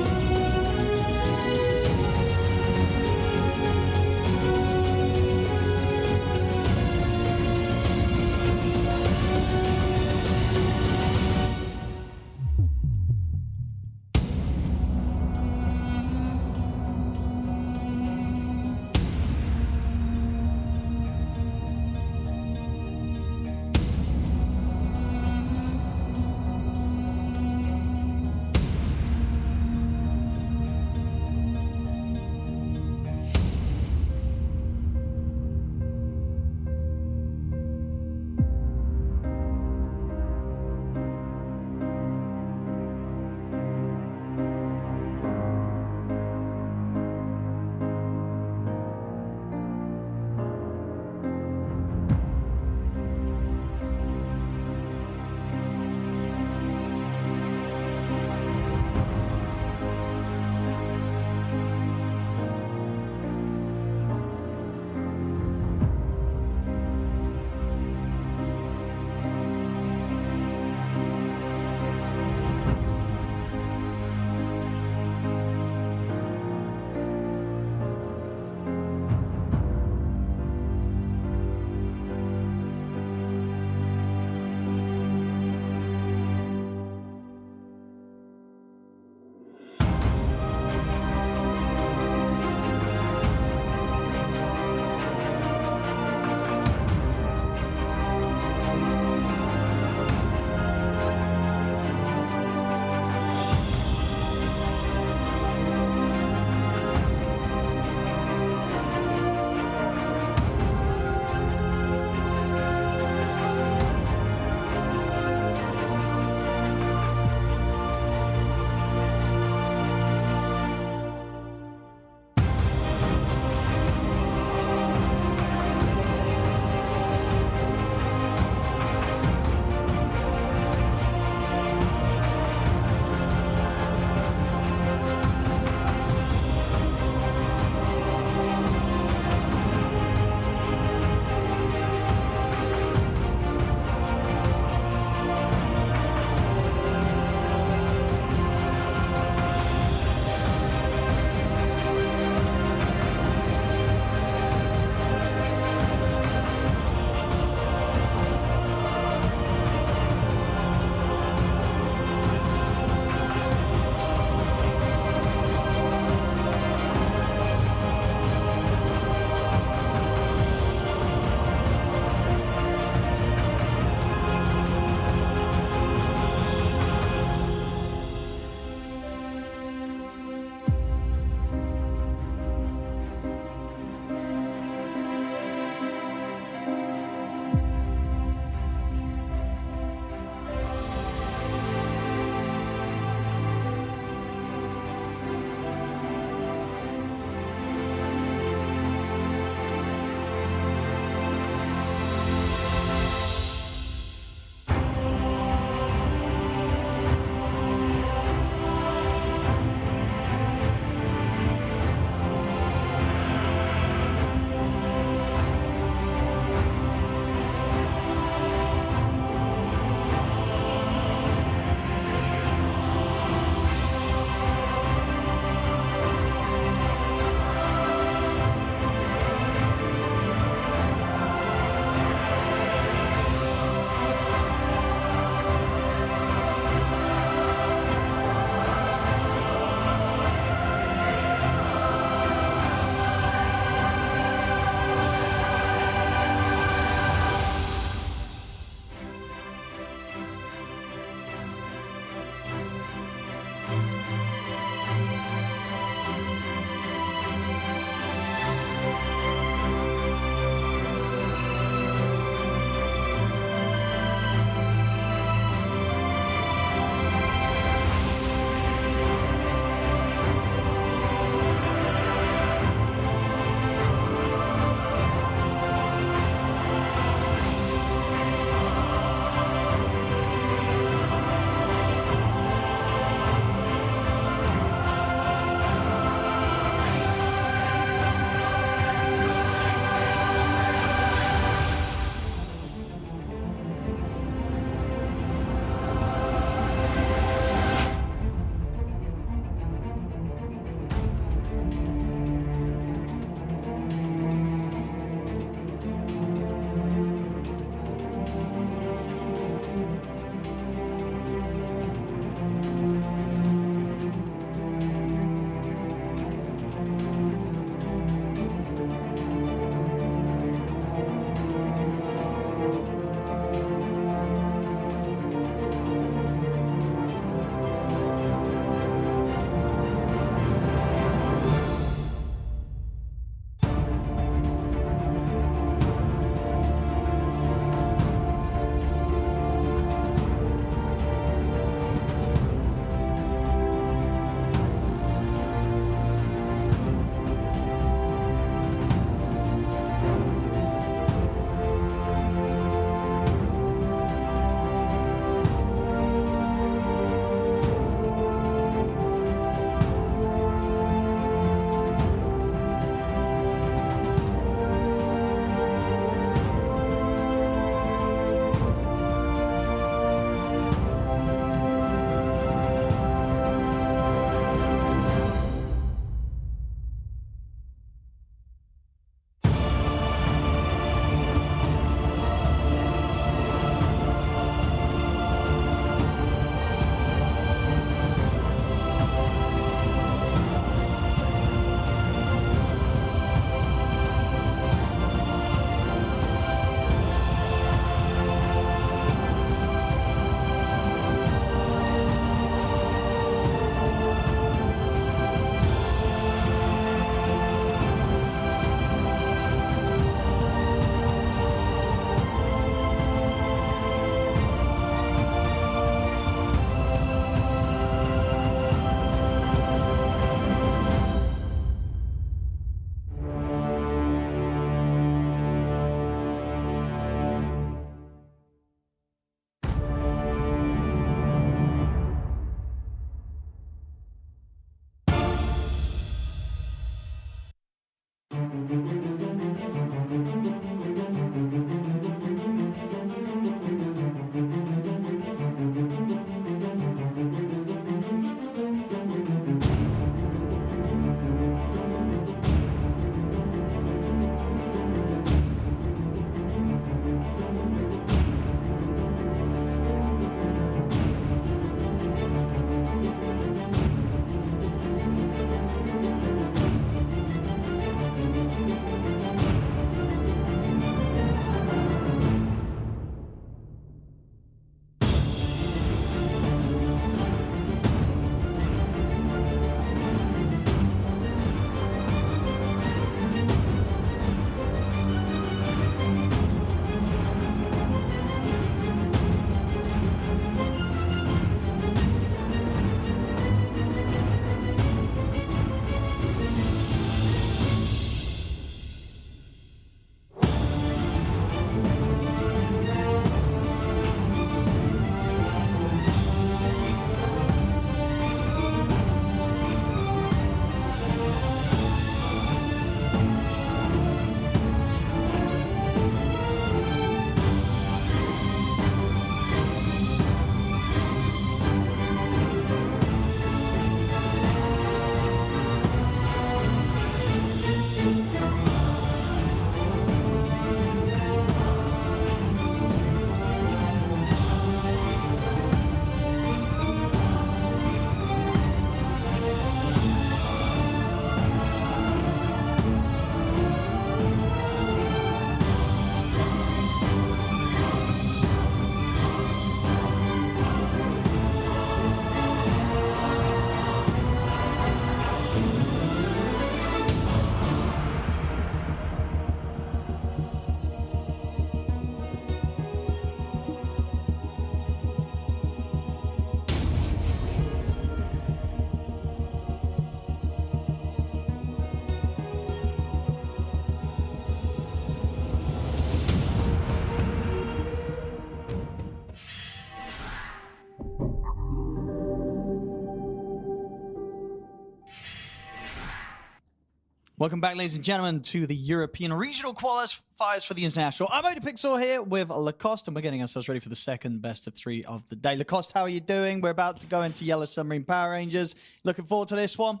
Speaker 6: Welcome back, ladies and gentlemen, to the European Regional Qualifiers for the International. I'm Pixel here with Lacoste, and we're getting ourselves ready for the second best of three of the day. Lacoste, how are you doing? We're about to go into Yellow Submarine Power Rangers. Looking forward to this one?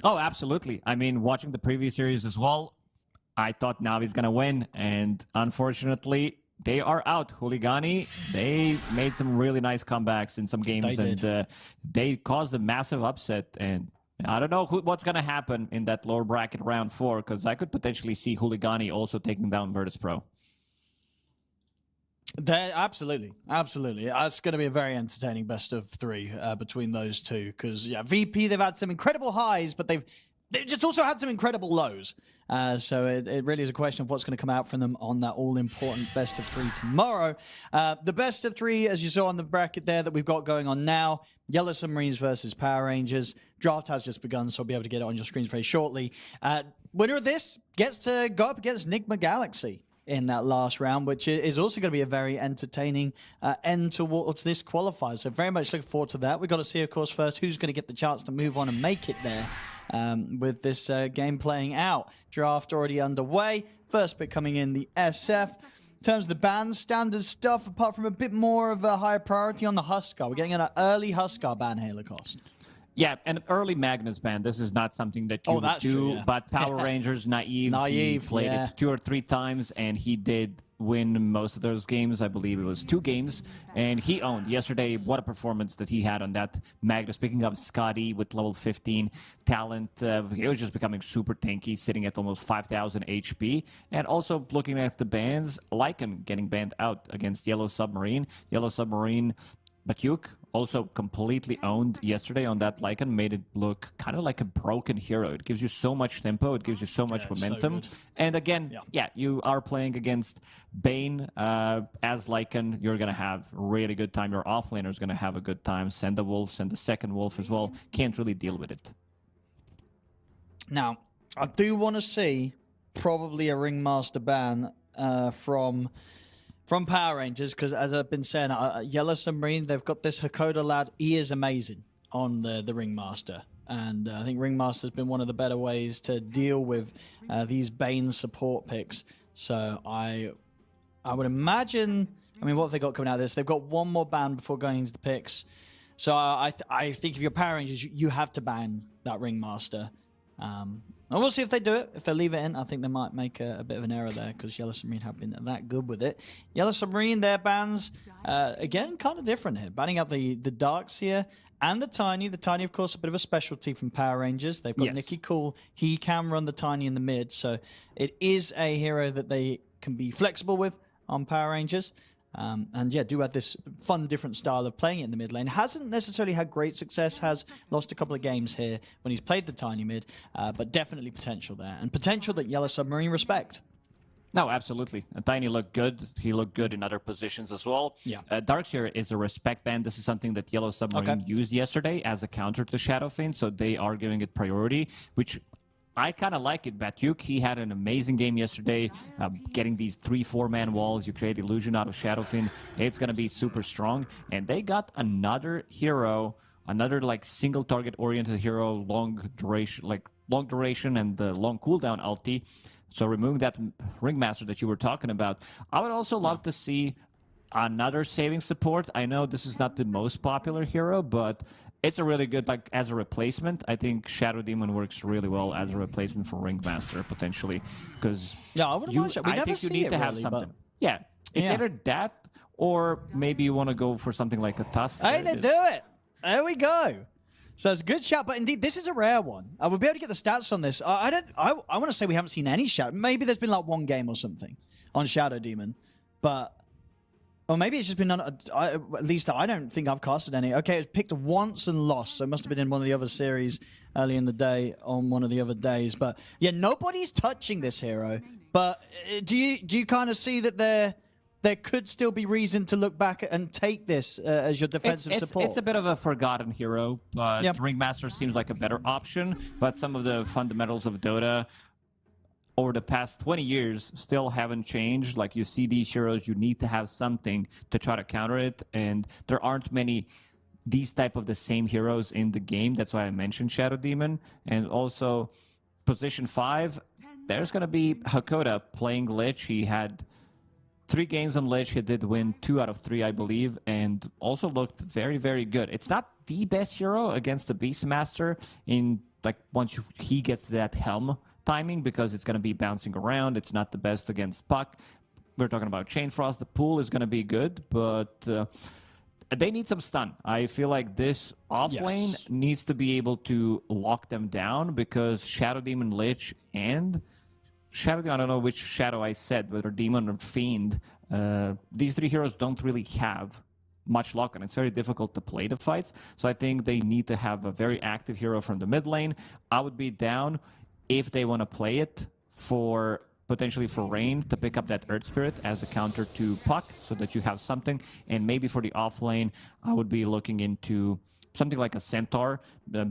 Speaker 7: Oh, absolutely. I mean, watching the previous series as well, I thought Navi's going to win. And unfortunately, they are out. Huligani, they made some really nice comebacks in some games.
Speaker 6: They
Speaker 7: And
Speaker 6: did.
Speaker 7: they caused a massive upset. And I don't know what's going to happen in that lower bracket round 4, because I could potentially see Huligani also taking down Virtus Pro.
Speaker 6: Absolutely. It's going to be a very entertaining best of 3 between those two because VP they've had some incredible highs, but they've just also had some incredible lows. So it really is a question of what's going to come out from them on that all-important best of 3 tomorrow. The best of 3, as you saw on the bracket there that we've got going on now, Yellow Submarines versus Power Rangers. Draft has just begun, so I'll be able to get it on your screens very shortly. Winner of this gets to go up against Enigma Galaxy in that last round, which is also going to be a very entertaining end towards this qualifier. So very much looking forward to that. We've got to see, of course, first who's going to get the chance to move on and make it there with this game playing out. Draft already underway. First pick coming in, the SF. In terms of the ban, standard stuff, apart from a bit more of a higher priority on the Huskar. We're getting an early Huskar ban here, Lacoste.
Speaker 7: Yeah, an early Magnus ban. This is not something that you would
Speaker 6: that's
Speaker 7: do,
Speaker 6: true, yeah.
Speaker 7: but Power Rangers, Naive, he played
Speaker 6: yeah.
Speaker 7: it 2 or 3 times, and he did win most of those games. I believe it was 2 games, and he owned yesterday. What a performance that he had on that Magnus, picking up Scotty with level 15 talent. He was just becoming super tanky, sitting at almost 5,000 HP, and also looking at the bans, Lycan getting banned out against Yellow Submarine. Yellow Submarine, Batyuk also completely owned yesterday on that Lycan, made it look kind of like a broken hero. It gives you so much tempo, it gives you so much momentum.
Speaker 6: So
Speaker 7: and again, you are playing against Bane as Lycan. You're going to have a really good time. Your offlaner is going to have a good time. Send the Wolf, send the second Wolf as well. Can't really deal with it.
Speaker 6: Now, I do want to see probably a Ringmaster ban from Power Rangers, because as I've been saying, Yellow Submarine, they've got this Hakoda lad. He is amazing on the Ringmaster. And I think Ringmaster's been one of the better ways to deal with these Bane support picks. So I would imagine, I mean, what have they got coming out of this? They've got one more ban before going into the picks. So I think if you're Power Rangers, you have to ban that Ringmaster. And we'll see if they do it. If they leave it in, I think they might make a bit of an error there because Yellow Submarine have been that good with it. Yellow Submarine, their bans, again, kind of different here. Banning up the Darkseer and the Tiny. The Tiny, of course, a bit of a specialty from Power Rangers. They've got Nicky Cool. He can run the Tiny in the mid, so it is a hero that they can be flexible with on Power Rangers. And yeah, do have this fun, different style of playing it in the mid lane. Hasn't necessarily had great success, has lost a couple of games here when he's played the Tiny mid, but definitely potential there. And potential that Yellow Submarine respect.
Speaker 7: No, absolutely. Tiny looked good. He looked good in other positions as well.
Speaker 6: Yeah.
Speaker 7: Darkseer is a respect band. This is something that Yellow Submarine used yesterday as a counter to Shadowfin, so they are giving it priority, which I kind of like it. Batyuk, he had an amazing game yesterday, getting these 3-4 man walls. You create illusion out of Shadowfin. It's going to be super strong. And they got another hero, another like single target oriented hero, long duration and the long cooldown ulti. So removing that Ringmaster that you were talking about. I would also love to see another saving support. I know this is not the most popular hero, but it's a really good, like, as a replacement. I think Shadow Demon works really well as a replacement for Ringmaster, potentially. Because
Speaker 6: I would imagine. We never see it
Speaker 7: have
Speaker 6: really,
Speaker 7: something.
Speaker 6: but...
Speaker 7: Yeah, it's either that or maybe you want to go for something like a Tusk.
Speaker 6: Hey, they do it. There we go. So it's a good shout, but indeed, this is a rare one. I will be able to get the stats on this. I want to say we haven't seen any Shadow. Maybe there's been like one game or something on Shadow Demon, but... Or maybe it's just been at least I don't think I've casted any. Okay, it was picked once and lost, so it must have been in one of the other series early in the day on one of the other days. But yeah, nobody's touching this hero. But do you kind of see that there could still be reason to look back and take this as your defensive support?
Speaker 7: It's a bit of a forgotten hero, but Ringmaster seems like a better option. But some of the fundamentals of Dota over the past 20 years still haven't changed. Like, you see these heroes, you need to have something to try to counter it, and there aren't many these type of the same heroes in the game. That's why I mentioned Shadow Demon. And also position 5, there's going to be Hakoda playing Lich. He had 3 games on Lich. He did win 2 out of 3, I believe, and also looked very, very good. It's not the best hero against the Beastmaster in like once he gets that helm timing, because it's going to be bouncing around. It's not the best against Puck. We're talking about Chain Frost. The pool is going to be good, but they need some stun. I feel like this off lane needs to be able to lock them down, because Shadow Demon, Lich, and Shadow Demon, I don't know which Shadow I said, whether Demon or Fiend, these three heroes don't really have much lock, and it's very difficult to play the fights. So I think they need to have a very active hero from the mid lane. I would be down if they want to play it for potentially for Rain to pick up that Earth Spirit as a counter to Puck, so that you have something. And maybe for the off lane, I would be looking into something like a Centaur,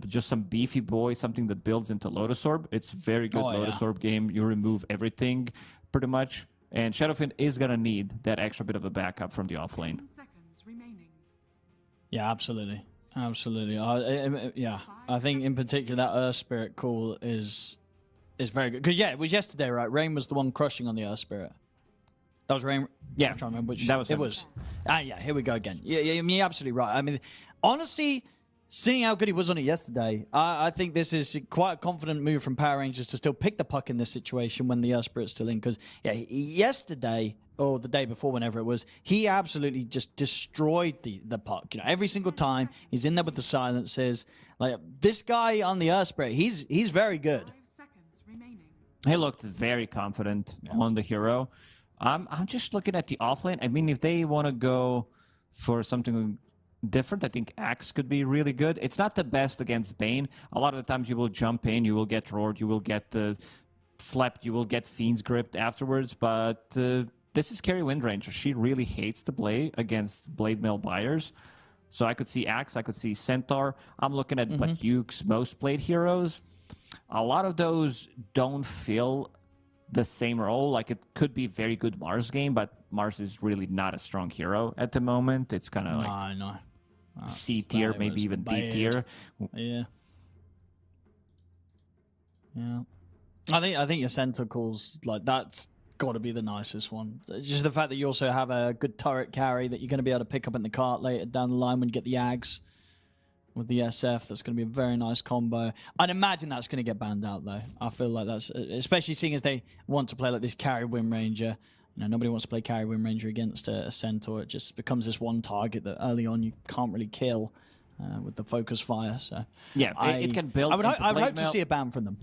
Speaker 7: just some beefy boy, something that builds into Lotus Orb. It's very good Lotus Orb game. You remove everything pretty much. And Shadowfiend is going to need that extra bit of a backup from the off lane.
Speaker 3: 10 seconds remaining.
Speaker 6: Yeah, absolutely. Absolutely. I think in particular that Earth Spirit call is very good. Because, yeah, it was yesterday, right? Rain was the one crushing on the Earth Spirit. That was Rain.
Speaker 7: Yeah.
Speaker 6: I'm trying to remember which.
Speaker 7: That was
Speaker 6: it.
Speaker 7: him.
Speaker 6: Was. Yeah, here we go again. Yeah, you're absolutely right. I mean, honestly, seeing how good he was on it yesterday, I think this is quite a confident move from Power Rangers to still pick the puck in this situation when the Earth Spirit's still in. Because, yeah, yesterday, or the day before, whenever it was, he absolutely just destroyed the puck. You know, every single time he's in there with the silences. Like, this guy on the Earth Spirit, he's very good.
Speaker 3: 5 seconds remaining.
Speaker 7: He looked very confident on the hero. I'm just looking at the offlane. I mean, if they want to go for something different, I think Axe could be really good. It's not the best against Bane. A lot of the times you will jump in, you will get roared, you will get slept, you will get Fiends gripped afterwards. But this is Carrie Windranger. She really hates to play against Blade Mail buyers. So I could see Axe, I could see Centaur. I'm looking at Batyuk's most played heroes. A lot of those don't feel the same role. Like, it could be very good Mars game, but Mars is really not a strong hero at the moment. It's kind of like
Speaker 6: No.
Speaker 7: C tier, maybe even D tier.
Speaker 6: Yeah. I think your center calls, like, that's got to be the nicest one. Just the fact that you also have a good turret carry that you're going to be able to pick up in the cart later down the line when you get the Ags with the SF. That's going to be a very nice combo. I'd imagine that's going to get banned out, though. I feel like that's, especially seeing as they want to play like this carry Wind Ranger. You know, nobody wants to play carry Wind Ranger against a Centaur. It just becomes this one target that early on you can't really kill with the focus fire. So
Speaker 7: yeah, it can build.
Speaker 6: I would hope to see a ban from them.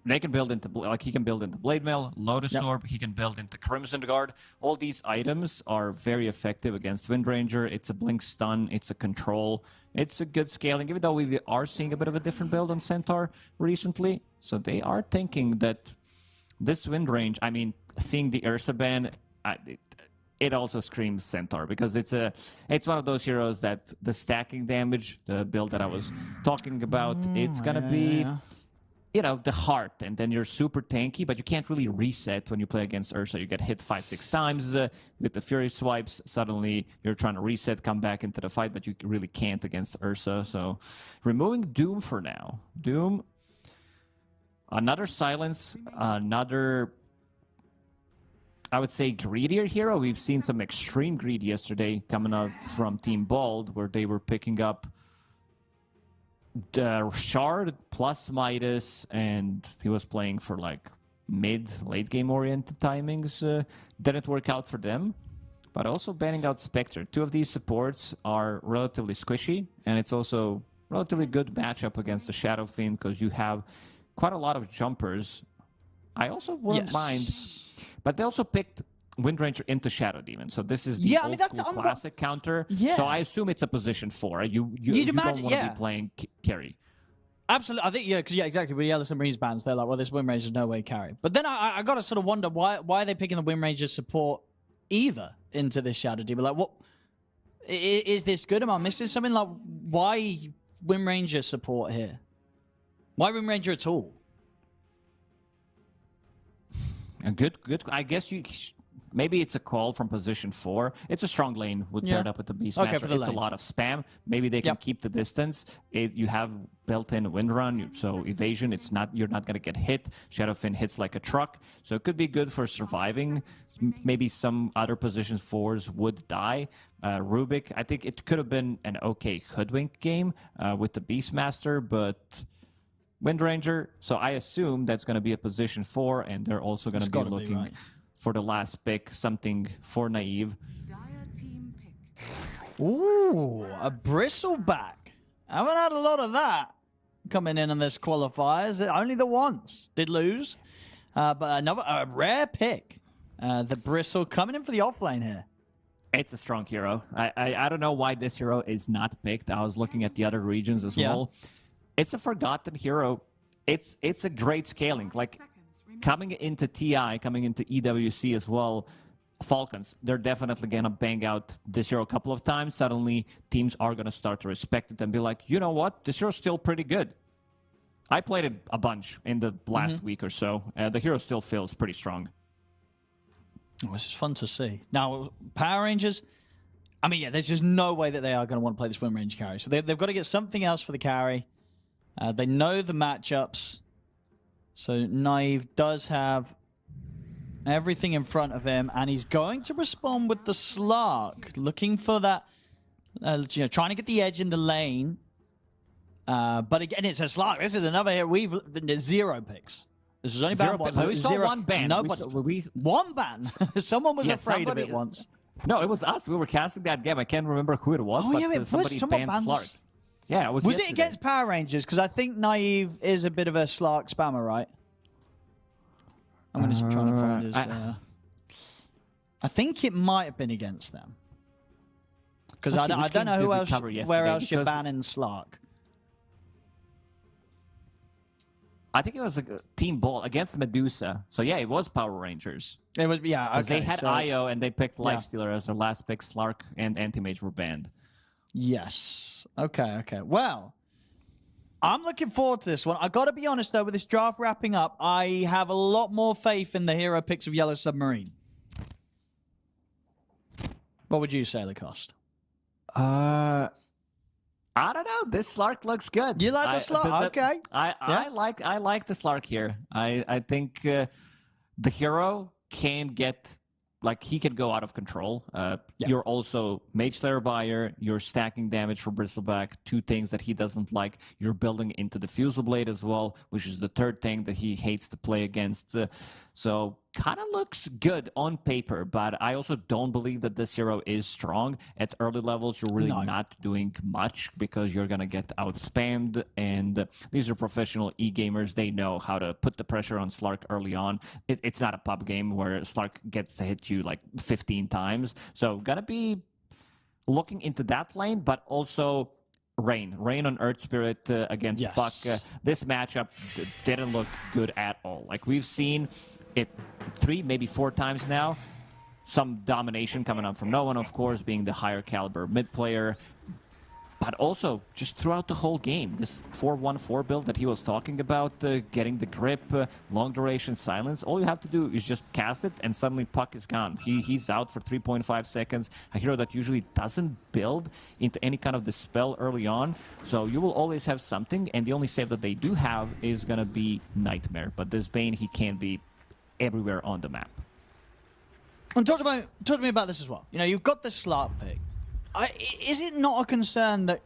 Speaker 7: They can build into, like, he can build into Blade Mail, Lotus Orb, he can build into Crimson Guard. All these items are very effective against Wind Ranger. It's a blink stun, it's a control, it's a good scaling, even though we are seeing a bit of a different build on Centaur recently. So they are thinking that this Wind Range, I mean, seeing the Ursa ban, it also screams Centaur, because it's one of those heroes that the stacking damage, the build that I was talking about, it's going to be... You know, the heart, and then you're super tanky, but you can't really reset when you play against Ursa. You get hit 5-6 times with the Fury swipes. Suddenly, you're trying to reset, come back into the fight, but you really can't against Ursa. So, removing Doom for now. Doom, another silence, another, I would say, greedier hero. We've seen some extreme greed yesterday coming out from Team Bald, where they were picking up the Shard plus Midas, and he was playing for like late game oriented timings. Didn't work out for them, but also banning out Spectre. Two of these supports are relatively squishy, and it's also relatively good matchup against the Shadow Fiend, because you have quite a lot of jumpers. I also wouldn't mind, but they also picked Wind Ranger into Shadow Demon, so this is the old school classic counter. So I assume it's a position 4. You don't want to be playing carry.
Speaker 6: Absolutely, I think because exactly. With Yellow Submarine's bans, they're like, well, this Wind Ranger's no way carry. But then I got to sort of wonder why are they picking the Wind Ranger support either into this Shadow Demon? Like, what is this good? Am I missing something? Like, why Wind Ranger support here? Why Wind Ranger at all?
Speaker 7: A good. I guess Maybe it's a call from position 4. It's a strong lane with paired up with the Beastmaster.
Speaker 6: Okay, for the
Speaker 7: it's
Speaker 6: lane.
Speaker 7: a lot of spam. Maybe they can keep the distance. You have built-in wind run, so evasion. You're not gonna get hit. Shadowfin hits like a truck, so it could be good for surviving. Maybe some other positions 4s would die. Rubik, I think it could have been an okay hoodwink game with the Beastmaster, but Windranger. So I assume that's going to be a position 4, and they're also going to be looking for the last pick, something for Naive.
Speaker 3: Dire team pick.
Speaker 6: Ooh, a bristleback. Haven't had a lot of that coming in on this qualifiers. Only the once. Did lose. But a rare pick. The bristle coming in for the offlane here.
Speaker 7: It's a strong hero. I don't know why this hero is not picked. I was looking at the other regions as well. It's a forgotten hero. It's a great scaling. Like coming into TI, coming into EWC as well, Falcons, they're definitely going to bang out this hero a couple of times. Suddenly, teams are going to start to respect it and be like, you know what? This hero's still pretty good. I played it a bunch in the last week or so. The hero still feels pretty strong.
Speaker 6: Oh, this is fun to see. Now, Power Rangers, I mean, there's just no way that they are going to want to play this Wind Range carry. So they've got to get something else for the carry. They know the matchups. So Naive does have everything in front of him, and he's going to respond with the Slark, looking for that, trying to get the edge in the lane. But again, it's a Slark. This is another hero. There's 0 picks. This was only banned once.
Speaker 7: We saw one ban.
Speaker 6: No, one ban. Someone was afraid of it once.
Speaker 7: No, it was us. We were casting that game. I can't remember who it was, but
Speaker 6: it
Speaker 7: somebody
Speaker 6: was. Someone
Speaker 7: banned
Speaker 6: banned
Speaker 7: Slark. Yeah, it was
Speaker 6: it against Power Rangers? Because I think Naive is a bit of a Slark spammer, right? I'm going to try to find his... I think it might have been against them. Because I don't know who else, where else you're banning Slark.
Speaker 7: I think it was a team ball against Medusa. So yeah, it was Power Rangers.
Speaker 6: It was, yeah, okay.
Speaker 7: They had IO and they picked Lifestealer as their last pick. Slark and Anti-Mage were banned.
Speaker 6: Yes. Okay. Well, I'm looking forward to this one. I got to be honest, though, with this draft wrapping up, I have a lot more faith in the hero picks of Yellow Submarine. What would you say, Lacoste?
Speaker 7: I don't know. This Slark looks good.
Speaker 6: You like the Slark? Okay.
Speaker 7: I like the Slark here. I think the hero can get, like, he can go out of control. You're also Mage Slayer buyer. You're stacking damage for Bristleback. 2 things that he doesn't like. You're building into the Fusel Blade as well, which is the 3rd thing that he hates to play against. So kind of looks good on paper, but I also don't believe that this hero is strong. At early levels, you're really not doing much because you're going to get out-spammed, and these are professional e-gamers. They know how to put the pressure on Slark early on. It's not a pub game where Slark gets to hit you like 15 times. So going to be looking into that lane, but also Rain on Earth Spirit against Buck. This matchup didn't look good at all. Like, we've seen it 3, maybe 4 times now. Some domination coming up from no one, of course, being the higher caliber mid player. But also, just throughout the whole game, this 4-1-4 build that he was talking about, getting the grip, long duration silence, all you have to do is just cast it, and suddenly Puck is gone. He's out for 3.5 seconds, a hero that usually doesn't build into any kind of dispel early on. So you will always have something, and the only save that they do have is going to be Nightmare. But this Bane, he can't be everywhere on the map.
Speaker 6: And talk to me about this as well. You know, you've got the Slark pick. Is it not a concern that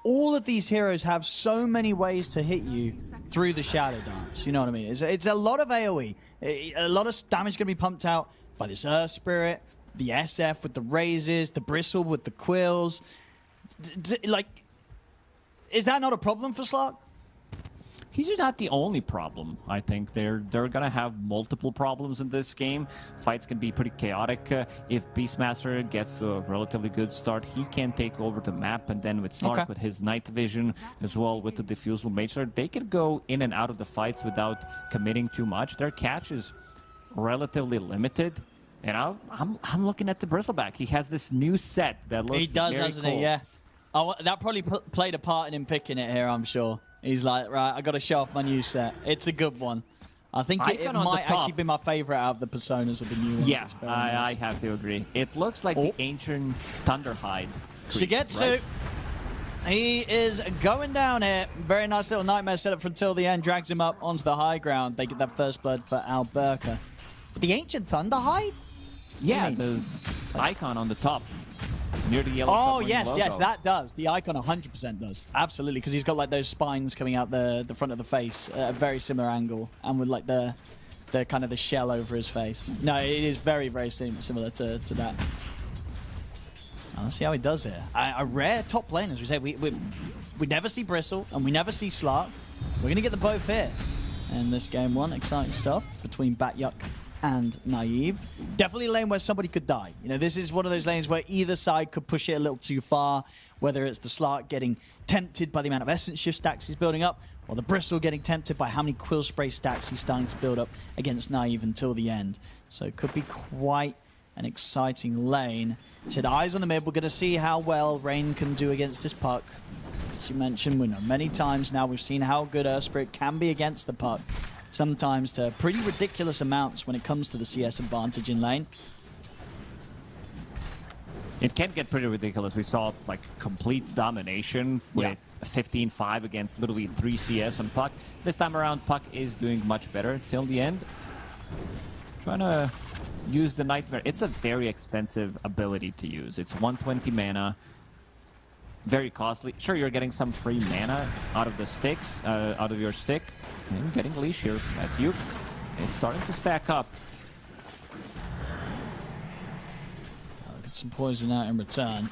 Speaker 6: all of these heroes have so many ways to hit you through the Shadow Dance? You know what I mean? It's a lot of AoE. A lot of damage going to be pumped out by this Earth Spirit, the SF with the raises, the Bristle with the quills. Like, is that not a problem for Slark?
Speaker 7: He's not the only problem. I think they're gonna have multiple problems in this game. Fights can be pretty chaotic. If Beastmaster gets a relatively good start, he can take over the map, and then with Slark, with his night vision, as well with the Diffusal Mage Slayer, they can go in and out of the fights without committing too much. Their catch is relatively limited. You know, I'm looking at the Bristleback. He has this new set that looks
Speaker 6: He does,
Speaker 7: very
Speaker 6: hasn't
Speaker 7: cool.
Speaker 6: he? Yeah. Oh, that probably played a part in him picking it here, I'm sure. He's like, right, I got to show off my new set. It's a good one. I think it
Speaker 7: Icon on the
Speaker 6: might actually
Speaker 7: top.
Speaker 6: be my favorite out of the personas of the new ones.
Speaker 7: Yeah,
Speaker 6: It's very
Speaker 7: I
Speaker 6: nice.
Speaker 7: have to agree. It looks like the ancient Thunderhide.
Speaker 6: Shigetsu.
Speaker 7: Right?
Speaker 6: He is going down here. Very nice little nightmare setup for until the end. Drags him up onto the high ground. They get that first blood for Alberca. But the ancient Thunderhide?
Speaker 7: Yeah,
Speaker 6: What do you
Speaker 7: the icon on the top. Near the yellow
Speaker 6: Oh,
Speaker 7: submarine
Speaker 6: yes,
Speaker 7: logo.
Speaker 6: yes, that does. The icon 100% does. Absolutely, because he's got like those spines coming out the front of the face at a very similar angle. And with like the kind of the shell over his face. No, it is very, very similar to that. Let's see how he does here. A rare top lane, as we say. We never see Bristle and we never see Slark. We're going to get the both here in this game one. Exciting stuff between Batyuk and Naive. Definitely a lane where somebody could die. You know, this is one of those lanes where either side could push it a little too far, whether it's the Slark getting tempted by the amount of Essence Shift stacks he's building up, or the Bristle getting tempted by how many Quill Spray stacks he's starting to build up against Naive until the end. So it could be quite an exciting lane. Said eyes on the mid. We're going to see how well Rain can do against this puck. As you mentioned, we know many times now we've seen how good Earth Spirit can be against the puck. Sometimes to pretty ridiculous amounts when it comes to the CS advantage in lane.
Speaker 7: It can get pretty ridiculous. We saw like complete domination with 15-5 against literally 3 CS on Puck. This time around, Puck is doing much better till the end. Trying to use the Nightmare. It's a very expensive ability to use. It's 120 mana. Very costly. Sure, you're getting some free mana out of the sticks, out of your stick. And getting leash here at you. It's starting to stack up.
Speaker 6: I'll get some poison out in return.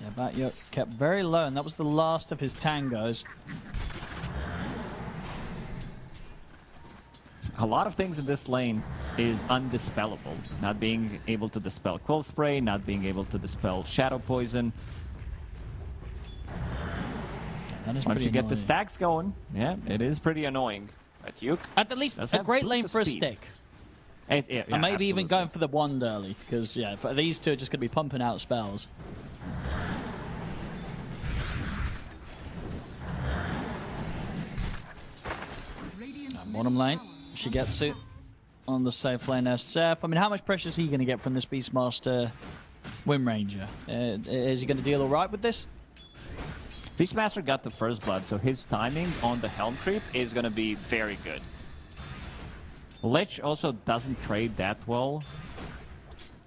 Speaker 6: Yeah, Batyuk kept very low, and that was the last of his tangos.
Speaker 7: A lot of things in this lane is undispellable. Not being able to dispel Quill Spray, not being able to dispel Shadow Poison.
Speaker 6: That is
Speaker 7: Once
Speaker 6: pretty
Speaker 7: you get the
Speaker 6: annoying.
Speaker 7: stacks going, yeah, it is pretty annoying. But you
Speaker 6: At the least,
Speaker 7: does
Speaker 6: a
Speaker 7: have
Speaker 6: great
Speaker 7: boots
Speaker 6: lane
Speaker 7: of
Speaker 6: for a
Speaker 7: speed.
Speaker 6: stick.
Speaker 7: Yeah,
Speaker 6: And maybe even
Speaker 7: absolutely.
Speaker 6: going for the wand early, because yeah, for these two are just going to be pumping out spells. Bottom lane, Shigetsu on the safe lane SF. I mean, how much pressure is he going to get from this Beastmaster Wind Ranger? Is he going to deal all right with this?
Speaker 7: Beastmaster got the first blood, so his timing on the Helm Creep is going to be very good. Lich also doesn't trade that well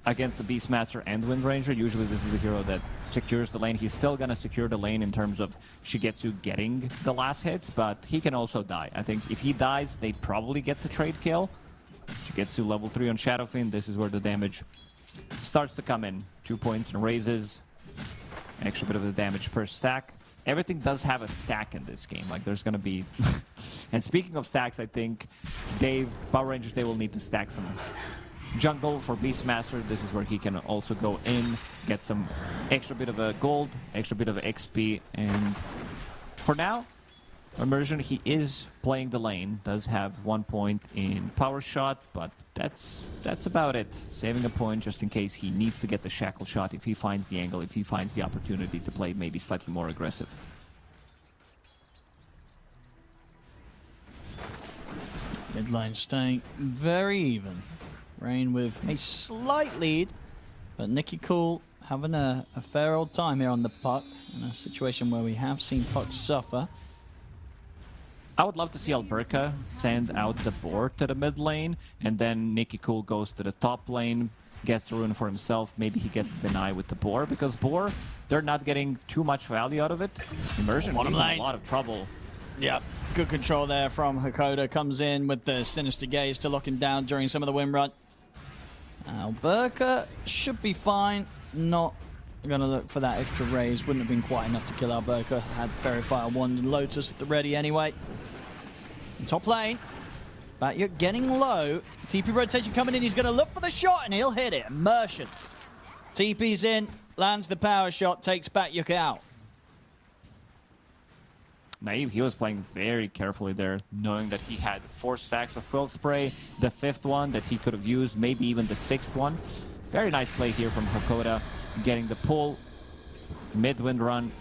Speaker 7: against the Beastmaster and Wind Ranger. Usually this is the hero that secures the lane. He's still going to secure the lane in terms of Shigetsu getting the last hits, but he can also die. I think if he dies, they probably get the trade kill. Shigetsu level 3 on Shadowfiend. This is where the damage starts to come in. 2 points and raises. An extra bit of the damage per stack. Everything does have a stack in this game. Like, there's going to be... And speaking of stacks, I think Power Rangers, they will need to stack some jungle for Beastmaster. This is where he can also go in, get some extra bit of a gold, extra bit of XP. And for now, Immersion, he is playing the lane. Does have 1 point in power shot, but that's about it. Saving a point just in case he needs to get the shackle shot if he finds the angle, if he finds the opportunity to play maybe slightly more aggressive.
Speaker 6: Mid lane staying very even. Rain with a slight lead, but Nicky Cool having a fair old time here on the puck in a situation where we have seen puck suffer.
Speaker 7: I would love to see Alberca send out the board to the mid lane, and then Nicky Cool goes to the top lane, gets the rune for himself. Maybe he gets denied with the boar, because boar, they're not getting too much value out of it. Immersion,
Speaker 6: Bottom
Speaker 7: he's in
Speaker 6: lane.
Speaker 7: a lot of trouble.
Speaker 6: Yep, good control there from Hakoda. Comes in with the Sinister Gaze to lock him down during some of the win run. Alberca should be fine. Not gonna look for that extra raise. Wouldn't have been quite enough to kill Alberca. Had Fairy Fire Wand and Lotus at the ready anyway. In top lane, Batyuk getting low. TP rotation coming in. He's gonna look for the shot and he'll hit it. Immersion. TP's in, lands the power shot, takes Batyuk out.
Speaker 7: Naive, he was playing very carefully there, knowing that he had 4 stacks of Quill Spray, the 5th one that he could have used, maybe even the 6th one. Very nice play here from Hakoda, getting the pull, mid-wind run.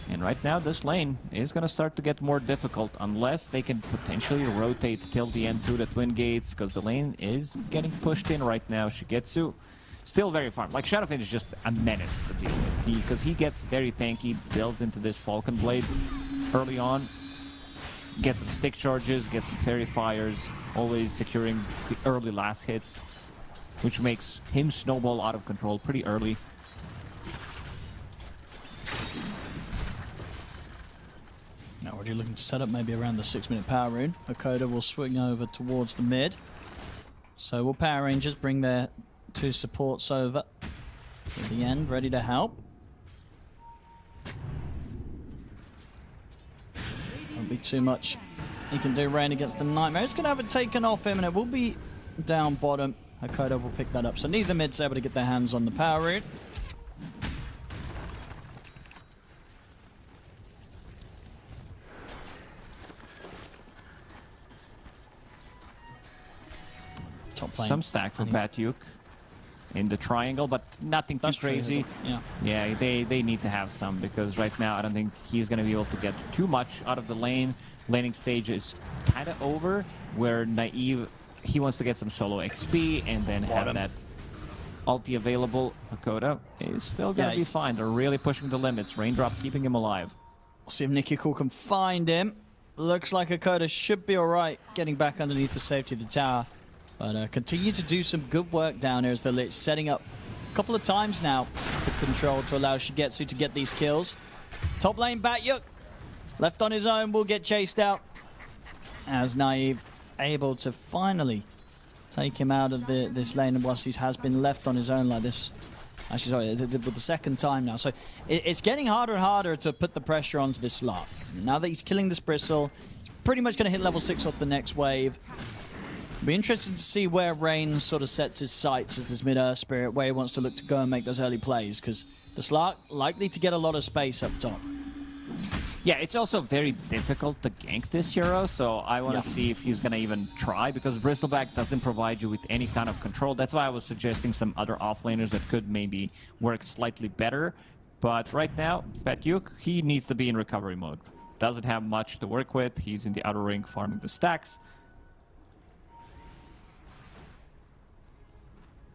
Speaker 7: And right now, this lane is going to start to get more difficult unless they can potentially rotate till the end through the twin gates, because the lane is getting pushed in right now. Shigetsu still very farmed. Like, Shadowfin is just a menace to deal with, because he gets very tanky, builds into this Falcon Blade early on, gets some stick charges, gets some fairy fires, always securing the early last hits, which makes him snowball out of control pretty early.
Speaker 6: Now already looking to set up maybe around the 6-minute power rune. Hakoda will swing over towards the mid. So will Power Rangers bring their 2 supports over to the end, ready to help. Won't be too much he can do. Rain against the Nightmare. It's going to have it taken off him, and it will be down bottom. Hakoda will pick that up. So neither mid's able to get their hands on the power rune. Top lane.
Speaker 7: Some stack for Batyuk in the triangle, but nothing too
Speaker 6: That's true,
Speaker 7: crazy.
Speaker 6: yeah.
Speaker 7: Yeah, they need to have some, because right now I don't think he's going to be able to get too much out of the lane. Laning stage is kind of over, where Naive, he wants to get some solo XP and then have that ulti available. Hakoda is still going to be fine. They're really pushing the limits. Raindrop keeping him alive.
Speaker 6: We'll see if Nicky Cool can find him. Looks like Hakoda should be alright getting back underneath the safety of the tower. But continue to do some good work down here as the Lich setting up a couple of times now for control to allow Shigetsu to get these kills. Top lane Batyuk, left on his own, will get chased out. As Naive able to finally take him out of this lane, whilst he has been left on his own like this. Actually, sorry, the second time now. So it's getting harder and harder to put the pressure onto this Slark. Now that he's killing this Bristle, he's pretty much going to hit level 6 off the next wave. Be interested to see where Rain sort of sets his sights as this mid-Earth Spirit, where he wants to look to go and make those early plays, because the Slark likely to get a lot of space up top.
Speaker 7: Yeah, it's also very difficult to gank this hero, so I want to see if he's going to even try, because Bristleback doesn't provide you with any kind of control. That's why I was suggesting some other offlaners that could maybe work slightly better. But right now, Batyuk, he needs to be in recovery mode. Doesn't have much to work with. He's in the outer ring farming the stacks.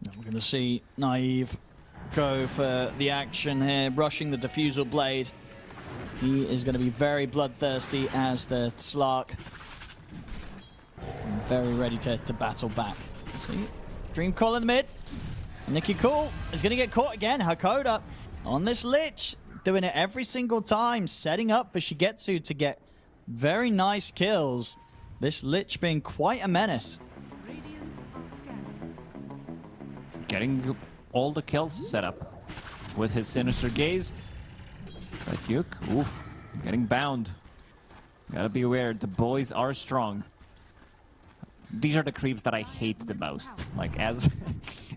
Speaker 6: Now we're going to see Naive go for the action here, rushing the Diffusal Blade. He is going to be very bloodthirsty as the Slark. And very ready to battle back. See, Dream Call in the mid. Nicky Cool is going to get caught again. Hakoda on this Lich, doing it every single time, setting up for Shigetsu to get very nice kills. This Lich being quite a menace.
Speaker 7: Getting all the kills set up with his Sinister Gaze. Batyuk, oof, getting bound. Gotta be aware, the boys are strong. These are the creeps that I hate the most. Like, as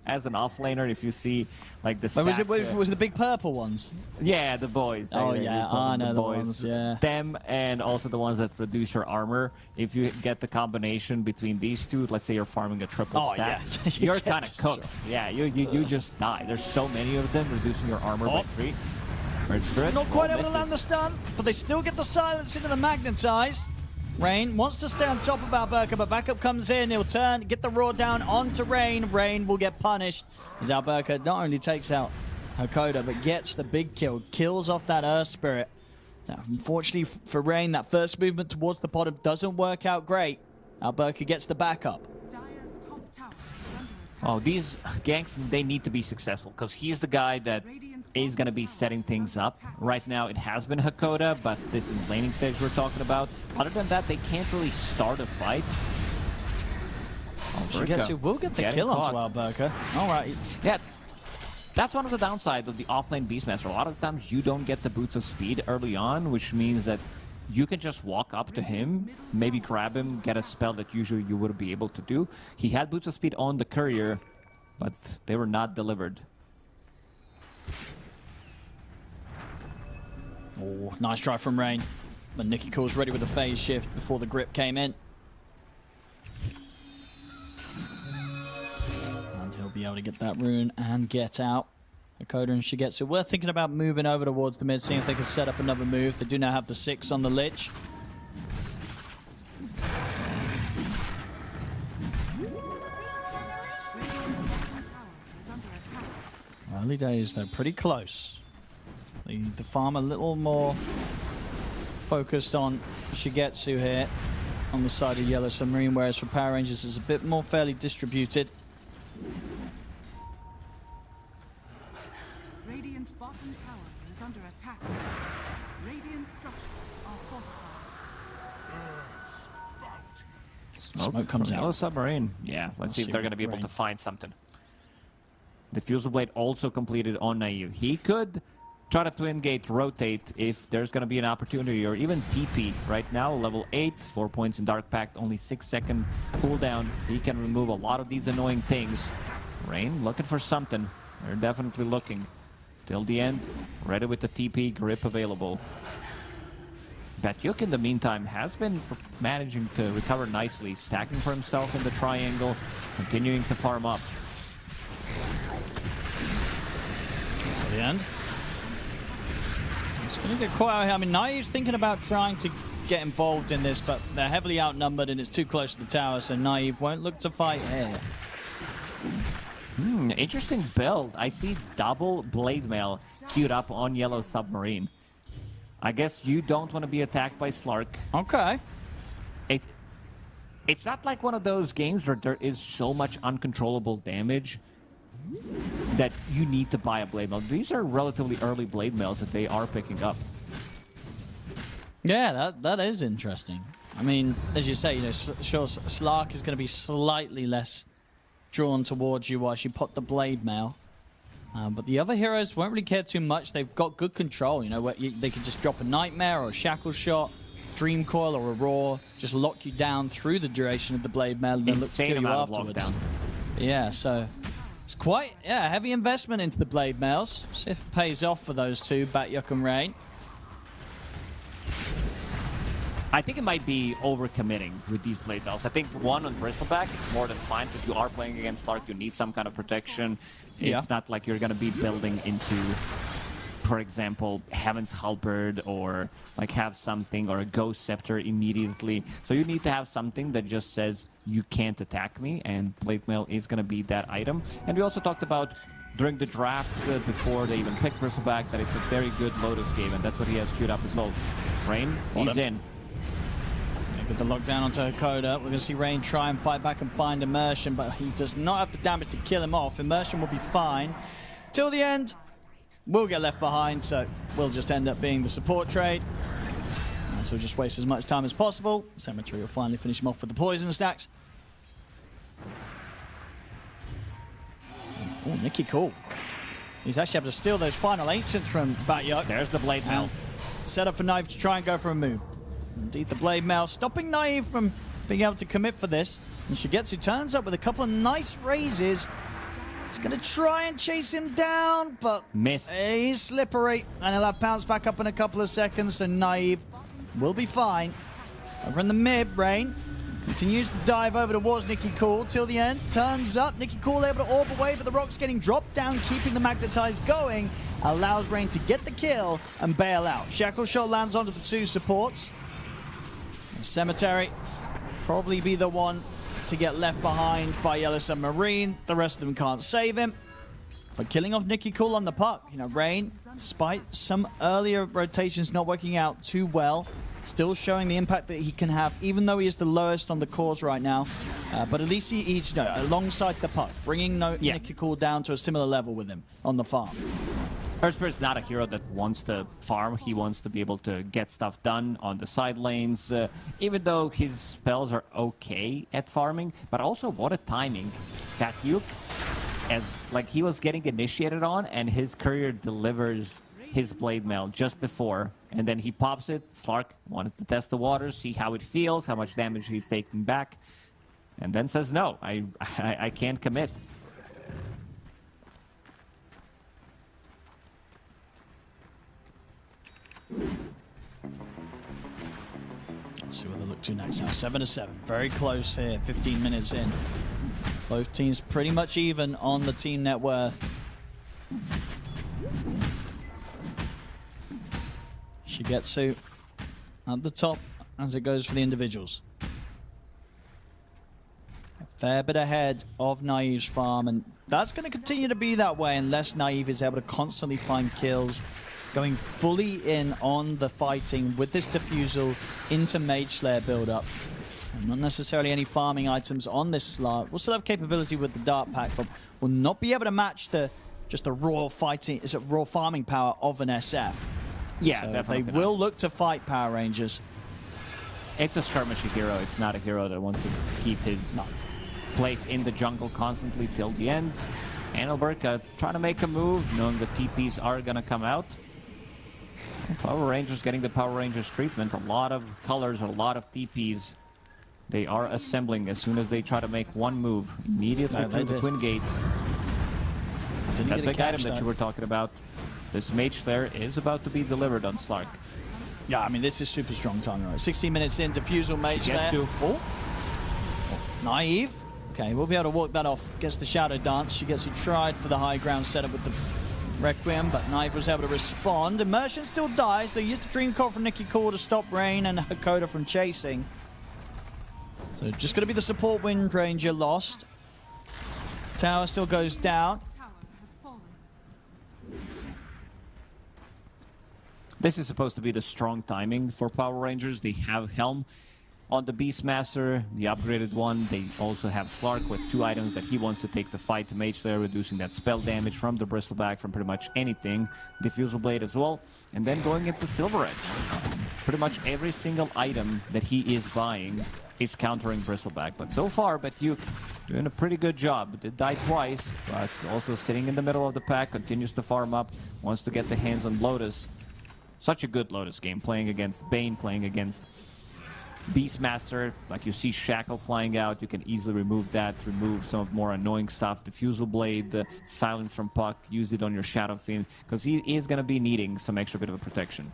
Speaker 7: an offlaner, if you see like the stack,
Speaker 6: was it the big purple ones?
Speaker 7: Yeah, the boys.
Speaker 6: Oh,
Speaker 7: they
Speaker 6: yeah,
Speaker 7: call
Speaker 6: I
Speaker 7: them
Speaker 6: know the ones, yeah.
Speaker 7: Them, and also the ones that reduce your armor. If you get the combination between these two, let's say you're farming a triple stack,
Speaker 6: yeah.
Speaker 7: you're kind of cooked. Yeah, you just die. There's so many of them, reducing your armor by 3.
Speaker 6: Not quite able to land the stun, but they still get the silence into the magnetize. Rain wants to stay on top of Alberca, but backup comes in. He'll turn, get the roar down onto Rain. Rain will get punished as Alberca not only takes out Hakoda, but gets the big kill. Kills off that Earth Spirit. Now, unfortunately for Rain, that first movement towards the bottom doesn't work out great. Alberca gets the backup.
Speaker 3: Dire's top tower is under attack.
Speaker 7: Oh, these ganks, they need to be successful, because he's the guy that is going to be setting things up. Right now, it has been Hakoda, but this is laning stage we're talking about. Other than that, they can't really start a fight.
Speaker 6: Shigetsu will get the kill onto Alberca. All right.
Speaker 7: Yeah, that's one of the downsides of the offlane Beastmaster. A lot of times you don't get the boots of speed early on, which means that you can just walk up to him, maybe grab him, get a spell that usually you wouldn't be able to do. He had boots of speed on the courier, but they were not delivered.
Speaker 6: Oh, nice try from Rain. But Nicky Cool's ready with the phase shift before the grip came in. And he'll be able to get that rune and get out. Hakoda and Shigetsu were thinking about moving over towards the mid, seeing if they could set up another move. They do now have the 6 on the Lich. Early days, though, pretty close. The farm a little more focused on Shigetsu here on the side of Yellow Submarine, whereas for Power Rangers it's a bit more fairly distributed.
Speaker 3: Radiant's bottom tower is under attack. Radiant structures are fortified.
Speaker 6: Smoke comes
Speaker 7: from
Speaker 6: out.
Speaker 7: Yellow Submarine. Yeah, let's see if they're going to be able to find something. The Fusil Blade also completed on Naive. He could try to twin gate rotate if there's going to be an opportunity, or even TP. Right now, level 8, 4 points in Dark Pact, only 6-second cooldown. He can remove a lot of these annoying things. Rain looking for something. They're definitely looking. Till the end, ready with the TP grip available. Batyuk, in the meantime, has been managing to recover nicely, stacking for himself in the triangle, continuing to farm up.
Speaker 6: To the end. It's going to get quite out here. I mean, Naive's thinking about trying to get involved in this, but they're heavily outnumbered and it's too close to the tower, so Naive won't look to fight here.
Speaker 7: Interesting build. I see double blade mail queued up on Yellow Submarine. I guess you don't want to be attacked by Slark.
Speaker 6: Okay.
Speaker 7: It's not like one of those games where there is so much uncontrollable damage that you need to buy a blade mail. These are relatively early blade mails that they are picking up.
Speaker 6: Yeah, that is interesting. I mean, as you say, you know, sure, Slark is going to be slightly less drawn towards you while you pop the blade mail. But the other heroes won't really care too much. They've got good control, you know, where they can just drop a Nightmare or a Shackle Shot, Dream Coil or a Roar, just lock you down through the duration of the blade mail and then look to kill you afterwards. Yeah, so it's quite a heavy investment into the blade mails. See if it pays off for those two, Batyuk and Rain.
Speaker 7: I think it might be overcommitting with these blade mails. I think one on Bristleback is more than fine because you are playing against Slark. You need some kind of protection. It's not like you're going to be building into, for example, Heaven's Halberd or like have something or a Ghost Scepter immediately. So you need to have something that just says you can't attack me, and blade mail is going to be that item. And we also talked about during the draft before they even picked Bristleback that it's a very good Lotus game, and that's what he has queued up as well. Rain, he's in.
Speaker 6: With the lockdown onto Hakoda, we're going to see Rain try and fight back and find Immersion, but he does not have the damage to kill him off. Immersion will be fine. Till the end, we'll get left behind, so we'll just end up being the support trade. And so we'll just waste as much time as possible. Cemetery will finally finish him off with the poison stacks. Oh, Nicky Cool. He's actually able to steal those final Ancients from Batyuk.
Speaker 7: There's the blade mail.
Speaker 6: Set up for Knife to try and go for a move. Indeed, the blade mail stopping Naive from being able to commit for this. And Shigetsu turns up with a couple of nice raises. He's going to try and chase him down, but
Speaker 7: miss.
Speaker 6: He's slippery, and he'll have bounce back up in a couple of seconds, so Naive will be fine. Over in the mid, Rain continues to dive over towards Nicky Cool till the end. Turns up, Nicky Cool able to orb away, but the rock's getting dropped down, keeping the Magnetize going. Allows Rain to get the kill and bail out. Shackle Shot lands onto the two supports. Cemetery probably be the one to get left behind by Yellow Submarine. The rest of them can't save him. But killing off Nicky Cool on the puck. You know, Rain, despite some earlier rotations not working out too well, still showing the impact that he can have, even though he is the lowest on the cores right now. But at least he's alongside the puck, bringing Nicky Cool down to a similar level with him on the farm.
Speaker 7: Earthspirit's not a hero that wants to farm. He wants to be able to get stuff done on the side lanes, even though his spells are okay at farming. But also, what a timing. Batyuk, as like he was getting initiated on, and his courier delivers his blade mail just before, and then he pops it. Slark wanted to test the waters, see how it feels, how much damage he's taking back, and then says, no, I can't commit.
Speaker 6: Let's see what they look to next now. 7-7. Very close here. 15 minutes in. Both teams pretty much even on the team net worth. Shigetsu at the top as it goes for the individuals. A fair bit ahead of Naive's farm, and that's going to continue to be that way unless Naive is able to constantly find kills, going fully in on the fighting with this Diffusal into Mage Slayer build-up. And not necessarily any farming items on this slot. We'll still have capability with the Dart Pack, but will not be able to match just the raw fighting, raw farming power of an SF.
Speaker 7: Yeah,
Speaker 6: So
Speaker 7: definitely.
Speaker 6: they will look to fight Power Rangers.
Speaker 7: It's a skirmishy hero. It's not a hero that wants to keep his place in the jungle constantly till the end. Anelberg trying to make a move, knowing the TPs are going to come out. Power Rangers getting the Power Rangers treatment. A lot of colors, a lot of TPs. They are assembling as soon as they try to make one move. Immediately through the Twin Gates. That big item that you were talking about, this Mage Slayer is about to be delivered on Slark.
Speaker 6: Yeah, I mean, this is super strong timing. Right? 16 minutes in, Diffusal Mage Slayer. Oh. Naive. Okay, we'll be able to walk that off. Gets the Shadow Dance. Shigetsu tried for the high ground setup with the Requiem, but Naive was able to respond. Immersion still dies. They used the Dream Coil from Nikki Core to stop Rain and Hakoda from chasing. So just going to be the support Wind Ranger lost. Tower still goes down.
Speaker 3: Tower has fallen.
Speaker 7: This is supposed to be the strong timing for Power Rangers. They have Helm on the Beastmaster, the upgraded one. They also have Slark with 2 items that he wants to take the fight to Mage Slayer, reducing that spell damage from the Bristleback, from pretty much anything. Diffusal Blade as well. And then going into Silver Edge. Pretty much every single item that he is buying is countering Bristleback. But so far, Batyuk doing a pretty good job. Did die twice, but also sitting in the middle of the pack, continues to farm up, wants to get the hands on Lotus. Such a good Lotus game, playing against Bane, playing against Beastmaster. Like, you see Shackle flying out, you can easily remove that, remove some of more annoying stuff. Diffusal Blade, the silence from Puck, use it on your Shadow Fiend, because he is going to be needing some extra bit of a protection.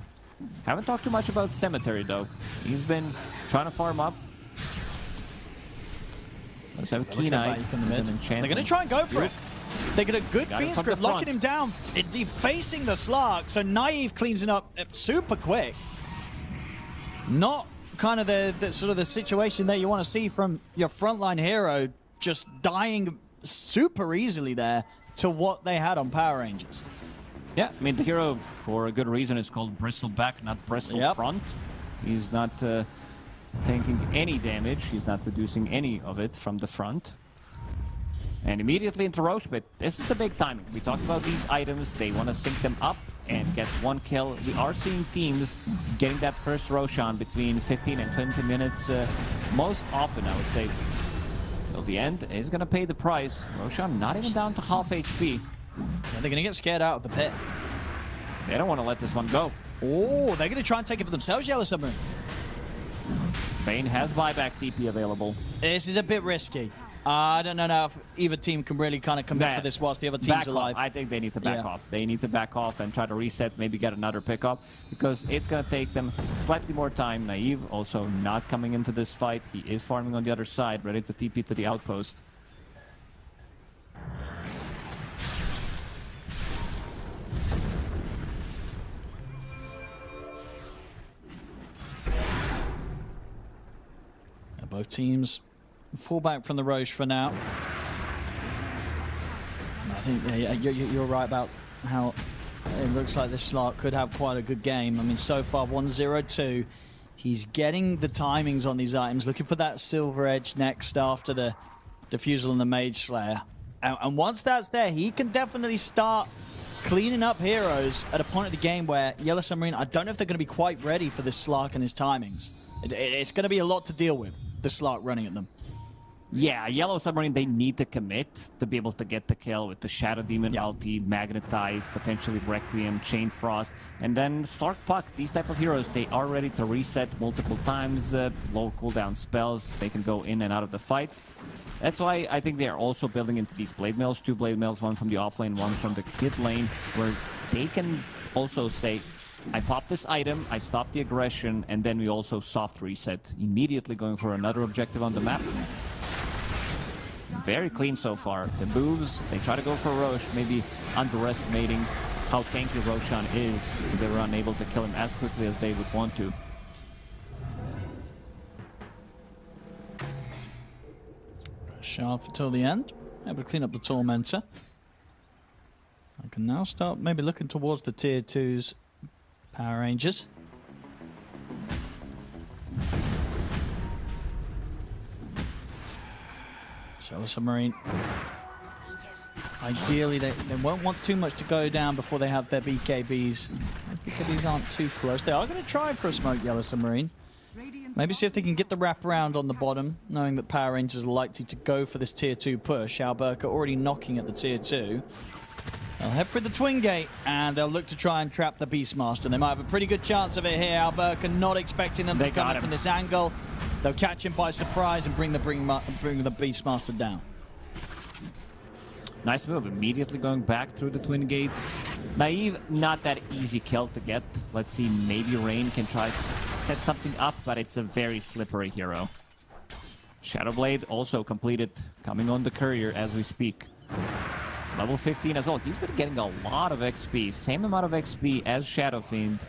Speaker 7: Haven't talked too much about Cemetery, though. He's been trying to farm up. Let's have Keen Eye.
Speaker 6: They're going to try and go for it. They get a good Fiend script, locking him down, indeed facing the Slark, so Naive cleans it up super quick. Not kind of the sort of the situation that you want to see from your frontline hero, just dying super easily there to what they had on Power Rangers.
Speaker 7: Yeah, I mean, the hero, for a good reason, is called Bristleback, not Bristlefront. He's not taking any damage. He's not reducing any of it from the front. And immediately into Roche, but this is the big timing. We talked about these items. They want to sync them up and get one kill. We are seeing teams getting that first Roshan between 15 and 20 minutes. Most often, I would say, till the end is going to pay the price. Roshan not even down to half HP.
Speaker 6: Yeah, they're going to get scared out of the pit.
Speaker 7: They don't want to let this one go.
Speaker 6: Oh, they're going to try and take it for themselves, Yellow Submarine.
Speaker 7: Bane has buyback TP available.
Speaker 6: This is a bit risky. I don't know if either team can really kind of commit for this whilst the other team's alive.
Speaker 7: I think they need to back off. They need to back off and try to reset, maybe get another pickoff, because it's going to take them slightly more time. Naive also not coming into this fight. He is farming on the other side, ready to TP to the outpost.
Speaker 6: Both teams fall back from the Roche for now. And I think you're right about how it looks like this Slark could have quite a good game. I mean, so far 1-0-2. He's getting the timings on these items, looking for that Silver Edge next after the Diffusal and the Mage Slayer. And once that's there, he can definitely start cleaning up heroes at a point of the game where Yellow Submarine, I don't know if they're going to be quite ready for this Slark and his timings. It's going to be a lot to deal with, the Slark running at them.
Speaker 7: Yeah, Yellow Submarine, they need to commit to be able to get the kill with the Shadow Demon ulti, Magnetize, potentially Requiem, Chain Frost, and then Slark Puck. These type of heroes, they are ready to reset multiple times, low cooldown spells, they can go in and out of the fight. That's why I think they are also building into these Blade Mills, 2 Blade Mills, one from the off lane, one from the mid lane, where they can also say, I pop this item, I stop the aggression, and then we also soft reset, immediately going for another objective on the map. Very clean so far. The moves, they try to go for Roche, maybe underestimating how tanky Roshan is, so they were unable to kill him as quickly as they would want to.
Speaker 6: Sharp until the end. Able to clean up the Tormentor. I can now start maybe looking towards the tier 2's Power Rangers. Shallow Submarine. Ideally, they won't want too much to go down before they have their BKBs. BKBs aren't too close. They are going to try for a smoke Yellow Submarine. Maybe see if they can get the wraparound on the bottom, knowing that Power Rangers are likely to go for this tier 2 push. Alberca already knocking at the tier 2. They'll head for the Twin Gate, and they'll look to try and trap the Beastmaster. They might have a pretty good chance of it here. Alberca not expecting them to come in from this angle. They'll catch him by surprise and bring the Beastmaster down.
Speaker 7: Nice move, immediately going back through the Twin Gates. Naive, not that easy kill to get. Let's see, maybe Rain can try to set something up, but it's a very slippery hero. Shadowblade also completed, coming on the courier as we speak. Level 15 as well. He's been getting a lot of XP, same amount of XP as Shadowfiend,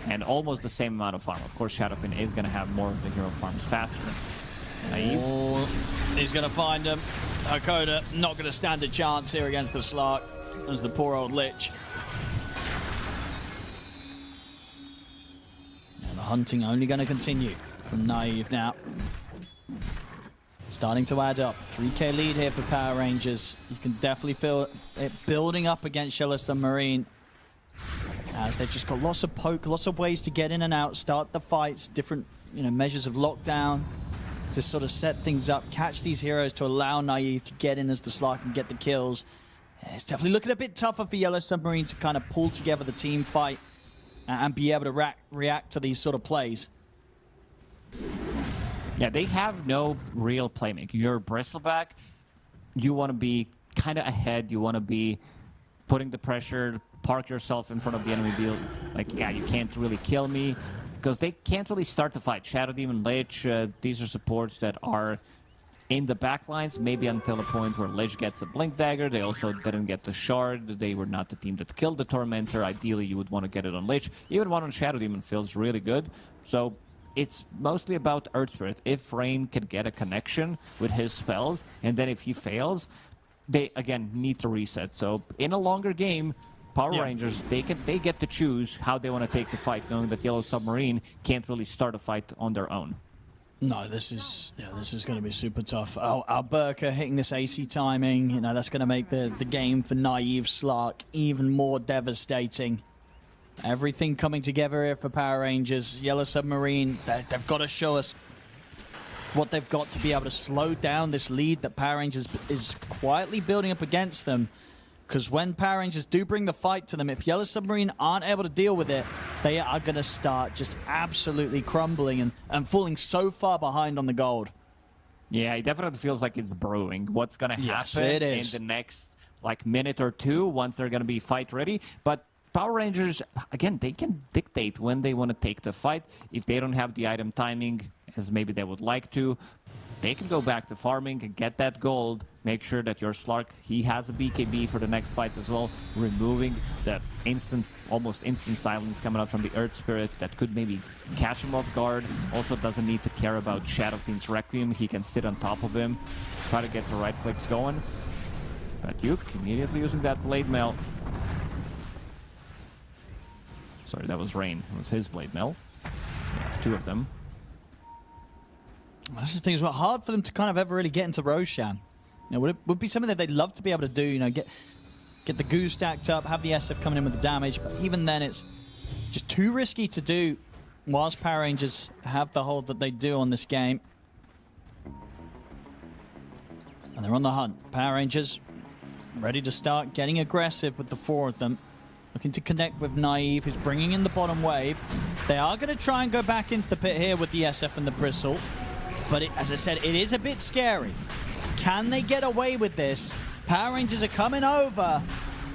Speaker 7: and almost the same amount of farm. Of course, Shadowfiend is going to have more of the hero farms faster. Naive.
Speaker 6: Oh, he's going to find him. Hakoda not going to stand a chance here against the Slark. As the poor old Lich. And the hunting only going to continue from Naive now. Starting to add up. 3k lead here for Power Rangers. You can definitely feel it building up against Shallow Submarine. As they've just got lots of poke, lots of ways to get in and out, start the fights, different measures of lockdown to sort of set things up, catch these heroes to allow Naive to get in as the Slark and get the kills. It's definitely looking a bit tougher for Yellow Submarine to kind of pull together the team fight and be able to react to these sort of plays.
Speaker 7: Yeah, they have no real playmaking. You're Bristleback, you want to be kind of ahead, you want to be putting the pressure, park yourself in front of the enemy, be like, yeah, you can't really kill me, because they can't really start the fight. Shadow Demon, Lich, these are supports that are in the backlines, maybe until the point where Lich gets a Blink Dagger. They also didn't get the Shard. They were not the team that killed the Tormentor. Ideally, you would want to get it on Lich. Even one on Shadow Demon feels really good. So it's mostly about Earth Spirit. If Rain can get a connection with his spells, and then if he fails, they, again, need to reset. So in a longer game, Power Rangers, they get to choose how they want to take the fight, knowing that Yellow Submarine can't really start a fight on their own.
Speaker 6: No, this is going to be super tough. Alberca hitting this AC timing, that's going to make the game for Naive Slark even more devastating. Everything coming together here for Power Rangers. Yellow Submarine, they've got to show us what they've got to be able to slow down this lead that Power Rangers is quietly building up against them. Because when Power Rangers do bring the fight to them, if Yellow Submarine aren't able to deal with it, they are going to start just absolutely crumbling and falling so far behind on the gold.
Speaker 7: Yeah, it definitely feels like it's brewing. What's going to happen
Speaker 6: it is.
Speaker 7: in the next minute or two once they're going to be fight ready. But Power Rangers, again, they can dictate when they want to take the fight. If they don't have the item timing as maybe they would like to, they can go back to farming and get that gold. Make sure that your Slark, he has a BKB for the next fight as well, removing that almost instant silence coming out from the Earth Spirit that could maybe catch him off guard. Also doesn't need to care about Shadowfiend's Requiem. He can sit on top of him, try to get the right clicks going. But Yuk immediately using that Blade Mail. Sorry, that was Rain. It was his Blade Mail. Yeah, two of them.
Speaker 6: That's the thing, it's hard for them to kind of ever really get into Roshan. Would be something that they'd love to be able to do, get the goo stacked up, have the SF coming in with the damage, but even then it's just too risky to do whilst Power Rangers have the hold that they do on this game. And they're on the hunt. Power Rangers ready to start getting aggressive with the four of them. Looking to connect with Naive, who's bringing in the bottom wave. They are going to try and go back into the pit here with the SF and the Bristle. But as I said, it is a bit scary. Can they get away with this? Power Rangers are coming over.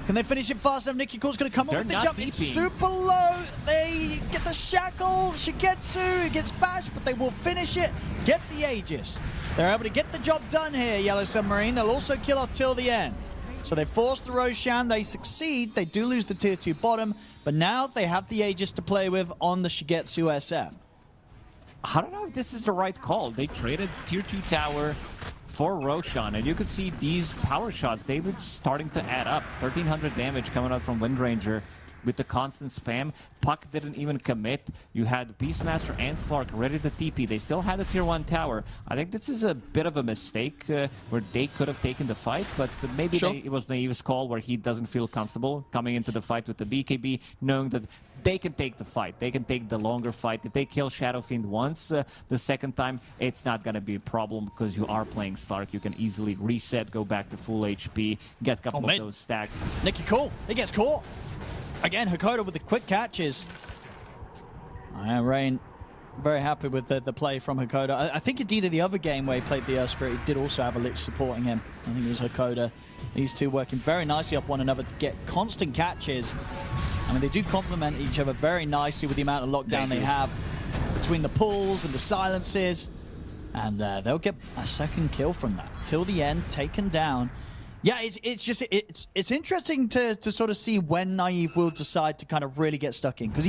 Speaker 6: Can they finish it fast enough? Nikki Cool's going to come up with the jump. It's super low. They get the shackle. Shigetsu, it gets bashed, but they will finish it. Get the Aegis. They're able to get the job done here, Yellow Submarine. They'll also kill off till the end. So they force the Roshan, they succeed, they do lose the tier 2 bottom, but now they have the Aegis to play with on the Shigetsu SF.
Speaker 7: I don't know if this is the right call. They traded tier 2 tower for Roshan, and you could see these power shots, they were starting to add up. 1300 damage coming out from Windranger with the constant spam. Puck didn't even commit. You had Beastmaster and Slark ready to TP. They still had a tier 1 tower. I think this is a bit of a mistake where they could have taken the fight, but maybe it was Naive's call where he doesn't feel comfortable coming into the fight with the BKB, knowing that they can take the fight. They can take the longer fight. If they kill Shadow Fiend once, the second time, it's not going to be a problem because you are playing Slark. You can easily reset, go back to full HP, get a couple of those stacks.
Speaker 6: Nicky Cool, he gets caught. Again, Hakoda with the quick catches. Rain, very happy with the play from Hakoda. I think indeed in the other game where he played the Earth Spirit, he did also have a Lich supporting him. I think it was Hakoda. These two working very nicely off one another to get constant catches. I mean, they do complement each other very nicely with the amount of lockdown they have between the pulls and the silences. And they'll get a second kill from that. Till the end, taken down. Yeah, it's interesting to sort of see when Naive will decide to kind of really get stuck in, because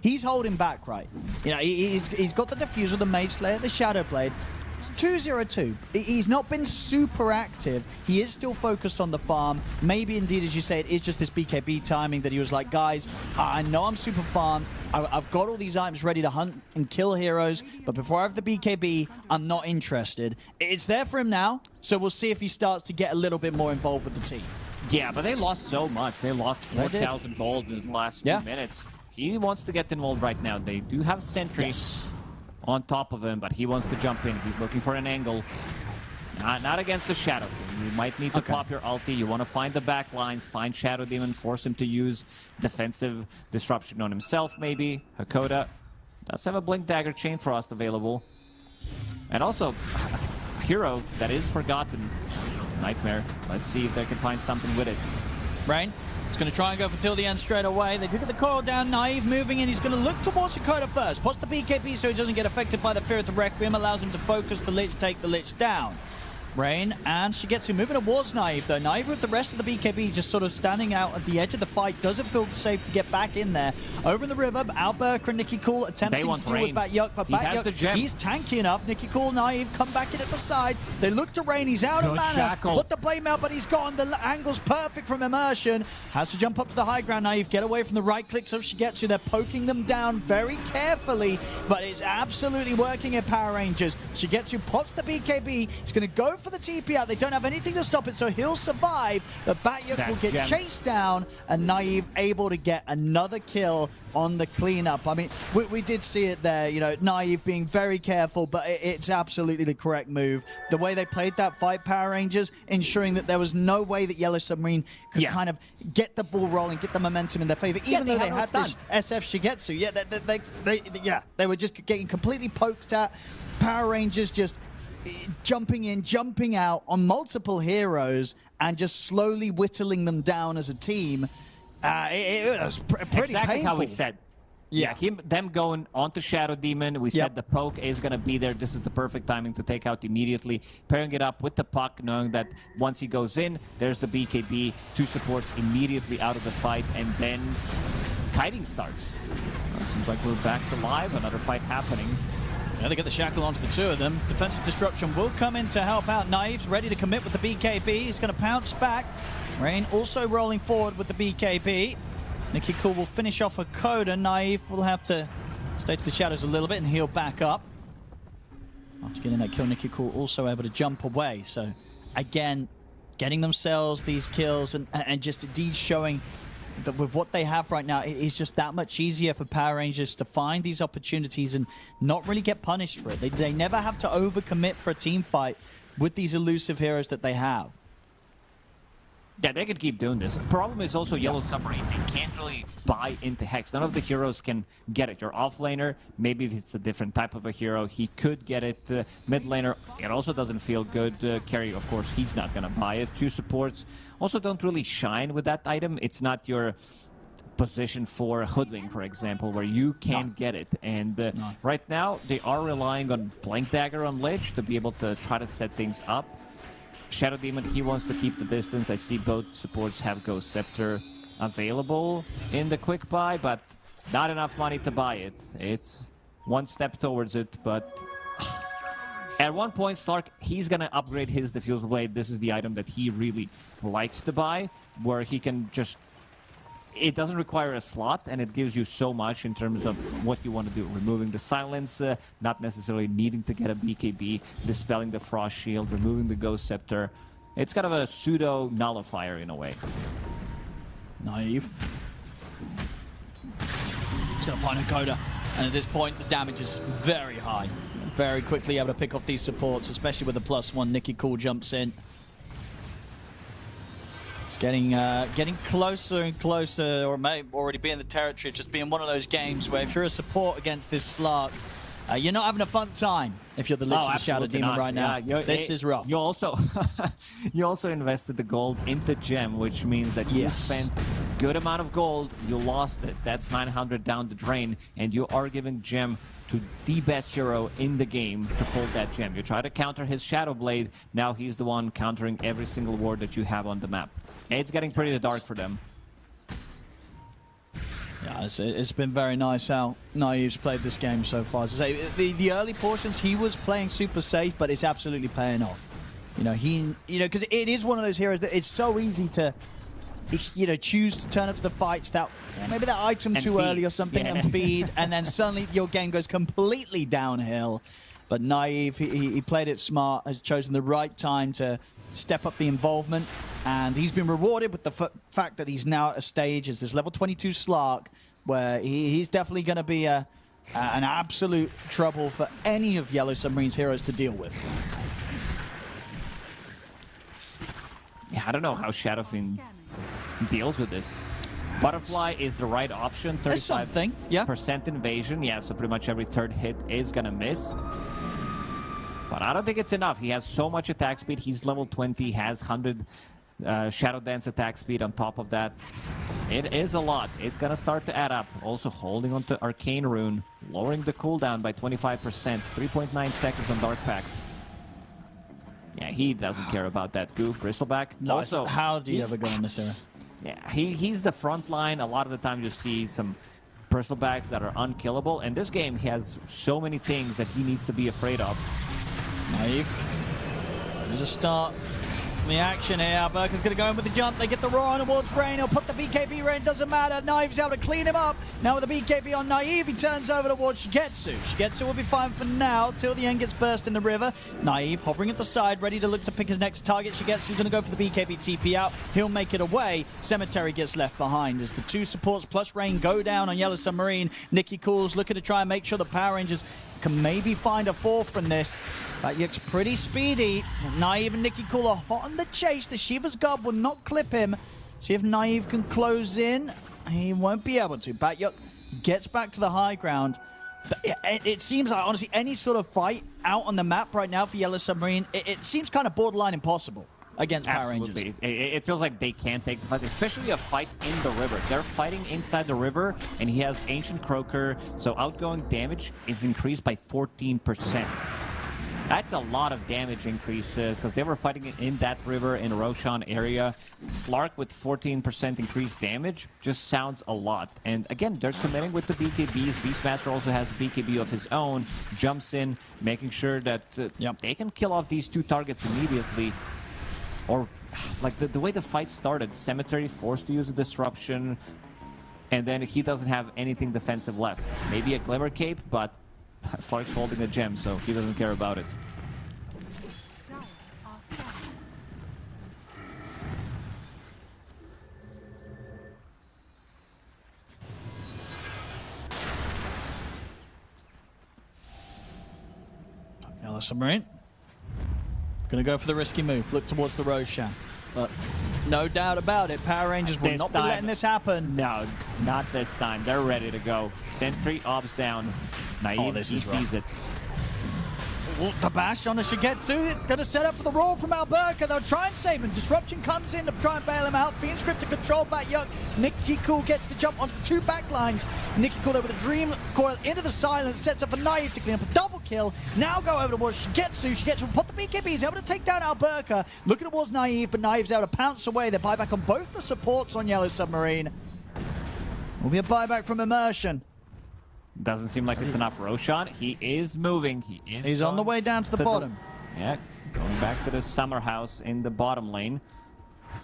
Speaker 6: he's holding back, right? You know, he's got the diffuser, the Mage Slayer, the Shadow Blade. It's 2-0-2. He's not been super active. He is still focused on the farm. Maybe indeed, as you say, it is just this BKB timing that he was like, guys, I know I'm super farmed. I've got all these items ready to hunt and kill heroes, but before I have the BKB, I'm not interested. It's there for him now, so we'll see if he starts to get a little bit more involved with the team.
Speaker 7: Yeah, but they lost so much. They lost 4,000 gold in the last 2 minutes. He wants to get involved right now. They do have sentries on top of him, but he wants to jump in. He's looking for an angle. Not against the Shadow Fiend. You might need to pop your ulti. You want to find the back lines, find Shadow Demon, force him to use defensive disruption on himself, maybe. Hakoda does have a Blink Dagger chain frost available. And also, a hero that is forgotten. Nightmare. Let's see if they can find something with it.
Speaker 6: Rain. He's going to try and go for till the end straight away. They do get the coil down. Naive moving in. He's going to look towards Hakoda first. Pots the BKB so he doesn't get affected by the Fear of the Requiem. Allows him to focus the Lich, take the Lich down. Rain and Shigetsu moving towards Naive, though. Naive with the rest of the BKB just sort of standing out at the edge of the fight. Doesn't feel safe to get back in there. Over in the river, Alberk and Nicky Cool attempting to deal with Bat-Yuk, but Bat-Yuk, he's tanky enough. Nicky Cool, Naive come back in at the side. They look to Rain. He's out of mana. Put the blame out, but he's gone. The angle's perfect from Immersion. Has to jump up to the high ground. Naive get away from the right clicks of Shigetsu. They're poking them down very carefully, but it's absolutely working at Power Rangers. Shigetsu pots the BKB. He's going to go for the TP out. They don't have anything to stop it, so he'll survive. But Bat-Yuk will get chased down, and Naive able to get another kill on the cleanup. I mean, we did see it there, you know, Naive being very careful, but it's absolutely the correct move. The way they played that fight, Power Rangers, ensuring that there was no way that Yellow Submarine could kind of get the ball rolling, get the momentum in their favor, even though they had this SF Shigetsu. Yeah, they were just getting completely poked at. Power Rangers just jumping in, jumping out on multiple heroes and just slowly whittling them down as a team. It was pretty
Speaker 7: exactly
Speaker 6: painful.
Speaker 7: How we said. Yeah, them going onto Shadow Demon. We said the poke is going to be there. This is the perfect timing to take out immediately. Pairing it up with the puck, knowing that once he goes in, there's the BKB. Two supports immediately out of the fight, and then kiting starts. Well, seems like we're back to live. Another fight happening.
Speaker 6: Yeah, they get the shackle onto the two of them. Defensive disruption will come in to help out. Naive's ready to commit with the BKB. He's going to pounce back. Rain also rolling forward with the BKB. Nicky Cool will finish off a Hakoda. Naive will have to stay to the shadows a little bit and heal back up. After getting that kill, Nicky Cool also able to jump away. So, again, getting themselves these kills and just indeed showing that with what they have right now, it is just that much easier for Power Rangers to find these opportunities and not really get punished for it. They never have to overcommit for a team fight with these elusive heroes that they have.
Speaker 7: Yeah, they can keep doing this. The problem is also Yellow Submarine. They can't really buy into Hex. None of the heroes can get it. Your offlaner, maybe if it's a different type of a hero, he could get it. Mid laner, it also doesn't feel good. Carry, of course, he's not going to buy it. Two supports also don't really shine with that item. It's not your position for Hoodwing, for example, where you can get it. And right now, they are relying on Blink Dagger on Lich to be able to try to set things up. Shadow Demon, he wants to keep the distance. I see both supports have Ghost Scepter available in the quick buy, but not enough money to buy it. It's one step towards it, but at one point, Slark, he's going to upgrade his Diffusal Blade. This is the item that he really likes to buy, where he can just... It doesn't require a slot, and it gives you so much in terms of what you want to do. Removing the silence, not necessarily needing to get a BKB, dispelling the Frost Shield, removing the Ghost Scepter. It's kind of a pseudo nullifier in a way.
Speaker 6: Naive. He's going to find a Coda. And at this point, the damage is very high. Very quickly able to pick off these supports, especially with the +1. Nicky Cool jumps in. It's getting closer and closer, or may already be in the territory of just being one of those games where if you're a support against this Slark, you're not having a fun time if you're the Lich of the Shadow Demon right now. Yeah, this is rough.
Speaker 7: You also you also invested the gold into Gem, which means that you spent good amount of gold, you lost it. That's 900 down the drain, and you are giving Gem to the best hero in the game to hold that Gem. You try to counter his Shadow Blade, now he's the one countering every single ward that you have on the map. It's getting pretty dark for them.
Speaker 6: Yeah, it's been very nice how Naive's played this game so far. As I say, the early portions he was playing super safe, but it's absolutely paying off. You know, because it is one of those heroes that it's so easy to, choose to turn up to the fights that maybe that item
Speaker 7: and
Speaker 6: too
Speaker 7: feed.
Speaker 6: early or something and feed, and then suddenly your game goes completely downhill. But Naive, he played it smart, has chosen the right time to step up the involvement, and he's been rewarded with the fact that he's now at a stage as this level 22 Slark where he's definitely going to be an absolute trouble for any of Yellow Submarine's heroes to deal with.
Speaker 7: Yeah, I don't know how Shadowfiend deals with this. Butterfly is the right option. 35% invasion. Yeah, so pretty much every third hit is going to miss. But I don't think it's enough. He has so much attack speed. He's level 20, has 100 Shadow Dance attack speed on top of that. It is a lot. It's going to start to add up. Also holding on to Arcane Rune, lowering the cooldown by 25%. 3.9 seconds on Dark Pact. Yeah, he doesn't care about that goo. Bristleback.
Speaker 6: No,
Speaker 7: also,
Speaker 6: how do you ever go on this era?
Speaker 7: Yeah, he's the front line. A lot of the time you see some Bristlebacks that are unkillable. And this game, he has so many things that he needs to be afraid of.
Speaker 6: Naive. There's a start from the action here. Burker's going to go in with the jump. They get the roar on towards Rain. He'll put the BKB Rain. Doesn't matter. Naive's able to clean him up. Now with the BKB on Naive, he turns over towards Shigetsu. Shigetsu will be fine for now till the end gets burst in the river. Naive hovering at the side, ready to look to pick his next target. Shigetsu's going to go for the BKB TP out. He'll make it away. Cemetery gets left behind as the two supports plus Rain go down on Yellow Submarine. Nicky Cool's looking to try and make sure the Power Rangers can maybe find a fourth from this. That looks pretty speedy. Naive and Nicky Cool are hot on the chase. The Shiva's God will not clip him. See if Naive can close in. He won't be able to. Batyuk gets back to the high ground. But it seems like, honestly, any sort of fight out on the map right now for Yellow Submarine, it seems kind of borderline impossible against Power Rangers.
Speaker 7: It feels like they can't take the fight, especially a fight in the river. They're fighting inside the river, and he has Ancient Croaker, so outgoing damage is increased by 14%. That's a lot of damage increase, because they were fighting in that river in Roshan area. Slark with 14% increased damage just sounds a lot. And again, they're committing with the BKBs. Beastmaster also has a BKB of his own, jumps in, making sure that they can kill off these two targets immediately. Or, like, the way the fight started, Cemetery forced to use a disruption, and then he doesn't have anything defensive left. Maybe a Glimmer Cape, but Slark's holding a gem, so he doesn't care about it.
Speaker 6: Yellow Submarine. Gonna go for the risky move. Look towards the Roshan. But no doubt about it, Power Rangers will not be letting this happen.
Speaker 7: No, not this time. They're ready to go. Sentry obs down. Naive, he sees it.
Speaker 6: The bash on a Shigetsu. It's going to set up for the roll from Alberca. They'll try and save him. Disruption comes in to try and bail him out. Fiend Script to control Bat-Yuck. Nicky Cool gets the jump onto the two back lines. Nicky Cool there with a Dream Coil into the silence. Sets up a Naive to clean up a double kill. Now go over towards Shigetsu. Shigetsu will put the BKB. He's able to take down Alberca. Looking towards Naive, but Naive's able to pounce away. They buyback on both the supports on Yellow Submarine. Will be a buyback from Immersion.
Speaker 7: Doesn't seem like it's enough. Roshan, he is moving.
Speaker 6: He's on the way down to the bottom.
Speaker 7: Yeah, going back to the summer house in the bottom lane.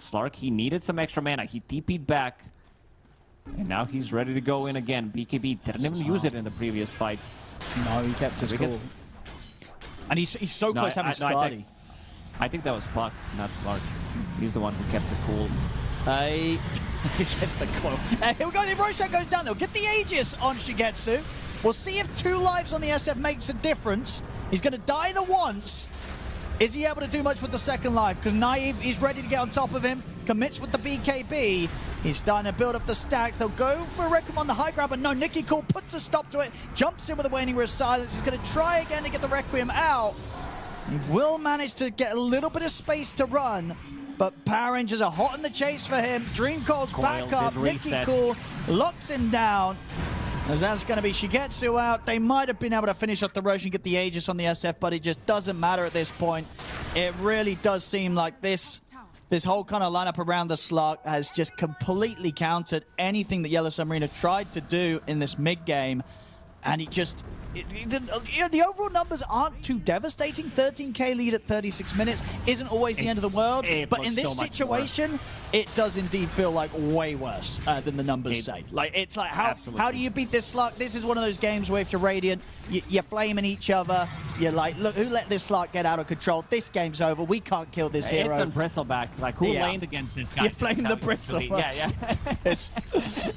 Speaker 7: Slark, he needed some extra mana. He TP'd back. And now he's ready to go in again. BKB didn't even use it in the previous fight.
Speaker 6: No, he kept his cool. And he's so close having Skadi.
Speaker 7: I think that was Puck, not Slark. He's the one who kept the cool.
Speaker 6: Get the coil. Here we go. The Roshan goes down. They'll get the Aegis on Shigetsu. We'll see if 2 lives on the SF makes a difference. He's going to die the once. Is he able to do much with the second life? Because Naive is ready to get on top of him. Commits with the BKB. He's starting to build up the stacks. They'll go for a Requiem on the high ground, but no, Nicky Cool puts a stop to it. Jumps in with a Waning Rift Silence. He's going to try again to get the Requiem out. He will manage to get a little bit of space to run. But Power Rangers are hot in the chase for him. Dream Coil's back up. Nicky Cool locks him down. As that's going to be Shigetsu out. They might have been able to finish off the Roche and get the Aegis on the SF, but it just doesn't matter at this point. It really does seem like this whole kind of lineup around the Slark has just completely countered anything that Yellow Submarine have tried to do in this mid-game. And it just... the overall numbers aren't too devastating. 13k lead at 36 minutes isn't always the end of the world, but in this situation, it does indeed feel like way worse than the numbers say. Like, it's like, how do you beat this Slark? This is one of those games where if you're Radiant, you're flaming each other. You're like, look, who let this Slark get out of control? This game's over. We can't kill this hero.
Speaker 7: It's on Bristleback. Like, who laned against this guy?
Speaker 6: You flamed the Bristleback.
Speaker 7: Yeah.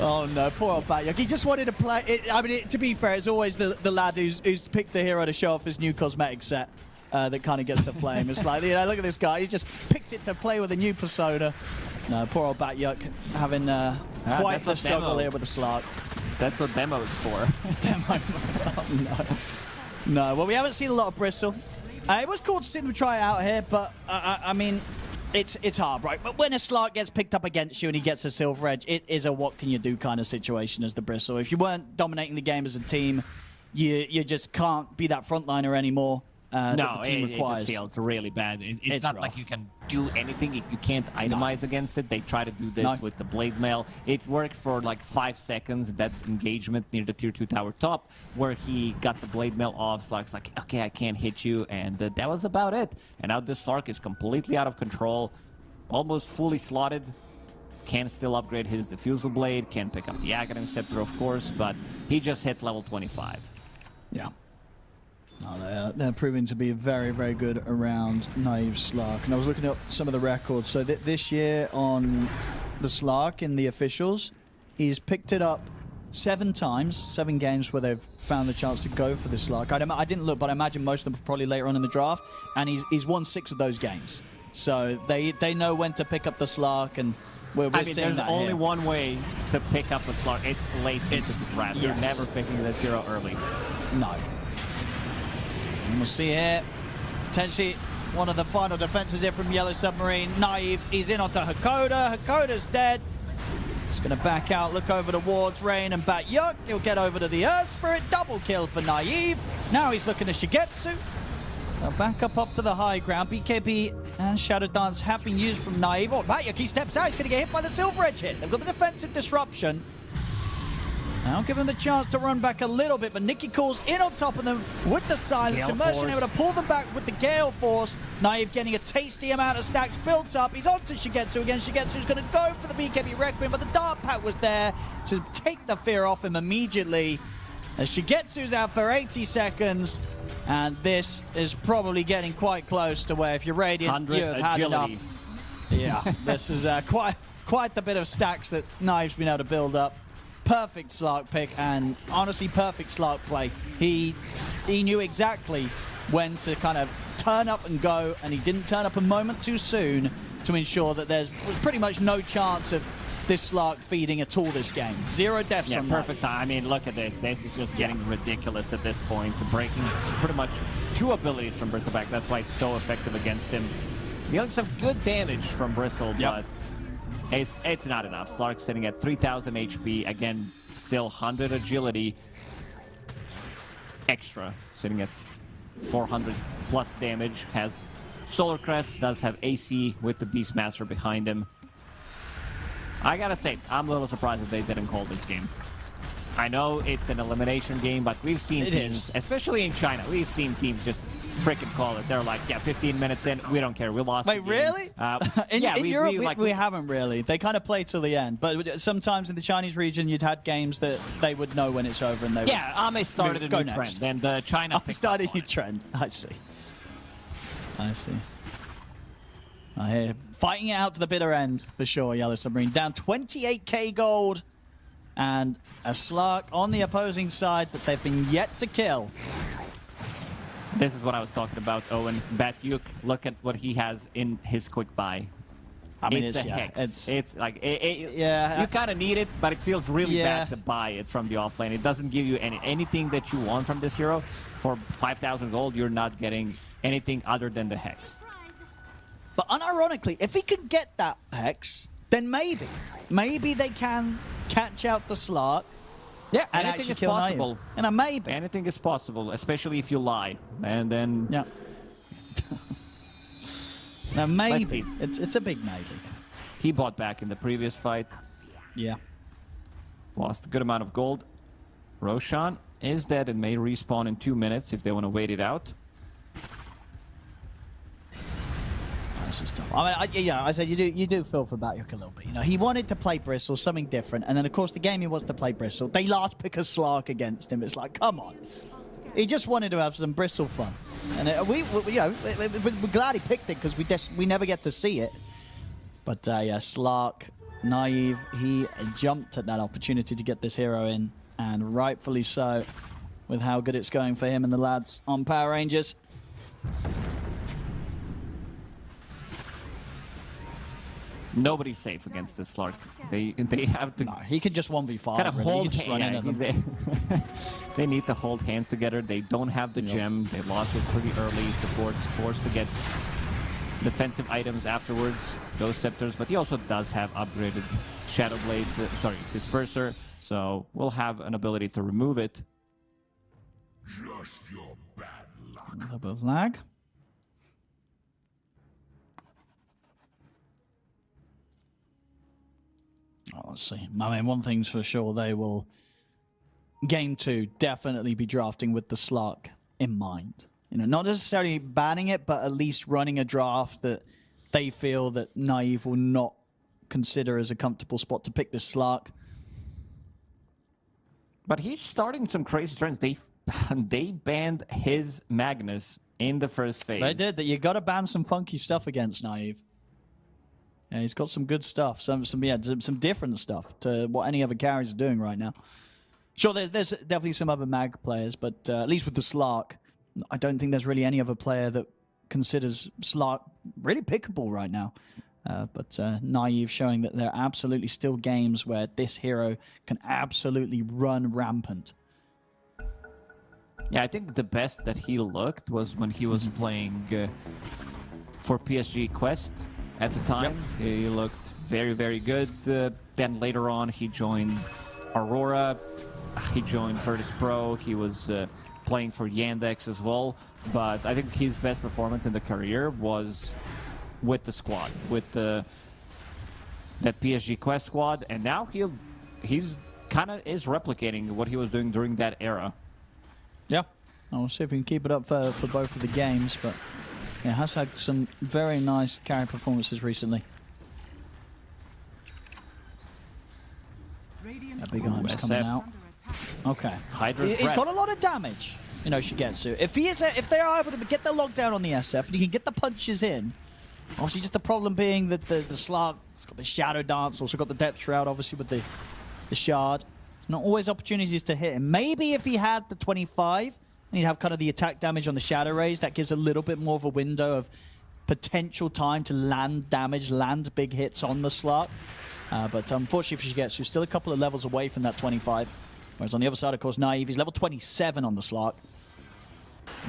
Speaker 6: Oh no, poor old Bat-Yuck. He just wanted to play. I mean, to be fair, it's always the lad who's picked a hero to show off his new cosmetic set that kind of gets the flame. It's like, look at this guy. He just picked it to play with a new persona. No, poor old Bat-Yuck having quite the struggle here with the Slark.
Speaker 7: That's what demo is for.
Speaker 6: Demo. Oh, no. No, well, we haven't seen a lot of Bristle. It was cool to see them try it out here, but I mean, it's hard, right? But when a Slark gets picked up against you and he gets a Silver Edge, it is a what can you do kind of situation as the Bristle. If you weren't dominating the game as a team, you just can't be that frontliner anymore.
Speaker 7: No,
Speaker 6: that the team
Speaker 7: it
Speaker 6: requires.
Speaker 7: just feels really bad. It's not
Speaker 6: rough.
Speaker 7: like you can do anything. You can't itemize against it. They try to do this with the Blade Mail. It worked for like 5 seconds, that engagement near the Tier 2 tower top, where he got the Blade Mail off. Slark's like, okay, I can't hit you, and that was about it. And now this Slark is completely out of control, almost fully slotted. Can still upgrade his Diffusal Blade, can pick up the Aghanim Scepter, of course, but he just hit level 25.
Speaker 6: Yeah. Oh, they're proving to be very, very good around Naive Slark. And I was looking up some of the records. So this year on the Slark in the officials, he's picked it up 7 times, 7 games where they've found the chance to go for the Slark. I didn't look, but I imagine most of them were probably later on in the draft. And he's won 6 of those games. So they know when to pick up the Slark, and we're seeing
Speaker 7: there's
Speaker 6: that
Speaker 7: only
Speaker 6: here.
Speaker 7: one way to pick up a Slark. It's late into the draft. You're never picking this hero early.
Speaker 6: No. And we'll see here, potentially one of the final defenses here from Yellow Submarine. Naive, he's in onto Hakoda. Hakoda's dead. He's going to back out, look over towards Rain and Bat-Yuck. He'll get over to the Earth Spirit. Double kill for Naive. Now he's looking at Shigetsu. They'll back up to the high ground. BKB and Shadow Dance have been used from Naive. Oh, Bat-Yuck, he steps out. He's going to get hit by the Silver Edge hit. They've got the defensive disruption. I'll give him the chance to run back a little bit, but Nicky Cool's in on top of them with the silence. Immersion able to pull them back with the Gale Force. Naive getting a tasty amount of stacks built up. He's on to Shigetsu again. Shigetsu's going to go for the BKB Requiem, but the Dart Pack was there to take the fear off him immediately. As Shigetsu's out for 80 seconds, and this is probably getting quite close to where if you're Radiant, you have had enough. Yeah, this is quite the bit of stacks that Naive's been able to build up. Perfect Slark pick, and honestly perfect Slark play. He knew exactly when to kind of turn up and go, and he didn't turn up a moment too soon to ensure that there was pretty much no chance of this Slark feeding at all this game. 0 deaths
Speaker 7: Yeah,
Speaker 6: on
Speaker 7: perfect time. I mean, look at this. This is just getting ridiculous at this point. Breaking pretty much 2 abilities from Bristleback. That's why it's so effective against him. Dealing some good damage from Bristle, but it's not enough. Slark sitting at 3,000 HP. Again, still 100 agility. Extra, sitting at 400 plus damage. Has Solar Crest, does have AC with the Beastmaster behind him. I gotta say, I'm a little surprised that they didn't call this game. I know it's an elimination game, but we've seen teams, especially in China, we've seen teams just freaking call it. They're like, yeah, 15 minutes in, we don't care, we lost.
Speaker 6: Wait, really? In Europe, we haven't really. They kind of play till the end, but sometimes in the Chinese region, you'd had games that they would know when it's over and they
Speaker 7: Ame started a new trend, and China
Speaker 6: started a new trend. I see. I hear fighting it out to the bitter end for sure. Yellow Submarine down 28k gold, and a Slark on the opposing side that they've been yet to kill.
Speaker 7: This is what I was talking about, Owen. Batyuk, look at what he has in his quick buy.
Speaker 6: I mean,
Speaker 7: it's a hex. It's like you kind of need it, but it feels really bad to buy it from the offlane. It doesn't give you anything that you want from this hero. For 5,000 gold, you're not getting anything other than the hex.
Speaker 6: But unironically, if he can get that hex, then maybe they can catch out the Slark.
Speaker 7: Yeah,
Speaker 6: and
Speaker 7: anything is
Speaker 6: kill
Speaker 7: possible.
Speaker 6: Naive. And maybe
Speaker 7: anything is possible, especially if you lie, and then
Speaker 6: now maybe it's a big maybe.
Speaker 7: He bought back in the previous fight.
Speaker 6: Yeah,
Speaker 7: lost a good amount of gold. Roshan is dead and may respawn in 2 minutes if they want to wait it out.
Speaker 6: Stuff. I mean, I said you do feel for Batyuk a little bit. You know, he wanted to play Bristle, something different, and then of course the game he wants to play Bristle, they last pick a Slark against him. It's like, come on. He just wanted to have some Bristle fun, and we're glad he picked it because we never get to see it. But yeah, Slark, Naive, he jumped at that opportunity to get this hero in, and rightfully so, with how good it's going for him and the lads on Power Rangers.
Speaker 7: Nobody's safe against this Slark. They have to.
Speaker 6: No, he can just 1v5.
Speaker 7: Kind of hold.
Speaker 6: They
Speaker 7: they need to hold hands together. They don't have the gem. They lost it pretty early. Support's forced to get defensive items afterwards. Those scepters, but he also does have upgraded Shadow Blade. Disperser. So we'll have an ability to remove it.
Speaker 5: Just your bad luck.
Speaker 6: A little bit of lag. Oh, let's see. I mean, one thing's for sure, they will, game 2, definitely be drafting with the Slark in mind. You know, not necessarily banning it, but at least running a draft that they feel that Naive will not consider as a comfortable spot to pick this Slark.
Speaker 7: But he's starting some crazy trends. They banned his Magnus in the first phase.
Speaker 6: They did. That you got to ban some funky stuff against Naive. Yeah, he's got some good stuff, some different stuff to what any other carries are doing right now. Sure, there's definitely some other mag players, but at least with the Slark, I don't think there's really any other player that considers Slark really pickable right now. But Naive showing that there are absolutely still games where this hero can absolutely run rampant.
Speaker 7: Yeah, I think the best that he looked was when he was playing for PSG Quest. At the time, he looked very, very good. Then later on, he joined Aurora. He joined Virtus Pro. He was playing for Yandex as well. But I think his best performance in the career was with the squad, with that PSG Quest squad. And now he's kind of is replicating what he was doing during that era.
Speaker 6: Yeah, I'll see if we can keep it up for both of the games, but yeah, has had some very nice carry performances recently. That big arm's coming out. Okay. He's got a lot of damage, you know, Shigetsu. If they are able to get the lockdown on the SF and he can get the punches in, obviously just the problem being that the Slark, it's got the Shadow Dance, also got the Depth Shroud, obviously with the Shard. Not always opportunities to hit him. Maybe if he had the 25, and he'd have kind of the attack damage on the Shadow Rays, that gives a little bit more of a window of potential time to land damage, land big hits on the Slark. But unfortunately for Shigetsu, she's still a couple of levels away from that 25. Whereas on the other side, of course, Naive is level 27 on the Slark.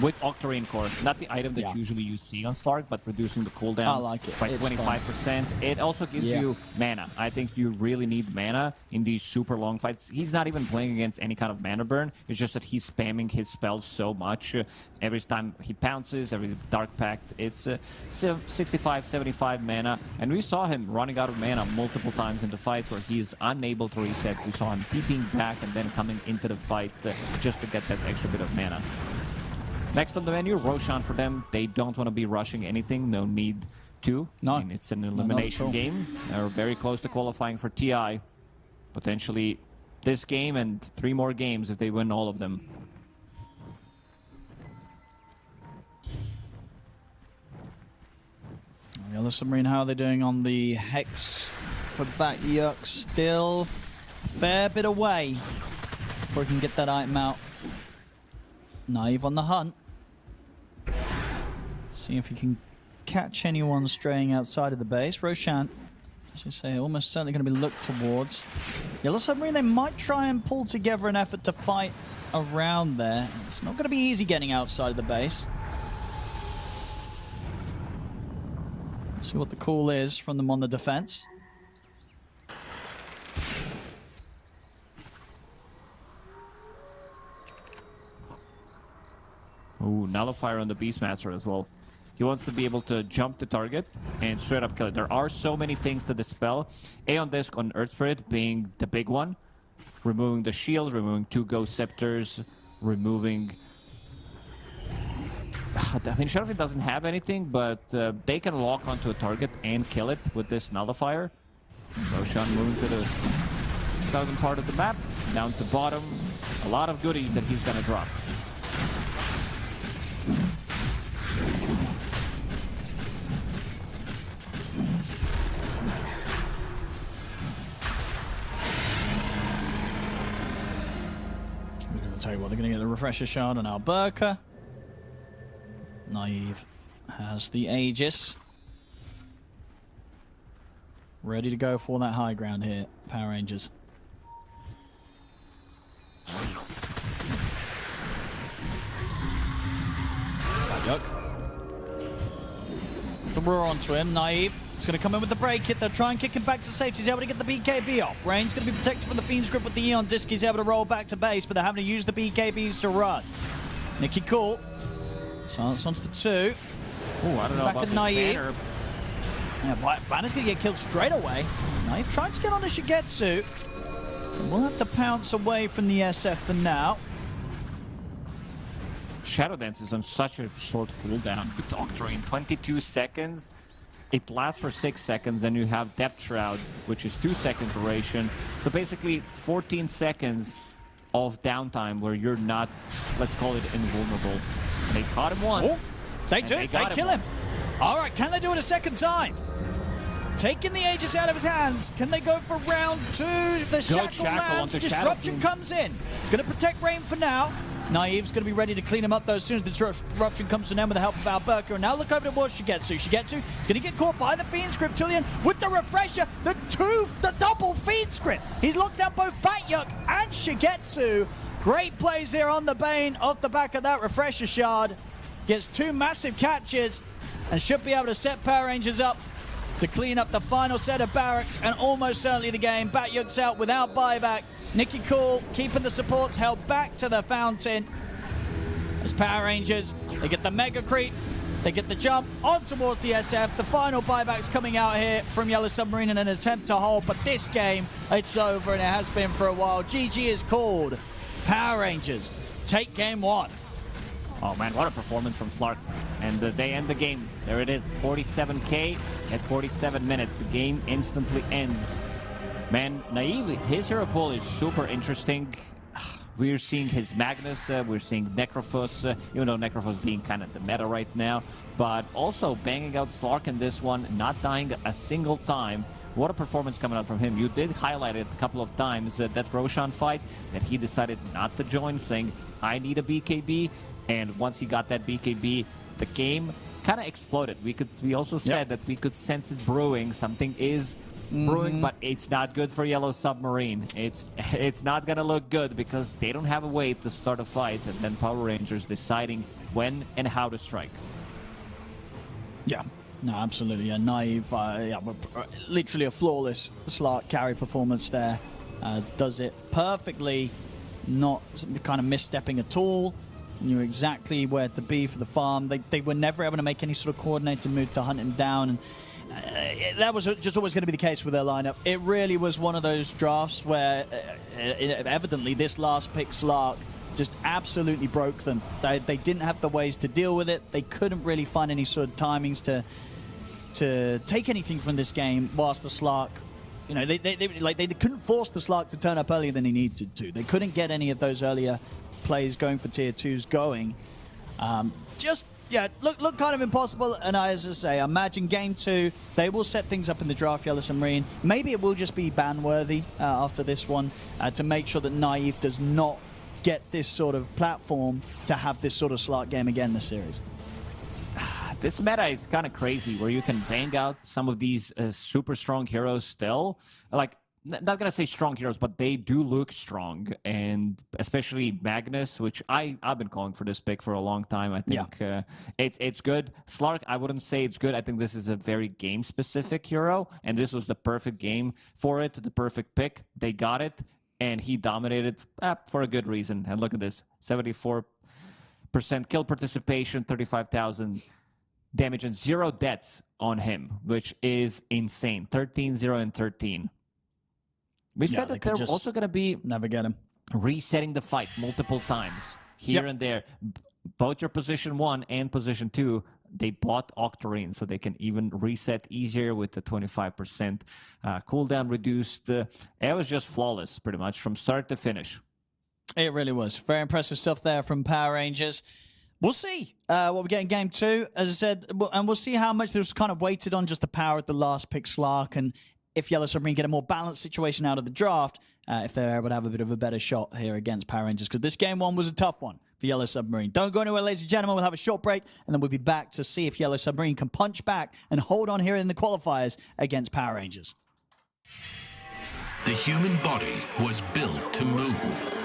Speaker 7: With Octarine Core, not the item that usually you see on Slark, but reducing the cooldown
Speaker 6: I like it.
Speaker 7: by
Speaker 6: It's
Speaker 7: 25%. It also gives you mana. I think you really need mana in these super long fights. He's not even playing against any kind of mana burn. It's just that he's spamming his spells so much. Every time he pounces, every Dark Pact, it's 65, 75 mana. And we saw him running out of mana multiple times in the fights where he's unable to reset. We saw him TPing back and then coming into the fight just to get that extra bit of mana. Next on the menu, Roshan for them. They don't want to be rushing anything. No need to.
Speaker 6: No.
Speaker 7: I mean, it's an elimination game. They're very close to qualifying for TI. Potentially this game and 3 more games if they win all of them.
Speaker 6: Yellow Submarine, how are they doing on the Hex for Batyuk? Still a fair bit away before he can get that item out. Naive on the hunt. See if he can catch anyone straying outside of the base. Roshan, as you say, almost certainly going to be looked towards. Yellow Submarine, they might try and pull together an effort to fight around there. It's not going to be easy getting outside of the base. Let's see what the call is from them on the defense.
Speaker 7: Ooh, Nullifier on the Beastmaster as well. He wants to be able to jump the target and straight up kill it. There are so many things to dispel. Aeon Disc on Earth Spirit being the big one. Removing the shield, removing 2 Ghost Scepters, removing... I mean, Shadowfiend doesn't have anything, but they can lock onto a target and kill it with this Nullifier. Roshan moving to the southern part of the map, down to bottom. A lot of goodies that he's gonna drop.
Speaker 6: I'll tell you what, they're going to get the Refresher Shard on Alberca. Naive has the Aegis. Ready to go for that high ground here, Power Rangers. Yuck. The roar onto him, Naive. It's going to come in with the break hit. They'll try and kick him back to safety. He's able to get the BKB off. Rain's going to be protected from the Fiend's grip with the Aeon Disc. He's able to roll back to base, but they're having to use the BKBs to run. Nicky Cool. Silence onto the 2.
Speaker 7: Ooh, I don't know
Speaker 6: Back
Speaker 7: about
Speaker 6: at
Speaker 7: the
Speaker 6: Naive.
Speaker 7: banner.
Speaker 6: Yeah, Banner's going to get killed straight away. Naive trying to get onto Shigetsu. We'll have to pounce away from the SF for now.
Speaker 7: Shadow Dance is on such a short cooldown with Octarine. 22 seconds. It lasts for 6 seconds. Then you have Depth Shroud, which is 2 second duration. So basically 14 seconds of downtime where you're not, let's call it, invulnerable. They caught him once.
Speaker 6: Oh, they do. They kill him. All right, can they do it a second time? Taking the Aegis out of his hands. Can they go for round 2? The Shackle lands. Disruption comes in. It's going to protect Rain for now. Naive's going to be ready to clean him up, though, as soon as the disruption comes to an end with the help of Alberca. And now look over towards Shigetsu. Shigetsu is going to get caught by the Fiend's Grip. Tillian with the Refresher. The double Fiend's Grip. He's locked down both Batyuk and Shigetsu. Great plays here on the Bane off the back of that Refresher Shard. Gets 2 massive catches and should be able to set Power Rangers up to clean up the final set of barracks and almost certainly the game. Batyuk's out without buyback. Nicky Cool keeping the supports held back to the fountain. As Power Rangers, they get the Mega Creeps, they get the jump on towards the SF. The final buybacks coming out here from Yellow Submarine in an attempt to hold, but this game, it's over and it has been for a while. GG is called. Power Rangers take game 1.
Speaker 7: Oh man, what a performance from Slark. And they end the game. There it is, 47k at 47 minutes. The game instantly ends. Man, Naive, his hero pool is super interesting. We're seeing his Magnus, we're seeing Necrophos, even though Necrophos being kind of the meta right now, but also banging out Slark in this one, not dying a single time. What a performance coming out from him. You did highlight it a couple of times, that Roshan fight, that he decided not to join, saying, I need a BKB, and once he got that BKB, the game kind of exploded. We also said that we could sense it brewing. Something is brewing, but it's not good for Yellow Submarine. It's not gonna look good because they don't have a way to start a fight, and then Power Rangers deciding when and how to strike.
Speaker 6: Yeah, no, absolutely. Yeah, naive. Literally a flawless Slark carry performance there. Does it perfectly, not kind of misstepping at all. Knew exactly where to be for the farm. They were never able to make any sort of coordinated move to hunt him down. And that was just always going to be the case with their lineup. It really was one of those drafts where evidently this last pick Slark just absolutely broke them. They didn't have the ways to deal with it. They couldn't really find any sort of timings to take anything from this game whilst the Slark, you know, they couldn't force the Slark to turn up earlier than he needed to. They couldn't get any of those earlier plays going for tier 2s going. Look kind of impossible. And as I say, imagine game 2, they will set things up in the draft, Yellow Submarine. Maybe it will just be ban worthy after this one to make sure that Naive does not get this sort of platform to have this sort of Slark game again this series.
Speaker 7: This meta is kind of crazy where you can bang out some of these super strong heroes still. Like, not gonna say strong heroes, but they do look strong, and especially Magnus, which I've been calling for this pick for a long time. I think it's good. Slark, I wouldn't say it's good. I think this is a very game-specific hero, and this was the perfect game for it, the perfect pick. They got it, and he dominated for a good reason. And look at this, 74% kill participation, 35,000 damage, and 0 deaths on him, which is insane. 13, 0, and 13. We said that they're also going to be
Speaker 6: never get him
Speaker 7: resetting the fight multiple times here and there. Both your position 1 and position 2, they bought Octarine, so they can even reset easier with the 25% cooldown reduced. It was just flawless, pretty much, from start to finish.
Speaker 6: It really was. Very impressive stuff there from Power Rangers. We'll see what we get in game 2, as I said, and we'll see how much there was kind of weighted on just the power at the last pick Slark, and if Yellow Submarine get a more balanced situation out of the draft, if they're able to have a bit of a better shot here against Power Rangers, because this game 1 was a tough one for Yellow Submarine. Don't go anywhere, ladies and gentlemen. We'll have a short break, and then we'll be back to see if Yellow Submarine can punch back and hold on here in the qualifiers against Power Rangers.
Speaker 4: The human body was built to move.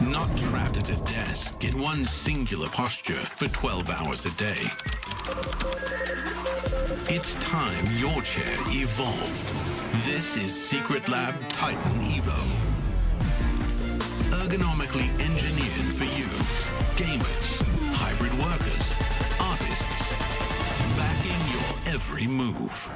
Speaker 4: Not trapped at a desk in one singular posture for 12 hours a day. It's time your chair evolved. This is Secret Lab Titan Evo. Ergonomically engineered for you. Gamers, hybrid workers, artists. Backing your every move.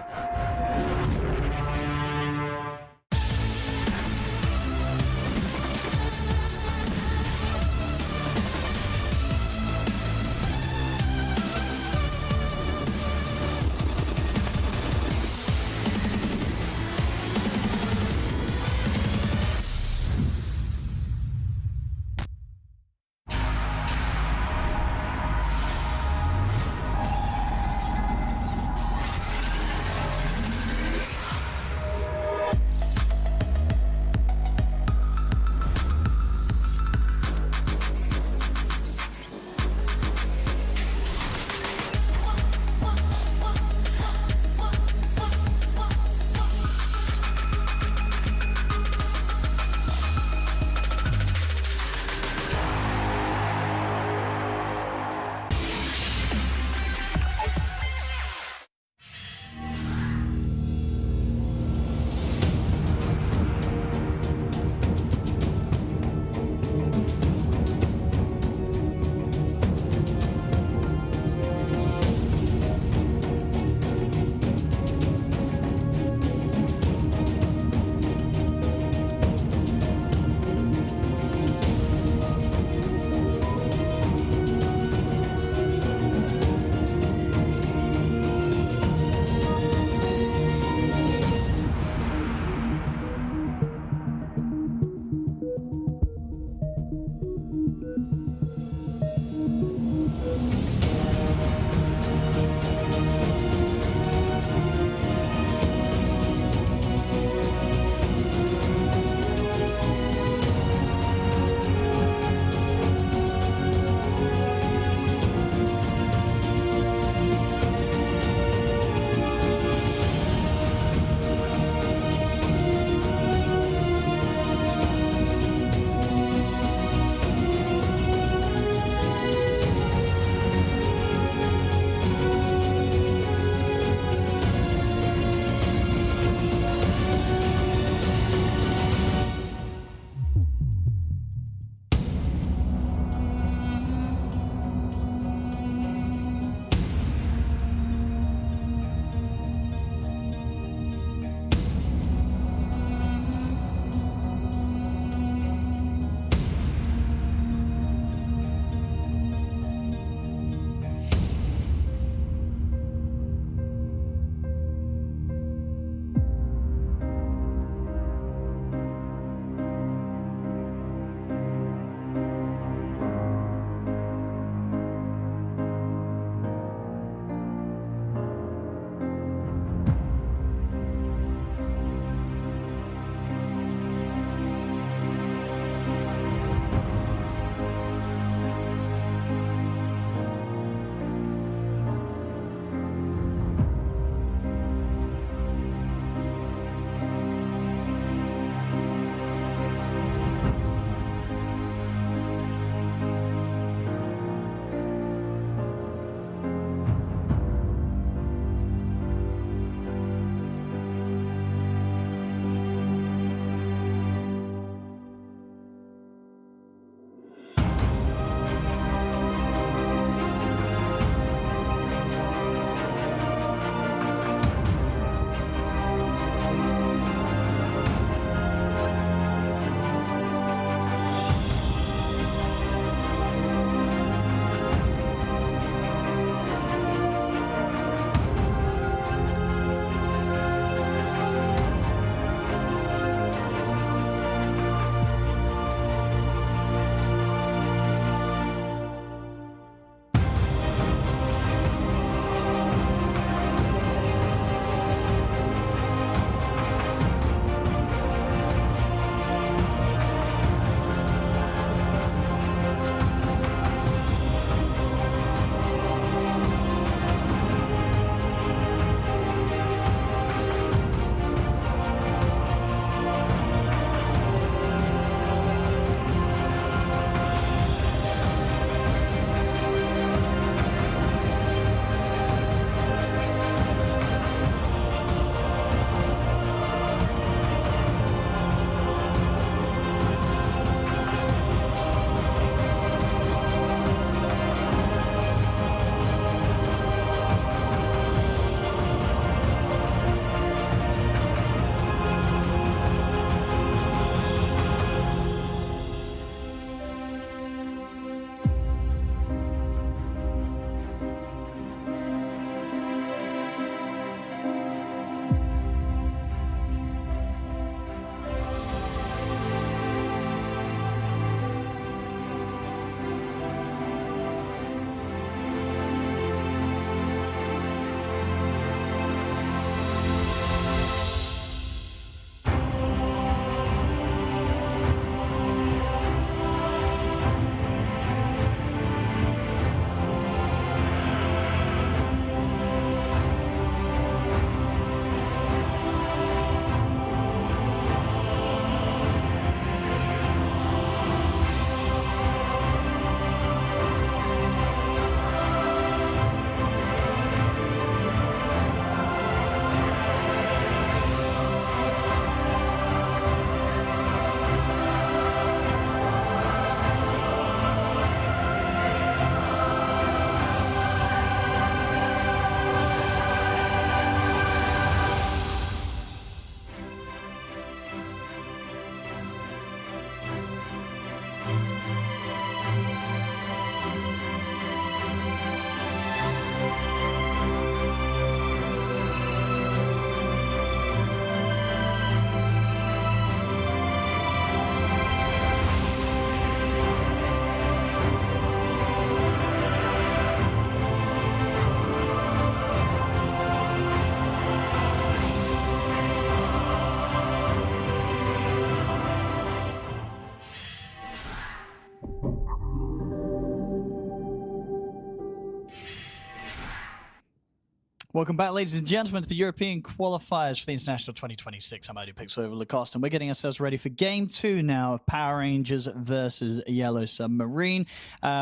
Speaker 6: Welcome back, ladies and gentlemen, to the European qualifiers for the International 2026. I'm Adi Pixel over Lacoste, and we're getting ourselves ready for Game 2 now of Power Rangers versus Yellow Submarine.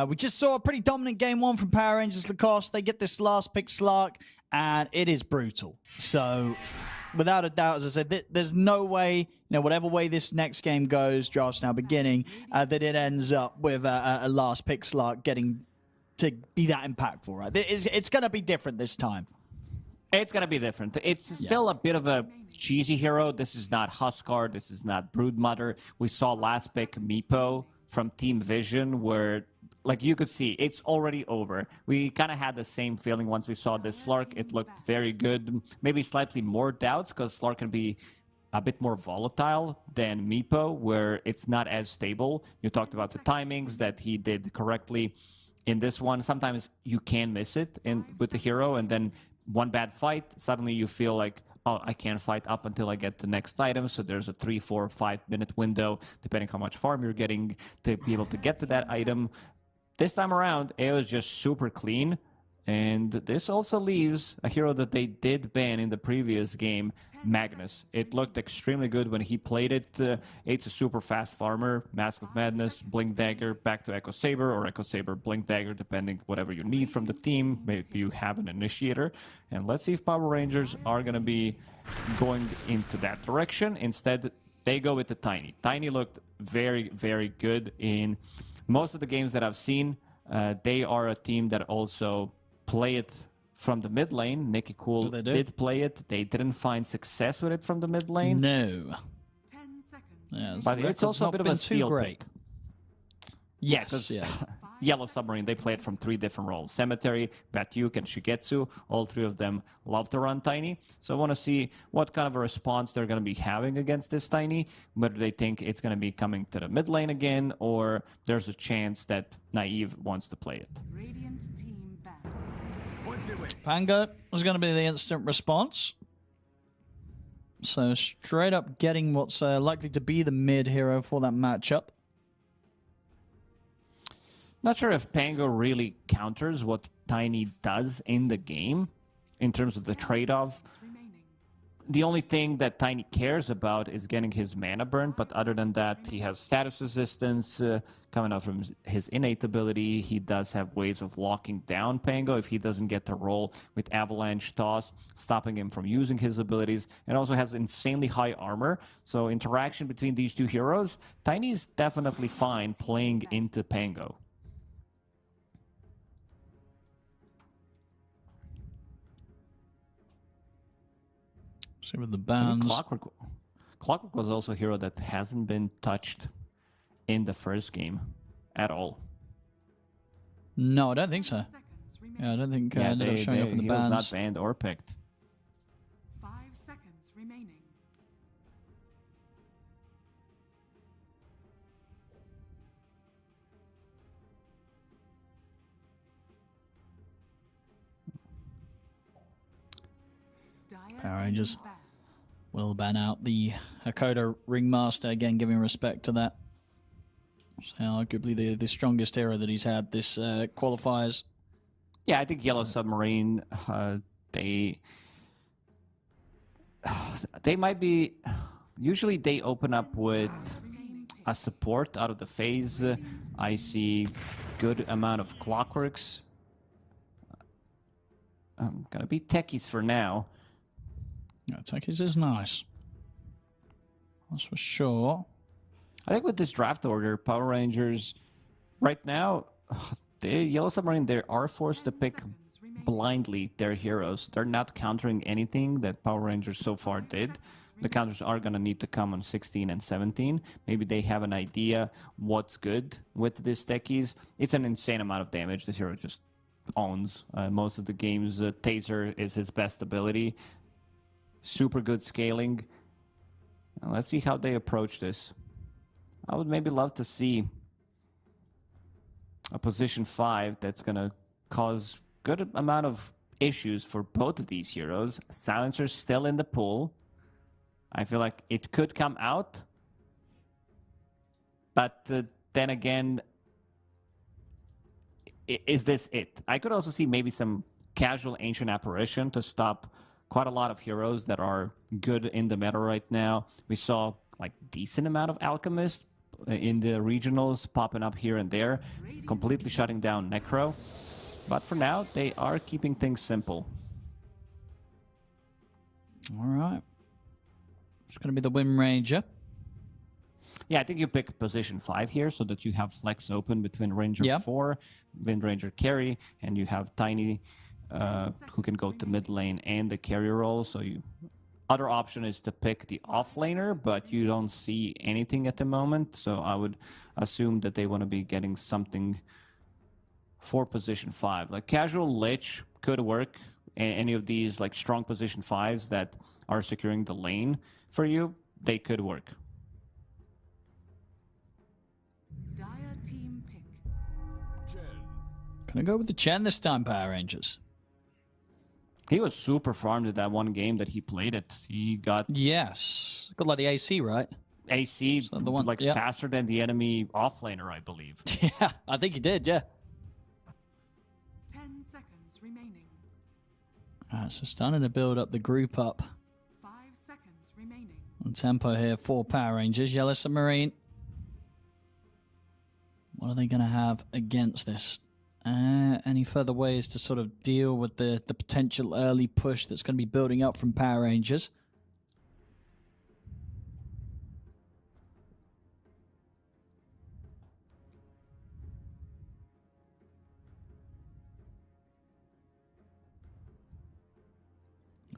Speaker 6: We just saw a pretty dominant Game 1 from Power Rangers Lacoste. They get this last pick Slark, and it is brutal. So, without a doubt, as I said, there's no way, whatever way this next game goes, draft's now beginning, that it ends up with a last pick Slark getting to be that impactful, right? It's going to be different this time.
Speaker 7: It's going to be different. It's still a bit of a cheesy hero. This is not Huskar. This is not Broodmother. We saw last pick Meepo from Team Vision where, like you could see, it's already over. We kind of had the same feeling once we saw this Slark. It looked very good. Maybe slightly more doubts because Slark can be a bit more volatile than Meepo where it's not as stable. You talked about the timings that he did correctly in this one. Sometimes you can miss it with the hero, and then one bad fight, suddenly you feel like, oh, I can't fight up until I get the next item. So there's a 3, 4, 5 minute window, depending how much farm you're getting, to be able to get to that item. This time around, it was just super clean. And this also leaves a hero that they did ban in the previous game, Magnus. It looked extremely good when he played it. It's a super fast farmer, Mask of Madness, Blink Dagger, back to Echo Saber, or Echo Saber, Blink Dagger, depending whatever you need from the team. Maybe you have an initiator. And let's see if Power Rangers are going to be going into that direction. Instead, they go with the Tiny. Tiny looked very, very good in most of the games that I've seen. They are a team that also play it from the mid lane. Nikki Cool did play it. They didn't find success with it from the mid lane.
Speaker 6: No.
Speaker 3: 10 seconds.
Speaker 6: Yeah,
Speaker 7: But it's also a bit of a steal
Speaker 6: great.
Speaker 7: pick.
Speaker 6: Yes.
Speaker 7: Yeah, Yellow Submarine, they play it from 3 different roles. Cemetery, Batyuk, and Shigetsu. All 3 of them love to run Tiny. So I want to see what kind of a response they're going to be having against this Tiny. Whether they think it's going to be coming to the mid lane again, or there's a chance that Naive wants to play it.
Speaker 3: Radiant team back.
Speaker 6: Pango was going to be the instant response. So straight up getting what's likely to be the mid hero for that matchup.
Speaker 7: Not sure if Pango really counters what Tiny does in the game in terms of the trade-off. The only thing that Tiny cares about is getting his mana burn, but other than that, he has status resistance coming out from his innate ability. He does have ways of locking down Pango if he doesn't get to roll with Avalanche Toss, stopping him from using his abilities, and also has insanely high armor. So interaction between these 2 heroes, Tiny is definitely fine playing into Pango.
Speaker 6: See with the
Speaker 7: I think
Speaker 6: bans.
Speaker 7: Clockwork was also a hero that hasn't been touched in the first game at all.
Speaker 6: No, I don't think so.
Speaker 3: Seconds remaining.
Speaker 6: Yeah, I don't think ended up showing up in the
Speaker 7: he
Speaker 6: bans.
Speaker 7: was not banned or picked.
Speaker 3: 5 seconds remaining.
Speaker 6: Power Rangers will ban out the Hakoda Ringmaster, again giving respect to that. So arguably the strongest hero that he's had this qualifiers.
Speaker 7: Yeah, I think Yellow Submarine, they might be... Usually they open up with a support out of the phase. I see good amount of Clockworks. I'm going to be techies for now.
Speaker 6: Yeah, Techies is nice. That's for sure.
Speaker 7: I think with this draft order, Power Rangers, right now, the Yellow Submarine, they are forced to pick blindly their heroes. They're not countering anything that Power Rangers so far did. The counters are going to need to come on 16 and 17. Maybe they have an idea what's good with this techies. It's an insane amount of damage. This hero just owns most of the games. Taser is his best ability. Super good scaling. Let's see how they approach this. I would maybe love to see a position 5 that's going to cause good amount of issues for both of these heroes. Silencer's still in the pool. I feel like it could come out. But then again, is this it? I could also see maybe some casual ancient apparition to stop quite a lot of heroes that are good in the meta right now. We saw like decent amount of alchemists in the regionals popping up here and there, completely shutting down Necro. But for now, they are keeping things simple.
Speaker 6: All right. It's going to be the Wind Ranger.
Speaker 7: Yeah, I think you pick position 5 here so that you have flex open between Ranger 4, Wind Ranger carry, and you have Tiny who can go to mid lane and the carry role. So you other option is to pick the offlaner, but you don't see anything at the moment. So I would assume that they want to be getting something for position 5. Like casual Lich could work. Any of these like strong position 5s that are securing the lane for you, they could work.
Speaker 3: Dire team pick.
Speaker 6: Can I go with the Chen this time, Power Rangers?
Speaker 7: He was super farmed at that one game that he played it. He got
Speaker 6: Yes. Got like the AC, right?
Speaker 7: AC
Speaker 6: the one,
Speaker 7: like faster than the enemy offlaner, I believe.
Speaker 6: Yeah, I think he did, yeah.
Speaker 3: 10 seconds remaining.
Speaker 6: Alright, so starting to build up the group up.
Speaker 3: 5 seconds remaining.
Speaker 6: On tempo here for Power Rangers. Yellow Submarine. What are they going to have against this? Any further ways to sort of deal with the potential early push that's going to be building up from Power Rangers?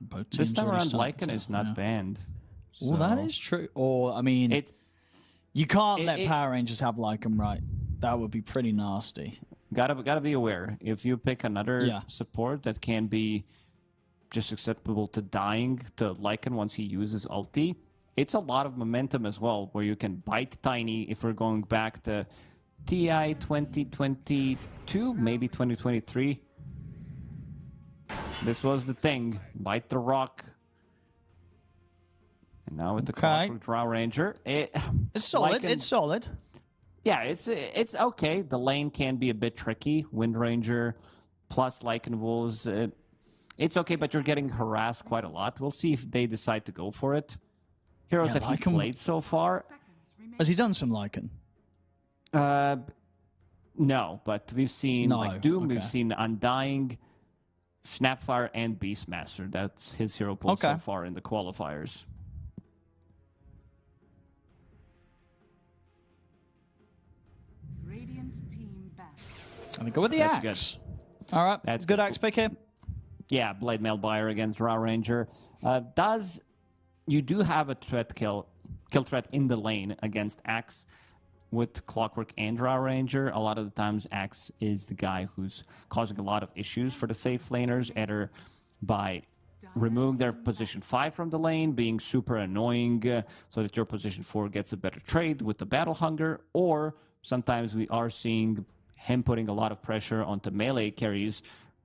Speaker 6: Both
Speaker 7: This
Speaker 6: teams
Speaker 7: time
Speaker 6: already
Speaker 7: around,
Speaker 6: started
Speaker 7: Lycan
Speaker 6: to-
Speaker 7: is not
Speaker 6: yeah.
Speaker 7: banned.
Speaker 6: Well, that
Speaker 7: So
Speaker 6: is true. Or, I mean,
Speaker 7: It
Speaker 6: you can't let
Speaker 7: it-
Speaker 6: Power Rangers have Lycan, right? That would be pretty nasty.
Speaker 7: gotta be aware. If you pick another
Speaker 6: Yeah.
Speaker 7: support that can be just acceptable to dying to Lycan once he uses ulti, it's a lot of momentum as well, where you can bite Tiny if we're going back to TI 2022, maybe 2023. This was the thing. Bite the rock. And now with the
Speaker 6: Okay.
Speaker 7: Clockwork Drow Ranger,
Speaker 6: It's solid.
Speaker 7: Lycan-
Speaker 6: It's solid.
Speaker 7: Yeah, it's okay. The lane can be a bit tricky. Wind Ranger plus Lycan Wolves. It's okay, but you're getting harassed quite a lot. We'll see if they decide to go for it. Heroes
Speaker 6: Yeah,
Speaker 7: that he
Speaker 6: Lycan-
Speaker 7: played so far,
Speaker 3: Seconds remaining.
Speaker 6: Has he done some Lycan?
Speaker 7: no, but we've seen
Speaker 6: No,
Speaker 7: like Doom,
Speaker 6: okay.
Speaker 7: we've seen Undying, Snapfire, and Beastmaster. That's his hero pool so
Speaker 6: Okay.
Speaker 7: far in the qualifiers.
Speaker 3: Radiant team back.
Speaker 6: I'm going to go with the
Speaker 7: That's
Speaker 6: axe. All right.
Speaker 7: That's
Speaker 6: good
Speaker 7: good.
Speaker 6: axe pick here.
Speaker 7: Yeah, Blade Mail Buyer against Drow Ranger. You do have a kill threat in the lane against Axe with Clockwork and Drow Ranger. A lot of the times Axe is the guy who's causing a lot of issues for the safe laners, either by removing their position 5 from the lane, being super annoying so that your position 4 gets a better trade with the Battle Hunger, or sometimes we are seeing him putting a lot of pressure onto melee carries,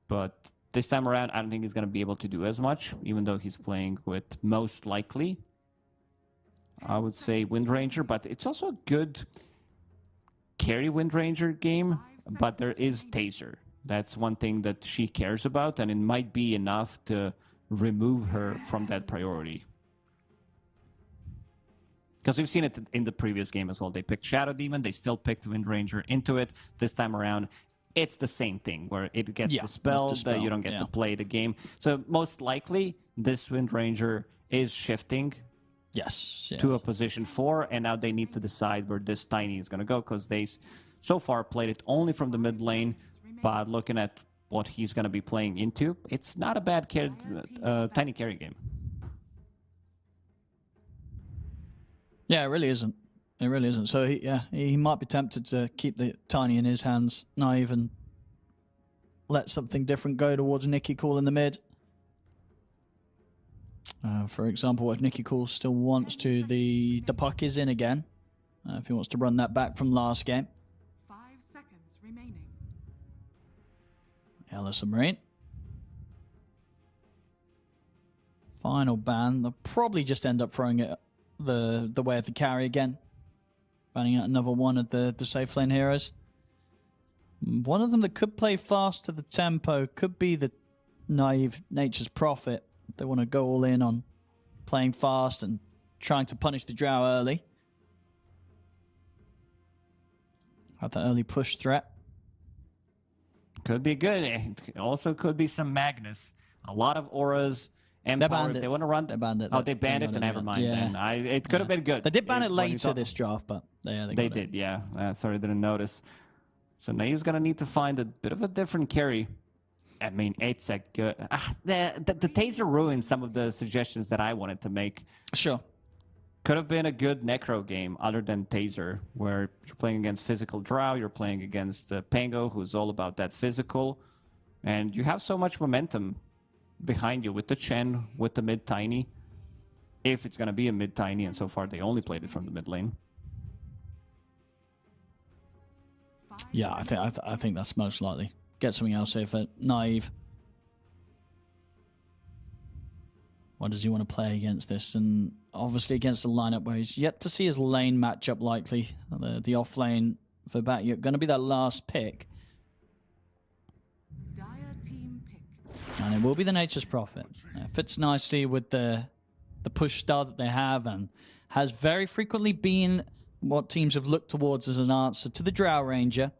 Speaker 7: but this time around, I don't think he's going to be able to do as much, even though he's playing with most likely, I would say, Wind Ranger. But it's also a good carry Wind Ranger game, but there is Taser. That's one thing that she cares about, and it might be enough to remove her from that priority. Because we've seen it in the previous game as well. They picked Shadow Demon, they still picked Wind Ranger into it. This time around, it's the same thing, where it gets
Speaker 6: Yeah,
Speaker 7: dispelled,
Speaker 6: it's dispelled,
Speaker 7: you don't get
Speaker 6: yeah.
Speaker 7: to play the game. So most likely, this Wind Ranger is shifting
Speaker 6: Yes.
Speaker 7: to a position 4, and now they need to decide where this Tiny is going to go, because they so far played it only from the mid lane, but looking at what he's going to be playing into, it's not a bad Tiny carry game.
Speaker 6: Yeah, it really isn't. It really isn't. So he might be tempted to keep the Tiny in his hands, not even let something different go towards Nicky Cool in the mid. For example, if Nicky Cool still wants to, the puck is in again. If he wants to run that back from last game.
Speaker 3: 5 seconds remaining.
Speaker 6: Yellow Submarine. Final ban. They'll probably just end up throwing it the way of the carry again. Banning out another one of the safe lane heroes. One of them that could play fast to the tempo could be the naive Nature's Prophet. If they want to go all in on playing fast and trying to punish the Drow early. Have that early push threat.
Speaker 7: Could be good. It also could be some Magnus. A lot of auras. And
Speaker 6: They
Speaker 7: power.
Speaker 6: banned
Speaker 7: If
Speaker 6: it.
Speaker 7: they want to run.
Speaker 6: They banned it.
Speaker 7: Oh, they banned it. Then never mind.
Speaker 6: Yeah.
Speaker 7: Then it could have been good.
Speaker 6: They did ban it
Speaker 7: when you
Speaker 6: later
Speaker 7: saw-
Speaker 6: this draft, but they
Speaker 7: They
Speaker 6: got it.
Speaker 7: did, yeah. Sorry, didn't notice. So now he's gonna need to find a bit of a different carry. I mean, 8 sec good. The taser ruined some of the suggestions that I wanted to make.
Speaker 6: Sure.
Speaker 7: Could have been a good Necro game other than taser, where you're playing against physical Drow, you're playing against Pango, who's all about that physical, and you have so much momentum behind you with the Chen, with the mid tiny. If it's gonna be a mid tiny, and so far they only played it from the mid lane.
Speaker 6: Yeah, I think that's most likely. Get something else here for Naive. What does he want to play against this? And obviously against the lineup where he's yet to see his lane matchup likely. The off lane for Batyuk going to be that last pick.
Speaker 3: Dire team pick.
Speaker 6: And it will be the Nature's Prophet. Fits nicely with the push style that they have and has very frequently been what teams have looked towards as an answer to the Drow Ranger.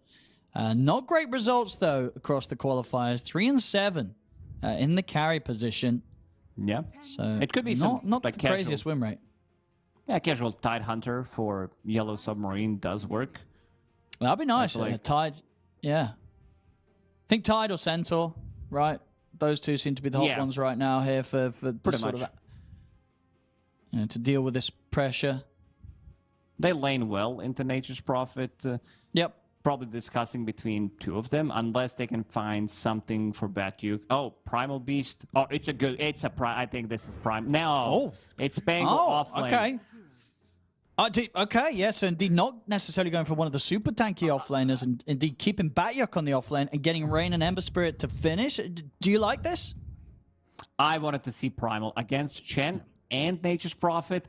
Speaker 6: Not great results, though, across the qualifiers. 3 and 7 in the carry position.
Speaker 7: Yeah.
Speaker 6: So
Speaker 7: It could be
Speaker 6: not
Speaker 7: some,
Speaker 6: the
Speaker 7: like,
Speaker 6: craziest
Speaker 7: casual-
Speaker 6: win rate.
Speaker 7: Yeah, casual Tide Hunter for Yellow Submarine does work.
Speaker 6: That'd be nice.
Speaker 7: Like-
Speaker 6: Tide, yeah. think Tide or Centaur, right? Those two seem to be the hot
Speaker 7: Yeah.
Speaker 6: ones right now here for
Speaker 7: Pretty
Speaker 6: this sort
Speaker 7: much.
Speaker 6: of, to deal with this pressure.
Speaker 7: They lane well into Nature's Prophet.
Speaker 6: Yep.
Speaker 7: Probably discussing between two of them, unless they can find something for Batyuk. Oh, Primal Beast. Oh, it's a prime. I think this is prime. No.
Speaker 6: Oh.
Speaker 7: It's Bangle
Speaker 6: Oh,
Speaker 7: off lane.
Speaker 6: okay. Okay, yes, so indeed not necessarily going for one of the super tanky offlaners, and indeed keeping Batyuk on the offlane and getting Rain and Ember Spirit to finish. Do you like this?
Speaker 7: I wanted to see Primal against Chen and Nature's Prophet.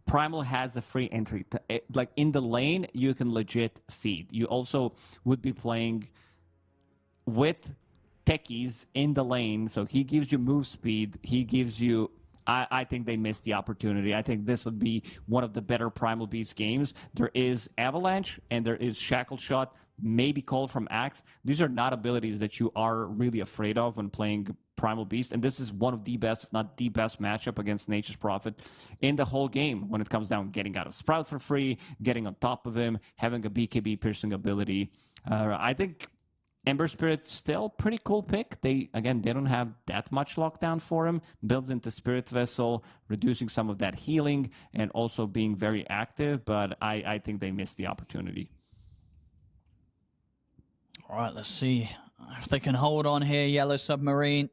Speaker 7: Primal has a free entry. Like in the lane, you can legit feed. You also would be playing with techies in the lane, so he gives you move speed. He gives you. I think they missed the opportunity. I think this would be one of the better Primal Beast games. There is Avalanche and there is Shackle Shot, maybe Call from Axe. These are not abilities that you are really afraid of when playing Primal Beast, and this is one of the best, if not the best, matchup against Nature's Prophet in the whole game when it comes down getting out of Sprout for free, getting on top of him, having a BKB piercing ability. I think Ember Spirit's still pretty cool pick. They don't have that much lockdown for him. Builds into Spirit Vessel, reducing some of that healing, and also being very active, but I think they missed the opportunity.
Speaker 6: All right, let's see if they can hold on here, Yellow Submarine.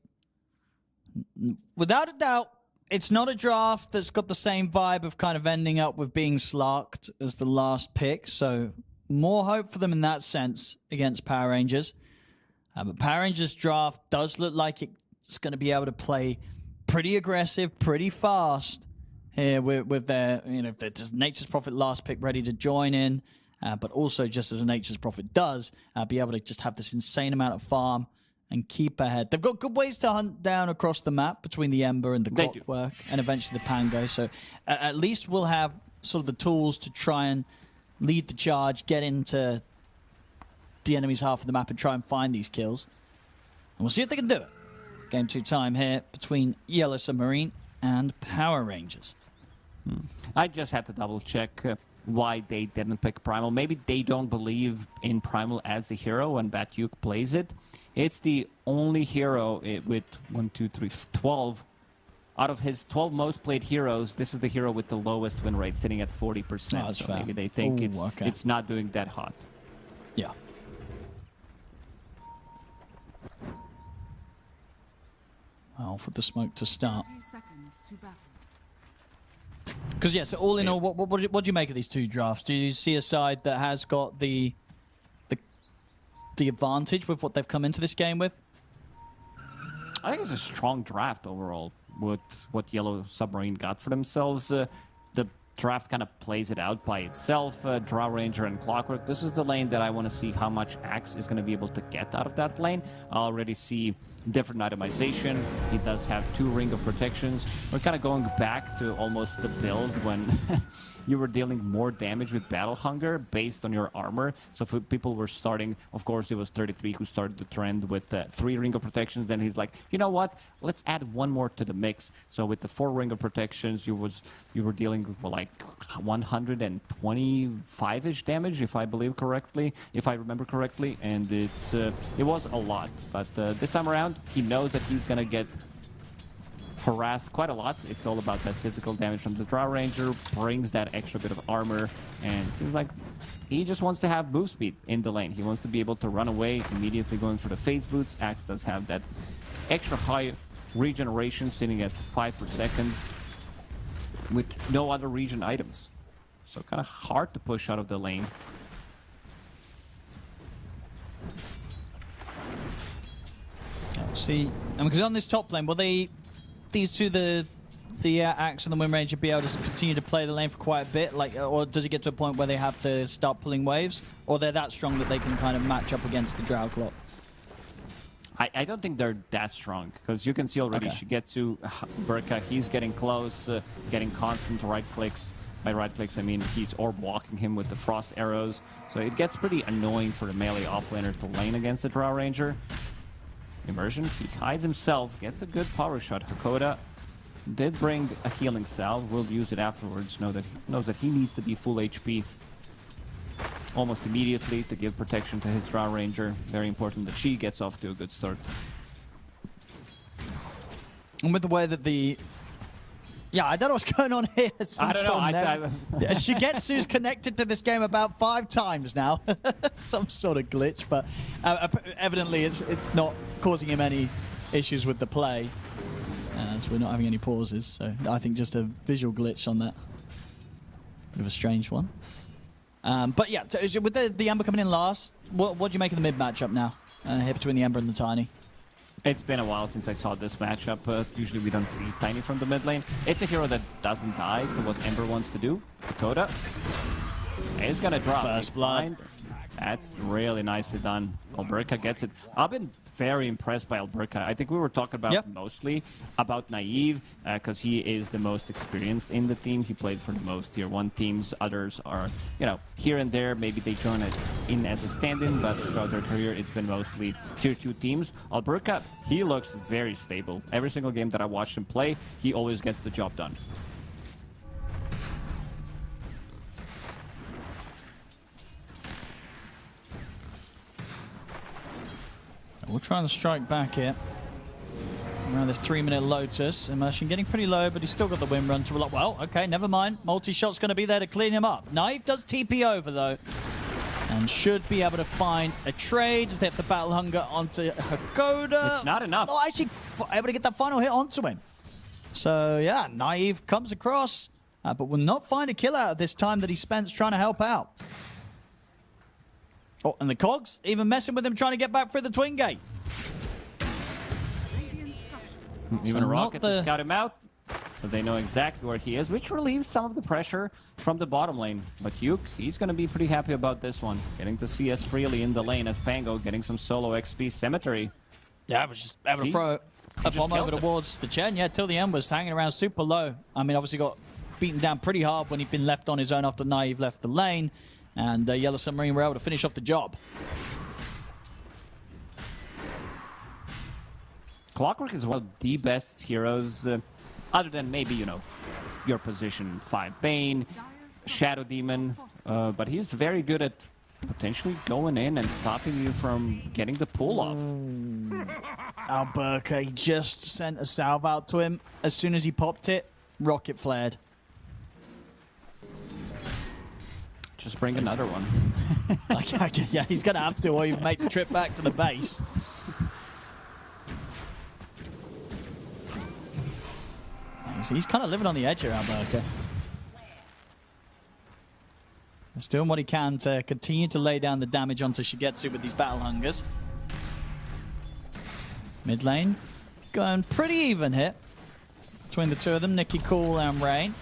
Speaker 6: Without a doubt, it's not a draft that's got the same vibe of kind of ending up with being slarked as the last pick, so more hope for them in that sense against Power Rangers. But Power Rangers draft does look like it's going to be able to play pretty aggressive, pretty fast here with their, there's Nature's Prophet last pick ready to join in, but also just as a Nature's Prophet does, be able to just have this insane amount of farm and keep ahead. They've got good ways to hunt down across the map between the Ember and the
Speaker 7: They do.
Speaker 6: Clockwork and eventually the Pango. So at least we'll have sort of the tools to try and lead the charge, get into the enemy's half of the map and try and find these kills. And we'll see if they can do it. Game 2 time here between Yellow Submarine and Power Rangers.
Speaker 7: I just had to double check why they didn't pick Primal. Maybe they don't believe in Primal as a hero when Batyuk plays it. It's the only hero with 12. Out of his 12 most played heroes, this is the hero with the lowest win rate, sitting at 40%.
Speaker 6: Oh, that's
Speaker 7: so
Speaker 6: fair.
Speaker 7: maybe they think
Speaker 6: Ooh, okay.
Speaker 7: it's not doing that hot.
Speaker 6: Yeah. Well, for the smoke to start.
Speaker 3: 30 seconds to battle.
Speaker 6: Because, yeah, so all in all, what do you make of these two drafts? Do you see a side that has got the advantage with what they've come into this game with?
Speaker 7: I think it's a strong draft overall with what Yellow Submarine got for themselves. The Draft kind of plays it out by itself. Drow Ranger and Clockwork. This is the lane that I want to see how much Axe is going to be able to get out of that lane. I already see different itemization. He does have 2 Ring of Protections. We're kind of going back to almost the build when you were dealing more damage with Battle Hunger based on your armor. So if people were starting, of course, it was 33 who started the trend with 3 Ring of Protections. Then he's like, you know what? Let's add 1 more to the mix. So with the 4 Ring of Protections, you were dealing with like 125-ish damage, if I remember correctly, and it was a lot. But this time around, he knows that he's gonna get harassed quite a lot. It's all about that physical damage from the Drow Ranger, brings that extra bit of armor, and it seems like he just wants to have move speed in the lane. He wants to be able to run away immediately going for the Phase Boots. Axe does have that extra high regeneration sitting at 5 per second with no other regen items. So kind of hard to push out of the lane.
Speaker 6: See, and because on this top lane, will these two, the Axe and the Wind Ranger, be able to continue to play the lane for quite a bit? Like, or does it get to a point where they have to start pulling waves, or they're that strong that they can kind of match up against the Drow Clock?
Speaker 7: I don't think they're that strong, because you can see already Shigetsu, Burka, he's getting close, getting constant right clicks. By right clicks, I mean he's orb walking him with the frost arrows. So it gets pretty annoying for the melee offlaner to lane against the Drow Ranger. Immersion, he hides himself, gets a good power shot. Hakoda did bring a healing salve, will use it afterwards, knows that he needs to be full HP almost immediately to give protection to his Drow Ranger. Very important that she gets off to a good start.
Speaker 6: And with the way that yeah, I don't know what's going on here.
Speaker 7: I don't know.
Speaker 6: Shigetsu's connected to this game about 5 times now. Some sort of glitch, but evidently it's not causing him any issues with the play. So we're not having any pauses, so I think just a visual glitch on that. Bit of a strange one. But yeah, with the Ember coming in last, what do you make of the mid matchup now? Here between the Ember and the Tiny?
Speaker 7: It's been a while since I saw this matchup. Usually we don't see Tiny from the mid lane. It's a hero that doesn't die to what Ember wants to do. Dakota is gonna drop.
Speaker 6: First blood.
Speaker 7: That's really nicely done. Alberca gets it. I've been very impressed by Alberca. I think we were talking about mostly about Naive, because he is the most experienced in the team. He played for the most tier 1 teams. Others are, here and there. Maybe they join it in as a stand-in, but throughout their career, it's been mostly tier 2 teams. Alberca, he looks very stable. Every single game that I watched him play, he always gets the job done.
Speaker 6: We're trying to strike back here. Around this 3-minute Lotus. Immersion getting pretty low, but he's still got the wind run to... Well, okay, never mind. Multi-shot's going to be there to clean him up. Knife does TP over, though. And should be able to find a trade. Just have the Battle Hunger onto Hakoda.
Speaker 7: It's not enough.
Speaker 6: Oh, actually able to get that final hit onto him. So, yeah, Naive comes across, but will not find a kill out this time that he spent trying to help out. Oh, and the Cogs even messing with him, trying to get back through the Twin Gate.
Speaker 7: Even a rocket to scout him out, so they know exactly where he is, which relieves some of the pressure from the bottom lane. But Yuke, he's going to be pretty happy about this one. Getting to CS freely in the lane as Pango, getting some solo XP. Cemetery.
Speaker 6: Yeah, I was just able to throw a bomb over towards the Chen. Yeah, till the end was hanging around super low. I mean, obviously got beaten down pretty hard when he'd been left on his own after Naive left the lane. And Yellow Submarine were able to finish off the job.
Speaker 7: Clockwork is one of the best heroes, other than maybe, your position 5 Bane, Shadow Demon, but he's very good at potentially going in and stopping you from getting the pull off.
Speaker 6: Alberca, he just sent a salve out to him. As soon as he popped it, rocket flared.
Speaker 7: Just bring another one.
Speaker 6: Yeah, he's going to have to, or you make the trip back to the base. He's kind of living on the edge here, Alberca. He's doing what he can to continue to lay down the damage onto Shigetsu with these Battle Hungers. Mid lane, going pretty even here between the two of them, Nikki Cool and Rain.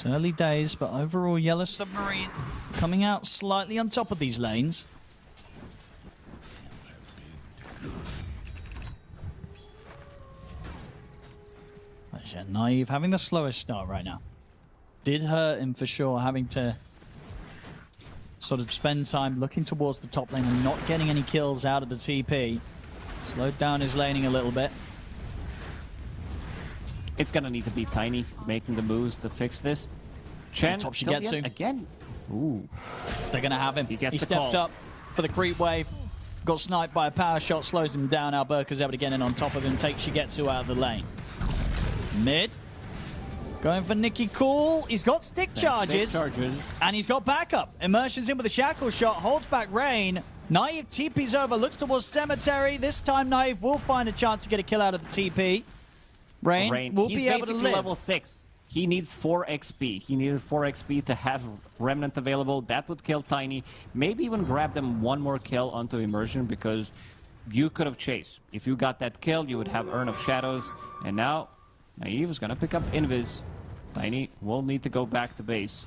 Speaker 6: It's early days, but overall, Yellow Submarine coming out slightly on top of these lanes. Yeah, Naive having the slowest start right now. Did hurt him for sure, having to sort of spend time looking towards the top lane and not getting any kills out of the TP. Slowed down his laning a little bit.
Speaker 7: It's gonna need to be Tiny making the moves to fix this. Chen,
Speaker 6: Top
Speaker 7: till the
Speaker 6: Shigetsu.
Speaker 7: end again. Ooh.
Speaker 6: They're going to have him.
Speaker 7: He gets the
Speaker 6: stepped
Speaker 7: call.
Speaker 6: up for the creep wave. Got sniped by a power shot, slows him down. Alberca's able to get in on top of him, takes Shigetsu out of the lane. Mid. Going for Nicky Cool. He's got stick charges. And he's got backup. Immersions in with a shackle shot, holds back Rain. Naive TP's over, looks towards Cemetery. This time Naive will find a chance to get a kill out of the TP. Rain will be able to live.
Speaker 7: Level 6. He needs 4 XP. He needed 4 XP to have Remnant available. That would kill Tiny. Maybe even grab them one more kill onto Immersion, because you could have chased. If you got that kill, you would have Urn of Shadows. And now, Naive is going to pick up Invis. Tiny will need to go back to base.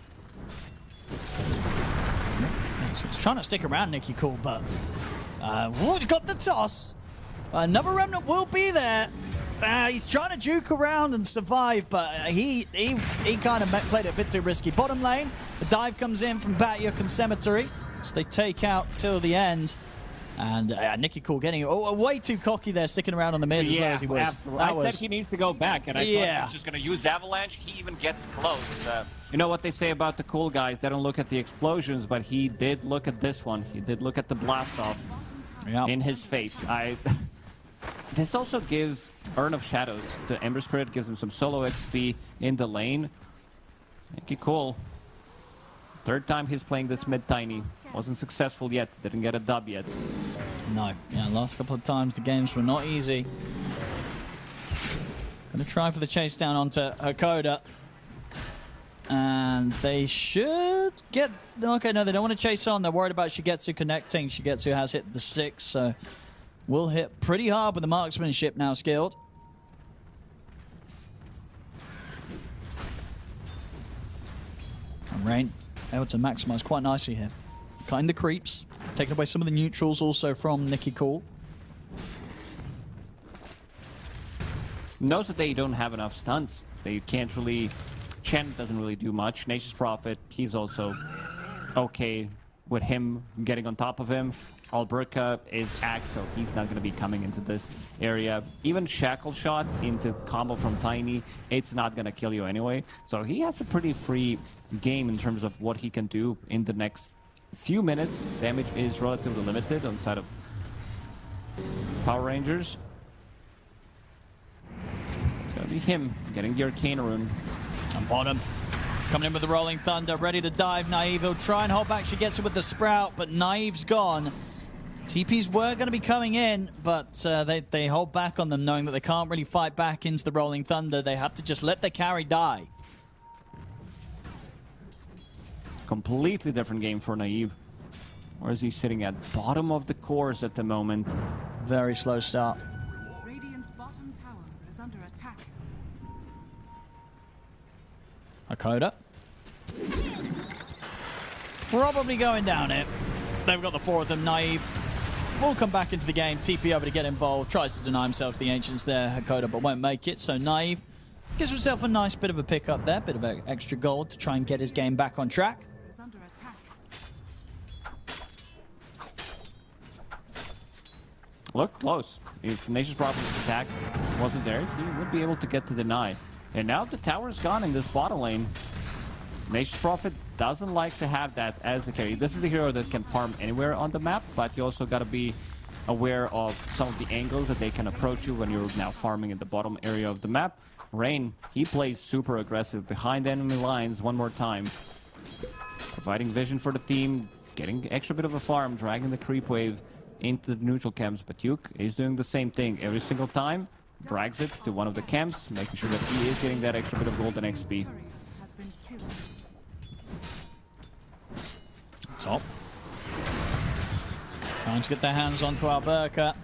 Speaker 6: He's trying to stick around Nicky Cool, but Wood got the toss. Another Remnant will be there. He's trying to juke around and survive, but he kind of played it a bit too risky. Bottom lane, the dive comes in from Batyuk and Cemetery, so they take out till the end. And Nicky Cool getting way too cocky there, sticking around on the mid as well as he was.
Speaker 7: Absolutely. I said he needs to go back, and I thought he was just going to use Avalanche. He even gets close. You know what they say about the cool guys? They don't look at the explosions, but he did look at this one. He did look at the blast off in his face. This also gives Urn of Shadows to Ember Spirit, gives him some solo XP in the lane. Nicky Cool. Third time he's playing this mid Tiny. Wasn't successful yet. Didn't get a dub yet.
Speaker 6: No. Yeah, last couple of times the games were not easy. Gonna try for the chase down onto Hakoda. And they should get... Okay, no, they don't want to chase on. They're worried about Shigetsu connecting. Shigetsu has hit the 6, so... will hit pretty hard with the marksmanship now skilled. And Rain able to maximize quite nicely here. Cutting the creeps, taking away some of the neutrals also from Nicky Cool.
Speaker 7: Knows that they don't have enough stunts. They can't really... Chen doesn't really do much. Nature's Prophet, he's also okay with him getting on top of him. Alberca is Axe, so he's not going to be coming into this area. Even Shackle Shot into combo from Tiny, it's not going to kill you anyway. So he has a pretty free game in terms of what he can do in the next few minutes. Damage is relatively limited on the side of Power Rangers. It's going to be him getting the Arcane Rune.
Speaker 6: On bottom. Coming in with the Rolling Thunder, ready to dive. Naive, he'll try and hold back. She gets it with the Sprout, but Naive's gone. TPs were going to be coming in, but they hold back on them, knowing that they can't really fight back into the Rolling Thunder. They have to just let the carry die.
Speaker 7: Completely different game for Naive. Where is he sitting at? Bottom of the course at the moment.
Speaker 6: Very slow start.
Speaker 3: Radiant's bottom tower is under attack.
Speaker 6: Hakoda. Probably going down it. They've got the 4 of them. Naive will come back into the game. TP over to get involved. Tries to deny himself to the Ancients there, Hakoda, but won't make it. So Naive gives himself a nice bit of a pickup there. Bit of extra gold to try and get his game back on track.
Speaker 3: Is under attack.
Speaker 7: Look close. If Nature's Prophet's attack wasn't there, he would be able to get to deny. And now the tower's gone in this bottom lane. Nature's Prophet doesn't like to have that as the carry. This is a hero that can farm anywhere on the map, but you also got to be aware of some of the angles that they can approach you when you're now farming in the bottom area of the map. Rain, he plays super aggressive behind enemy lines one more time. Providing vision for the team, getting extra bit of a farm, dragging the creep wave into the neutral camps. But Batyuk is doing the same thing every single time. Drags it to one of the camps, making sure that he is getting that extra bit of gold and XP.
Speaker 3: Courier has been killed.
Speaker 6: Top. Trying to get their hands onto Alberca.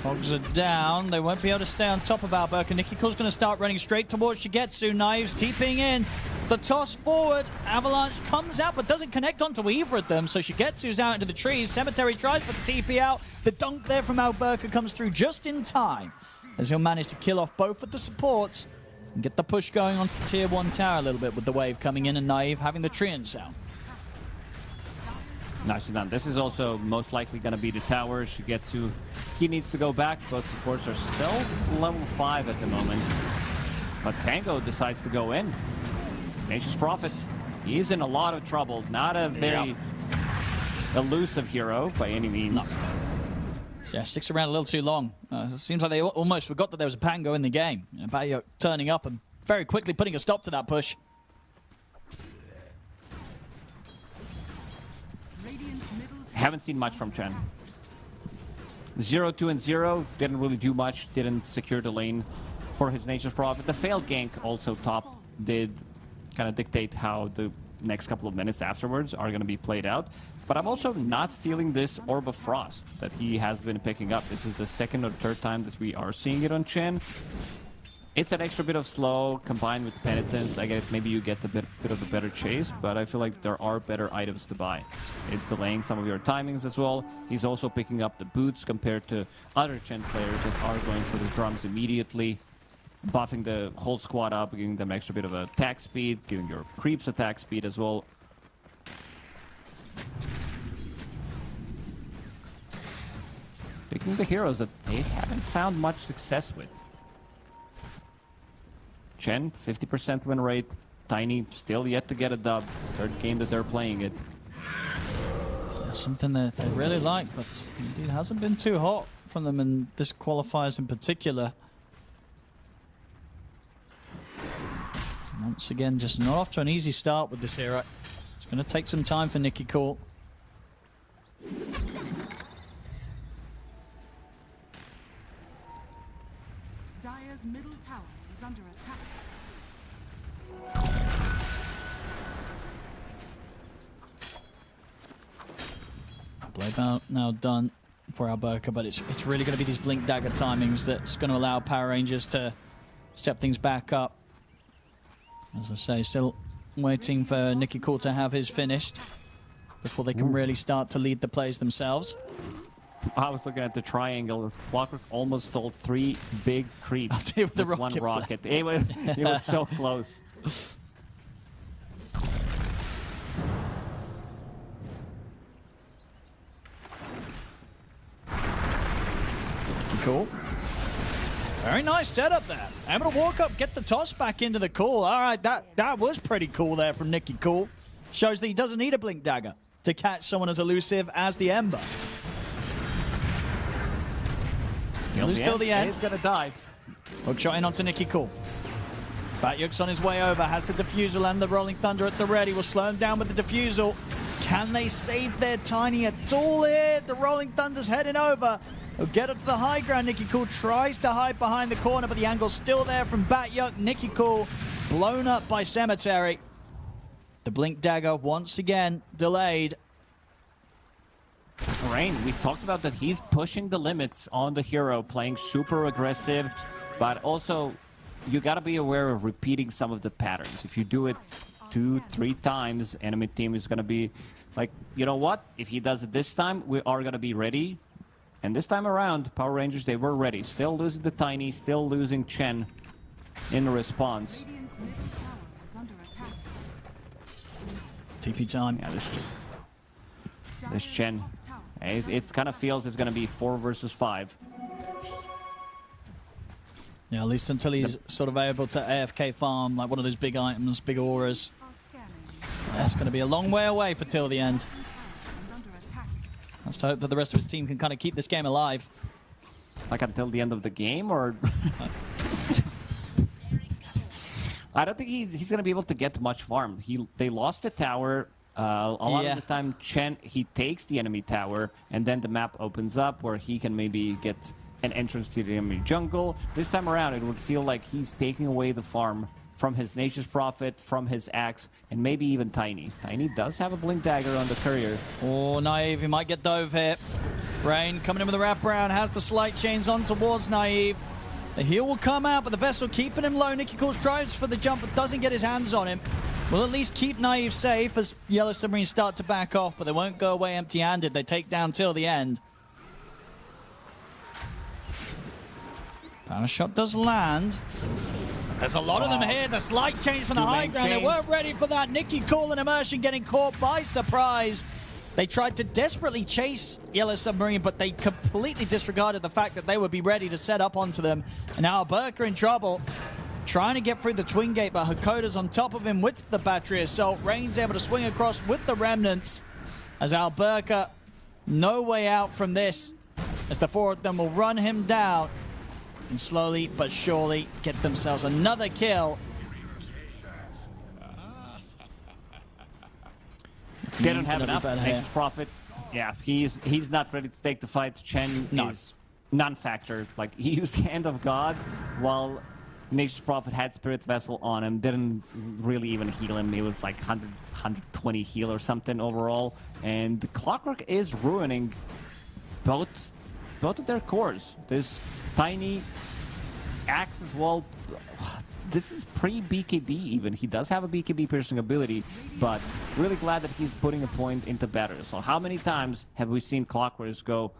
Speaker 6: Cogs are down. They won't be able to stay on top of Alberca. Nicky Cool's going to start running straight towards Shigetsu. Knives TPing in. The toss forward, Avalanche comes out but doesn't connect onto either of them, so Shigetsu's out into the trees. Cemetery tries for the TP out. The dunk there from Alberca comes through just in time, as he'll manage to kill off both of the supports and get the push going onto the tier 1 tower a little bit with the wave coming in and Naive having the Treant sound.
Speaker 7: Nicely done. This is also most likely going to be the tower. Shigetsu, he needs to go back. Both supports are still level 5 at the moment. But Tango decides to go in. Nature's Prophet, he's in a lot of trouble. Not a very elusive hero by any means.
Speaker 6: No. Yeah, sticks around a little too long. It seems like they almost forgot that there was a Pango in the game. Bayok turning up and very quickly putting a stop to that push.
Speaker 7: Haven't seen much from Chen. 0-2 and 0 didn't really do much. Didn't secure the lane for his Nature's Prophet. The failed gank also top did kind of dictate how the next couple of minutes afterwards are going to be played out. But I'm also not feeling this Orb of Frost that he has been picking up. This is the second or third time that we are seeing it on Chen. It's an extra bit of slow combined with Penitence. I get maybe you get a bit of a better chase, but I feel like there are better items to buy. It's delaying some of your timings as well. He's also picking up the boots compared to other Chen players that are going for the drums immediately. Buffing the whole squad up, giving them extra bit of attack speed, giving your creeps attack speed as well. Picking the heroes that they haven't found much success with. Chen, 50% win rate. Tiny, still yet to get a dub. Third game that they're playing it.
Speaker 6: Something that they really like, but it hasn't been too hot from them in this qualifiers in particular. Once again, just not off to an easy start with this hero. It's going to take some time for Nicky Cool.
Speaker 3: Dire's middle tower is under attack.
Speaker 6: Blade now done for Alberca, but it's really going to be these Blink Dagger timings that's going to allow Power Rangers to step things back up. As I say, still waiting for Nicky Cool to have his finished before they can really start to lead the plays themselves.
Speaker 7: I was looking at the triangle. Clockwork almost stole 3 big creeps
Speaker 6: with the
Speaker 7: one rocket. It was so close.
Speaker 6: Cool. Very nice setup there. Able to walk up, get the toss back into the Cool. All right, that was pretty cool there from Nicky Cool. Shows that he doesn't need a Blink Dagger to catch someone as elusive as the Ember. Lose till the end.
Speaker 7: He's gonna die.
Speaker 6: Hookshot in onto Nicky Cool. Batyuk's on his way over, has the defusal and the Rolling Thunder at the ready. Will slow him down with the defusal. Can they save their Tiny at all here? The Rolling Thunder's heading over. He'll get up to the high ground. Nicky Cool tries to hide behind the corner, but the angle's still there from Batyuk. Nicky Cool blown up by Cemetery. The Blink Dagger once again delayed.
Speaker 7: Rain, we've talked about that he's pushing the limits on the hero, playing super aggressive, but also you gotta be aware of repeating some of the patterns. If you do it 2-3 times, enemy team is gonna be like, you know what? If he does it this time, we are gonna be ready. And this time around, Power Rangers, they were ready. Still losing the Tiny, still losing Chen in response.
Speaker 3: Radiant's middle tower is under attack.
Speaker 6: TP time.
Speaker 7: Yeah, this Chen. It kind of feels it's going to be 4 versus 5.
Speaker 6: Yeah, at least until he's sort of able to AFK farm like one of those big items, big auras. That's going to be a long way away for till the end. Let's hope that the rest of his team can kind of keep this game alive.
Speaker 7: Like until the end of the game, or... I don't think he's going to be able to get much farm. They lost the tower. A lot of the time, Chen, he takes the enemy tower, and then the map opens up where he can maybe get an entrance to the enemy jungle. This time around, it would feel like he's taking away the farm from his Nature's Prophet, from his Axe, and maybe even Tiny. Tiny does have a Blink Dagger on the courier.
Speaker 6: Oh, Naive, he might get dove here. Rain coming in with the wraparound, has the slight chains on towards Naive. The heal will come out, but the Vessel keeping him low. Nicky Cool strives for the jump, but doesn't get his hands on him. will at least keep Naive safe as Yellow Submarine start to back off, but they won't go away empty-handed. They take down till the end. Power shot does land. There's a lot of them here. The slight change from the high ground. They weren't ready for that. Nicky Cool and Immersion getting caught by surprise. They tried to desperately chase Yellow Submarine, but they completely disregarded the fact that they would be ready to set up onto them. And now Alberca in trouble, trying to get through the twin gate, but Hakoda's on top of him with the battery assault. Rain's able to swing across with the remnants as Alberca, no way out from this, as the four of them will run him down and slowly but surely get themselves another kill.
Speaker 7: They don't have enough. Nature's Prophet, yeah, he's not ready to take the fight. Chen is non-factor. Like, he used Hand of God while Nature's Prophet had Spirit Vessel on him. Didn't really even heal him. He was like 120 heal or something overall. And the Clockwork is ruining both of their cores. This tiny axe as well. This is pre-BKB even. He does have a BKB piercing ability, but really glad that he's putting a point into battle. So how many times have we seen Clockworks go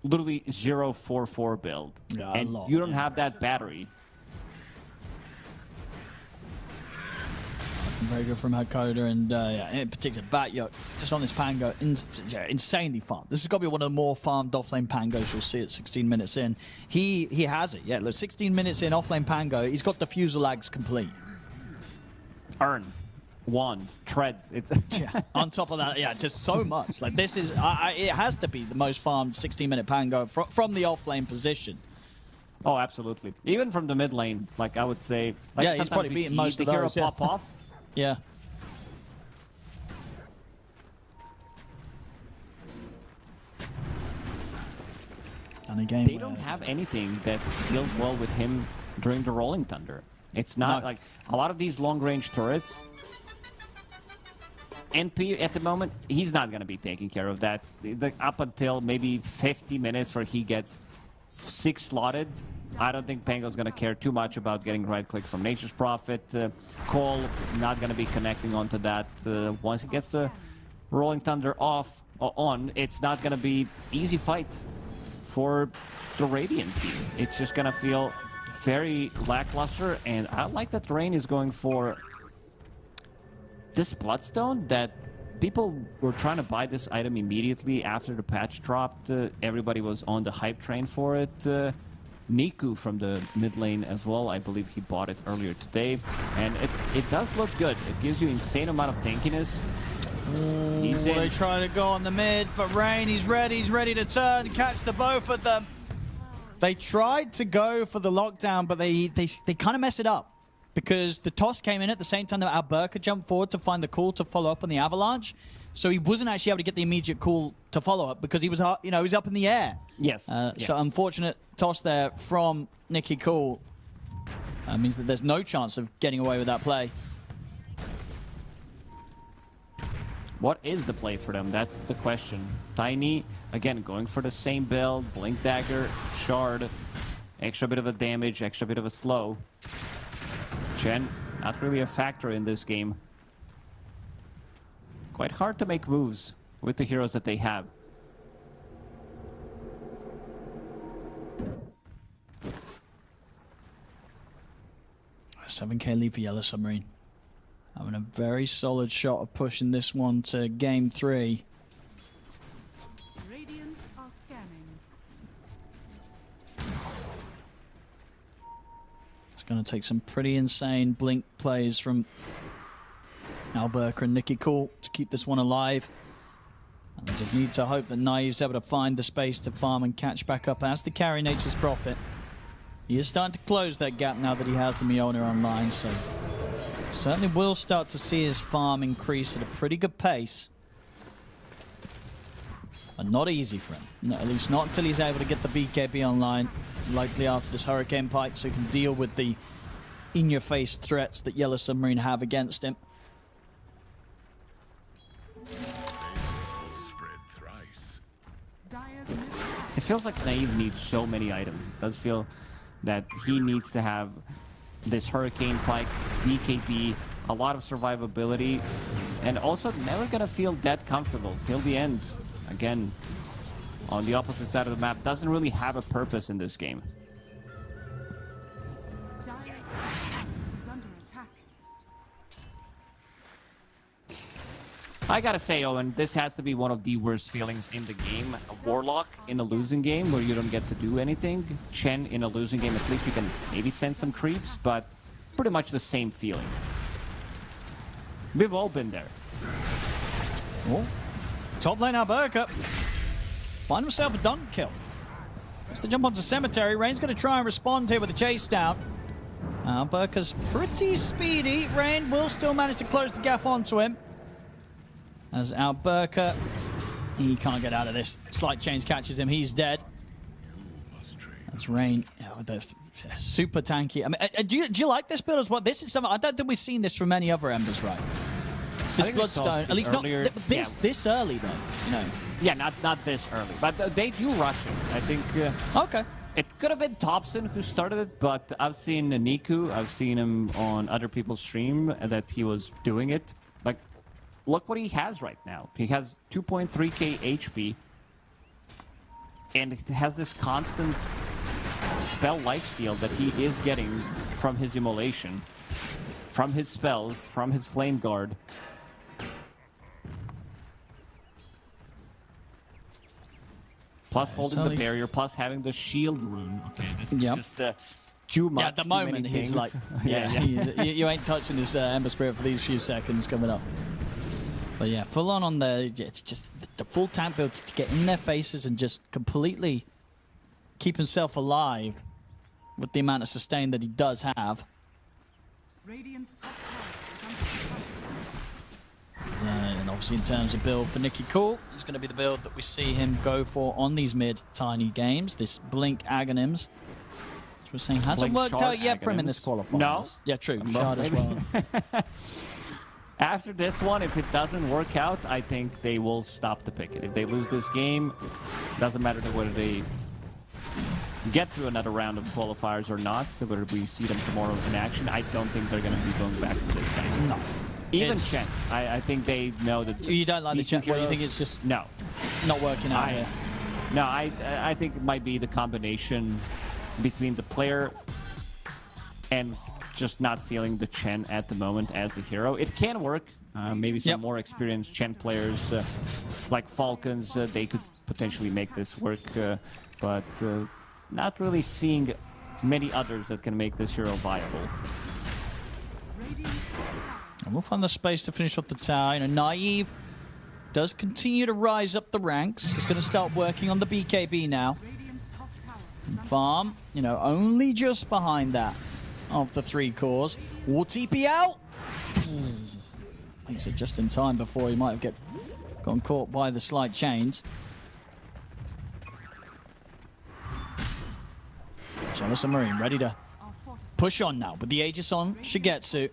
Speaker 7: literally 0-4-4 build?
Speaker 6: Yeah,
Speaker 7: and you don't have that battery.
Speaker 6: Very good from Hakoda, and yeah, in particular, Batyuk, just on this Pango, insanely farmed. This has got to be one of the more farmed offlane Pangos you'll see at 16 minutes in. He has it, yeah. Look, 16 minutes in offlane Pango, he's got diffusal lags complete.
Speaker 7: Urn, wand, treads. It's
Speaker 6: Yeah, on top of that, yeah, just so much. Like, this is, it has to be the most farmed 16-minute Pango from the offlane position.
Speaker 7: Oh, absolutely. Even from the mid lane, like I would say. Like,
Speaker 6: yeah, he's probably beaten most of
Speaker 7: the hero
Speaker 6: those. Yeah.
Speaker 7: pop off.
Speaker 6: Yeah. And again,
Speaker 7: they don't have anything that deals well with him during the Rolling Thunder. It's not like a lot of these long-range turrets. NP at the moment, he's not going to be taking care of that. Up until maybe 50 minutes where he gets 6 slotted, I don't think Pango's going to care too much about getting right-click from Nature's Prophet. Cole not going to be connecting onto that. Once he gets the Rolling Thunder on, it's not going to be easy fight for the Radiant team. It's just going to feel very lackluster, and I like that Rain is going for this Bloodstone. That people were trying to buy this item immediately after the patch dropped. Everybody was on the hype train for it. Niku from the mid lane as well. I believe he bought it earlier today. And it does look good. It gives you insane amount of tankiness. He's in.
Speaker 6: They try to go on the mid, but Rain, he's ready to turn, catch the both of them. They tried to go for the lockdown, but they kind of mess it up. Because the toss came in at the same time that Alberca jumped forward to find the call to follow up on the avalanche. So he wasn't actually able to get the immediate call to follow up because he was, he was up in the air.
Speaker 7: Yes.
Speaker 6: So unfortunate toss there from Nicky Cool. Means that there's no chance of getting away with that play.
Speaker 7: What is the play for them? That's the question. Tiny, again, going for the same build. Blink Dagger, Shard. Extra bit of a damage, extra bit of a slow. Chen, not really a factor in this game. Quite hard to make moves with the heroes that they have.
Speaker 6: A 7k lead for Yellow Submarine. Having a very solid shot of pushing this one to game 3.
Speaker 3: Radiant are scanning.
Speaker 6: It's going to take some pretty insane blink plays from Alberca and Nicky Cool to keep this one alive. And they just need to hope that Naive's able to find the space to farm and catch back up as the carry Nature's Prophet. He is starting to close that gap now that he has the Mjolnir online, so certainly will start to see his farm increase at a pretty good pace. But not easy for him. No, at least not until he's able to get the BKB online, likely after this Hurricane Pipe, so he can deal with the in-your-face threats that Yellow Submarine have against him.
Speaker 7: It feels like Naive needs so many items. It does feel that he needs to have this Hurricane Pike, BKB, a lot of survivability, and also never gonna feel that comfortable till the end. Again, on the opposite side of the map, doesn't really have a purpose in this game.
Speaker 3: Dire's tower is under attack.
Speaker 7: I gotta say, Owen, this has to be one of the worst feelings in the game. A Warlock in a losing game where you don't get to do anything. Chen in a losing game, at least you can maybe send some creeps, but pretty much the same feeling. We've all been there.
Speaker 6: Oh. Top lane Alberca. Find himself a dunk kill. Has to jump onto Cemetery. Rain's going to try and respond here with a chase down. Alberca's pretty speedy. Rain will still manage to close the gap onto him. As Alberca, he can't get out of this. Slight change catches him. He's dead. That's Rain. Oh, the super tanky. I mean, do you like this build as well? This is something I don't think we've seen this from any other Embers, right? This Bloodstone, at least
Speaker 7: earlier,
Speaker 6: not this early though. You know.
Speaker 7: Yeah, not this early, but they do rush it. I think.
Speaker 6: Okay.
Speaker 7: It could have been Thompson who started it, but I've seen Niku. I've seen him on other people's stream that he was doing it. Like, look what he has right now. He has 2.3k HP, and it has this constant spell lifesteal that he is getting from his immolation, from his spells, from his flame guard. Plus holding the barrier, plus having the shield rune. Okay, this is just too much.
Speaker 6: Yeah, at the moment he's like, you ain't touching this Ember Spirit for these few seconds coming up. But yeah, full on the, it's just the full tank build to get in their faces and just completely keep himself alive with the amount of sustain that he does have.
Speaker 3: Radiant's top tower is under attack.
Speaker 6: And obviously in terms of build for Nicky Cool, it's going to be the build that we see him go for on these mid-tiny games. This Blink Aghanims, which we're saying hasn't
Speaker 7: Blink
Speaker 6: worked out yet for him in this
Speaker 7: Aghanims?
Speaker 6: qualifier.
Speaker 7: No.
Speaker 6: Yeah, true. Shard as well.
Speaker 7: After this one, if it doesn't work out, I think they will stop the picket. If they lose this game, doesn't matter whether they get through another round of qualifiers or not, whether we see them tomorrow in action, I don't think they're going to be going back to this thing. No. Even Chen, I think they know that.
Speaker 6: You don't like the Chen? Well, you think it's just not working out here?
Speaker 7: No, I think it might be the combination between the player and just not feeling the Chen at the moment as a hero. It can work. Maybe some more experienced Chen players like Falcons, they could potentially make this work, but not really seeing many others that can make this hero viable.
Speaker 6: And we'll find the space to finish off the tower. You know, Naive does continue to rise up the ranks. He's going to start working on the BKB now. Farm, you know, only just behind that of the 3 cores. War TP out. Makes it just in time before he might have gotten caught by the slight chains. Yellow Submarine ready to push on now with the Aegis on Shigetsu.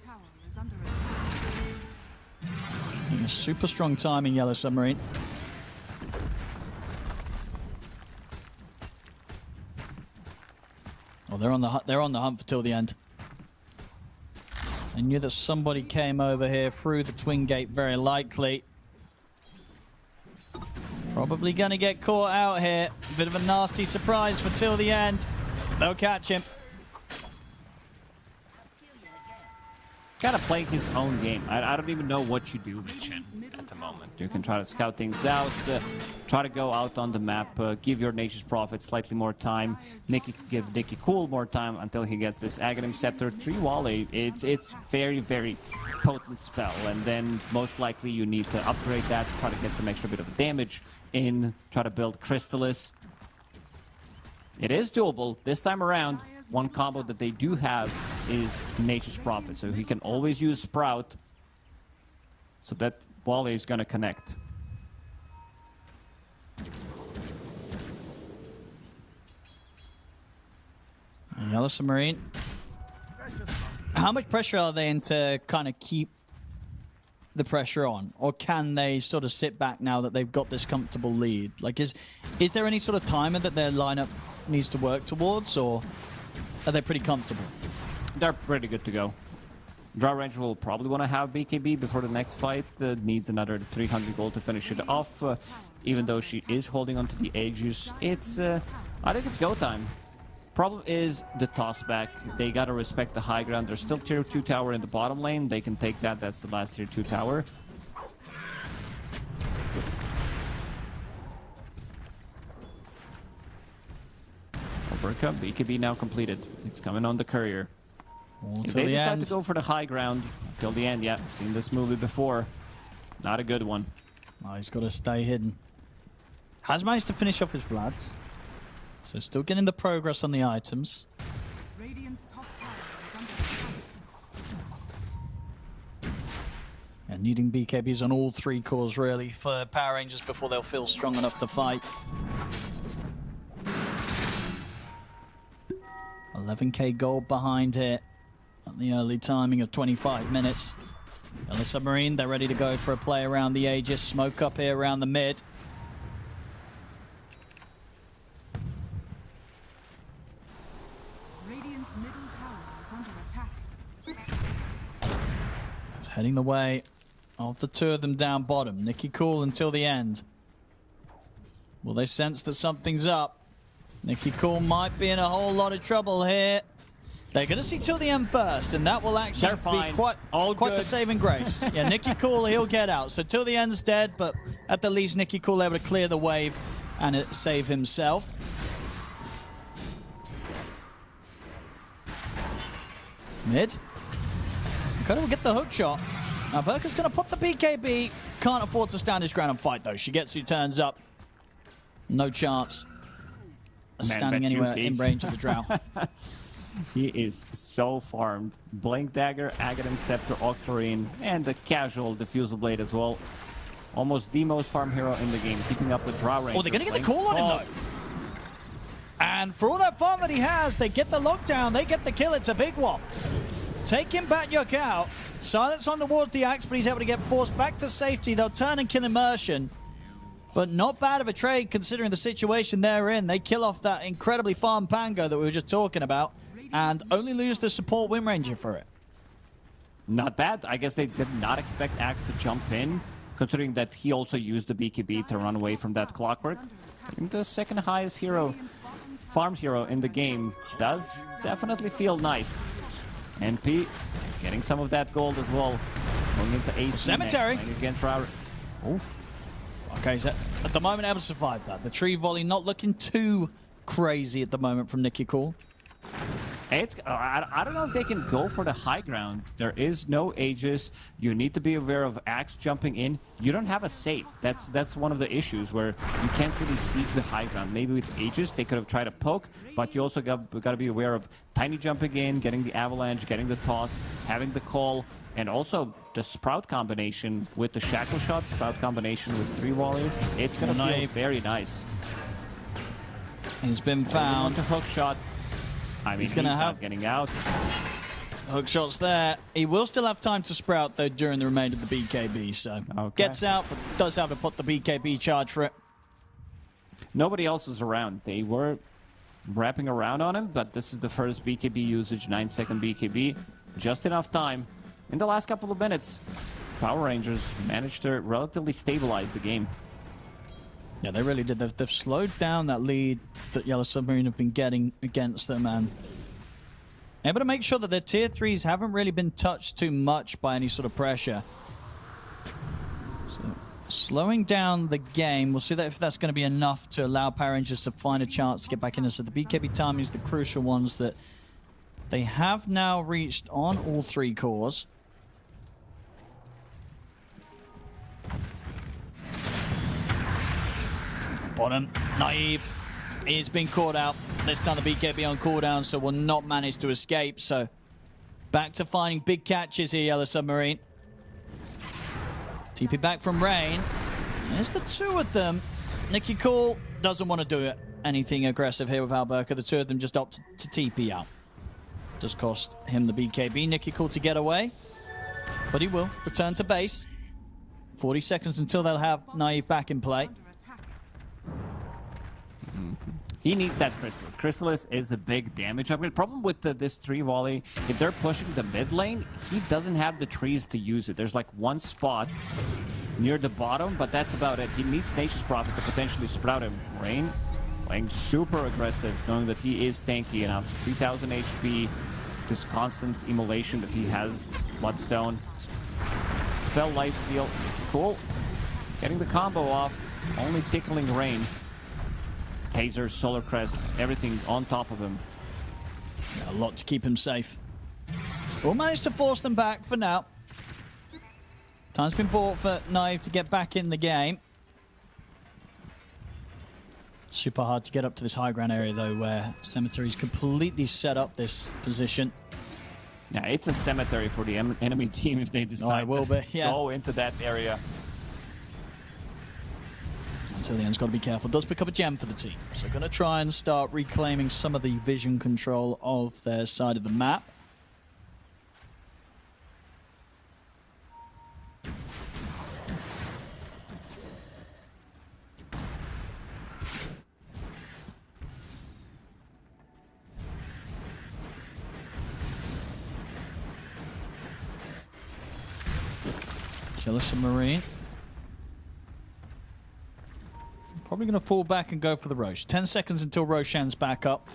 Speaker 6: Super strong timing, Yellow Submarine. Oh, they're on the hunt for till the end. I knew that somebody came over here through the twin gate, very likely. Probably gonna get caught out here. Bit of a nasty surprise for till the end. They'll catch him.
Speaker 7: Kind of playing his own game. I don't even know what you do with Chen at the moment. You can try to scout things out, try to go out on the map, give your Nature's Prophet slightly more time, give Nicky Cool more time until he gets this Aghanim Scepter 3 Wally. It's very, very potent spell, and then most likely you need to upgrade that, try to get some extra bit of damage in, try to build Crystallis. It is doable this time around. One combo that they do have is Nature's Prophet, so he can always use Sprout, so that Wally is going to connect.
Speaker 6: Yellow Submarine. How much pressure are they in to kind of keep the pressure on? Or can they sort of sit back now that they've got this comfortable lead? Like, is there any sort of timer that their lineup needs to work towards, or are they pretty comfortable?
Speaker 7: They're pretty good to go. Draw Ranger will probably want to have BKB before the next fight. Needs another 300 gold to finish it off. Even though she is holding onto the Aegis, it's I think it's go time. Problem is the toss back. They gotta respect the high ground. There's still tier 2 tower in the bottom lane. They can take that. That's the last tier 2 tower. Alberca, BKB now completed. It's coming on the courier. If they decide to go for the high ground till the end, yeah, I've seen this movie before. Not a good one.
Speaker 6: Oh, he's got to stay hidden. Has managed to finish off his Vlads. So still getting the progress on the items.
Speaker 3: Radiant's top tower is under attack.
Speaker 6: And needing BKBs on all 3 cores, really, for Power Rangers before they'll feel strong enough to fight. 11k gold behind here at the early timing of 25 minutes. And the Submarine, they're ready to go for a play around the Aegis. Smoke up here around the mid.
Speaker 3: Radiant's middle tower is under attack.
Speaker 6: It's heading the way of the 2 of them down bottom. Nikki Cool until the end. Will they sense that something's up? Nikki Cool might be in a whole lot of trouble here. They're going to see till the end first, and that will actually be quite the saving grace. Yeah, Nikki Cool, he'll get out. So till the end's dead, but at the least Nikki Cool able to clear the wave and save himself. Mid. Dakota will get the hook shot. Now Burka's going to put the BKB. Can't afford to stand his ground and fight, though. Shigetsu turns up. No chance. Standing anywhere in range of the Drow.
Speaker 7: He is so farmed. Blink Dagger, Aghanim Scepter, Octarine, and the casual Diffusal Blade as well. Almost the most farm hero in the game, keeping up with Draw Ranger.
Speaker 6: Oh, they're going to get the call on him, though. And for all that farm that he has, they get the lockdown, they get the kill. It's a big one. Taking Batyuk out. Silence on towards the axe, but he's able to get forced back to safety. They'll turn and kill Immersion. But not bad of a trade considering the situation they're in. They kill off that incredibly farm Pango that we were just talking about and only lose the support Wind Ranger for it.
Speaker 7: Not bad. I guess they did not expect Axe to jump in, considering that he also used the BKB to run away from that clockwork. I think the second highest hero, farm hero in the game, does definitely feel nice. NP getting some of that gold as well. Going into AC
Speaker 6: Cemetery
Speaker 7: next, against Rara. Oof.
Speaker 6: Okay, so at the moment able to survive that. The tree volley not looking too crazy at the moment from Nikki Cool.
Speaker 7: It's, I don't know if they can go for the high ground. There is no Aegis. You need to be aware of Axe jumping in. You don't have a safe. That's one of the issues where you can't really siege the high ground. Maybe with Aegis they could have tried to poke, but you also got to be aware of Tiny jumping in, getting the avalanche, getting the toss, having the call, and also the Sprout combination with the Shackle Shot, Sprout combination with 3 Warrior. It's going to feel very nice.
Speaker 6: He's been found.
Speaker 7: The hook shot. I mean, he's not getting out.
Speaker 6: Hook shots there. He will still have time to Sprout, though, during the remainder of the BKB. So gets out, but does have to put the BKB charge for it.
Speaker 7: Nobody else is around. They were wrapping around on him, but this is the first BKB usage, 9-second BKB. Just enough time. In the last couple of minutes, Power Rangers managed to relatively stabilize the game.
Speaker 6: Yeah, they really did. They've slowed down that lead that Yellow Submarine have been getting against them, and able to make sure that their tier 3s haven't really been touched too much by any sort of pressure. So, slowing down the game. We'll see that if that's going to be enough to allow Power Rangers to find a chance to get back in this. So the BKB timing is the crucial ones that they have now reached on all 3 cores. Bottom, Naive. He's been caught out. This time the BKB on cooldown, so will not manage to escape. So back to finding big catches here, Yellow Submarine. TP back from Rain. There's the 2 of them. Nikki Cool doesn't want to do it. Anything aggressive here with Alberca. The 2 of them just opt to TP out. Does cost him the BKB. Nikki Cool to get away. But he will return to base. 40 seconds until they'll have Naive back in play.
Speaker 7: He needs that Chrysalis. Chrysalis is a big damage upgrade. Problem with this 3 volley, if they're pushing the mid lane, he doesn't have the trees to use it. There's like one spot near the bottom, but that's about it. He needs Nature's Prophet to potentially sprout him. Rain playing super aggressive, knowing that he is tanky enough. 3000 HP, this constant immolation that he has. Bloodstone, Spell Lifesteal, cool. Getting the combo off, only tickling Rain. Taser, Solar Crest, everything on top of him.
Speaker 6: A lot to keep him safe. We'll manage to force them back for now. Time's been bought for Naive to get back in the game. Super hard to get up to this high ground area, though, where Cemetery's completely set up this position.
Speaker 7: Yeah, it's a cemetery for the enemy team if they decide to go into that area.
Speaker 6: Tillion's got to be careful. Does pick up a gem for the team. So going to try and start reclaiming some of the vision control of their side of the map. Submarine. Probably going to fall back and go for the Rosh. 10 seconds until Roshan's back up.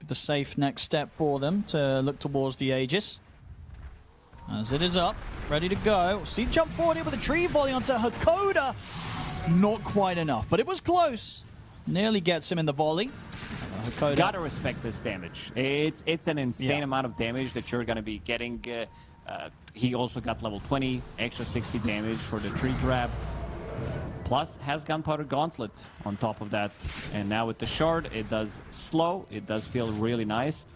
Speaker 6: The safe next step for them to look towards the Aegis. As it is up, ready to go. See, jump forward here with a tree volley onto Hakoda. Not quite enough, but it was close. Nearly gets him in the volley. Hakoda.
Speaker 7: Gotta respect this damage. It's an insane amount of damage that you're gonna be getting. He also got level 20, extra 60 damage for the tree grab. Plus has Gunpowder Gauntlet on top of that. And now with the shard, it does slow. It does feel really nice.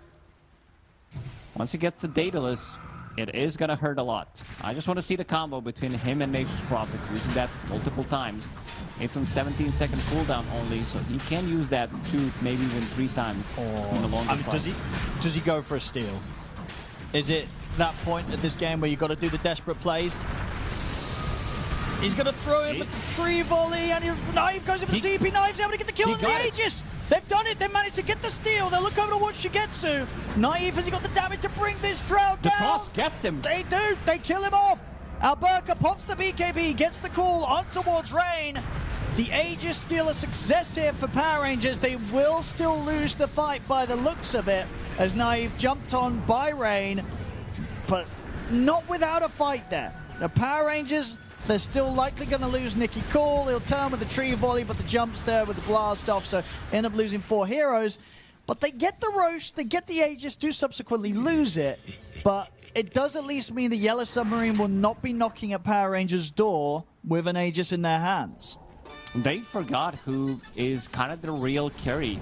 Speaker 7: Once he gets to Daedalus, it is gonna hurt a lot. I just want to see the combo between him and Nature's Prophet, using that multiple times. It's on 17-second cooldown only, so he can use that 2, maybe even 3 times in the longer fight.
Speaker 6: Does he go for a steal? Is it that point at this game where you got to do the desperate plays? He's going to throw him with the tree volley, and Naive goes in for the TP. Naive's able to get the kill on the Aegis. They've done it. They've managed to get the steal. They'll look over to watch Shigetsu. Naive, has he got the damage to bring this Drow down?
Speaker 7: The toss gets him.
Speaker 6: They do. They kill him off. Alberca pops the BKB, gets the call on towards Rain. The Aegis steal a success here for Power Rangers. They will still lose the fight by the looks of it, as Naive jumped on by Rain, but not without a fight there. The Power Rangers, they're still likely going to lose Nicky Call. He'll turn with the tree volley, but the jump's there with the blast off, so end up losing 4 heroes. But they get the Roche, they get the Aegis, do subsequently lose it, but it does at least mean the Yellow Submarine will not be knocking at Power Rangers' door with an Aegis in their hands.
Speaker 7: They forgot who is kind of the real carry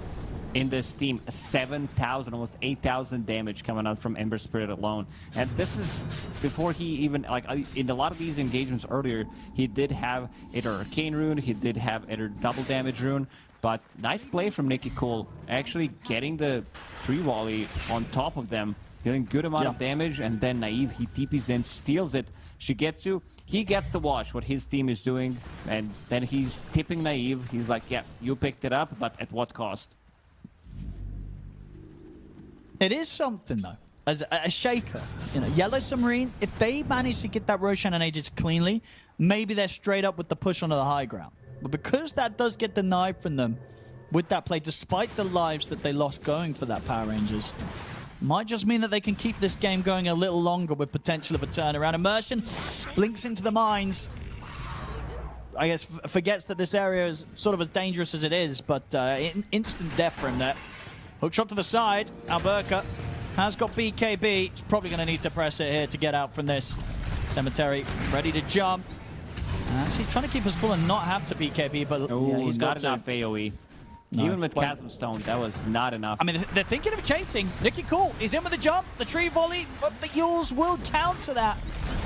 Speaker 7: in this team. 7,000, almost 8,000 damage coming out from Ember Spirit alone. And this is before he even, like, in a lot of these engagements earlier, he did have either Arcane Rune, he did have either double damage rune, but nice play from Nicky Cole, actually getting the 3 volley on top of them, dealing good amount of damage, and then Naive, he TPs in, steals it. Shigetsu, he gets to watch what his team is doing, and then he's tipping Naive. He's like, yeah, you picked it up, but at what cost?
Speaker 6: It is something, though, as a shaker. You know, Yellow Submarine, if they manage to get that Roshan and Aegis cleanly, maybe they're straight up with the push onto the high ground. But because that does get denied from them with that play, despite the lives that they lost going for that Power Rangers, might just mean that they can keep this game going a little longer with potential of a turnaround. Immersion blinks into the mines. I guess forgets that this area is sort of as dangerous as it is, but instant death for him there. Hook shot to the side. Alberca has got BKB. He's probably going to need to press it here to get out from this. Cemetery ready to jump. Actually trying to keep his cool and not have to BKB, but yeah, he's got
Speaker 7: enough AoE. No. Even with Chasm Stone, that was not enough.
Speaker 6: I mean, they're thinking of chasing. Nicky Cool, he's in with the jump, the tree volley, but the Yules will counter that.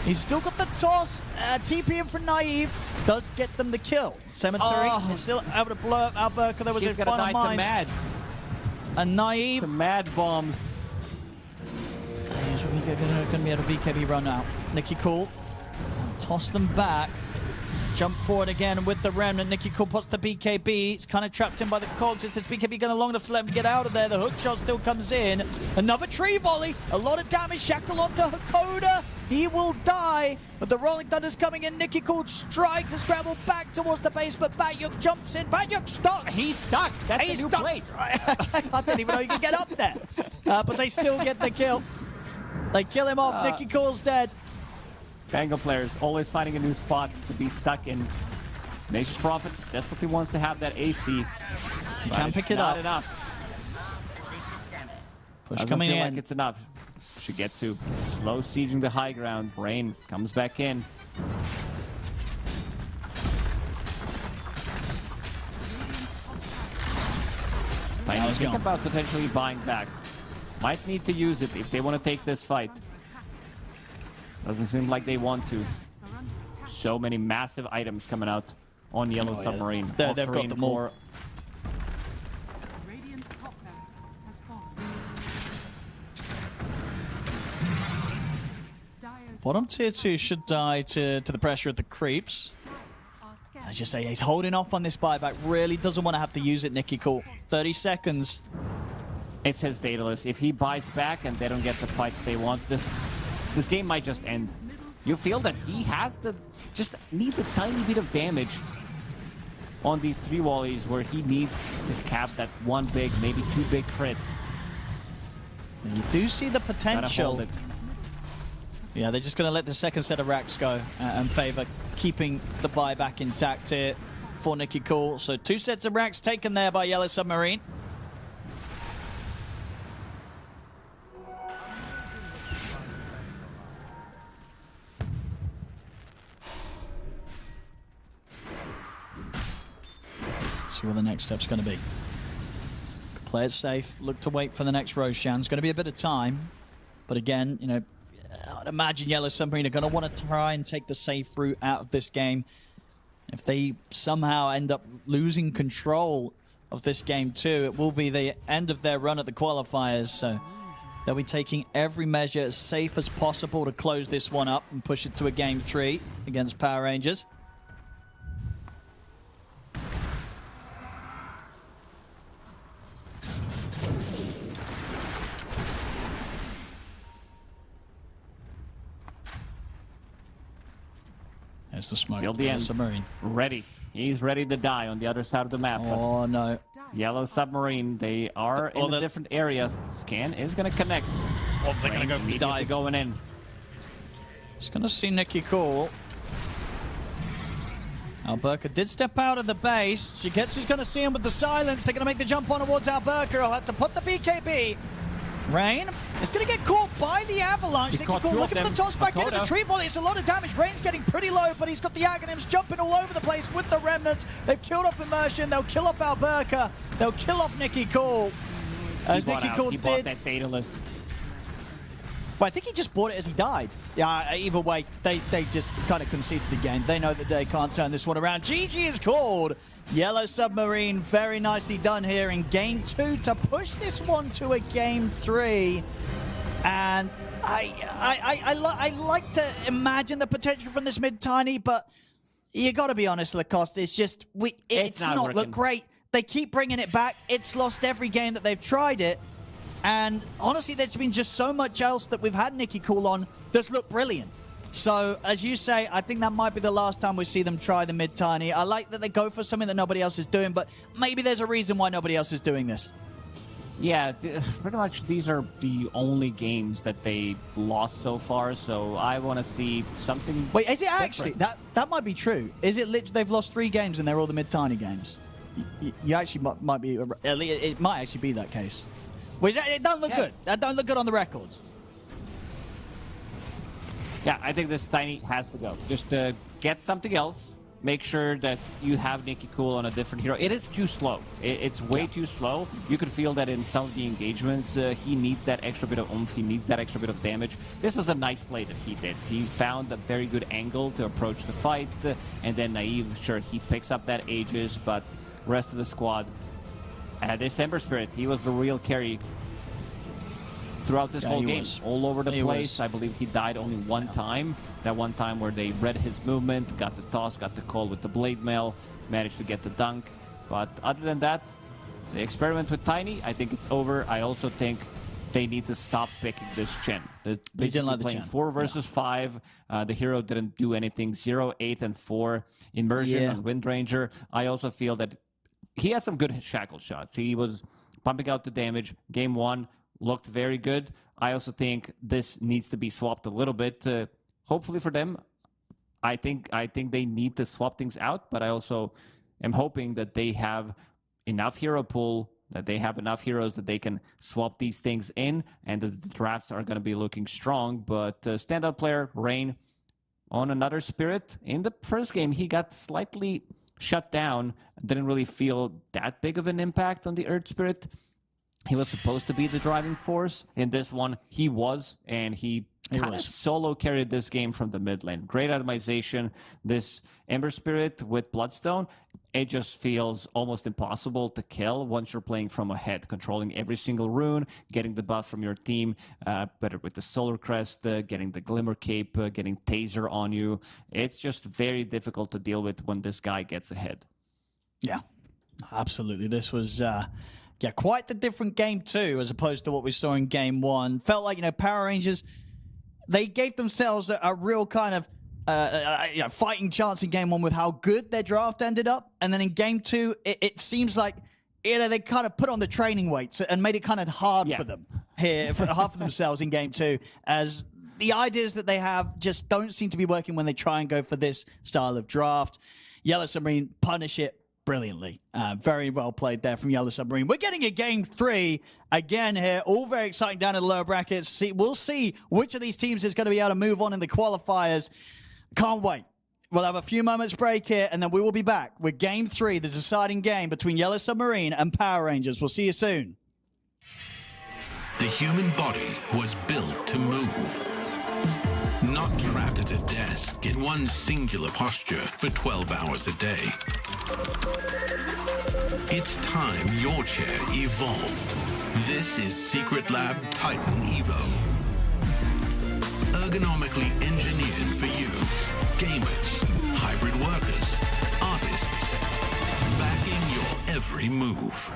Speaker 6: He's still got the toss. TP in for Naive does get them the kill. Cemetery is still able to blow up Alberca. There was his final mind.
Speaker 7: Mad.
Speaker 6: And Naive.
Speaker 7: The mad bombs.
Speaker 6: He's going to be able to BKB run out. Nicky Cool. Toss them back. jump forward again with the Remnant. Nicky Cool puts the BKB. It's kind of trapped in by the cogs. Is this BKB going long enough to let him get out of there? The hook shot still comes in. Another tree volley. A lot of damage. Shackle onto Hakoda. He will die. But the Rolling Thunder's coming in. Nicky Cool trying to scramble back towards the base, but Batyuk jumps in. Batyuk stuck.
Speaker 7: He's stuck. That's
Speaker 6: He's
Speaker 7: a new
Speaker 6: stuck.
Speaker 7: place.
Speaker 6: I didn't even know you could get up there. But they still get the kill. They kill him off. Nicky Cool's dead.
Speaker 7: Bengal players always finding a new spot to be stuck in. Nature's Prophet desperately wants to have that AC.
Speaker 6: He can pick it
Speaker 7: not
Speaker 6: up.
Speaker 7: Enough.
Speaker 6: Push
Speaker 7: Doesn't
Speaker 6: coming
Speaker 7: feel
Speaker 6: in.
Speaker 7: like it's enough. Should get to slow sieging the high ground. Rain comes back in. Tiny think about potentially buying back. Might need to use it if they want to take this fight. Doesn't seem like they want to. So many massive items coming out on Yellow Submarine.
Speaker 6: They've got them all.
Speaker 3: Radiant's top barracks has fallen. Dire's
Speaker 6: Bottom tier 2 should die to the pressure of the creeps.
Speaker 3: are scared.
Speaker 6: As you say, he's holding off on this buyback. Really doesn't want to have to use it, Nicky Cool. 30 seconds.
Speaker 7: It's his Daedalus. If he buys back and they don't get the fight they want, this game might just end. You feel that he has just needs a tiny bit of damage on these 3 volleys where he needs to cap that 1 big, maybe 2 big crits.
Speaker 6: And you do see the
Speaker 7: Gotta
Speaker 6: potential.
Speaker 7: hold it.
Speaker 6: Yeah, they're just going to let the second set of racks go and favor keeping the buyback intact here for Nicky Cool. So 2 sets of racks taken there by Yellow Submarine. See what the next step's going to be. Play it safe. Look to wait for the next Roshan. It's going to be a bit of time. But again, you know, I'd imagine Yellow Submarine are going to want to try and take the safe route out of this game. If they somehow end up losing control of this game too, it will be the end of their run at the qualifiers. So they'll be taking every measure as safe as possible to close this one up and push it to a game 3 against Power Rangers. There's the smoke.
Speaker 7: Till the end.
Speaker 6: Submarine.
Speaker 7: Ready. He's ready to die on the other side of the map. But
Speaker 6: Oh no.
Speaker 7: Yellow Submarine, they are in a different areas. Scan is going to connect.
Speaker 6: Oh, they're going to go for the
Speaker 7: Immediately
Speaker 6: dive.
Speaker 7: going in.
Speaker 6: It's going to see Nicky Cool. Alberca did step out of the base. Shigetsu's going to see him with the silence. They're going to make the jump on towards Alberca. He'll have to put the BKB. Rain is going to get caught by the avalanche. Nicky
Speaker 7: caught
Speaker 6: Cool
Speaker 7: 2 of
Speaker 6: looking for the
Speaker 7: them.
Speaker 6: toss back into the
Speaker 7: Hakoda.
Speaker 6: tree volley. It's a lot of damage. Rain's getting pretty low, but he's got the Aghanims jumping all over the place with the remnants. They've killed off Immersion. They'll kill off Alberca. They'll kill off Nicky Cool. As Nicky Cool
Speaker 7: He bought
Speaker 6: did.
Speaker 7: that Daedalus.
Speaker 6: Well, I think he just bought it as he died. Yeah, either way, they just kind of conceded the game. They know that they can't turn this one around. GG is called. Yellow Submarine, very nicely done here in game 2 to push this one to a game 3. And I like to imagine the potential from this mid-tiny, but you got to be honest, Lacoste. It's just it's
Speaker 7: not
Speaker 6: not
Speaker 7: working.
Speaker 6: look great. They keep bringing it back. It's lost every game that they've tried it. And honestly, there's been just so much else that we've had Nicky Cool on that's looked brilliant. So, as you say, I think that might be the last time we see them try the mid-tiny. I like that they go for something that nobody else is doing, but maybe there's a reason why nobody else is doing this.
Speaker 7: Yeah, pretty much these are the only games that they lost so far, so I want to see something.
Speaker 6: Wait, is it actually?
Speaker 7: different.
Speaker 6: That might be true. Is it literally they've lost 3 games and they're all the mid-tiny games? You actually might be, it might actually be that case. Which, it doesn't look good. That don't look good on the records.
Speaker 7: Yeah, I think this Tiny has to go. Just get something else. Make sure that you have Nicky Cool on a different hero. It is too slow. It's way too slow. You could feel that in some of the engagements. He needs that extra bit of oomph. He needs that extra bit of damage. This was a nice play that he did. He found a very good angle to approach the fight. And then Naive, sure, he picks up that Aegis, but rest of the squad. December Spirit, he was the real carry throughout this whole
Speaker 6: he
Speaker 7: game.
Speaker 6: was.
Speaker 7: All over the
Speaker 6: He
Speaker 7: place.
Speaker 6: was.
Speaker 7: I believe he died only one time. That one time where they read his movement, got the toss, got the call with the blade mail, managed to get the dunk. But other than that, the experiment with Tiny, I think it's over. I also think they need to stop picking this Chen. They're
Speaker 6: didn't like the
Speaker 7: playing
Speaker 6: Chen.
Speaker 7: 4 versus 5. The hero didn't do anything. 0, 8, and 4. Immersion
Speaker 6: Yeah.
Speaker 7: on Windranger. I also feel that he had some good shackle shots. He was pumping out the damage. Game 1 looked very good. I also think this needs to be swapped a little bit. Hopefully for them, I think they need to swap things out, but I also am hoping that they have enough hero pool, that they have enough heroes that they can swap these things in, and that the drafts are going to be looking strong. But standout player, Rain, on another Spirit. In the first game, he got slightly shut down, didn't really feel that big of an impact on the Earth Spirit. He was supposed to be the driving force. In this one, he was, and he kind of
Speaker 6: was.
Speaker 7: solo carried this game from the mid lane. Great atomization. This Ember Spirit with Bloodstone, it just feels almost impossible to kill once you're playing from ahead, controlling every single rune, getting the buff from your team, better with the Solar Crest, getting the Glimmer Cape, getting Taser on you. It's just very difficult to deal with when this guy gets ahead.
Speaker 6: Yeah, absolutely. This was quite the different game too, as opposed to what we saw in game 1. Felt like, Power Rangers, they gave themselves a real kind of fighting chance in game 1 with how good their draft ended up, and then in game 2, it seems like they kind of put on the training weights and made it kind of hard for them here, hard for themselves in game 2, as the ideas that they have just don't seem to be working when they try and go for this style of draft. Yellow Submarine punish it brilliantly. Very well played there from Yellow Submarine. We're getting a game 3 again here. All very exciting down in the lower brackets. We'll see which of these teams is going to be able to move on in the qualifiers. Can't wait. We'll have a few moments break here, and then we will be back with game 3, the deciding game between Yellow Submarine and Power Rangers. We'll see you soon.
Speaker 4: The human body was built to move. Not trapped at a desk in one singular posture for 12 hours a day. It's time your chair evolved. This is Secret Lab Titan Evo. Ergonomically engineered for you. Gamers, hybrid workers, artists. Backing your every move.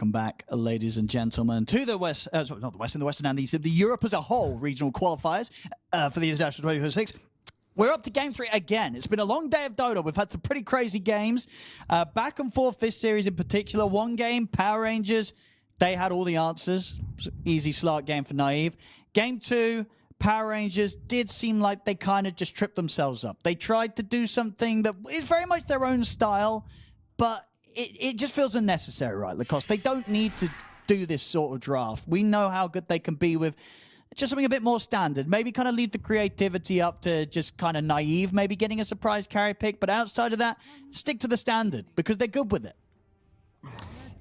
Speaker 6: welcome back, ladies and gentlemen, to the West, sorry, not the West, and the Western and the Europe as a whole regional qualifiers for the International 2026. We're up to game 3 again. It's been a long day of Dota. We've had some pretty crazy games. Back and forth this series in particular. One game, Power Rangers, they had all the answers. Easy slot game for Naive. Game 2, Power Rangers did seem like they kind of just tripped themselves up. They tried to do something that is very much their own style, but it just feels unnecessary, right, Lacoste? They don't need to do this sort of draft. We know how good they can be with just something a bit more standard. Maybe kind of leave the creativity up to just kind of Naive, maybe getting a surprise carry pick. But outside of that, stick to the standard because they're good with it.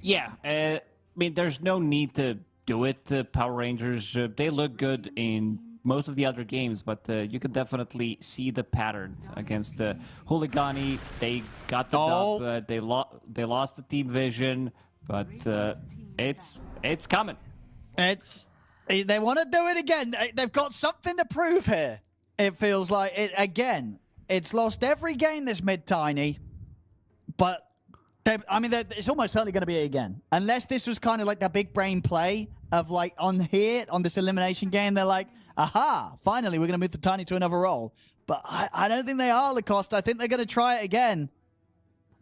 Speaker 7: Yeah, I mean, there's no need to do it. Power Rangers, they look good in most of the other games, but you can definitely see the pattern against Huligani. They got the dub. They lost the team vision, but it's coming.
Speaker 6: They want to do it again. They've got something to prove here. It feels like it again. It's lost every game this mid-tiny, but it's almost certainly going to be it again. Unless this was kind of like the big brain play of like on this elimination game, they're like, aha, finally we're going to move the Tiny to another role. But I don't think they are, Lacoste. I think they're going to try it again.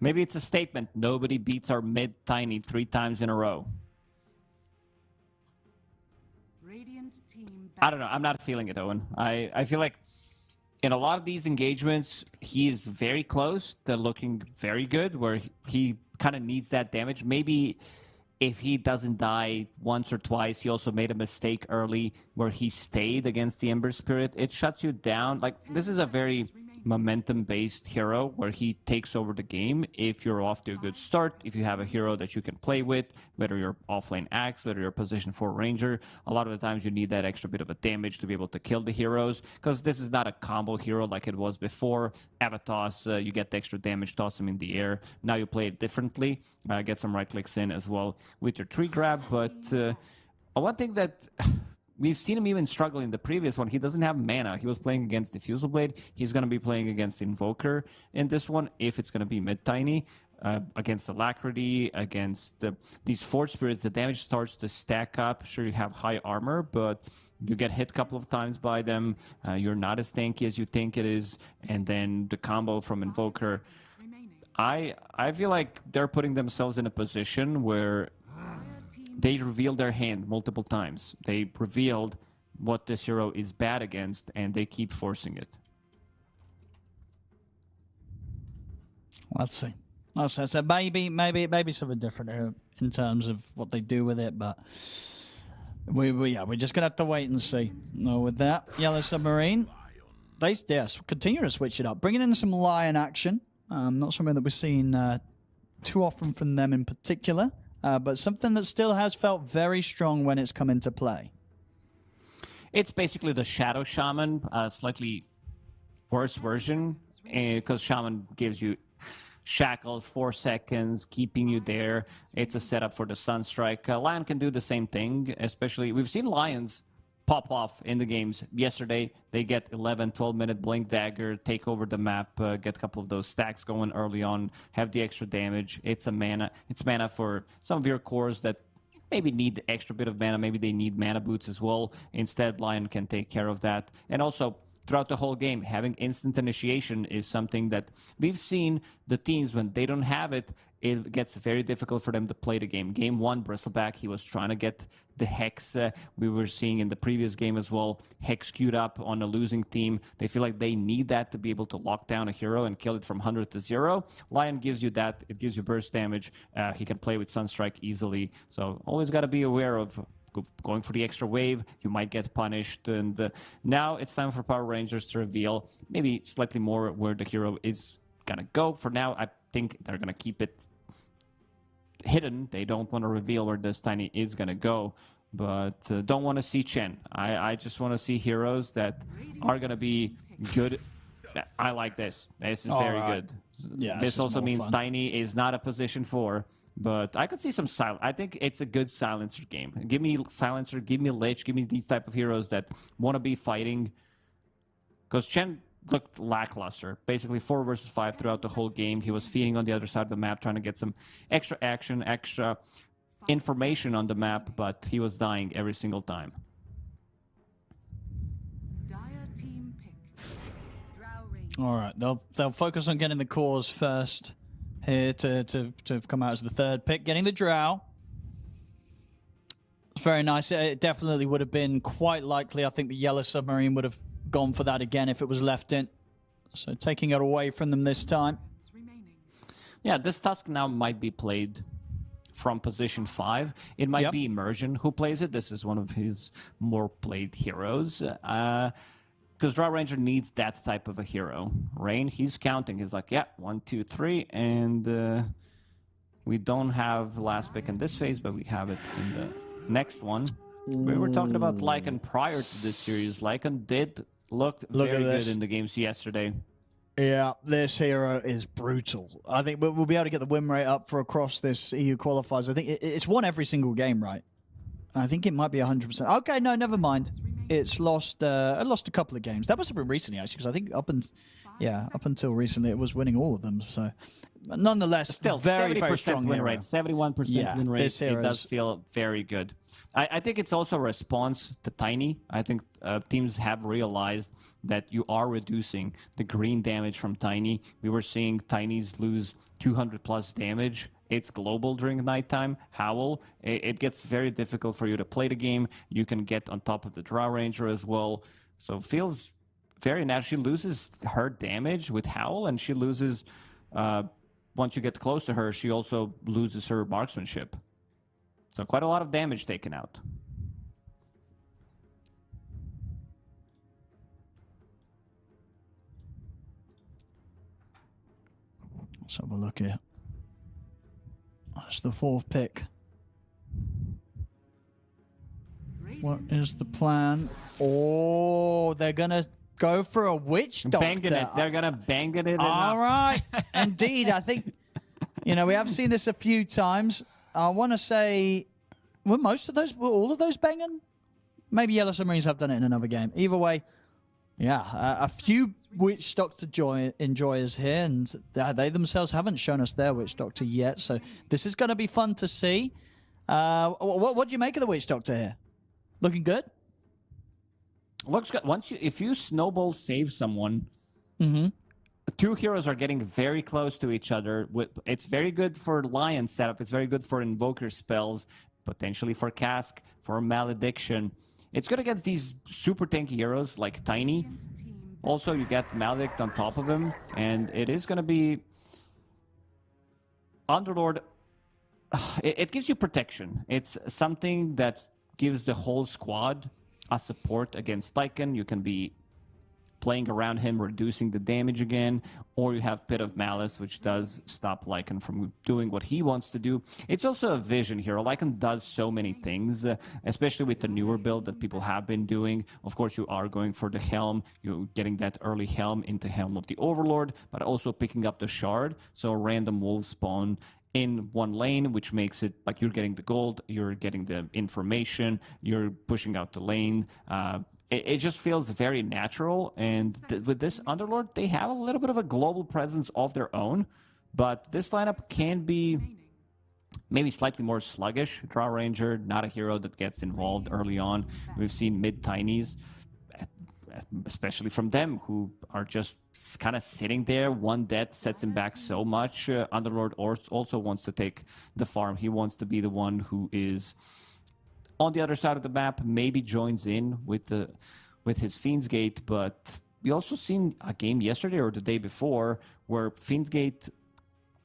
Speaker 7: Maybe it's a statement. Nobody beats our mid-tiny 3 times in a row.
Speaker 3: Radiant team
Speaker 7: I don't know. I'm not feeling it, Owen. I feel like in a lot of these engagements, he is very close to looking very good, where he kind of needs that damage. Maybe if he doesn't die once or twice, he also made a mistake early where he stayed against the Ember Spirit. It shuts you down. Like, this is a very momentum-based hero where he takes over the game if you're off to a good start, if you have a hero that you can play with, whether you're offlane Axe, whether you're position 4 Ranger. A lot of the times you need that extra bit of a damage to be able to kill the heroes, because this is not a combo hero like it was before. Avatos, you get the extra damage, toss him in the air. Now you play it differently, get some right clicks in as well with your tree grab, but one thing that we've seen him even struggle in the previous one. He doesn't have mana. He was playing against Diffusal Blade. He's going to be playing against Invoker in this one, if it's going to be mid-tiny. Against Alacrity, against these Force Spirits, the damage starts to stack up. Sure, you have high armor, but you get hit a couple of times by them. You're not as tanky as you think it is. And then the combo from Invoker. I feel like they're putting themselves in a position where they revealed their hand multiple times. They revealed what this hero is bad against, and they keep forcing it.
Speaker 6: Let's see. So maybe something different here in terms of what they do with it, but we're just gonna have to wait and see. No, with that, Yellow Submarine, they continue to switch it up, bringing in some Lion action. Not something that we're seeing too often from them in particular. But something that still has felt very strong when it's come into play.
Speaker 7: It's basically the Shadow Shaman, a slightly worse version, because Shaman gives you shackles, 4 seconds, keeping you there. It's a setup for the Sunstrike. Lion can do the same thing, especially we've seen Lions pop off in the games. Yesterday, they get 11, 12-minute Blink Dagger, take over the map, get a couple of those stacks going early on, have the extra damage. It's mana for some of your cores that maybe need the extra bit of mana. Maybe they need mana boots as well. Instead, Lion can take care of that. And also, throughout the whole game, having instant initiation is something that we've seen the teams, when they don't have it, it gets very difficult for them to play the game. Game 1, Bristleback, he was trying to get the Hex. We were seeing in the previous game as well, Hex queued up on a losing team. They feel like they need that to be able to lock down a hero and kill it from 100 to 0. Lion gives you that. It gives you burst damage. He can play with Sunstrike easily. So always got to be aware of going for the extra wave. You might get punished. And now it's time for Power Rangers to reveal maybe slightly more where the hero is going to go. For now, I think they're going to keep it hidden. They don't want to reveal where this Tiny is going to go, but don't want to see Chen. I just want to see heroes that are going to be good. I like this. This is very good.
Speaker 6: Yeah,
Speaker 7: this also means
Speaker 6: fun.
Speaker 7: Tiny is not a position 4, but I could see some silence. I think it's a good silencer game. Give me silencer, give me Lich, give me these type of heroes that want to be fighting. Because Chen looked lackluster. Basically 4 versus 5 throughout the whole game. He was feeding on the other side of the map, trying to get some extra action, extra information on the map, but he was dying every single time.
Speaker 3: Dire team pick. Drow range.
Speaker 6: All right, they'll focus on getting the cores first here to come out as the third pick, getting the Drow. Very nice. It definitely would have been quite likely. I think the yellow submarine would have gone for that again if it was left in. So taking it away from them this time.
Speaker 3: Remaining.
Speaker 7: Yeah, this Tusk now might be played from position 5. It might
Speaker 6: Yep.
Speaker 7: be Immersion who plays it. This is one of his more played heroes. Because Drow Ranger needs that type of a hero. Rain, he's counting. He's like, yeah, 1, 2, 3. And we don't have the last pick in this phase, but we have it in the next one. We were talking about Lycan prior to this series. Lycan did look very good in the games yesterday.
Speaker 6: Yeah, this hero is brutal. I think we'll be able to get the win rate up for across this EU qualifiers. I think it's won every single game, right? I think it might be 100%. Okay, no, never mind. It's lost. It lost a couple of games. That must have been recently, actually, because I think up until recently it was winning all of them. So, nonetheless,
Speaker 7: Still,
Speaker 6: very
Speaker 7: 70%
Speaker 6: strong
Speaker 7: win
Speaker 6: hero.
Speaker 7: rate, 71% win rate.
Speaker 6: This
Speaker 7: It
Speaker 6: hero
Speaker 7: does
Speaker 6: is-
Speaker 7: feel very good. I think it's also a response to Tiny. I think teams have realized that you are reducing the green damage from Tiny. We were seeing Tinies lose 200 plus damage. It's global during nighttime. Howl, it gets very difficult for you to play the game. You can get on top of the Drow Ranger as well. So feels very natural. She loses her damage with Howl, and she loses, once you get close to her, she also loses her marksmanship. So quite a lot of damage taken out.
Speaker 6: Let's have a look here. That's the 4th pick. What is the plan? Oh, they're going to go for a witch doctor.
Speaker 7: Banging it. They're going to bang it in.
Speaker 6: All right. Indeed, I think, we have seen this a few times. I want to say, were all of those banging? Maybe Yellow Submarines have done it in another game. Either way, yeah, a few Witch Doctor enjoyers here, and they themselves haven't shown us their Witch Doctor yet, so this is going to be fun to see. What do you make of the Witch Doctor here? Looking good?
Speaker 7: Looks good. If you snowball save someone, two heroes are getting very close to each other. It's very good for Lion setup. It's very good for Invoker spells, potentially for Cask, for Malediction. It's good against these super tanky heroes like Tiny. Also, you get Maledict on top of him, and it is going to be Underlord. It gives you protection. It's something that gives the whole squad a support against Lycan. You can be playing around him, reducing the damage again, or you have Pit of Malice, which does stop Lycan from doing what he wants to do. It's also a vision hero. Lycan does so many things, especially with the newer build that people have been doing. Of course, you are going for the Helm. You're getting that early Helm into Helm of the Overlord, but also picking up the Shard, so a random wolf spawn in one lane, which makes it like you're getting the gold, you're getting the information, you're pushing out the lane. It just feels very natural, and with this Underlord, they have a little bit of a global presence of their own, but this lineup can be maybe slightly more sluggish. Drow Ranger, not a hero that gets involved early on. We've seen mid-Tinies, especially from them, who are just kind of sitting there. One death sets him back so much. Underlord also wants to take the farm. He wants to be the one who is on the other side of the map, maybe joins in with his Fiend's Gate, but we also seen a game yesterday or the day before where Fiend's Gate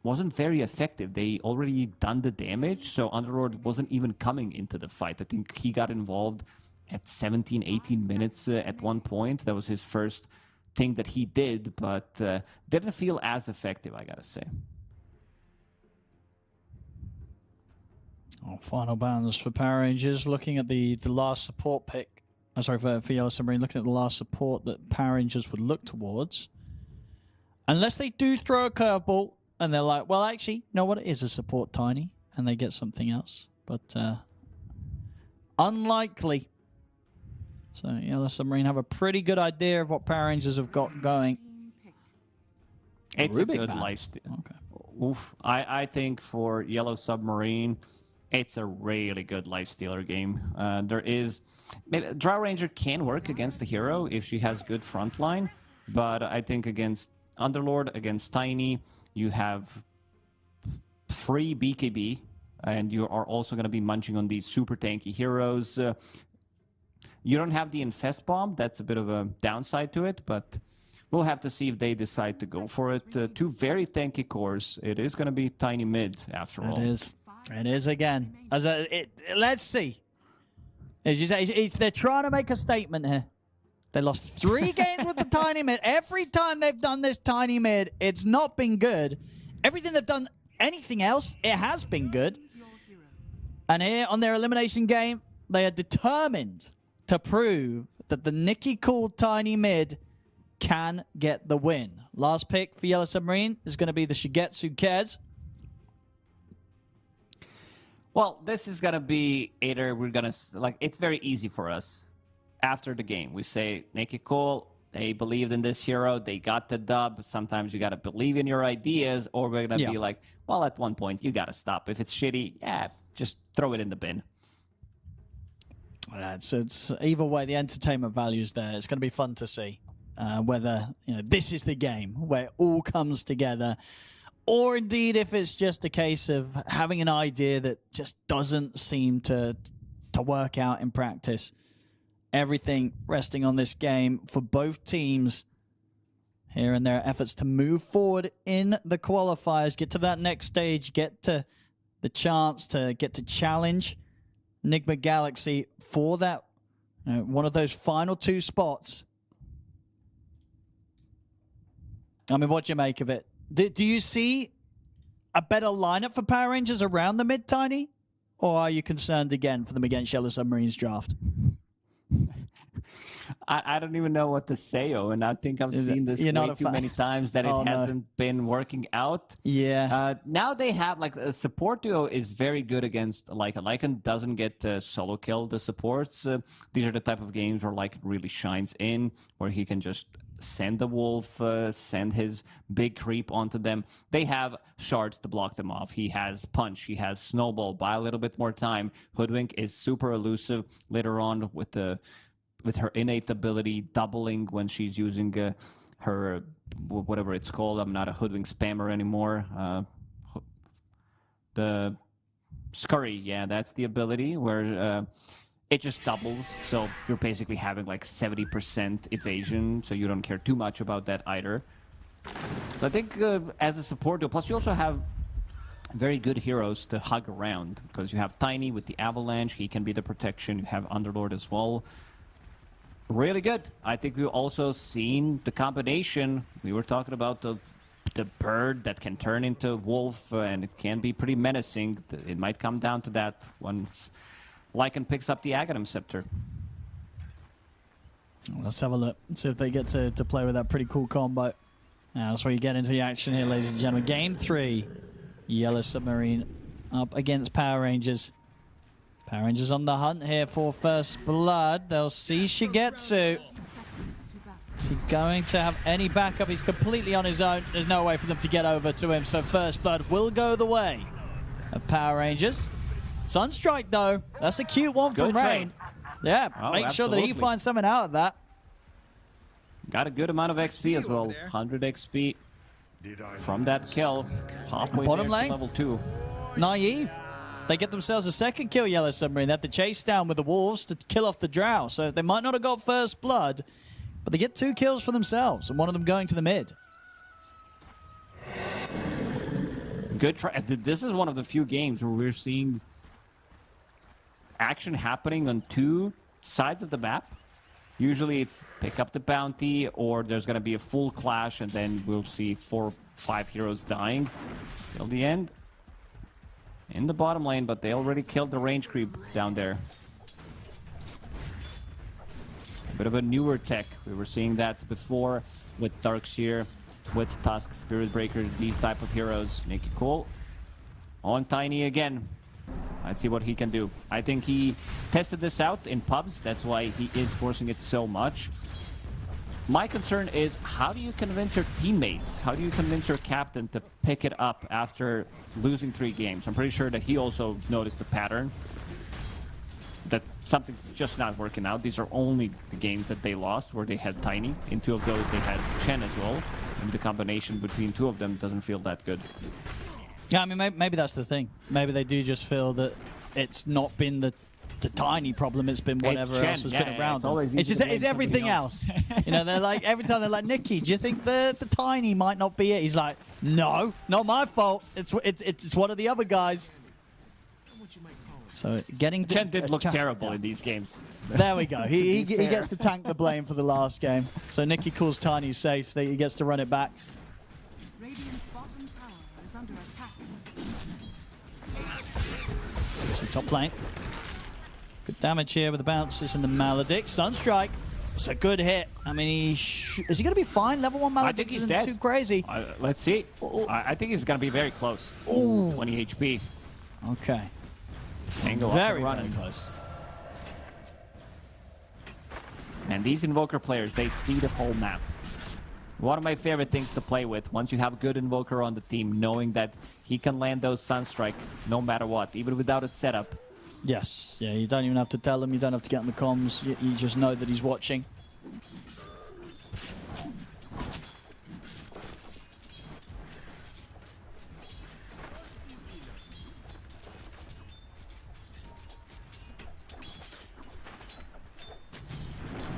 Speaker 7: wasn't very effective. They already done the damage, so Underlord wasn't even coming into the fight. I think he got involved at 17, 18 minutes at one point. That was his first thing that he did, but didn't feel as effective, I gotta say.
Speaker 6: Final bounds for Power Rangers. Looking at the last support pick. Sorry, for Yellow Submarine. Looking at the last support that Power Rangers would look towards. Unless they do throw a curveball and they're like, well, actually, you know what? It is a support Tiny. And they get something else. But unlikely. So Yellow Submarine have a pretty good idea of what Power Rangers have got going.
Speaker 7: It's
Speaker 6: Rubik
Speaker 7: a good
Speaker 6: Man.
Speaker 7: lifesteal.
Speaker 6: Okay.
Speaker 7: Oof. I think for Yellow Submarine, It's a really good lifestealer game. There is... Maybe Drow Ranger can work against the hero if she has good frontline, but I think against Underlord, against Tiny, you have free BKB, and you are also going to be munching on these super tanky heroes. You don't have the Infest Bomb. That's a bit of a downside to it, but we'll have to see if they decide to go for it. Two very tanky cores. It is going to be Tiny mid, after all.
Speaker 6: It is. It is again. Let's see. As you say, they're trying to make a statement here. They lost 3 games with the Tiny mid. Every time they've done this Tiny mid, it's not been good. Everything they've done, anything else, it has been good. And here on their elimination game, they are determined to prove that the Nikki Cool Tiny mid can get the win. Last pick for Yellow Submarine is going to be the Shigetsu Kez.
Speaker 7: Well, this is going to be either we're going to... Like, it's very easy for us. After the game, we say, Nikki Cool, they believed in this hero. They got the dub. Sometimes you got to believe in your ideas, or we're going to be like, well, at one point, you got to stop. If it's shitty, yeah, just throw it in the bin.
Speaker 6: It's either way, the entertainment value is there. It's going to be fun to see whether this is the game where it all comes together, or indeed if it's just a case of having an idea that just doesn't seem to work out in practice. Everything resting on this game for both teams here in their efforts to move forward in the qualifiers, get to that next stage, get to the chance to get to challenge Enigma Galaxy for that one of those final 2 spots. I mean, what do you make of it? Do you see a better lineup for Power Rangers around the mid-Tiny? Or are you concerned again for them against Yellow Submarine's draft?
Speaker 7: I don't even know what to say, and I think I've seen this way too many times that it hasn't been working out.
Speaker 6: Yeah.
Speaker 7: Now they have, like, a support duo is very good against Lycan. Lycan doesn't get solo kill the supports. These are the type of games where Lycan really shines in, where he can just send the wolf, send his big creep onto them. They have shards to block them off. He has punch, he has snowball. Buy a little bit more time. Hoodwink is super elusive later on with her innate ability doubling when she's using her whatever it's called. I'm not a Hoodwink spammer anymore. The scurry, yeah, that's the ability where it just doubles, so you're basically having like 70% evasion, so you don't care too much about that either. So I think as a support duo, plus you also have very good heroes to hug around, because you have Tiny with the Avalanche, he can be the protection, you have Underlord as well. Really good. I think we've also seen the combination. We were talking about the bird that can turn into wolf, and it can be pretty menacing. It might come down to that once Lycan picks up the Aghanim Scepter.
Speaker 6: Let's have a look. See if they get to play with that pretty cool combo. Now, that's where you get into the action here, ladies and gentlemen. Game 3. Yellow Submarine up against Power Rangers. Power Rangers on the hunt here for first blood. They'll see Shigetsu. Is he going to have any backup? He's completely on his own. There's no way for them to get over to him, so first blood will go the way of Power Rangers. Sunstrike, though. That's a cute one from Rain. Yeah, make sure that he finds something out of that.
Speaker 7: Got a good amount of XP as well. 100 XP from that kill. Halfway
Speaker 6: Bottom
Speaker 7: there
Speaker 6: lane.
Speaker 7: to level 2.
Speaker 6: Naive. They get themselves a second kill, Yellow Submarine. They have to chase down with the wolves to kill off the drow. So they might not have got first blood, but they get 2 kills for themselves, and one of them going to the mid.
Speaker 7: Good try. This is one of the few games where we're seeing action happening on 2 sides of the map. Usually it's pick up the bounty, or there's going to be a full clash, and then we'll see 4 or 5 heroes dying till the end. In the bottom lane, but they already killed the range creep down there. A bit of a newer tech. We were seeing that before with Darkseer, with Tusk, Spirit Breaker, these type of heroes. Nikki Cool on Tiny again. Let's see what he can do. I think he tested this out in pubs. That's why he is forcing it so much. My concern is, how do you convince your teammates? How do you convince your captain to pick it up after losing 3 games? I'm pretty sure that he also noticed the pattern, that something's just not working out. These are only the games that they lost where they had Tiny. In 2 of those, they had Chen as well. And the combination between 2 of them doesn't feel that good.
Speaker 6: Yeah, I mean, maybe that's the thing. Maybe they do just feel that it's not been the Tiny problem, it's been whatever else has been around them. It's just it's everything else. You know, they're like, every time they're like, Nicky, do you think the Tiny might not be it? He's like, no, not my fault. It's one of the other guys. So getting
Speaker 7: Chen did look terrible in these games.
Speaker 6: There we go. He gets to tank the blame for the last game. So Nicky calls Tiny safe. So he gets to run it back.
Speaker 3: Radiant's bottom tower is under attack.
Speaker 6: So top lane. Good damage here with the bounces and the Maledict. Sunstrike. It's a good hit. I mean, is he going to be fine? Level 1 Maledict
Speaker 7: I think he's
Speaker 6: isn't
Speaker 7: dead.
Speaker 6: too crazy.
Speaker 7: Let's see. I think he's going to be very close.
Speaker 6: Ooh.
Speaker 7: 20 HP.
Speaker 6: Okay.
Speaker 7: Angle
Speaker 6: Very,
Speaker 7: up
Speaker 6: very
Speaker 7: and running.
Speaker 6: close.
Speaker 7: And these Invoker players, they see the whole map. One of my favorite things to play with, once you have a good Invoker on the team, knowing that he can land those Sunstrike no matter what, even without a setup.
Speaker 6: Yes. Yeah, you don't even have to tell him. You don't have to get on the comms. You just know that he's watching.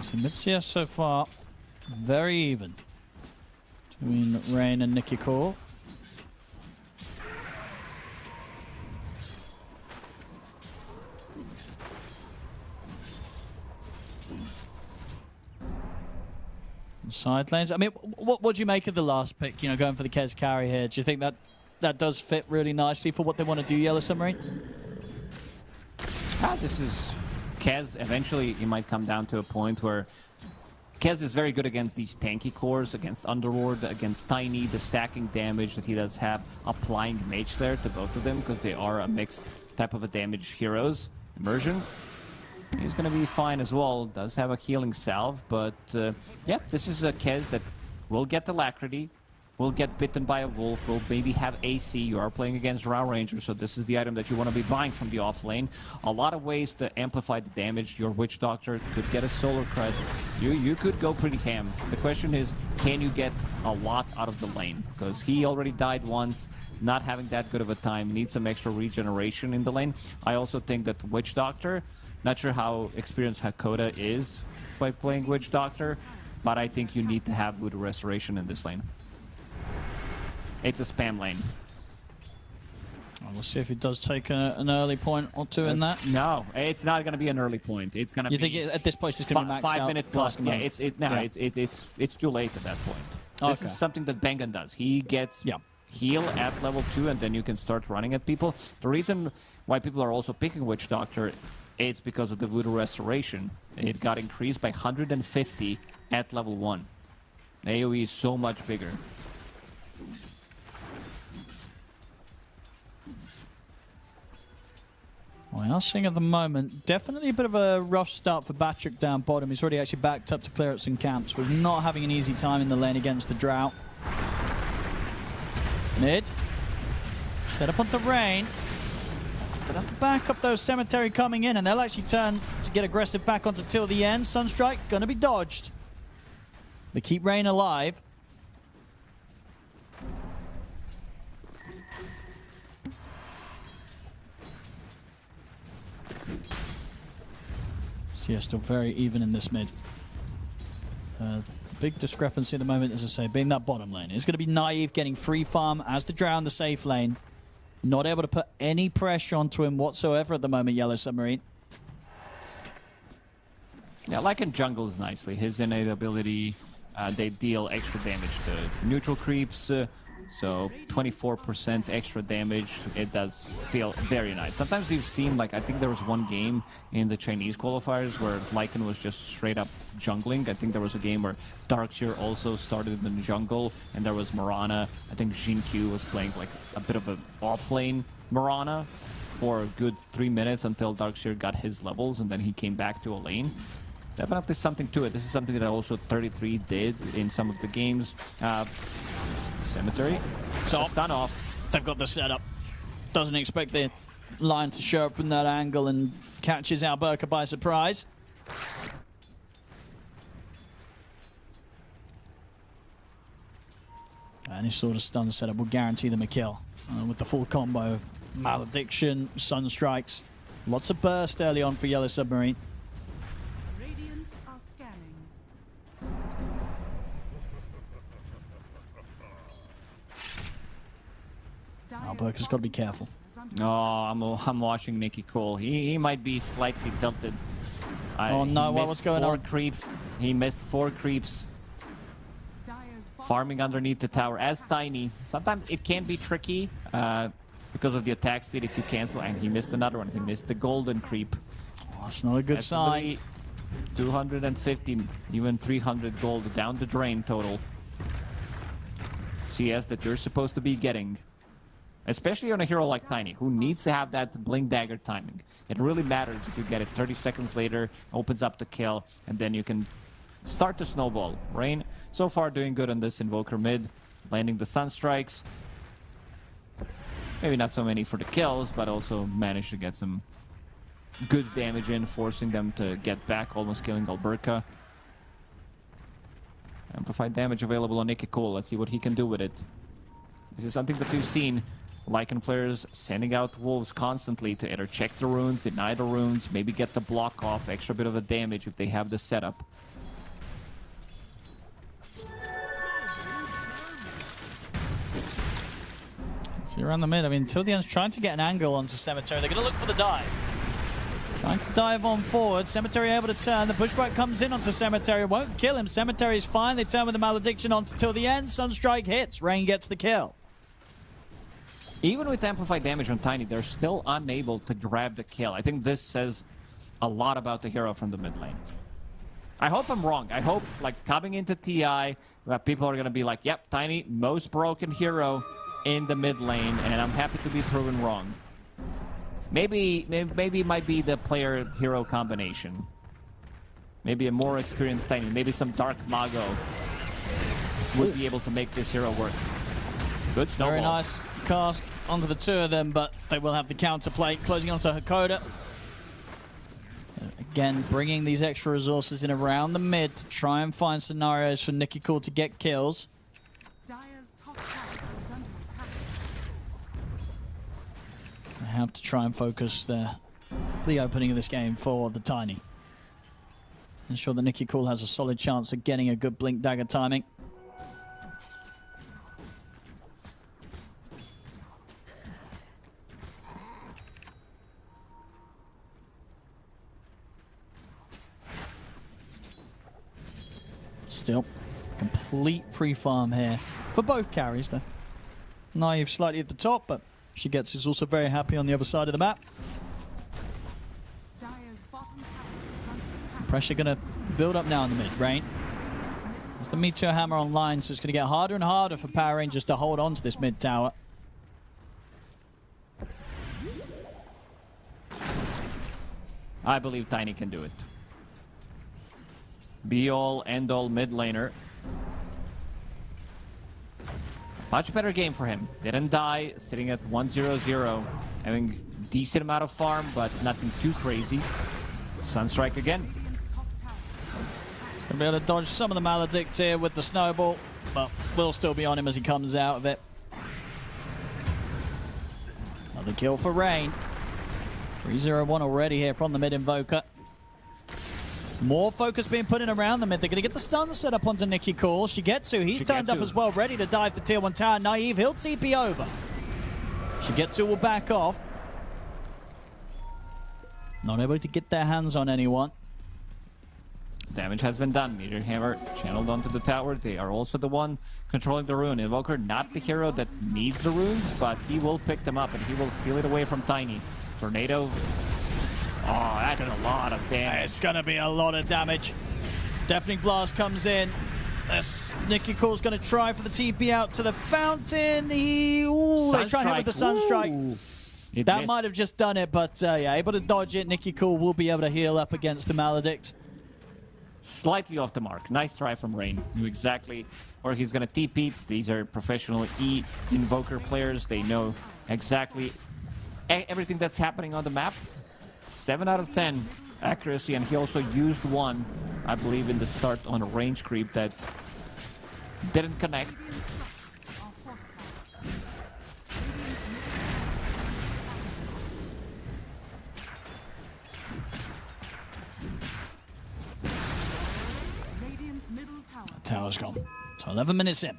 Speaker 6: So mid-CS so far, very even between Rain and Nicky Core. Side lanes. I mean, what do you make of the last pick? You know, going for the Kez carry here. Do you think that does fit really nicely for what they want to do, Yellow Submarine?
Speaker 7: This is Kez. Eventually, it might come down to a point where Kez is very good against these tanky cores, against Underworld, against Tiny, the stacking damage that he does have, applying Mage there to both of them because they are a mixed type of a damage heroes. Immersion. He's going to be fine as well. Does have a healing salve, but yeah, this is a Kez that will get the Alacrity, will get bitten by a wolf, will maybe have AC. You are playing against Drow Ranger, so this is the item that you want to be buying from the off lane. A lot of ways to amplify the damage. Your Witch Doctor could get a Solar Crest. You could go pretty ham. The question is, can you get a lot out of the lane? Because he already died once, not having that good of a time, needs some extra regeneration in the lane. I also think that Witch Doctor, not sure how experienced Hakoda is by playing Witch Doctor, but I think you need to have Voodoo Restoration in this lane. It's a spam lane.
Speaker 6: We'll see if he does take an early point or two in that.
Speaker 7: No, it's not going to be an early point. It's going to be.
Speaker 6: You think at this point it's just going to be maxed
Speaker 7: 5
Speaker 6: out?
Speaker 7: minute plus? Yeah, it's too late at that point. This is something that Bengen does. He gets heal at level 2, and then you can start running at people. The reason why people are also picking Witch Doctor, it's because of the Voodoo Restoration. It got increased by 150 at level 1. The AoE is so much bigger.
Speaker 6: We are seeing at the moment definitely a bit of a rough start for Batrick down bottom. He's already actually backed up to clear up some camps. Was not having an easy time in the lane against the Drought. Mid. Set up on the Rain. But have to back up those Cemetery coming in, and they'll actually turn to get aggressive back onto till the end. Sunstrike gonna be dodged. They keep Rain alive. So yeah, still very even in this mid. The big discrepancy at the moment, as I say, being that bottom lane. It's going to be Naive getting free farm as the Drow in the safe lane. Not able to put any pressure onto him whatsoever at the moment, Yellow Submarine.
Speaker 7: Yeah, like in jungles nicely. His innate ability, they deal extra damage to neutral creeps. So 24% extra damage. It does feel very nice. Sometimes we've seen, like, I think there was one game in the Chinese qualifiers where Lycan was just straight up jungling. I think there was a game where Darkseer also started in the jungle, and there was Mirana. I think Jin Q was playing like a bit of an off-lane Mirana for a good 3 minutes until Darkseer got his levels, and then he came back to a lane. definitely something to it. This is something that also 33 did in some of the games. Cemetery.
Speaker 6: So
Speaker 7: Stun off.
Speaker 6: they've got the setup. Doesn't expect the line to show up from that angle and catches Alberca by surprise. Any sort of stun setup will guarantee them a kill. With the full combo of Malediction, Sunstrikes. Lots of burst early on for Yellow Submarine.
Speaker 3: Radiant are scanning.
Speaker 6: Alberca's got to be careful.
Speaker 7: No, I'm watching Nicky Cole. He might be slightly tilted.
Speaker 6: Oh no,
Speaker 7: he
Speaker 6: what's
Speaker 7: missed
Speaker 6: going
Speaker 7: four
Speaker 6: on?
Speaker 7: Creeps. He missed 4 creeps. Farming underneath the tower as Tiny. Sometimes it can be tricky because of the attack speed if you cancel, and he missed another one. He missed the golden creep.
Speaker 6: Oh, that's not a good sign.
Speaker 7: 250, even 300 gold down the drain total. CS that you're supposed to be getting. Especially on a hero like Tiny, who needs to have that blink dagger timing. It really matters if you get it 30 seconds later, opens up the kill, and then you can start to snowball. Rain, so far doing good on this Invoker mid, landing the Sunstrikes. Maybe not so many for the kills, but also managed to get some good damage in, forcing them to get back, almost killing Alberca. Amplified damage available on Nicky Cole. Let's see what he can do with it. This is something that we've seen. Lycan players sending out wolves constantly to either check the runes, deny the runes, maybe get the block off, extra bit of a damage if they have the setup.
Speaker 6: See around the mid. I mean, Tildian's trying to get an angle onto Cemetery. They're going to look for the dive. Trying to dive on forward. Cemetery able to turn. The pushback comes in onto Cemetery. Won't kill him. Cemetery's fine. They turn with the Malediction on till the end. Sunstrike hits. Rain gets the kill.
Speaker 7: Even with amplified damage on Tiny, they're still unable to grab the kill. I think this says a lot about the hero from the mid lane. I hope I'm wrong. I hope, like, coming into TI, that people are going to be like, yep, Tiny, most broken hero in the mid lane, and I'm happy to be proven wrong. Maybe it might be the player-hero combination. Maybe a more experienced Tiny, maybe some Dark Mago would be able to make this hero work. Good snowball.
Speaker 6: Very nice cast onto the two of them, but they will have the counterplay. Closing onto Hakoda. Again, bringing these extra resources in around the mid to try and find scenarios for Nicky Cole to get kills.
Speaker 3: Dire's top tower is under attack.
Speaker 6: I have to try and focus the opening of this game for the Tiny. Ensure that Nicky Cole has a solid chance of getting a good blink dagger timing. Still, complete free farm here for both carries, though. Naive slightly at the top, but Shigetsu is also very happy on the other side of the map.
Speaker 3: Dire's bottom tower is under attack.
Speaker 6: Pressure going to build up now in the mid. Rain. There's the Meteor Hammer online, so it's going to get harder and harder for Power Rangers to hold on to this mid tower.
Speaker 7: I believe Tiny can do it. Be-all, end-all mid laner. Much better game for him. Didn't die, sitting at 1-0-0. Having decent amount of farm, but nothing too crazy. Sunstrike again.
Speaker 3: Radiant's top tower.
Speaker 6: He's going to be able to dodge some of the Maledict here with the snowball, but will still be on him as he comes out of it. Another kill for Rain. 3-0-1 already here from the mid Invoker. More focus being put in around the mid. They're going to get the stun set up onto Nicky Cole. Shigetsu, he's turned up as well, ready to dive the tier 1 tower. Naive, he'll TP over. Shigetsu will back off. Not able to get their hands on anyone.
Speaker 7: Damage has been done. Meteor Hammer channeled onto the tower. They are also the one controlling the rune. Invoker, not the hero that needs the runes, but he will pick them up and he will steal it away from Tiny. Tornado. Oh, that's a lot of damage.
Speaker 6: It's going to be a lot of damage. Deafening Blast comes in. Nicky Cole's going to try for the TP out to the fountain. They try and hit with the Sunstrike. That might have just done it, but yeah, able to dodge it. Nicky Cole will be able to heal up against the Maledict.
Speaker 7: slightly off the mark. Nice try from Rain. Knew exactly where he's going to TP. These are professional E Invoker players. They know exactly everything that's happening on the map. 7 out of 10 accuracy, and he also used one, I believe, in the start on a range creep that didn't connect.
Speaker 3: Are fortified. Radiant's middle tower.
Speaker 6: Tower's gone. So 11 minutes in.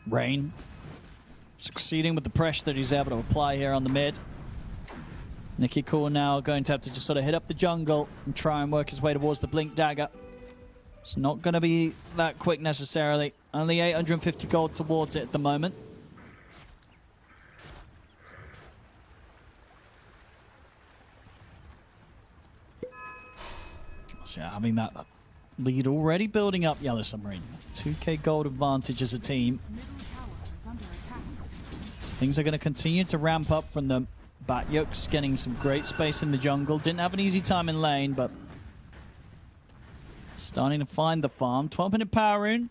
Speaker 6: Rain succeeding with the pressure that he's able to apply here on the mid. Nicky Cool now going to have to just sort of hit up the jungle and try and work his way towards the Blink Dagger. It's not going to be that quick necessarily. Only 850 gold towards it at the moment. So having that lead already building up, Yellow Submarine. 2k gold advantage as a team.
Speaker 3: Middle tower is under attack.
Speaker 6: Things are going to continue to ramp up from them. Batyuk's getting some great space in the jungle. Didn't have an easy time in lane, but starting to find the farm. 12-minute power rune.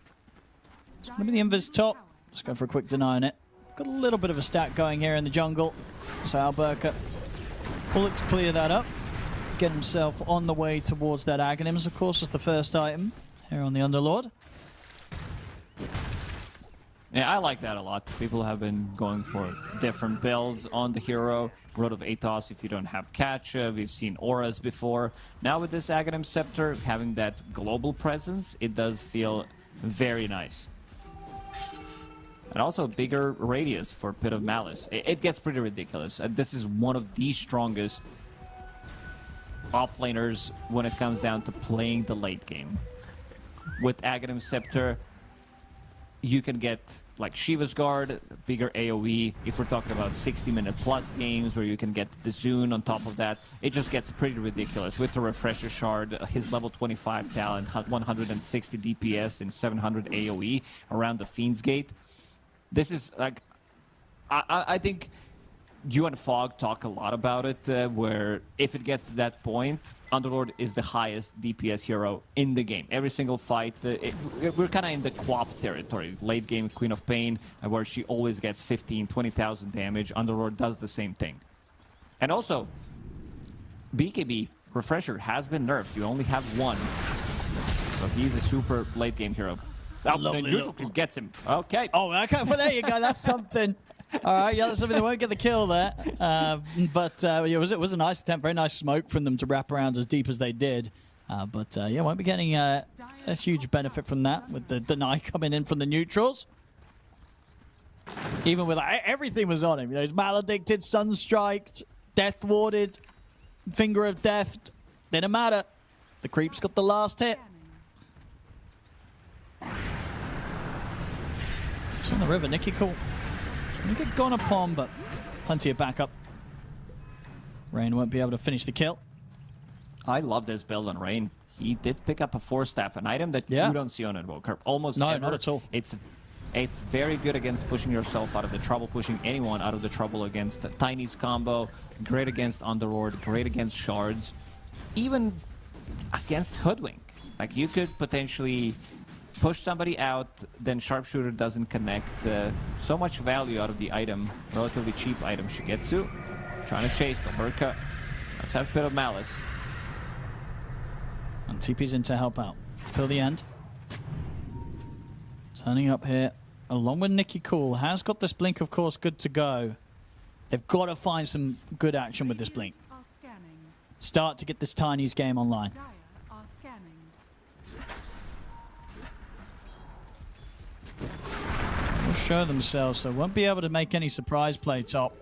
Speaker 6: It's going to be the invis top. Let's go for a quick deny on it. Got a little bit of a stack going here in the jungle. So Alberka will look to clear that up. Get himself on the way towards that Aghanims, of course, was the first item here on the Underlord.
Speaker 7: Yeah, I like that a lot. People have been going for different builds on the hero. Road of Atos if you don't have Catcha. We've seen auras before. Now with this Aghanim Scepter, having that global presence, it does feel very nice. And also bigger radius for Pit of Malice. It gets pretty ridiculous. This is one of the strongest offlaners when it comes down to playing the late game. With Aghanim Scepter, you can get like Shiva's Guard, bigger AoE. If we're talking about 60-minute plus games where you can get the Zune on top of that, it just gets pretty ridiculous. With the Refresher Shard, his level 25 talent, 160 DPS and 700 AoE around the Fiend's Gate. This is like, I think you and Fog talk a lot about it, where if it gets to that point, Underlord is the highest DPS hero in the game. Every single fight, we're kind of in the Quap territory. Late game Queen of Pain, where she always gets 15, 20,000 damage. Underlord does the same thing. And also, BKB, Refresher, has been nerfed. You only have one. So he's a super late game hero. Oh, the neutral creep gets him. Okay.
Speaker 6: Oh, okay. Well, there you go. That's something. All right, yeah, that's something. They won't get the kill there. But it was a nice attempt. Very nice smoke from them to wrap around as deep as they did. Yeah, won't be getting a huge benefit from that with the deny coming in from the neutrals. Even with everything was on him. You know, he's maledicted, sunstriked, death warded, finger of death. Didn't matter. The creep's got the last hit. It's on the river. Nicky Cool. Going to get gone upon, but plenty of backup. Rain won't be able to finish the kill.
Speaker 7: I love this build on Rain. He did pick up a 4-staff, an item that you don't see on Invoker. Almost
Speaker 6: no,
Speaker 7: ever.
Speaker 6: not at all.
Speaker 7: It's very good against pushing yourself out of the trouble, pushing anyone out of the trouble against Tiny's combo. Great against Underlord, great against Shards. Even against Hoodwink. Like, you could potentially push somebody out, then Sharpshooter doesn't connect. So much value out of the item, relatively cheap item Shigetsu. Trying to chase Alberka. Let's have a bit of Malice.
Speaker 6: And TP's in to help out till the end. Turning up here, along with Nicky Cool. Has got this blink, of course, good to go. They've got to find some good action with this blink.
Speaker 3: Are scanning.
Speaker 6: Start to get this Tiny's game online.
Speaker 3: Dire are scanning.
Speaker 6: Will show themselves, so won't be able to make any surprise play top.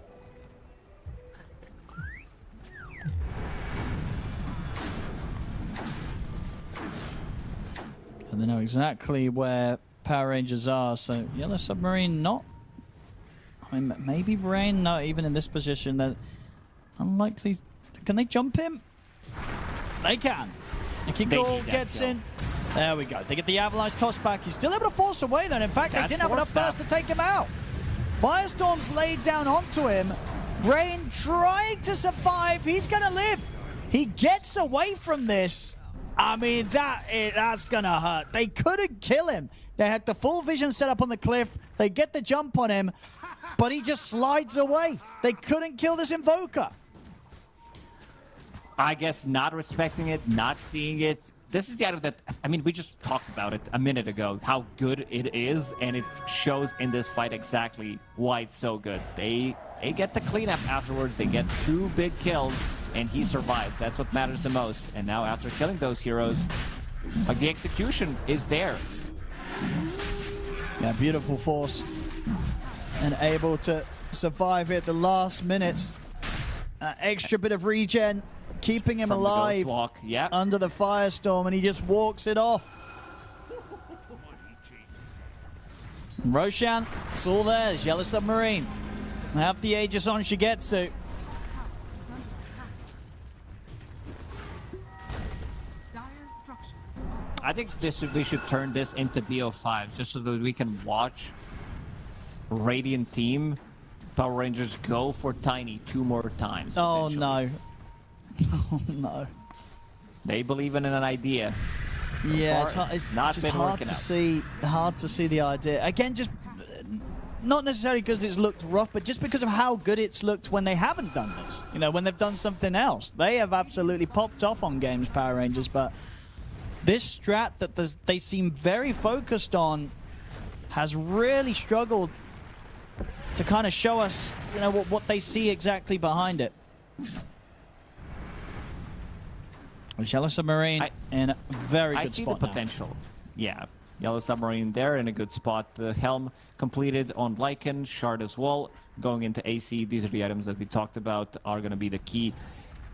Speaker 6: And they know exactly where Power Rangers are, so Yellow Submarine not. I mean, maybe Rain, no, even in this position, they're unlikely. Can they jump him? They can. Nicky Cool gets in. There we go. They get the Avalanche toss back. He's still able to force away, though. And in fact, they didn't have enough burst to take him out. Firestorm's laid down onto him. Rain trying to survive. He's going to live. He gets away from this. I mean, that's gonna hurt. They couldn't kill him. They had the full vision set up on the cliff. They get the jump on him, but he just slides away. They couldn't kill this Invoker.
Speaker 7: I guess not respecting it, not seeing it. This is the item that, I mean, we just talked about it a minute ago, how good it is, and it shows in this fight exactly why it's so good. They get the cleanup afterwards. They get 2 big kills, and he survives. That's what matters the most. And now after killing those heroes, like, the execution is there.
Speaker 6: Yeah, beautiful force. And able to survive it the last minutes. Extra bit of regen, keeping him
Speaker 7: From the
Speaker 6: alive
Speaker 7: Ghost Walk. Yeah.
Speaker 6: under the firestorm, and he just walks it off. Roshan, it's all there. There's Yellow Submarine. Have the Aegis on Shigetsu.
Speaker 3: Dire structures.
Speaker 7: I think we should turn this into BO5 just so that we can watch Radiant team Power Rangers go for Tiny 2 more times.
Speaker 6: Oh
Speaker 7: potentially.
Speaker 6: no. Oh no.
Speaker 7: They believe in an idea. So
Speaker 6: Yeah,
Speaker 7: far,
Speaker 6: it's
Speaker 7: not
Speaker 6: just
Speaker 7: been
Speaker 6: hard
Speaker 7: working
Speaker 6: to
Speaker 7: out.
Speaker 6: see. Hard to see the idea. Again, just not necessarily because it's looked rough, but just because of how good it's looked when they haven't done this. You know, when they've done something else. They have absolutely popped off on games, Power Rangers, but this strat that they seem very focused on has really struggled to kind of show us, you know, what they see exactly behind it. Yellow Submarine in a very good
Speaker 7: I see
Speaker 6: spot
Speaker 7: the
Speaker 6: now.
Speaker 7: potential. Yeah. Yellow Submarine there in a good spot. The helm completed on Lycan, Shard as well. Going into AC, these are the items that we talked about are going to be the key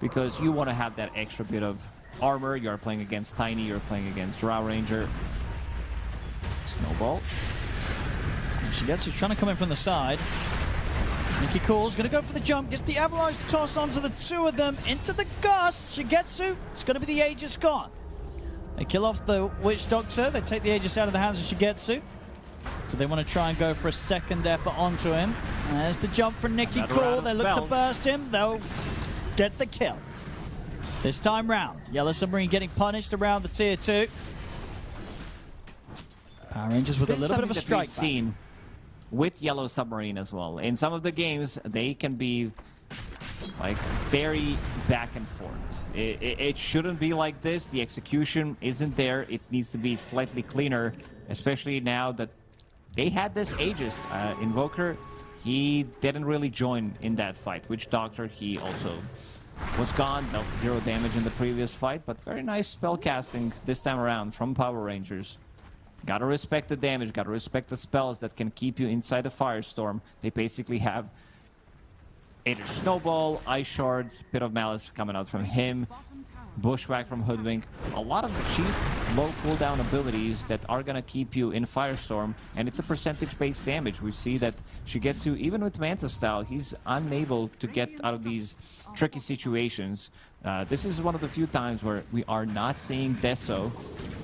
Speaker 7: because you want to have that extra bit of armor. You're playing against Tiny, you're playing against Raw Ranger. Snowball.
Speaker 6: Shigetsu's trying to come in from the side. Nikki Cool's going to go for the jump, gets the avalanche toss onto the 2 of them, into the gust. Shigetsu, it's going to be the Aegis gone. They kill off the Witch Doctor, they take the Aegis out of the hands of Shigetsu. So they want to try and go for a second effort onto him. There's the jump from Nikki
Speaker 7: Another
Speaker 6: Cool,
Speaker 7: round of
Speaker 6: they look to
Speaker 7: spells.
Speaker 6: burst him, they'll get the kill. This time round, Yellow Submarine getting punished around the tier 2. Power Rangers with
Speaker 7: This
Speaker 6: a little
Speaker 7: is
Speaker 6: bit of a
Speaker 7: something that we've
Speaker 6: strike back.
Speaker 7: seen with Yellow Submarine as well. In some of the games, they can be like very back and forth. It shouldn't be like this. The execution isn't there. It needs to be slightly cleaner, especially now that they had this Aegis. Invoker, he didn't really join in that fight. Witch Doctor, he also was gone, dealt 0 damage in the previous fight, but very nice spell casting this time around from Power Rangers. Gotta respect the damage, gotta respect the spells that can keep you inside the Firestorm. They basically have Aegis Snowball, Ice Shards, Pit of Malice coming out from him, Bushwhack from Hoodwink. A lot of cheap, low cooldown abilities that are gonna keep you in Firestorm, and it's a percentage-based damage. We see that Shigetsu, even with Manta Style, he's unable to get out of these tricky situations. This is one of the few times where we are not seeing Deso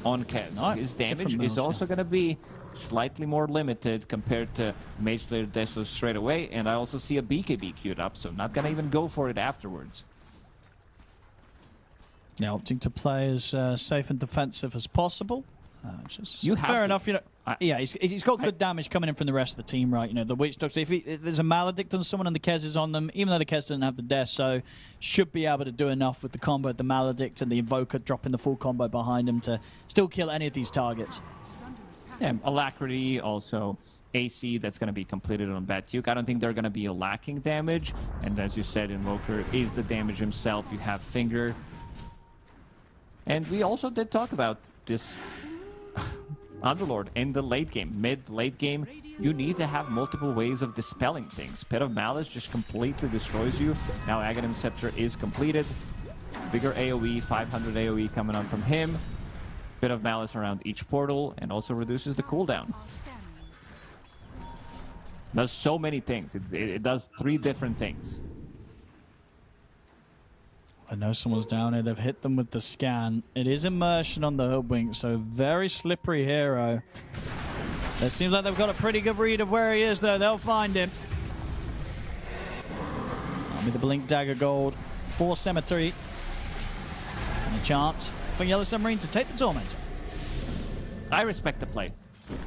Speaker 7: on Kez.
Speaker 6: No,
Speaker 7: His damage
Speaker 6: different
Speaker 7: is
Speaker 6: modes,
Speaker 7: also going to be slightly more limited compared to Mage Slayer Deso straight away, and I also see a BKB queued up, so not going to even go for it afterwards.
Speaker 6: Yeah, opting to play as safe and defensive as possible. Just
Speaker 7: You have
Speaker 6: fair
Speaker 7: to.
Speaker 6: enough, you know. Yeah, he's got good damage coming in from the rest of the team, right? You know, the Witch Doctor, if there's a Maledict on someone and the Kez is on them, even though the Kez doesn't have the death, so should be able to do enough with the combo, the Maledict and the Invoker dropping the full combo behind him to still kill any of these targets.
Speaker 7: Yeah, Alacrity, also AC that's going to be completed on Batyuk. I don't think they're going to be lacking damage, and as you said, Invoker is the damage himself. You have Finger. And we also did talk about this Underlord in the late game, mid-late game. You need to have multiple ways of dispelling things. Pit of Malice just completely destroys you. Now Aghanim Scepter is completed. Bigger AoE, 500 AoE coming on from him. Pit of Malice around each portal, and also reduces the cooldown. Does so many things. It does 3 different things.
Speaker 6: I know someone's down here. They've hit them with the scan. It is immersion on the Hoodwink, so very slippery hero. It seems like they've got a pretty good read of where he is, though. They'll find him. With the Blink Dagger Gold for Cemetery. And a chance for Yellow Submarine to take the Tormentor.
Speaker 7: I respect the play.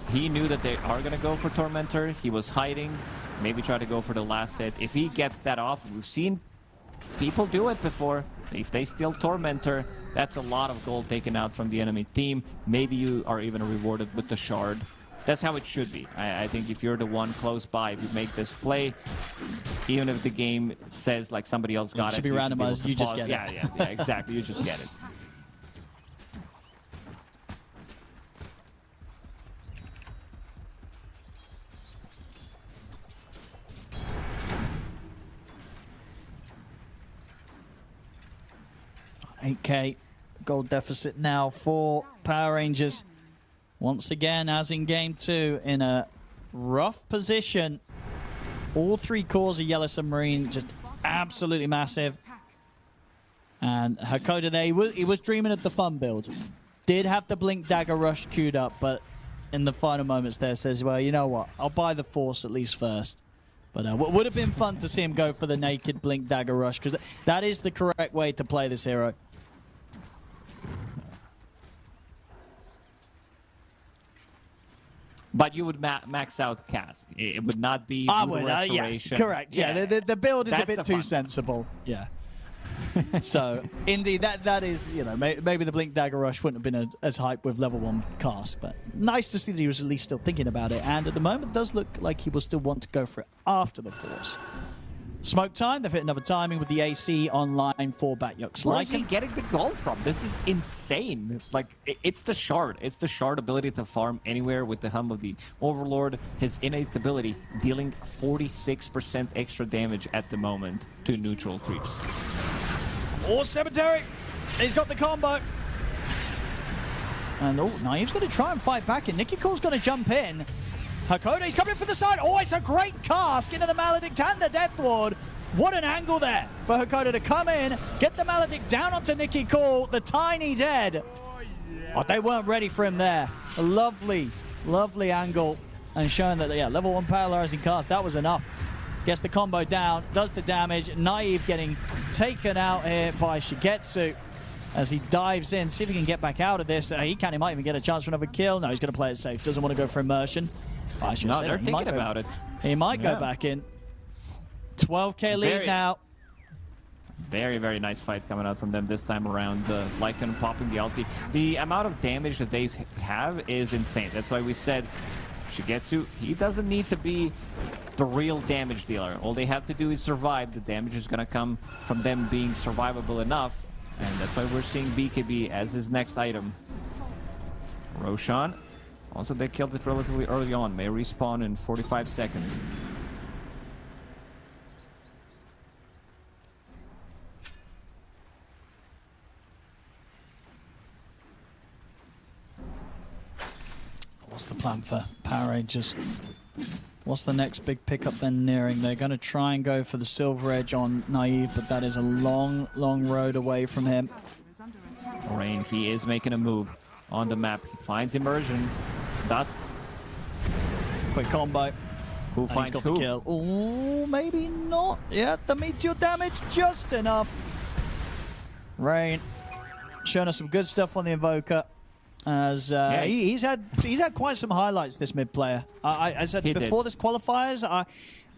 Speaker 7: He knew that they are going to go for Tormentor. He was hiding. Maybe try to go for the last hit. If he gets that off, we've seen people do it before. If they steal Tormentor, that's a lot of gold taken out from the enemy team. Maybe you are even rewarded with the shard. That's how it should be. I think if you're the one close by, if you make this play, even if the game says like somebody else got it,
Speaker 6: should be randomized. You just get it.
Speaker 7: Yeah, exactly. You just get it.
Speaker 6: $8K gold deficit now for Power Rangers. Once again, as in game 2, in a rough position. All 3 cores of Yellow Submarine just absolutely massive. And Hakoda there, he was dreaming of the fun build. Did have the Blink Dagger Rush queued up, but in the final moments there says, well, you know what? I'll buy the Force at least first. But what would have been fun to see him go for the naked Blink Dagger Rush, because that is the correct way to play this hero.
Speaker 7: But you would max out Cask. It would not be
Speaker 6: I
Speaker 7: Brutal
Speaker 6: would, yes,
Speaker 7: Restoration.
Speaker 6: correct. Yeah, the build is a
Speaker 7: That's
Speaker 6: bit
Speaker 7: the
Speaker 6: too
Speaker 7: fun.
Speaker 6: sensible. Yeah. So, indeed, that is, you know, maybe the Blink Dagger Rush wouldn't have been as hype with level 1 Cask, but nice to see that he was at least still thinking about it, and at the moment does look like he will still want to go for it after the Force. Smoke time, they've hit another timing with the AC online for Batyuk's
Speaker 7: Where is he
Speaker 6: Lycan.
Speaker 7: getting the gold from? This is insane. Like, it's the shard. It's the shard ability to farm anywhere with the Hum of the Overlord. His innate ability, dealing 46% extra damage at the moment to neutral creeps.
Speaker 6: Or Cemetery. He's got the combo. And Naive's going to try and fight back, and Nikki Cool's going to jump in. Hakoda, he's coming for the side. Oh, it's a great Cask into the Maledict and the Death Ward. What an angle there for Hakoda to come in, get the Maledict down onto Nikki Cool, the Tiny Dead. Oh, they weren't ready for him there. A lovely, lovely angle, and showing that, yeah, level 1 paralyzing Cask, that was enough. Gets the combo down, does the damage. Naive getting taken out here by Shigetsu as he dives in. See if he can get back out of this. He might even get a chance for another kill. No, he's going to play it safe. Doesn't want to go for immersion. I should
Speaker 7: No,
Speaker 6: say
Speaker 7: they're
Speaker 6: that.
Speaker 7: thinking about it.
Speaker 6: He might go
Speaker 7: Yeah.
Speaker 6: back in. 12K lead now.
Speaker 7: Very, very nice fight coming out from them this time around. The Lycan popping the ulti. The amount of damage that they have is insane. That's why we said Shigetsu, he doesn't need to be the real damage dealer. All they have to do is survive. The damage is going to come from them being survivable enough. And that's why we're seeing BKB as his next item. Roshan. Also, they killed it relatively early on. May respawn in 45 seconds.
Speaker 6: What's the plan for Power Rangers? What's the next big pickup they're nearing? They're going to try and go for the Silver Edge on Naive, but that is a long, long road away from him.
Speaker 3: Is under attack.
Speaker 7: Rain, he is making a move on the map. He finds immersion. Dust.
Speaker 6: Quick combo.
Speaker 7: Who
Speaker 6: And he's
Speaker 7: finds
Speaker 6: got
Speaker 7: who?
Speaker 6: the kill. Oh, maybe not. Yeah, the meteor damage just enough. Rain showing us some good stuff on the Invoker. As he's had quite some highlights, this mid player. I said
Speaker 7: He
Speaker 6: before
Speaker 7: did.
Speaker 6: this qualifiers,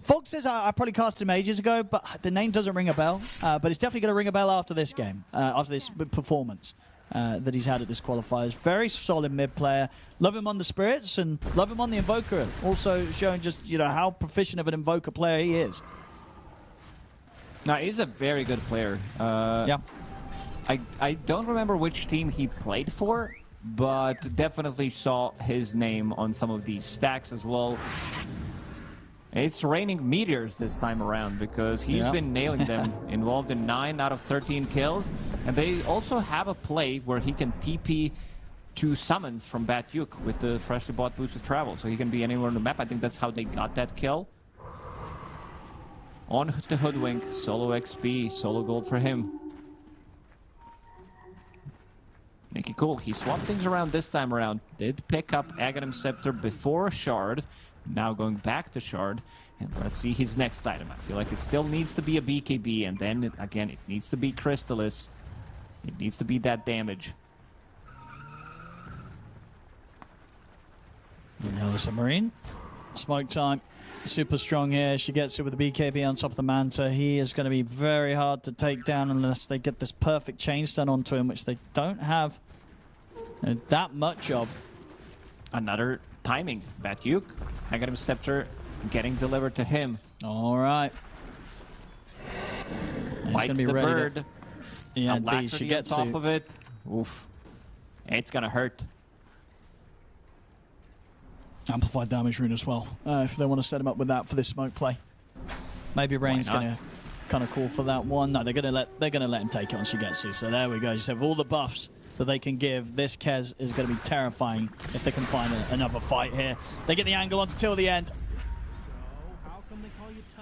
Speaker 6: Fox says I probably cast him ages ago, but the name doesn't ring a bell. But it's definitely going to ring a bell after this game, after this performance that he's had at this qualifiers. Very solid mid player. Love him on the Spirits and love him on the Invoker. Also showing just how proficient of an Invoker player he is.
Speaker 7: No, he's a very good player.
Speaker 6: Yeah.
Speaker 7: I don't remember which team he played for, but definitely saw his name on some of these stacks as well. It's raining meteors this time around because he's been nailing them, involved in 9 out of 13 kills. And they also have a play where he can TP to summons from Batyuk with the freshly bought Boots of Travel. So he can be anywhere on the map. I think that's how they got that kill. On the Hoodwink, solo XP, solo gold for him. Nicky Cool, he swapped things around this time around. Did pick up Aghanim Scepter before Shard. Now going back to Shard. And let's see his next item. I feel like it still needs to be a BKB. And then, again, it needs to be Crystallis. It needs to be that damage.
Speaker 6: Now the Submarine. Smoke time. Super strong here. She gets it with the BKB on top of the Manta. He is going to be very hard to take down unless they get this perfect chain stun onto him, which they don't have that much of.
Speaker 7: Another timing. Batyuk, Aghanim Scepter getting delivered to him.
Speaker 6: All right. He's
Speaker 7: Bite
Speaker 6: going to be
Speaker 7: the
Speaker 6: ready.
Speaker 7: bird.
Speaker 6: Yeah, indeed.
Speaker 7: Alacrity
Speaker 6: She gets
Speaker 7: on top
Speaker 6: it.
Speaker 7: of it. Oof. It's going to hurt.
Speaker 6: Amplified damage rune as well, if they want to set him up with that for this smoke play. Maybe Rain's
Speaker 7: not?
Speaker 6: going to kind of call for that one. No, they're going to let him take it on Shigetsu. So there we go. Just have all the buffs that they can give. This Kez is going to be terrifying if they can find another fight here. They get the angle on till the end.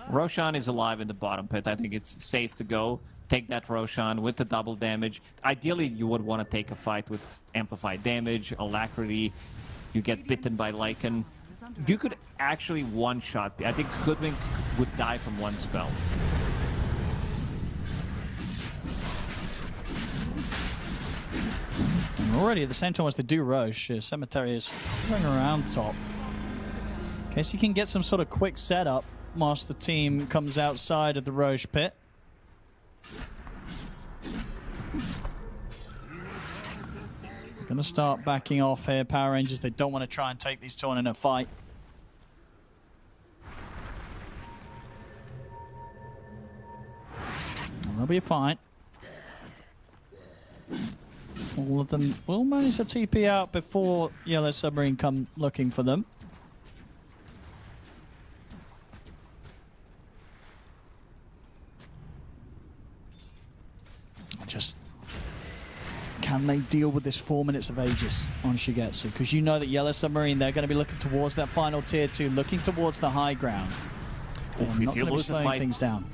Speaker 7: Roshan is alive in the bottom pit. I think it's safe to go. Take that Roshan with the double damage. Ideally, you would want to take a fight with amplified damage, alacrity. You get bitten by Lycan. You could actually one-shot. I think Hoodwink would die from one spell.
Speaker 6: And already at the same time as they do Roche, Cemetery is going around top. In case he can get some sort of quick setup whilst the team comes outside of the Roche pit. Going to start backing off here, Power Rangers. They don't want to try and take these two on in a fight. And they'll be fine. All of them will manage to TP out before Yellow Submarine come looking for them. Just can they deal with this 4 minutes of Aegis on Shigetsu? Because you know that Yellow Submarine, they're going to be looking towards that final tier 2, looking towards the high ground. They're
Speaker 7: If
Speaker 6: not
Speaker 7: you
Speaker 6: going to be
Speaker 7: lose the
Speaker 6: slowing
Speaker 7: fight
Speaker 6: things down.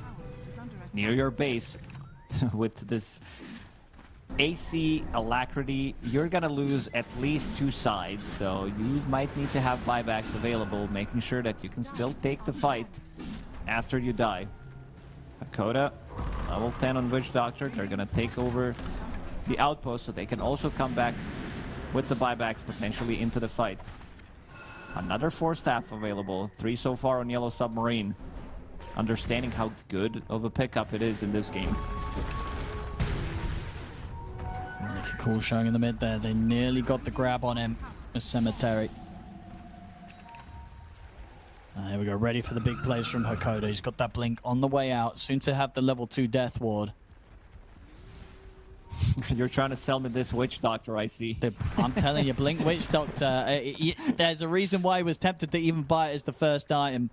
Speaker 7: near your base with this AC alacrity, you're going to lose at least 2 sides. So you might need to have buybacks available, making sure that you can still take the fight after you die. Hakoda, level 10 on Witch Doctor. They're going to take over the outpost so they can also come back with the buybacks potentially into the fight. Another 4 staff available. 3 so far on Yellow Submarine. Understanding how good of a pickup it is in this game.
Speaker 6: Really cool showing in the mid there. They nearly got the grab on him. A Cemetery. There we go, ready for the big plays from Hakoda. He's got that blink on the way out. Soon to have the level 2 Death Ward.
Speaker 7: You're trying to sell me this Witch Doctor, I see.
Speaker 6: I'm telling you, Blink Witch Doctor, there's a reason why he was tempted to even buy it as the first item.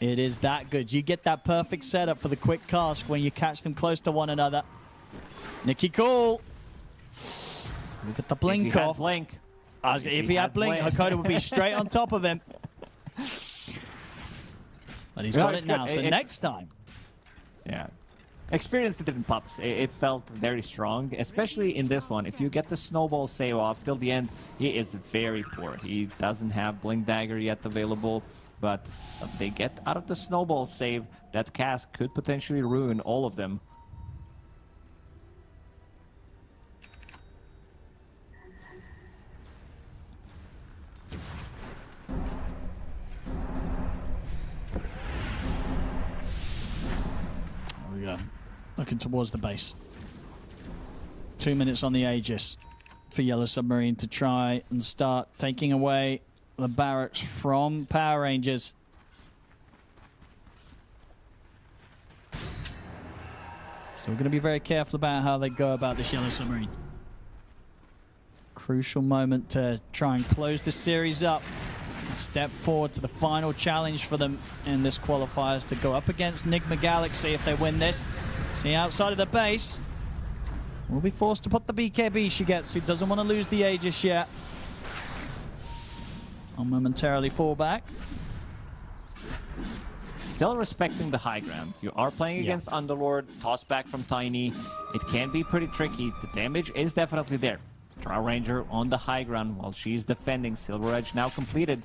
Speaker 6: It is that good. You get that perfect setup for the quick cast when you catch them close to one another. Nikki Cool. Look at the blink
Speaker 7: If he had
Speaker 6: off.
Speaker 7: Blink.
Speaker 6: If he had blink, Hakoda would be straight on top of him. But he's got it now, so next time.
Speaker 7: Yeah. Experienced it in pups. It felt very strong, especially in this one. If you get the snowball save off till the end, he is very poor. He doesn't have Blink Dagger yet available, but they get out of the snowball save, that cast could potentially ruin all of them.
Speaker 6: There we go. Looking towards the base. 2 minutes on the Aegis for Yellow Submarine to try and start taking away the barracks from Power Rangers. Still going to be very careful about how they go about this Yellow Submarine. Crucial moment to try and close this series up. Step forward to the final challenge for them in this qualifiers to go up against Nigma Galaxy if they win this. See, outside of the base, will be forced to put the BKB. Shigetsu doesn't want to lose the Aegis yet. I'll momentarily fall back.
Speaker 7: Still respecting the high ground. You are playing against Underlord, toss back from Tiny. It can be pretty tricky. The damage is definitely there. Drow Ranger on the high ground while she's defending. Silver Edge now completed.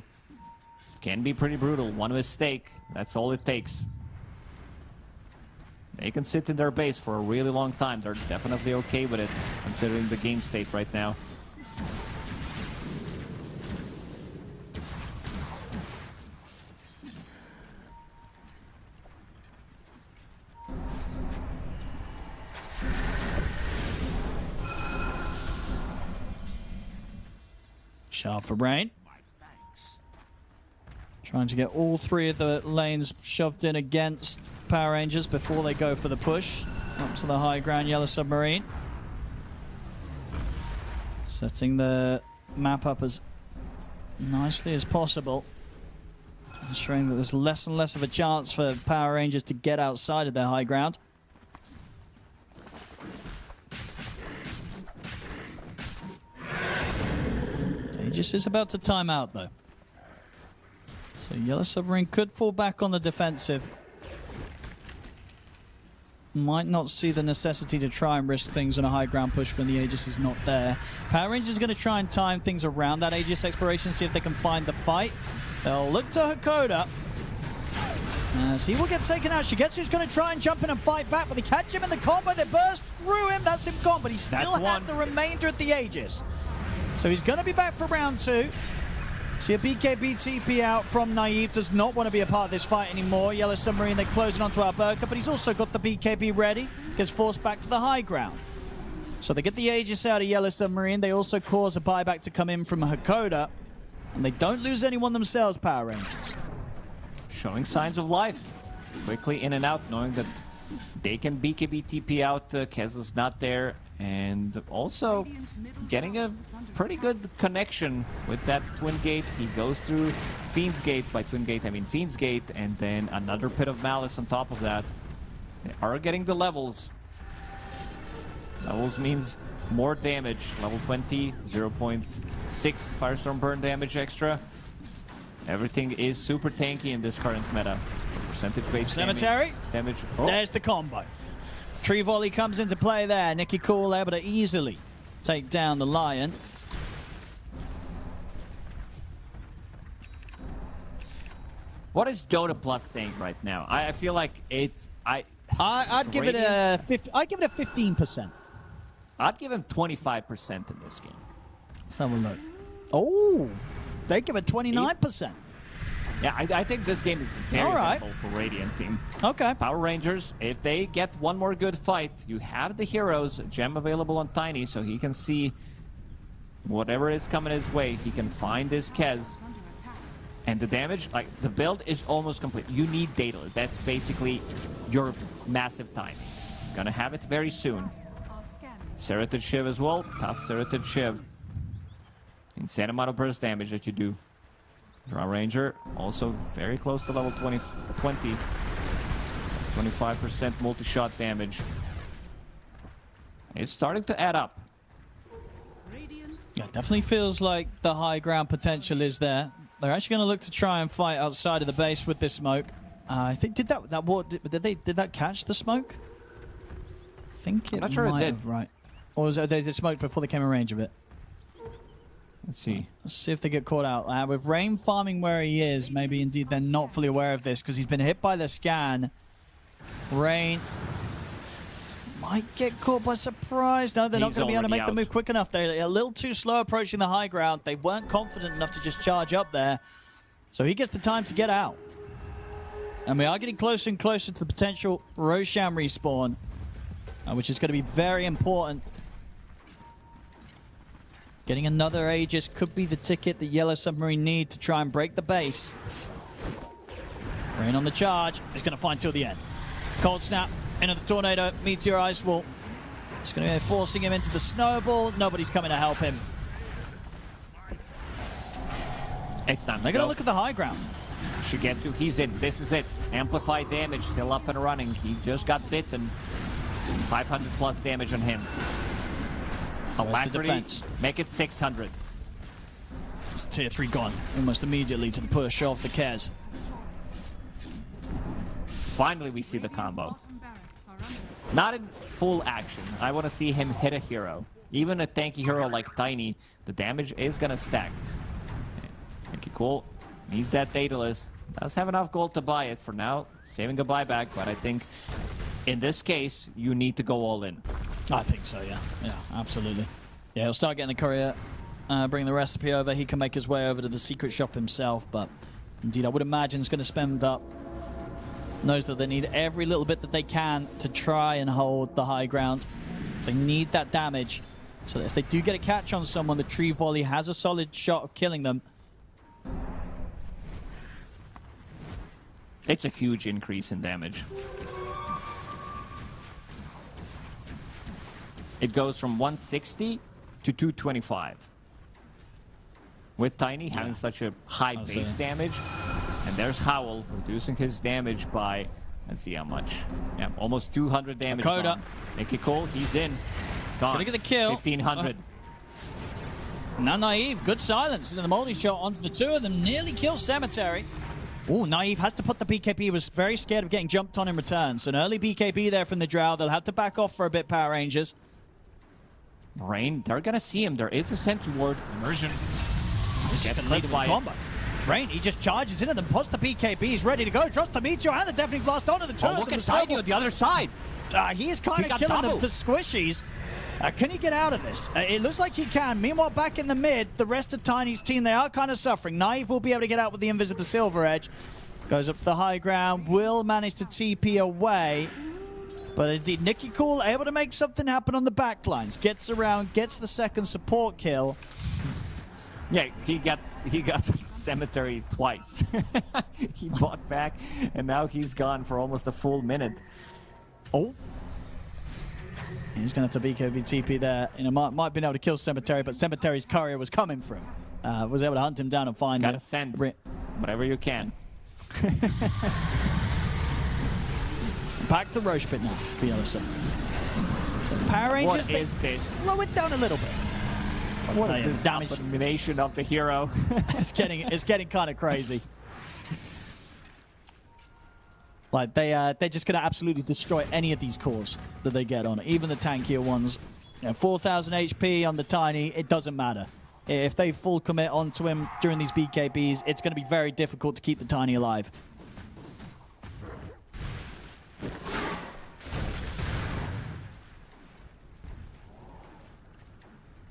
Speaker 7: Can be pretty brutal. One mistake, that's all it takes. They can sit in their base for a really long time. They're definitely okay with it, considering the game state right now.
Speaker 6: Sharp for Brain. Trying to get all three of the lanes shoved in against Power Rangers before they go for the push. Up to the high ground, Yellow Submarine. Setting the map up as nicely as possible. Ensuring that there's less and less of a chance for Power Rangers to get outside of their high ground. Aegis is about to time out though. So Yellow Submarine could fall back on the defensive. Might not see the necessity to try and risk things on a high ground push when the Aegis is not there. Power Rangers are going to try and time things around that Aegis exploration, see if they can find the fight. They'll look to Hakoda. As he will get taken out. Shigetsu's going to try and jump in and fight back, but they catch him in the combo. They burst through him. That's him gone, but he still had the remainder of the Aegis. So he's going to be back for round 2. See a BKB TP out from Naive. Does not want to be a part of this fight anymore. Yellow Submarine, they're closing onto Alberca, but he's also got the BKB ready. Gets forced back to the high ground. So they get the Aegis out of Yellow Submarine. They also cause a buyback to come in from Hakoda. And they don't lose anyone themselves, Power Rangers.
Speaker 7: Showing signs of life. Quickly in and out, knowing that they can BKB TP out. Kez is not there. And also getting a pretty good connection with that Twin Gate. He goes through Fiend's Gate. By Twin Gate, I mean Fiend's Gate. And then another Pit of Malice on top of that. They are getting the levels. Levels means more damage. Level 20, 0.6 Firestorm burn damage extra. Everything is super tanky in this current meta. Percentage-based
Speaker 6: Cemetery.
Speaker 7: damage.
Speaker 6: There's the combo. Tree Volley comes into play there. Nicky Cool able to easily take down the Lion.
Speaker 7: What is Dota Plus saying right now? I feel like it's
Speaker 6: I'd give it a 15%.
Speaker 7: I'd give him 25% in this game.
Speaker 6: Let's have a look. Oh, they give it 29%.
Speaker 7: Yeah, I think this game is very winnable for Radiant team.
Speaker 6: Okay.
Speaker 7: Power Rangers, if they get one more good fight, you have the heroes, gem available on Tiny, so he can see whatever is coming his way. He can find this Kez. And the damage, like, the build is almost complete. You need Daedalus. That's basically your massive timing. Gonna have it very soon. Serrated Shiv as well. Tough Serrated Shiv. Insane amount of burst damage that you do. Draw Ranger, also very close to level 20. 25% multi-shot damage. It's starting to add up.
Speaker 6: Yeah, definitely feels like the high ground potential is there. They're actually going to look to try and fight outside of the base with this smoke. I think did that catch the smoke? I think it
Speaker 7: I'm not sure it did.
Speaker 6: have, right? Or was it they smoked before they came in range of it?
Speaker 7: Let's see.
Speaker 6: Let's see if they get caught out. With Rain farming where he is, maybe indeed they're not fully aware of this because he's been hit by the scan. Rain might get caught by surprise. No, they're not going to be able to make the move quick enough. They're a little too slow approaching the high ground. They weren't confident enough to just charge up there. So he gets the time to get out. And we are getting closer and closer to the potential Roshan respawn, which is going to be very important. Getting another Aegis could be the ticket that Yellow Submarine need to try and break the base. Rain on the charge. Is going to find till the end. Cold Snap into the Tornado. Meteor Ice Wall. It's going to be forcing him into the Snowball. Nobody's coming to help him.
Speaker 7: It's time.
Speaker 6: They're going to look at the high ground.
Speaker 7: Shigetsu, he's in. This is it. Amplified damage, still up and running. He just got bitten. 500 plus damage on him. Alacrity, make it 600.
Speaker 6: It's tier 3 gone almost immediately to the push off the Kez.
Speaker 7: Finally, we see the combo. Not in full action. I want to see him hit a hero. Even a tanky hero like Tiny, the damage is going to stack. Okay, cool. Needs that Daedalus. Does have enough gold to buy it for now. Saving a buyback, but I think in this case, you need to go all in.
Speaker 6: I think so, yeah. Yeah, absolutely. Yeah, he'll start getting the courier, bring the recipe over. He can make his way over to the secret shop himself, but indeed, I would imagine he's going to spend up. Knows that they need every little bit that they can to try and hold the high ground. They need that damage. So if they do get a catch on someone, the tree volley has a solid shot of killing them.
Speaker 7: It's a huge increase in damage. It goes from 160 to 225. With Tiny having such a high base damage. And there's Howl reducing his damage by, let's see how much. Yeah, almost 200 damage.
Speaker 6: Coda.
Speaker 7: Nicky Cole, he's in. Gone.
Speaker 6: Gonna get the kill.
Speaker 7: 1500.
Speaker 6: Now Naive, good silence into the multi-shot onto the two of them. Nearly kills Cemetery. Oh, Naive has to put the BKB. He was very scared of getting jumped on in return. So an early BKB there from the Drow. They'll have to back off for a bit, Power Rangers.
Speaker 7: Rain, they're gonna see him. There is a sentry ward. Immersion.
Speaker 6: This is
Speaker 7: Gets
Speaker 6: going to lead to a
Speaker 7: clipped by
Speaker 6: combo. Rain, he just charges into them, puts the BKB, he's ready to go. Trust to meet you, and the Deafening Blast onto the two.
Speaker 7: Oh, look at Tiny on the other side.
Speaker 6: He is kind
Speaker 7: He
Speaker 6: of
Speaker 7: got
Speaker 6: killing
Speaker 7: doubled.
Speaker 6: the squishies. Can he get out of this? It looks like he can. Meanwhile, back in the mid, the rest of Tiny's team, they are kind of suffering. Naive will be able to get out with the invis of the Silver Edge. Goes up to the high ground, will manage to TP away. But indeed, Nicky Cool able to make something happen on the backlines. Gets around, gets the second support kill.
Speaker 7: Yeah, he got Cemetery twice. He bought back, and now he's gone for almost a full minute.
Speaker 6: Oh. He's going to have to BKB TP there. You know, might have been able to kill Cemetery, but Cemetery's courier was coming for him. Was able to hunt him down and find him.
Speaker 7: Gotta send whatever you can.
Speaker 6: Back to the Roche pit now for Yellow Submarine. So Power Rangers,
Speaker 7: What is this?
Speaker 6: slow it down a little bit.
Speaker 7: What
Speaker 6: tell
Speaker 7: is
Speaker 6: you,
Speaker 7: this
Speaker 6: damage-
Speaker 7: abomination of the hero?
Speaker 6: It's getting kind of crazy. Like they're just going to absolutely destroy any of these cores that they get on, even the tankier ones. You know, 4,000 HP on the Tiny, it doesn't matter. If they full commit onto him during these BKBs, it's going to be very difficult to keep the Tiny alive.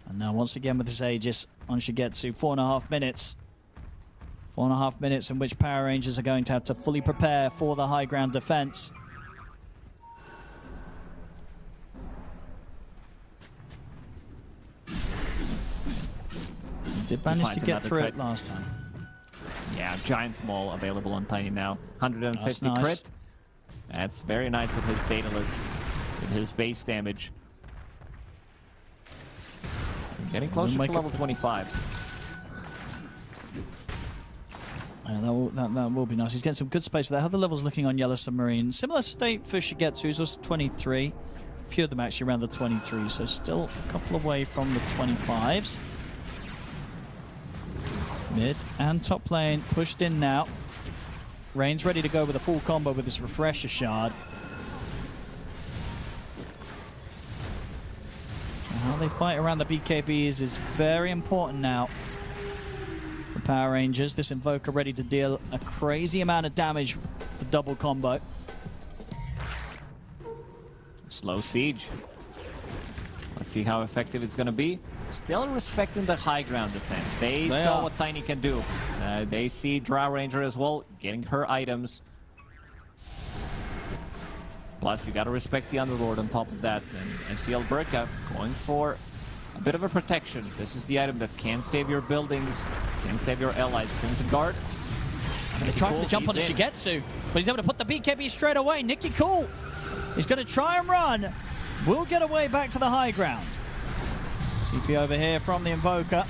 Speaker 6: And now once again with this Aegis on Shigetsu, 4.5 minutes. 4.5 minutes in which Power Rangers are going to have to fully prepare for the high ground defense. Did manage to
Speaker 7: finds
Speaker 6: get
Speaker 7: another
Speaker 6: through
Speaker 7: crit.
Speaker 6: it last time.
Speaker 7: Yeah, Giant Small available on Tiny now. 150
Speaker 6: That's nice.
Speaker 7: crit. That's very nice with his Daedalus, with his base damage. Getting closer to level 25.
Speaker 6: Yeah, that will be nice. He's getting some good space there. How are the levels looking on Yellow Submarine? Similar state for Shigetsu. He's also 23. A few of them actually around the 23, so still a couple away from the 25s. Mid and top lane pushed in now. Rain's ready to go with a full combo with this Refresher Shard. So how they fight around the BKBs is very important now. The Power Rangers, this Invoker ready to deal a crazy amount of damage with the double combo.
Speaker 7: Slow siege. Let's see how effective it's going to be. Still respecting the high ground defense. They saw what Tiny can do. They see Drow Ranger as well, getting her items. Plus, you got to respect the Underlord on top of that. And CL Burka going for a bit of a protection. This is the item that can save your buildings, can save your allies. Crimson Guard.
Speaker 6: They try for the jump onto Shigetsu, but he's able to put the BKB straight away. Nicky Cool. He's going to try and run. Will get away back to the high ground. TP over here from the Invoker.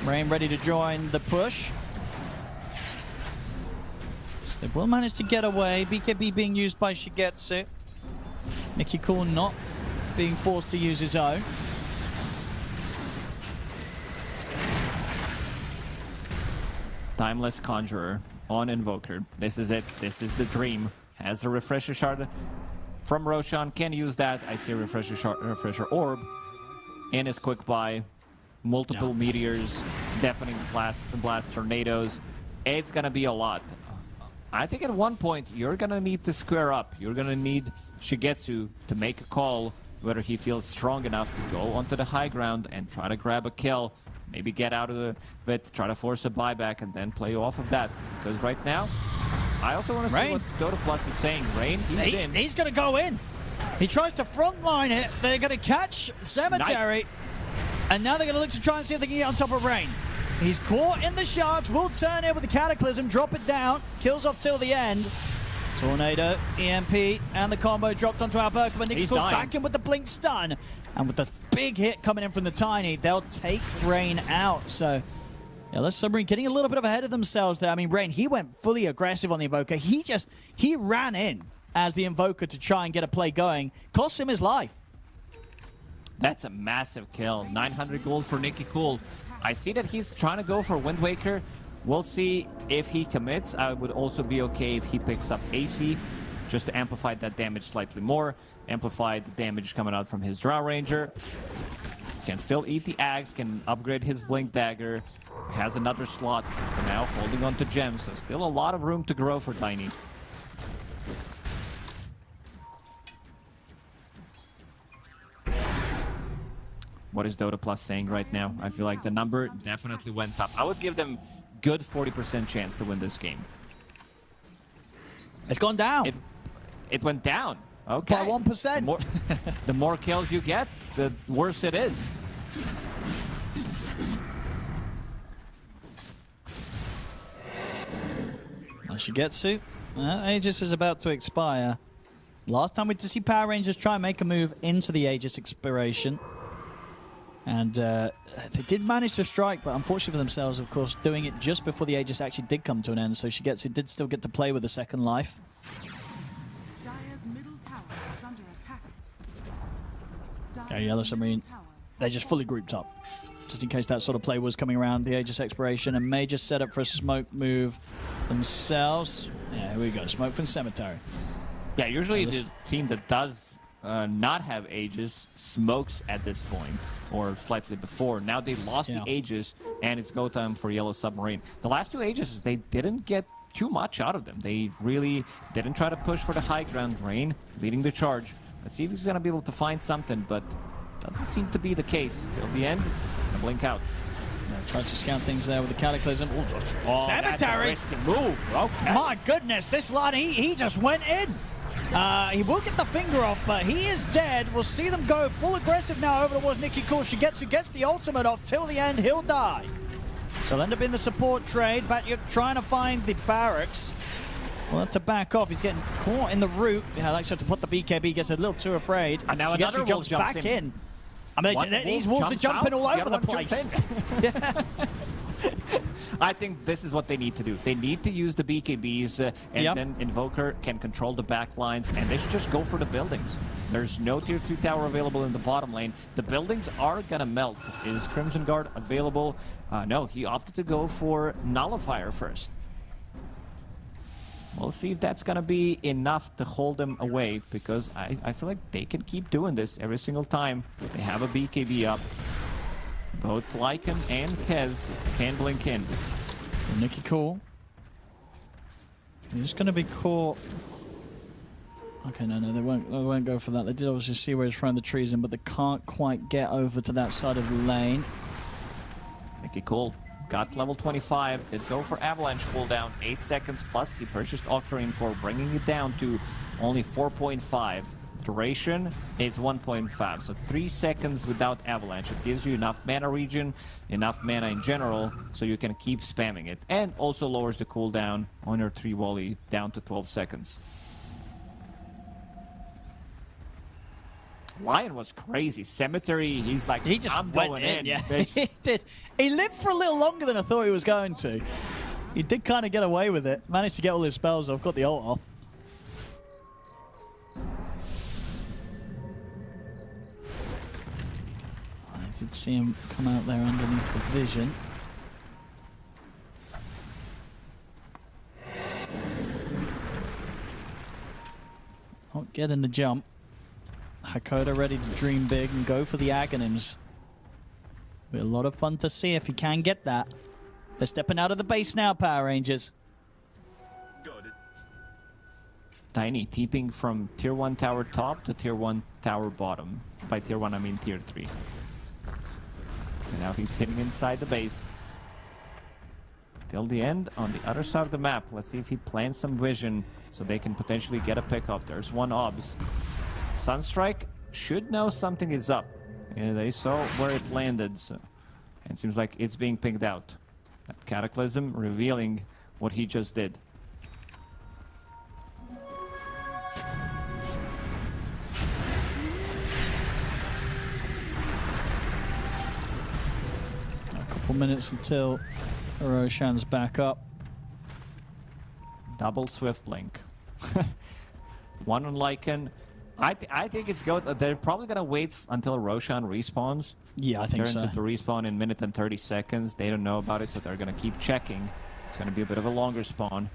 Speaker 6: Rain ready to join the push. So they will manage to get away. BKB being used by Shigetsu. Nicky Cool not being forced to use his own.
Speaker 7: Timeless Conjurer on Invoker. This is it. This is the dream. Has a Refresher Shard from Roshan. Can use that. I see a Refresher Orb. And his quick buy. Multiple meteors. Deafening blast tornadoes. It's going to be a lot. I think at one point you're going to need to square up. You're going to need Shigetsu to make a call whether he feels strong enough to go onto the high ground and try to grab a kill. Maybe get out of it, try to force a buyback, and then play off of that. Because right now, I also want to see what Dota Plus is saying. Rain, he's in.
Speaker 6: He's going to go in. He tries to frontline it. They're going to catch Cemetery. And now they're going to look to try and see if they can get on top of Rain. He's caught in the shards. Will turn in with the Cataclysm. Drop it down. Kills off till the end. Tornado, EMP, and the combo dropped onto our Burka. But Nicky Cool's back in with the Blink Stun. And with the big hit coming in from the Tiny, they'll take Rain out. So, Yellow Submarine getting a little bit of ahead of themselves there. I mean, Rain, he went fully aggressive on the Invoker. He ran in as the Invoker to try and get a play going. Cost him his life.
Speaker 7: That's a massive kill. 900 gold for Nicky Cool. I see that he's trying to go for Wind Waker. We'll see if he commits. I would also be okay if he picks up AC, just to amplify that damage slightly more. Amplify the damage coming out from his Drow Ranger. Can still eat the Axe, can upgrade his Blink Dagger. Has another slot for now, holding on to gems. So still a lot of room to grow for Tiny. What is Dota Plus saying right now? I feel like the number definitely went up. I would give them good 40% chance to win this game.
Speaker 6: It's gone down.
Speaker 7: It went down. Okay.
Speaker 6: By 1%.
Speaker 7: The more kills you get, the worse it is.
Speaker 6: Shigetsu. Aegis is about to expire. Last time we did see Power Rangers try and make a move into the Aegis expiration. And they did manage to strike, but unfortunately for themselves, of course, doing it just before the Aegis actually did come to an end. So Shigetsu did still get to play with a second life.
Speaker 3: Dire's middle tower is under attack.
Speaker 6: Yellow Submarine, they just fully grouped up. Just in case that sort of play was coming around the Aegis expiration, and may just set up for a smoke move themselves. Yeah, here we go. Smoke from Cemetery.
Speaker 7: Yeah, usually the team that does not have Aegis smokes at this point, or slightly before. Now they lost the Aegis, and it's go time for Yellow Submarine. The last two Aegis, they didn't get too much out of them. They really didn't try to push for the high ground. Rain leading the charge. Let's see if he's going to be able to find something, but doesn't seem to be the case. Till the end, and blink out.
Speaker 6: Tried to scout things there with the Cataclysm. Cemetery!
Speaker 7: That's a risky move. Okay.
Speaker 6: My goodness, this line, he just went in. He will get the finger off, but he is dead. We'll see them go full aggressive now over towards Nicky Cool. Shigetsu gets the ultimate off. Till the end, he'll die. So they'll end up in the support trade. Batyuk trying to find the barracks. Well, to back off. He's getting caught in the route. Yeah, like so to put the BKB, gets a little too afraid.
Speaker 7: And now another
Speaker 6: jumps back in. I mean, these wolves are jumping all over the place.
Speaker 7: I think this is what they need to do. They need to use the BKBs, and then Invoker can control the back lines, and they should just go for the buildings. There's no tier 3 tower available in the bottom lane. The buildings are gonna melt. Is Crimson Guard available? No, he opted to go for Nullifier first. We'll see if that's gonna be enough to hold them away, because I feel like they can keep doing this every single time they have a BKB up. Both Lycan and Kez can blink in.
Speaker 6: Nicky Cool. He's going to be caught. Okay, no, they won't go for that. They did obviously see where he's throwing the trees in, but they can't quite get over to that side of the lane.
Speaker 7: Nicky Cool got level 25. Did go for Avalanche cooldown. 8 seconds plus. He purchased Octarine Core, bringing it down to only 4.5. Duration is 1.5, so 3 seconds without Avalanche. It gives you enough mana regen, enough mana in general, so you can keep spamming it. And also lowers the cooldown on your 3 volley down to 12 seconds. Lion was crazy. Cemetery, he's like,
Speaker 6: he just
Speaker 7: I'm
Speaker 6: went
Speaker 7: going
Speaker 6: in. Yeah,
Speaker 7: bitch.
Speaker 6: he did. He lived for a little longer than I thought he was going to. He did kind of get away with it. Managed to get all his spells off, got the ult off. I did see him come out there underneath the vision. Not getting the jump. Hakoda ready to dream big and go for the Aghanims. Be a lot of fun to see if he can get that. They're stepping out of the base now, Power Rangers.
Speaker 7: Tiny teeping from tier 1 tower top to tier 1 tower bottom. By tier 1, I mean tier 3. And now he's sitting inside the base. Till the end, on the other side of the map. Let's see if he plants some vision so they can potentially get a pick off. There's one obs. Sunstrike should know something is up. Yeah, they saw where it landed, so it seems like it's being pinged out. That Cataclysm revealing what he just did.
Speaker 6: A couple minutes until Roshan's back up.
Speaker 7: Double Swift Blink. One on Lycan. I think it's good. They're probably going to wait until Roshan respawns.
Speaker 6: Yeah, I think
Speaker 7: They're
Speaker 6: so.
Speaker 7: into the respawn in a minute and 30 seconds. They don't know about it, so they're going to keep checking. It's going to be a bit of a longer spawn.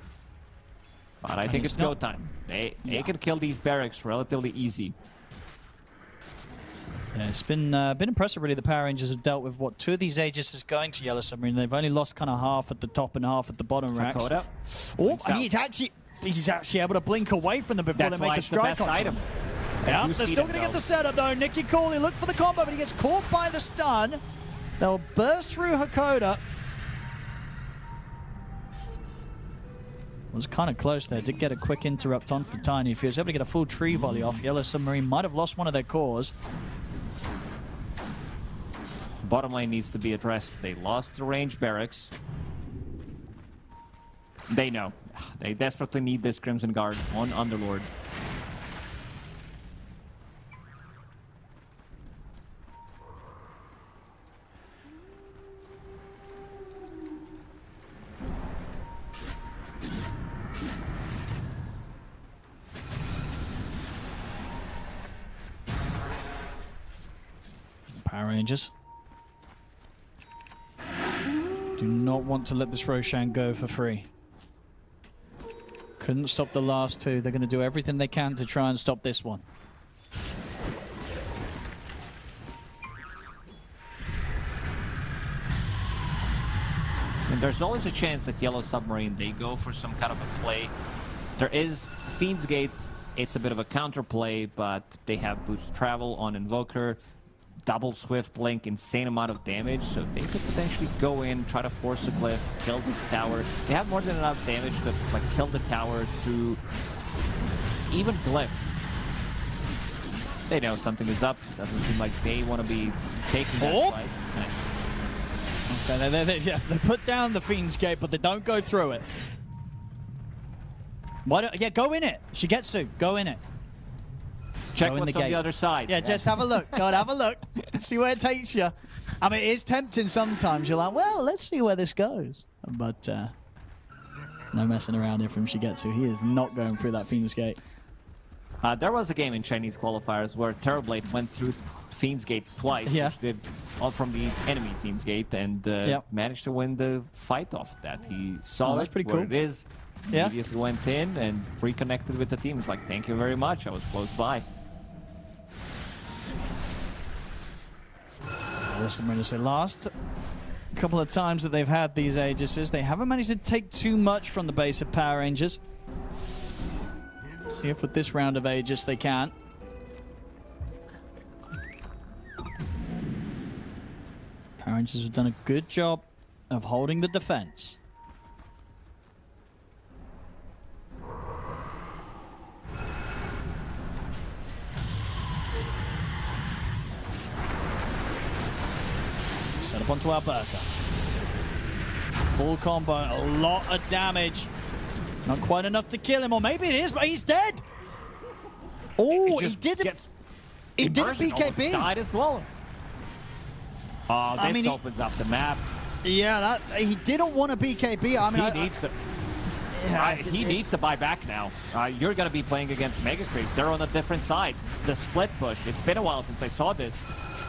Speaker 7: But I think it's go time. They can kill these barracks relatively easy.
Speaker 6: Yeah, it's been impressive, really. The Power Rangers have dealt with, what, 2 of these Aegis going to Yellow Submarine. They've only lost kind of half at the top and half at the bottom racks.
Speaker 7: Hakoda.
Speaker 6: Oh, he's actually able to blink away from them before
Speaker 7: That's
Speaker 6: they make
Speaker 7: why
Speaker 6: a
Speaker 7: it's the
Speaker 6: strike
Speaker 7: best
Speaker 6: on
Speaker 7: item.
Speaker 6: them.
Speaker 7: I
Speaker 6: Yeah,
Speaker 7: do
Speaker 6: they're
Speaker 7: see
Speaker 6: still
Speaker 7: them,
Speaker 6: going to get
Speaker 7: though.
Speaker 6: the setup, though. Nicky Cooley looked for the combo, but he gets caught by the stun. They'll burst through Hakoda. Was kind of close there. Did get a quick interrupt onto the Tiny. If he was able to get a full tree volley off, Yellow Submarine might have lost one of their cores.
Speaker 7: Bottom lane needs to be addressed. They lost the range barracks. They know. They desperately need this Crimson Guard on Underlord.
Speaker 6: Power Rangers do not want to let this Roshan go for free. Couldn't stop the last 2. They're going to do everything they can to try and stop this one.
Speaker 7: And there's always a chance that Yellow Submarine, they go for some kind of a play. There is Fiend's Gate. It's a bit of a counterplay, but they have boost travel on Invoker. Double Swift Blink, insane amount of damage, so they could potentially go in, try to force a glyph, kill this tower. They have more than enough damage to like kill the tower through even glyph. They know something is up. Doesn't seem like they want to be taking that side. Nice.
Speaker 6: Okay, they put down the Fiend's Gate, but they don't go through it. Why don't? Yeah, go in it. Shigetsu, go in it.
Speaker 7: Check
Speaker 6: Go in
Speaker 7: what's
Speaker 6: the
Speaker 7: on
Speaker 6: gate.
Speaker 7: the other side.
Speaker 6: Yeah, just have a look. Go and have a look. See where it takes you. I mean, it is tempting sometimes. You're like, well, let's see where this goes. But no messing around here from Shigetsu. He is not going through that Fiend's Gate.
Speaker 7: There was a game in Chinese qualifiers where Terrorblade went through Fiend's Gate twice,
Speaker 6: Yeah.
Speaker 7: which did all from the enemy Fiend's Gate, and managed to win the fight off of that. He saw
Speaker 6: that's
Speaker 7: it,
Speaker 6: pretty
Speaker 7: where
Speaker 6: cool.
Speaker 7: it is,
Speaker 6: Yeah.
Speaker 7: immediately went in and reconnected with the team. It's like, thank you very much, I was close by.
Speaker 6: Listen, the last couple of times that they've had these Aegises, they haven't managed to take too much from the base of Power Rangers. See if with this round of Aegis they can. Power Rangers have done a good job of holding the defense. Set up onto Alberca. Full combo, a lot of damage. Not quite enough to kill him, or maybe it is, but he's dead. Oh, he didn't. He didn't BKB.
Speaker 7: Died as well. Oh, this
Speaker 6: I mean,
Speaker 7: opens up the map.
Speaker 6: Yeah, he didn't want to BKB. I mean,
Speaker 7: He needs to.
Speaker 6: yeah,
Speaker 7: He needs to buy back now. You're going to be playing against Mega Creeps. They're on a different side. The split push. It's been a while since I saw this.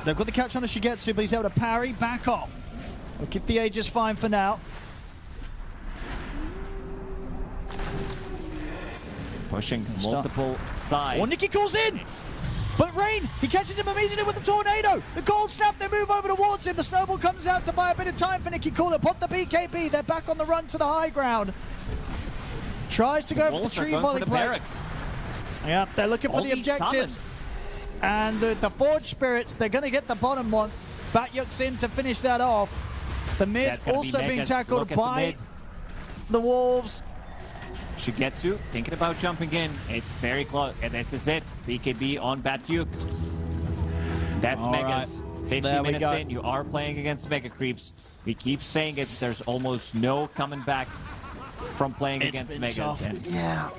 Speaker 6: They've got the catch on the Shigetsu, but he's able to parry, back off. We'll keep the Aegis fine for now.
Speaker 7: Pushing multiple sides.
Speaker 6: Oh, Nicky calls in! But Rain, he catches him immediately with the tornado. The cold snap, they move over towards him. The snowball comes out to buy a bit of time for Nicky Cool. They put the BKB. They're back on the run to the high ground. Tries to go for the tree volley play. Yeah, they're looking for the objectives. And the Forge Spirits, they're going to get the bottom one. Batyuk's in to finish that off. The mid also being tackled by the Wolves.
Speaker 7: Shigetsu thinking about jumping in. It's very close. And this is it. BKB on Batyuk. That's
Speaker 6: All
Speaker 7: Megas.
Speaker 6: right.
Speaker 7: 50
Speaker 6: There we
Speaker 7: minutes
Speaker 6: go.
Speaker 7: in, you are playing against Mega Creeps. We keep saying it. There's almost no coming back from playing
Speaker 6: It's
Speaker 7: against
Speaker 6: been
Speaker 7: Megas.
Speaker 6: tough.
Speaker 7: And
Speaker 6: Yeah.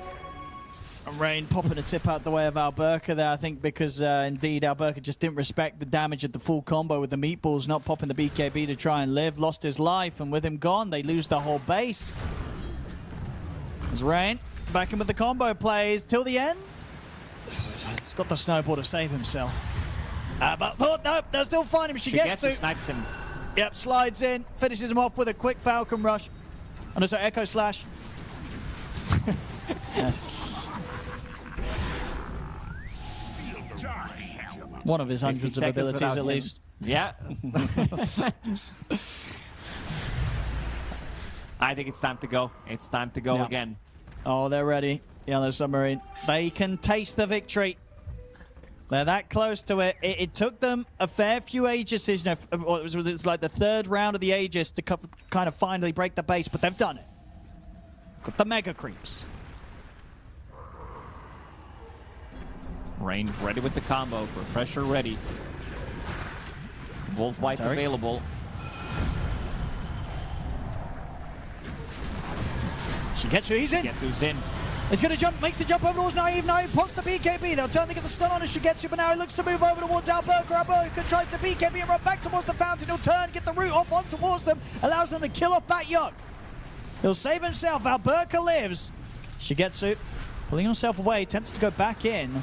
Speaker 6: And Rain popping a tip out the way of Alberca there, I think, because indeed Alberca just didn't respect the damage of the full combo with the meatballs, not popping the BKB to try and live. Lost his life, and with him gone, they lose the whole base. As Rain back in with the combo plays till the end. He's got the snowball to save himself. But oh, no, they're still finding him.
Speaker 7: Shigetsu
Speaker 6: Shigetsu.
Speaker 7: snipes him.
Speaker 6: Yep, slides in, finishes him off with a quick Falcon Rush. Oh no, sorry, Echo Slash. Yes. One of his
Speaker 7: 50
Speaker 6: hundreds of
Speaker 7: seconds
Speaker 6: abilities,
Speaker 7: without
Speaker 6: at
Speaker 7: him.
Speaker 6: least.
Speaker 7: Yeah. I think it's time to go. It's time to go
Speaker 6: Yeah.
Speaker 7: again.
Speaker 6: Oh, they're ready. Yellow Submarine. They can taste the victory. They're that close to it. It took them a fair few Aegis. It was like the third round of the Aegis to kind of finally break the base, but they've done it. Got the Mega Creeps.
Speaker 7: Rain ready with the combo. Refresher ready. Wolf White
Speaker 6: Tarek.
Speaker 7: available.
Speaker 6: Shigetsu, he's in.
Speaker 7: Getsu's in.
Speaker 6: He's going to jump, makes the jump over towards Naive. Naive pops the BKB. They'll turn to get the stun on Shigetsu, but now he looks to move over towards Alberca. Alberca tries to BKB and run back towards the fountain. He'll turn, get the route off on towards them, allows them to kill off Batyuk. He'll save himself. Alberca lives. Shigetsu pulling himself away, attempts to go back in.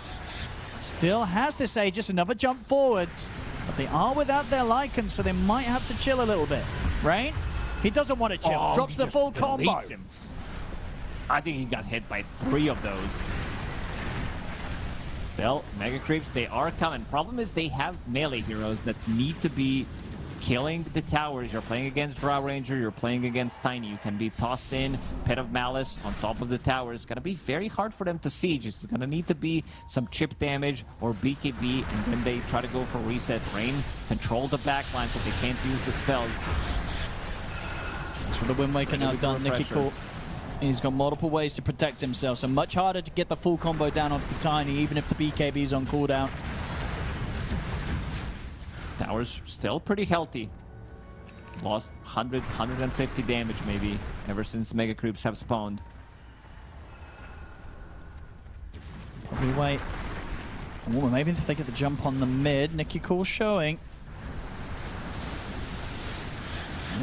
Speaker 6: Still has this Aegis, another jump forwards. But they are without their Lycan, so they might have to chill a little bit. Rain? He doesn't want to chill.
Speaker 7: Oh,
Speaker 6: Drops
Speaker 7: he
Speaker 6: the
Speaker 7: just
Speaker 6: full combo.
Speaker 7: deletes him. I think he got hit by 3 of those. Still, Mega Creeps, they are coming. Problem is they have melee heroes that need to be killing the towers. You're playing against Drow Ranger, you're playing against Tiny. You can be tossed in, Pit of Malice on top of the towers. It's gonna be very hard for them to siege. It's gonna need to be some chip damage or BKB, and then they try to go for reset. Rain control the backline so they can't use the spells.
Speaker 6: That's what the Wind Waker now
Speaker 7: Looking for
Speaker 6: done. Nicky
Speaker 7: Refresher.
Speaker 6: Court. He's got multiple ways to protect himself, so much harder to get the full combo down onto the Tiny, even if the BKB is on cooldown.
Speaker 7: Towers still pretty healthy. Lost 100, 150 damage maybe ever since Mega Creeps have spawned.
Speaker 6: Probably wait. Oh, maybe if they get the jump on the mid. Nicky Cool showing.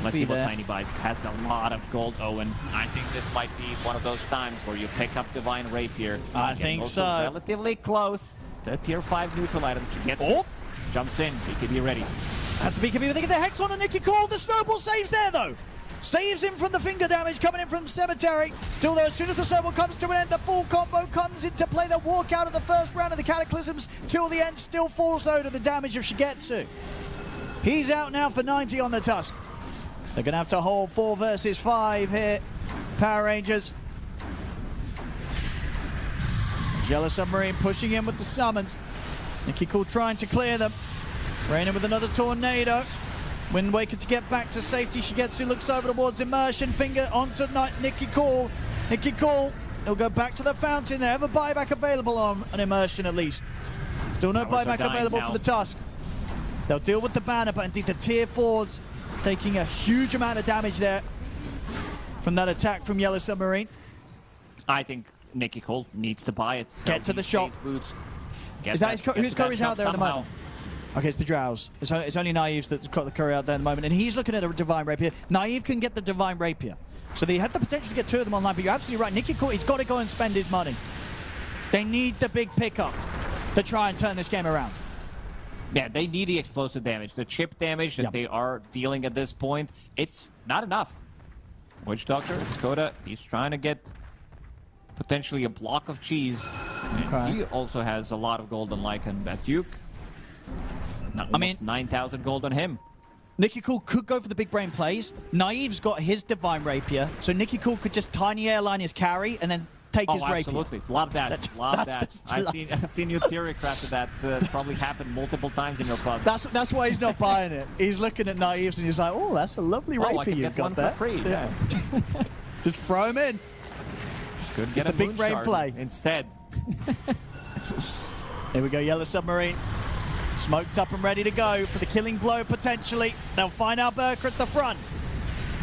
Speaker 7: Let's
Speaker 6: Be
Speaker 7: see what
Speaker 6: there.
Speaker 7: Tiny buys. Has a lot of gold, Owen. I think this might be one of those times where you pick up Divine Rapier.
Speaker 6: I
Speaker 7: Getting
Speaker 6: think
Speaker 7: also
Speaker 6: so.
Speaker 7: Relatively close to tier 5 neutral items. She gets
Speaker 6: Oh!
Speaker 7: jumps in. He could be ready.
Speaker 6: Has to be BKB. They get the Hex on and Nicky Cool. The snowball saves there, though. Saves him from the finger damage coming in from Cemetery. Still though, as soon as the snowball comes to an end, the full combo comes into play. The walk out of the first round of the Cataclysms till the end still falls though to the damage of Shigetsu. He's out now for 90 on the Tusk. They're going to have to hold 4 versus 5 here. Power Rangers. Yellow Submarine pushing in with the summons. Nicky Cool trying to clear them. Rain in with another tornado. Wind Waker to get back to safety. Shigetsu looks over towards Immersion. Finger onto Nicky Cool. Nicky Cool. He'll go back to the fountain. They have a buyback available on an Immersion at least. Still no
Speaker 7: Towers are
Speaker 6: buyback
Speaker 7: dying
Speaker 6: available
Speaker 7: now.
Speaker 6: for the Tusk. They'll deal with the banner, but indeed the tier 4s taking a huge amount of damage there from that attack from Yellow Submarine.
Speaker 7: I think Nicky Cole needs to buy it.
Speaker 6: Get to the shop.
Speaker 7: Boots.
Speaker 6: Is that whose curry's out there at the moment? Okay, it's the Drows. It's only Naive that's got the curry out there at the moment, and he's looking at a Divine Rapier. Naive can get the Divine Rapier. So they have the potential to get 2 of them online, but you're absolutely right. Nicky Cool, he's got to go and spend his money. They need the big pickup to try and turn this game around.
Speaker 7: Yeah, they need the explosive damage. The chip damage that
Speaker 6: Yep.
Speaker 7: they are dealing at this point, it's not enough. Witch Doctor, Dakota, he's trying to get potentially a block of cheese. And
Speaker 6: Okay.
Speaker 7: he also has a lot of gold on Lycan. Batyuk,
Speaker 6: I mean-
Speaker 7: 9,000 gold on him.
Speaker 6: Nicky Cool could go for the big brain plays. Naive's got his Divine Rapier, so Nicky Cool could just tiny airline his carry and then take his
Speaker 7: Oh,
Speaker 6: Rapier.
Speaker 7: absolutely. Love that. Love
Speaker 6: that's
Speaker 7: that.
Speaker 6: the-
Speaker 7: I've seen you theorycrafted that. It's probably happened multiple times in your pubs.
Speaker 6: That's why he's not buying it. He's looking at Naives and he's like, oh, that's a lovely
Speaker 7: I
Speaker 6: Rapier
Speaker 7: can
Speaker 6: you've
Speaker 7: get
Speaker 6: got
Speaker 7: one
Speaker 6: there.
Speaker 7: for free. Yeah.
Speaker 6: Just throw him in.
Speaker 7: Could get
Speaker 6: the
Speaker 7: a
Speaker 6: big
Speaker 7: moon
Speaker 6: rain
Speaker 7: shard
Speaker 6: play.
Speaker 7: instead.
Speaker 6: Here we go, Yellow Submarine. Smoked up and ready to go for the killing blow, potentially. They'll find Alberca at the front.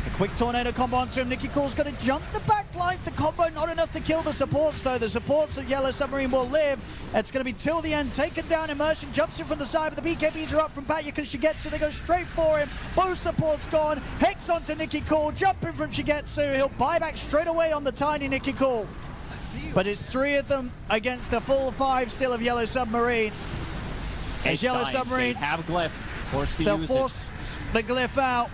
Speaker 6: The quick tornado combo onto him. Nicky Cool's going to jump the back line. The combo not enough to kill the supports, though. The supports of Yellow Submarine will live. It's going to be till the end. Taken down. Immersion jumps in from the side, but the BKBs are up from Batyak and Shigetsu. They go straight for him. Both supports gone. Hex onto Nicky Cool. Jumping from Shigetsu. He'll buy back straight away on the tiny Nicky Cool. But it's 3 of them against the full 5 still of Yellow Submarine. As Yellow Submarine,
Speaker 7: They have Glyph. Forced to
Speaker 6: they'll
Speaker 7: use
Speaker 6: force the Glyph out.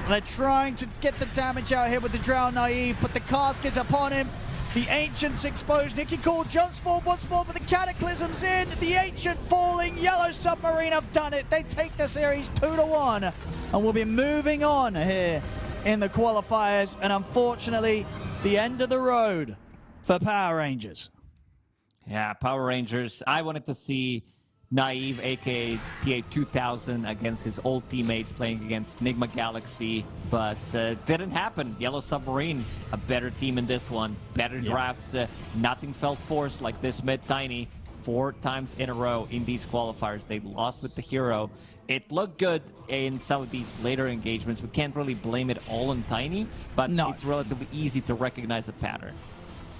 Speaker 6: They're trying to get the damage out here with the Drow Naive, but the cask is upon him. The Ancient's exposed. Nicky Cool jumps forward once more, but the Cataclysm's in. The Ancient falling. Yellow Submarine have done it. They take the series 2-1, and we'll be moving on here in the qualifiers. And unfortunately, the end of the road for Power Rangers.
Speaker 7: Yeah, Power Rangers. I wanted to see Naive, aka TI15, against his old teammates playing against Nigma Galaxy, but didn't happen. Yellow Submarine, a better team in this one. Better drafts. Nothing felt forced like this mid-tiny. 4 times in a row in these qualifiers. They lost with the hero. It looked good in some of these later engagements. We can't really blame it all on Tiny, but it's relatively easy to recognize a pattern.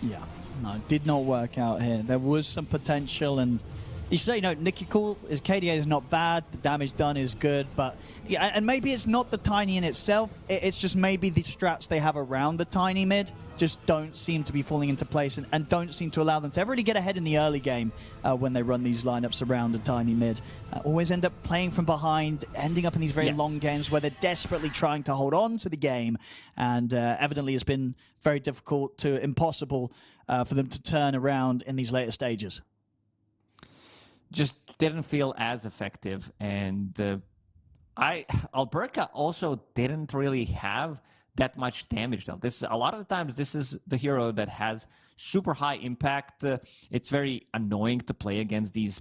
Speaker 6: Yeah, no, it did not work out here. There was some potential, and you say, Nicky Cool, his KDA is not bad, the damage done is good, but yeah, and maybe it's not the Tiny in itself, it's just maybe the strats they have around the Tiny mid just don't seem to be falling into place and don't seem to allow them to ever really get ahead in the early game when they run these lineups around the Tiny mid. Always end up playing from behind, ending up in these very long games where they're desperately trying to hold on to the game, and evidently it's been very difficult to impossible for them to turn around in these later stages.
Speaker 7: Just didn't feel as effective, and Alberca also didn't really have that much damage though. A lot of the times this is the hero that has super high impact. It's very annoying to play against these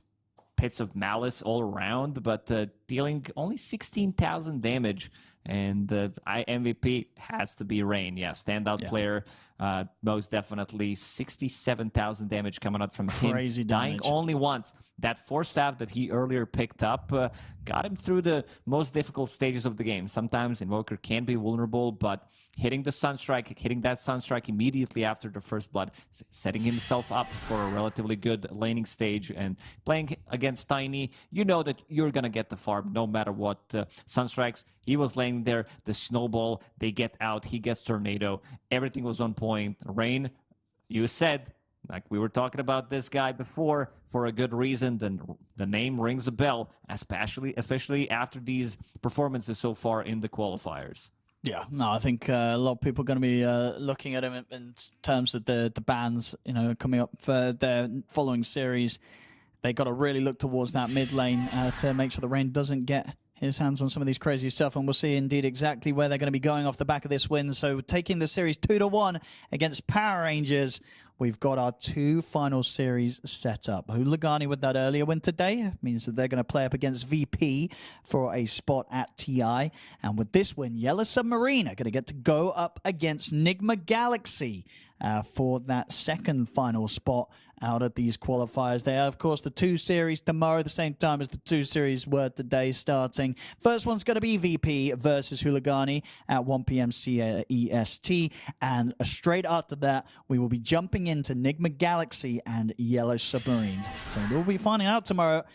Speaker 7: pits of malice all around, but dealing only 16,000 damage, and MVP has to be Rain. Yeah, standout player. Most definitely 67,000 damage coming out from him.
Speaker 6: Crazy
Speaker 7: dying
Speaker 6: damage.
Speaker 7: only once. That force staff that he earlier picked up got him through the most difficult stages of the game. Sometimes Invoker can be vulnerable, but hitting the Sunstrike, hitting that Sunstrike immediately after the first blood, setting himself up for a relatively good laning stage, and playing against Tiny, you know that you're going to get the farm no matter what. Sunstrikes, he was laying there, the snowball, they get out, he gets Tornado, everything was on point. Rain, you said, like we were talking about this guy before, for a good reason, then the name rings a bell, especially after these performances so far in the qualifiers.
Speaker 6: Yeah, no, I think a lot of people are going to be looking at him in terms of the bans, coming up for their following series. They got to really look towards that mid lane to make sure the Rain doesn't get his hands on some of these crazy stuff, and we'll see indeed exactly where they're going to be going off the back of this win. So taking the series 2-1 against Power Rangers, we've got our 2 final series set up. Hooligani with that earlier win today means that they're going to play up against VP for a spot at TI. And with this win, Yellow Submarine are going to get to go up against Nigma Galaxy for that second final spot out of these qualifiers. They are, of course, the 2 series tomorrow, the same time as the 2 series were today starting. First one's going to be VP versus Hooligani at 1 p.m. CEST. And straight after that, we will be jumping into Nigma Galaxy and Yellow Submarine. So we'll be finding out tomorrow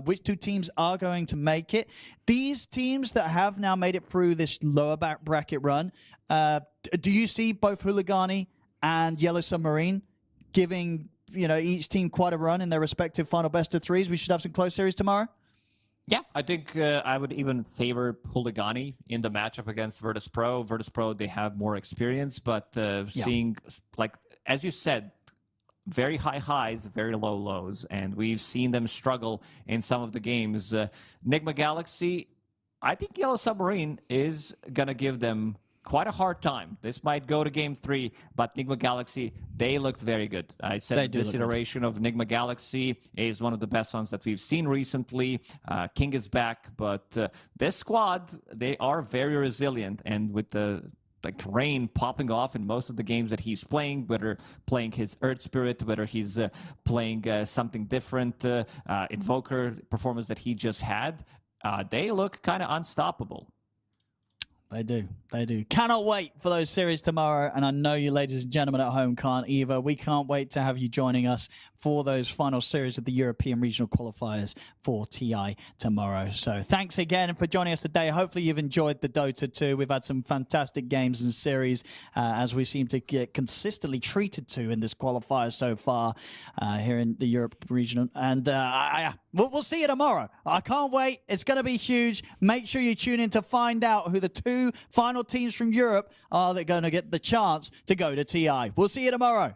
Speaker 6: which 2 teams are going to make it. These teams that have now made it through this lower bracket run, do you see both Hooligani and Yellow Submarine giving each team quite a run in their respective final best of 3s? We should have some close series tomorrow.
Speaker 7: Yeah, I think I would even favor Hooligani in the matchup against Virtus Pro. Virtus Pro, they have more experience, but seeing, like, as you said, very high highs, very low lows, and we've seen them struggle in some of the games. Nigma Galaxy, I think Yellow Submarine is going to give them quite a hard time. This might go to game 3, but Nigma Galaxy, they looked very good. I said this iteration of Nigma Galaxy is one of the best ones that we've seen recently. King is back, but this squad, they are very resilient, and with the like rain popping off in most of the games that he's playing, whether playing his Earth Spirit, whether he's playing something different, Invoker performance that he just had. They look kind of unstoppable.
Speaker 6: They do. They do. Cannot wait for those series tomorrow. And I know you ladies and gentlemen at home can't either. We can't wait to have you joining us for those final series of the European Regional Qualifiers for TI tomorrow. So thanks again for joining us today. Hopefully you've enjoyed the Dota 2. We've had some fantastic games and series as we seem to get consistently treated to in this qualifier so far here in the Europe regional. And we'll see you tomorrow. I can't wait. It's going to be huge. Make sure you tune in to find out who the 2 final teams from Europe are that are going to get the chance to go to TI. We'll see you tomorrow.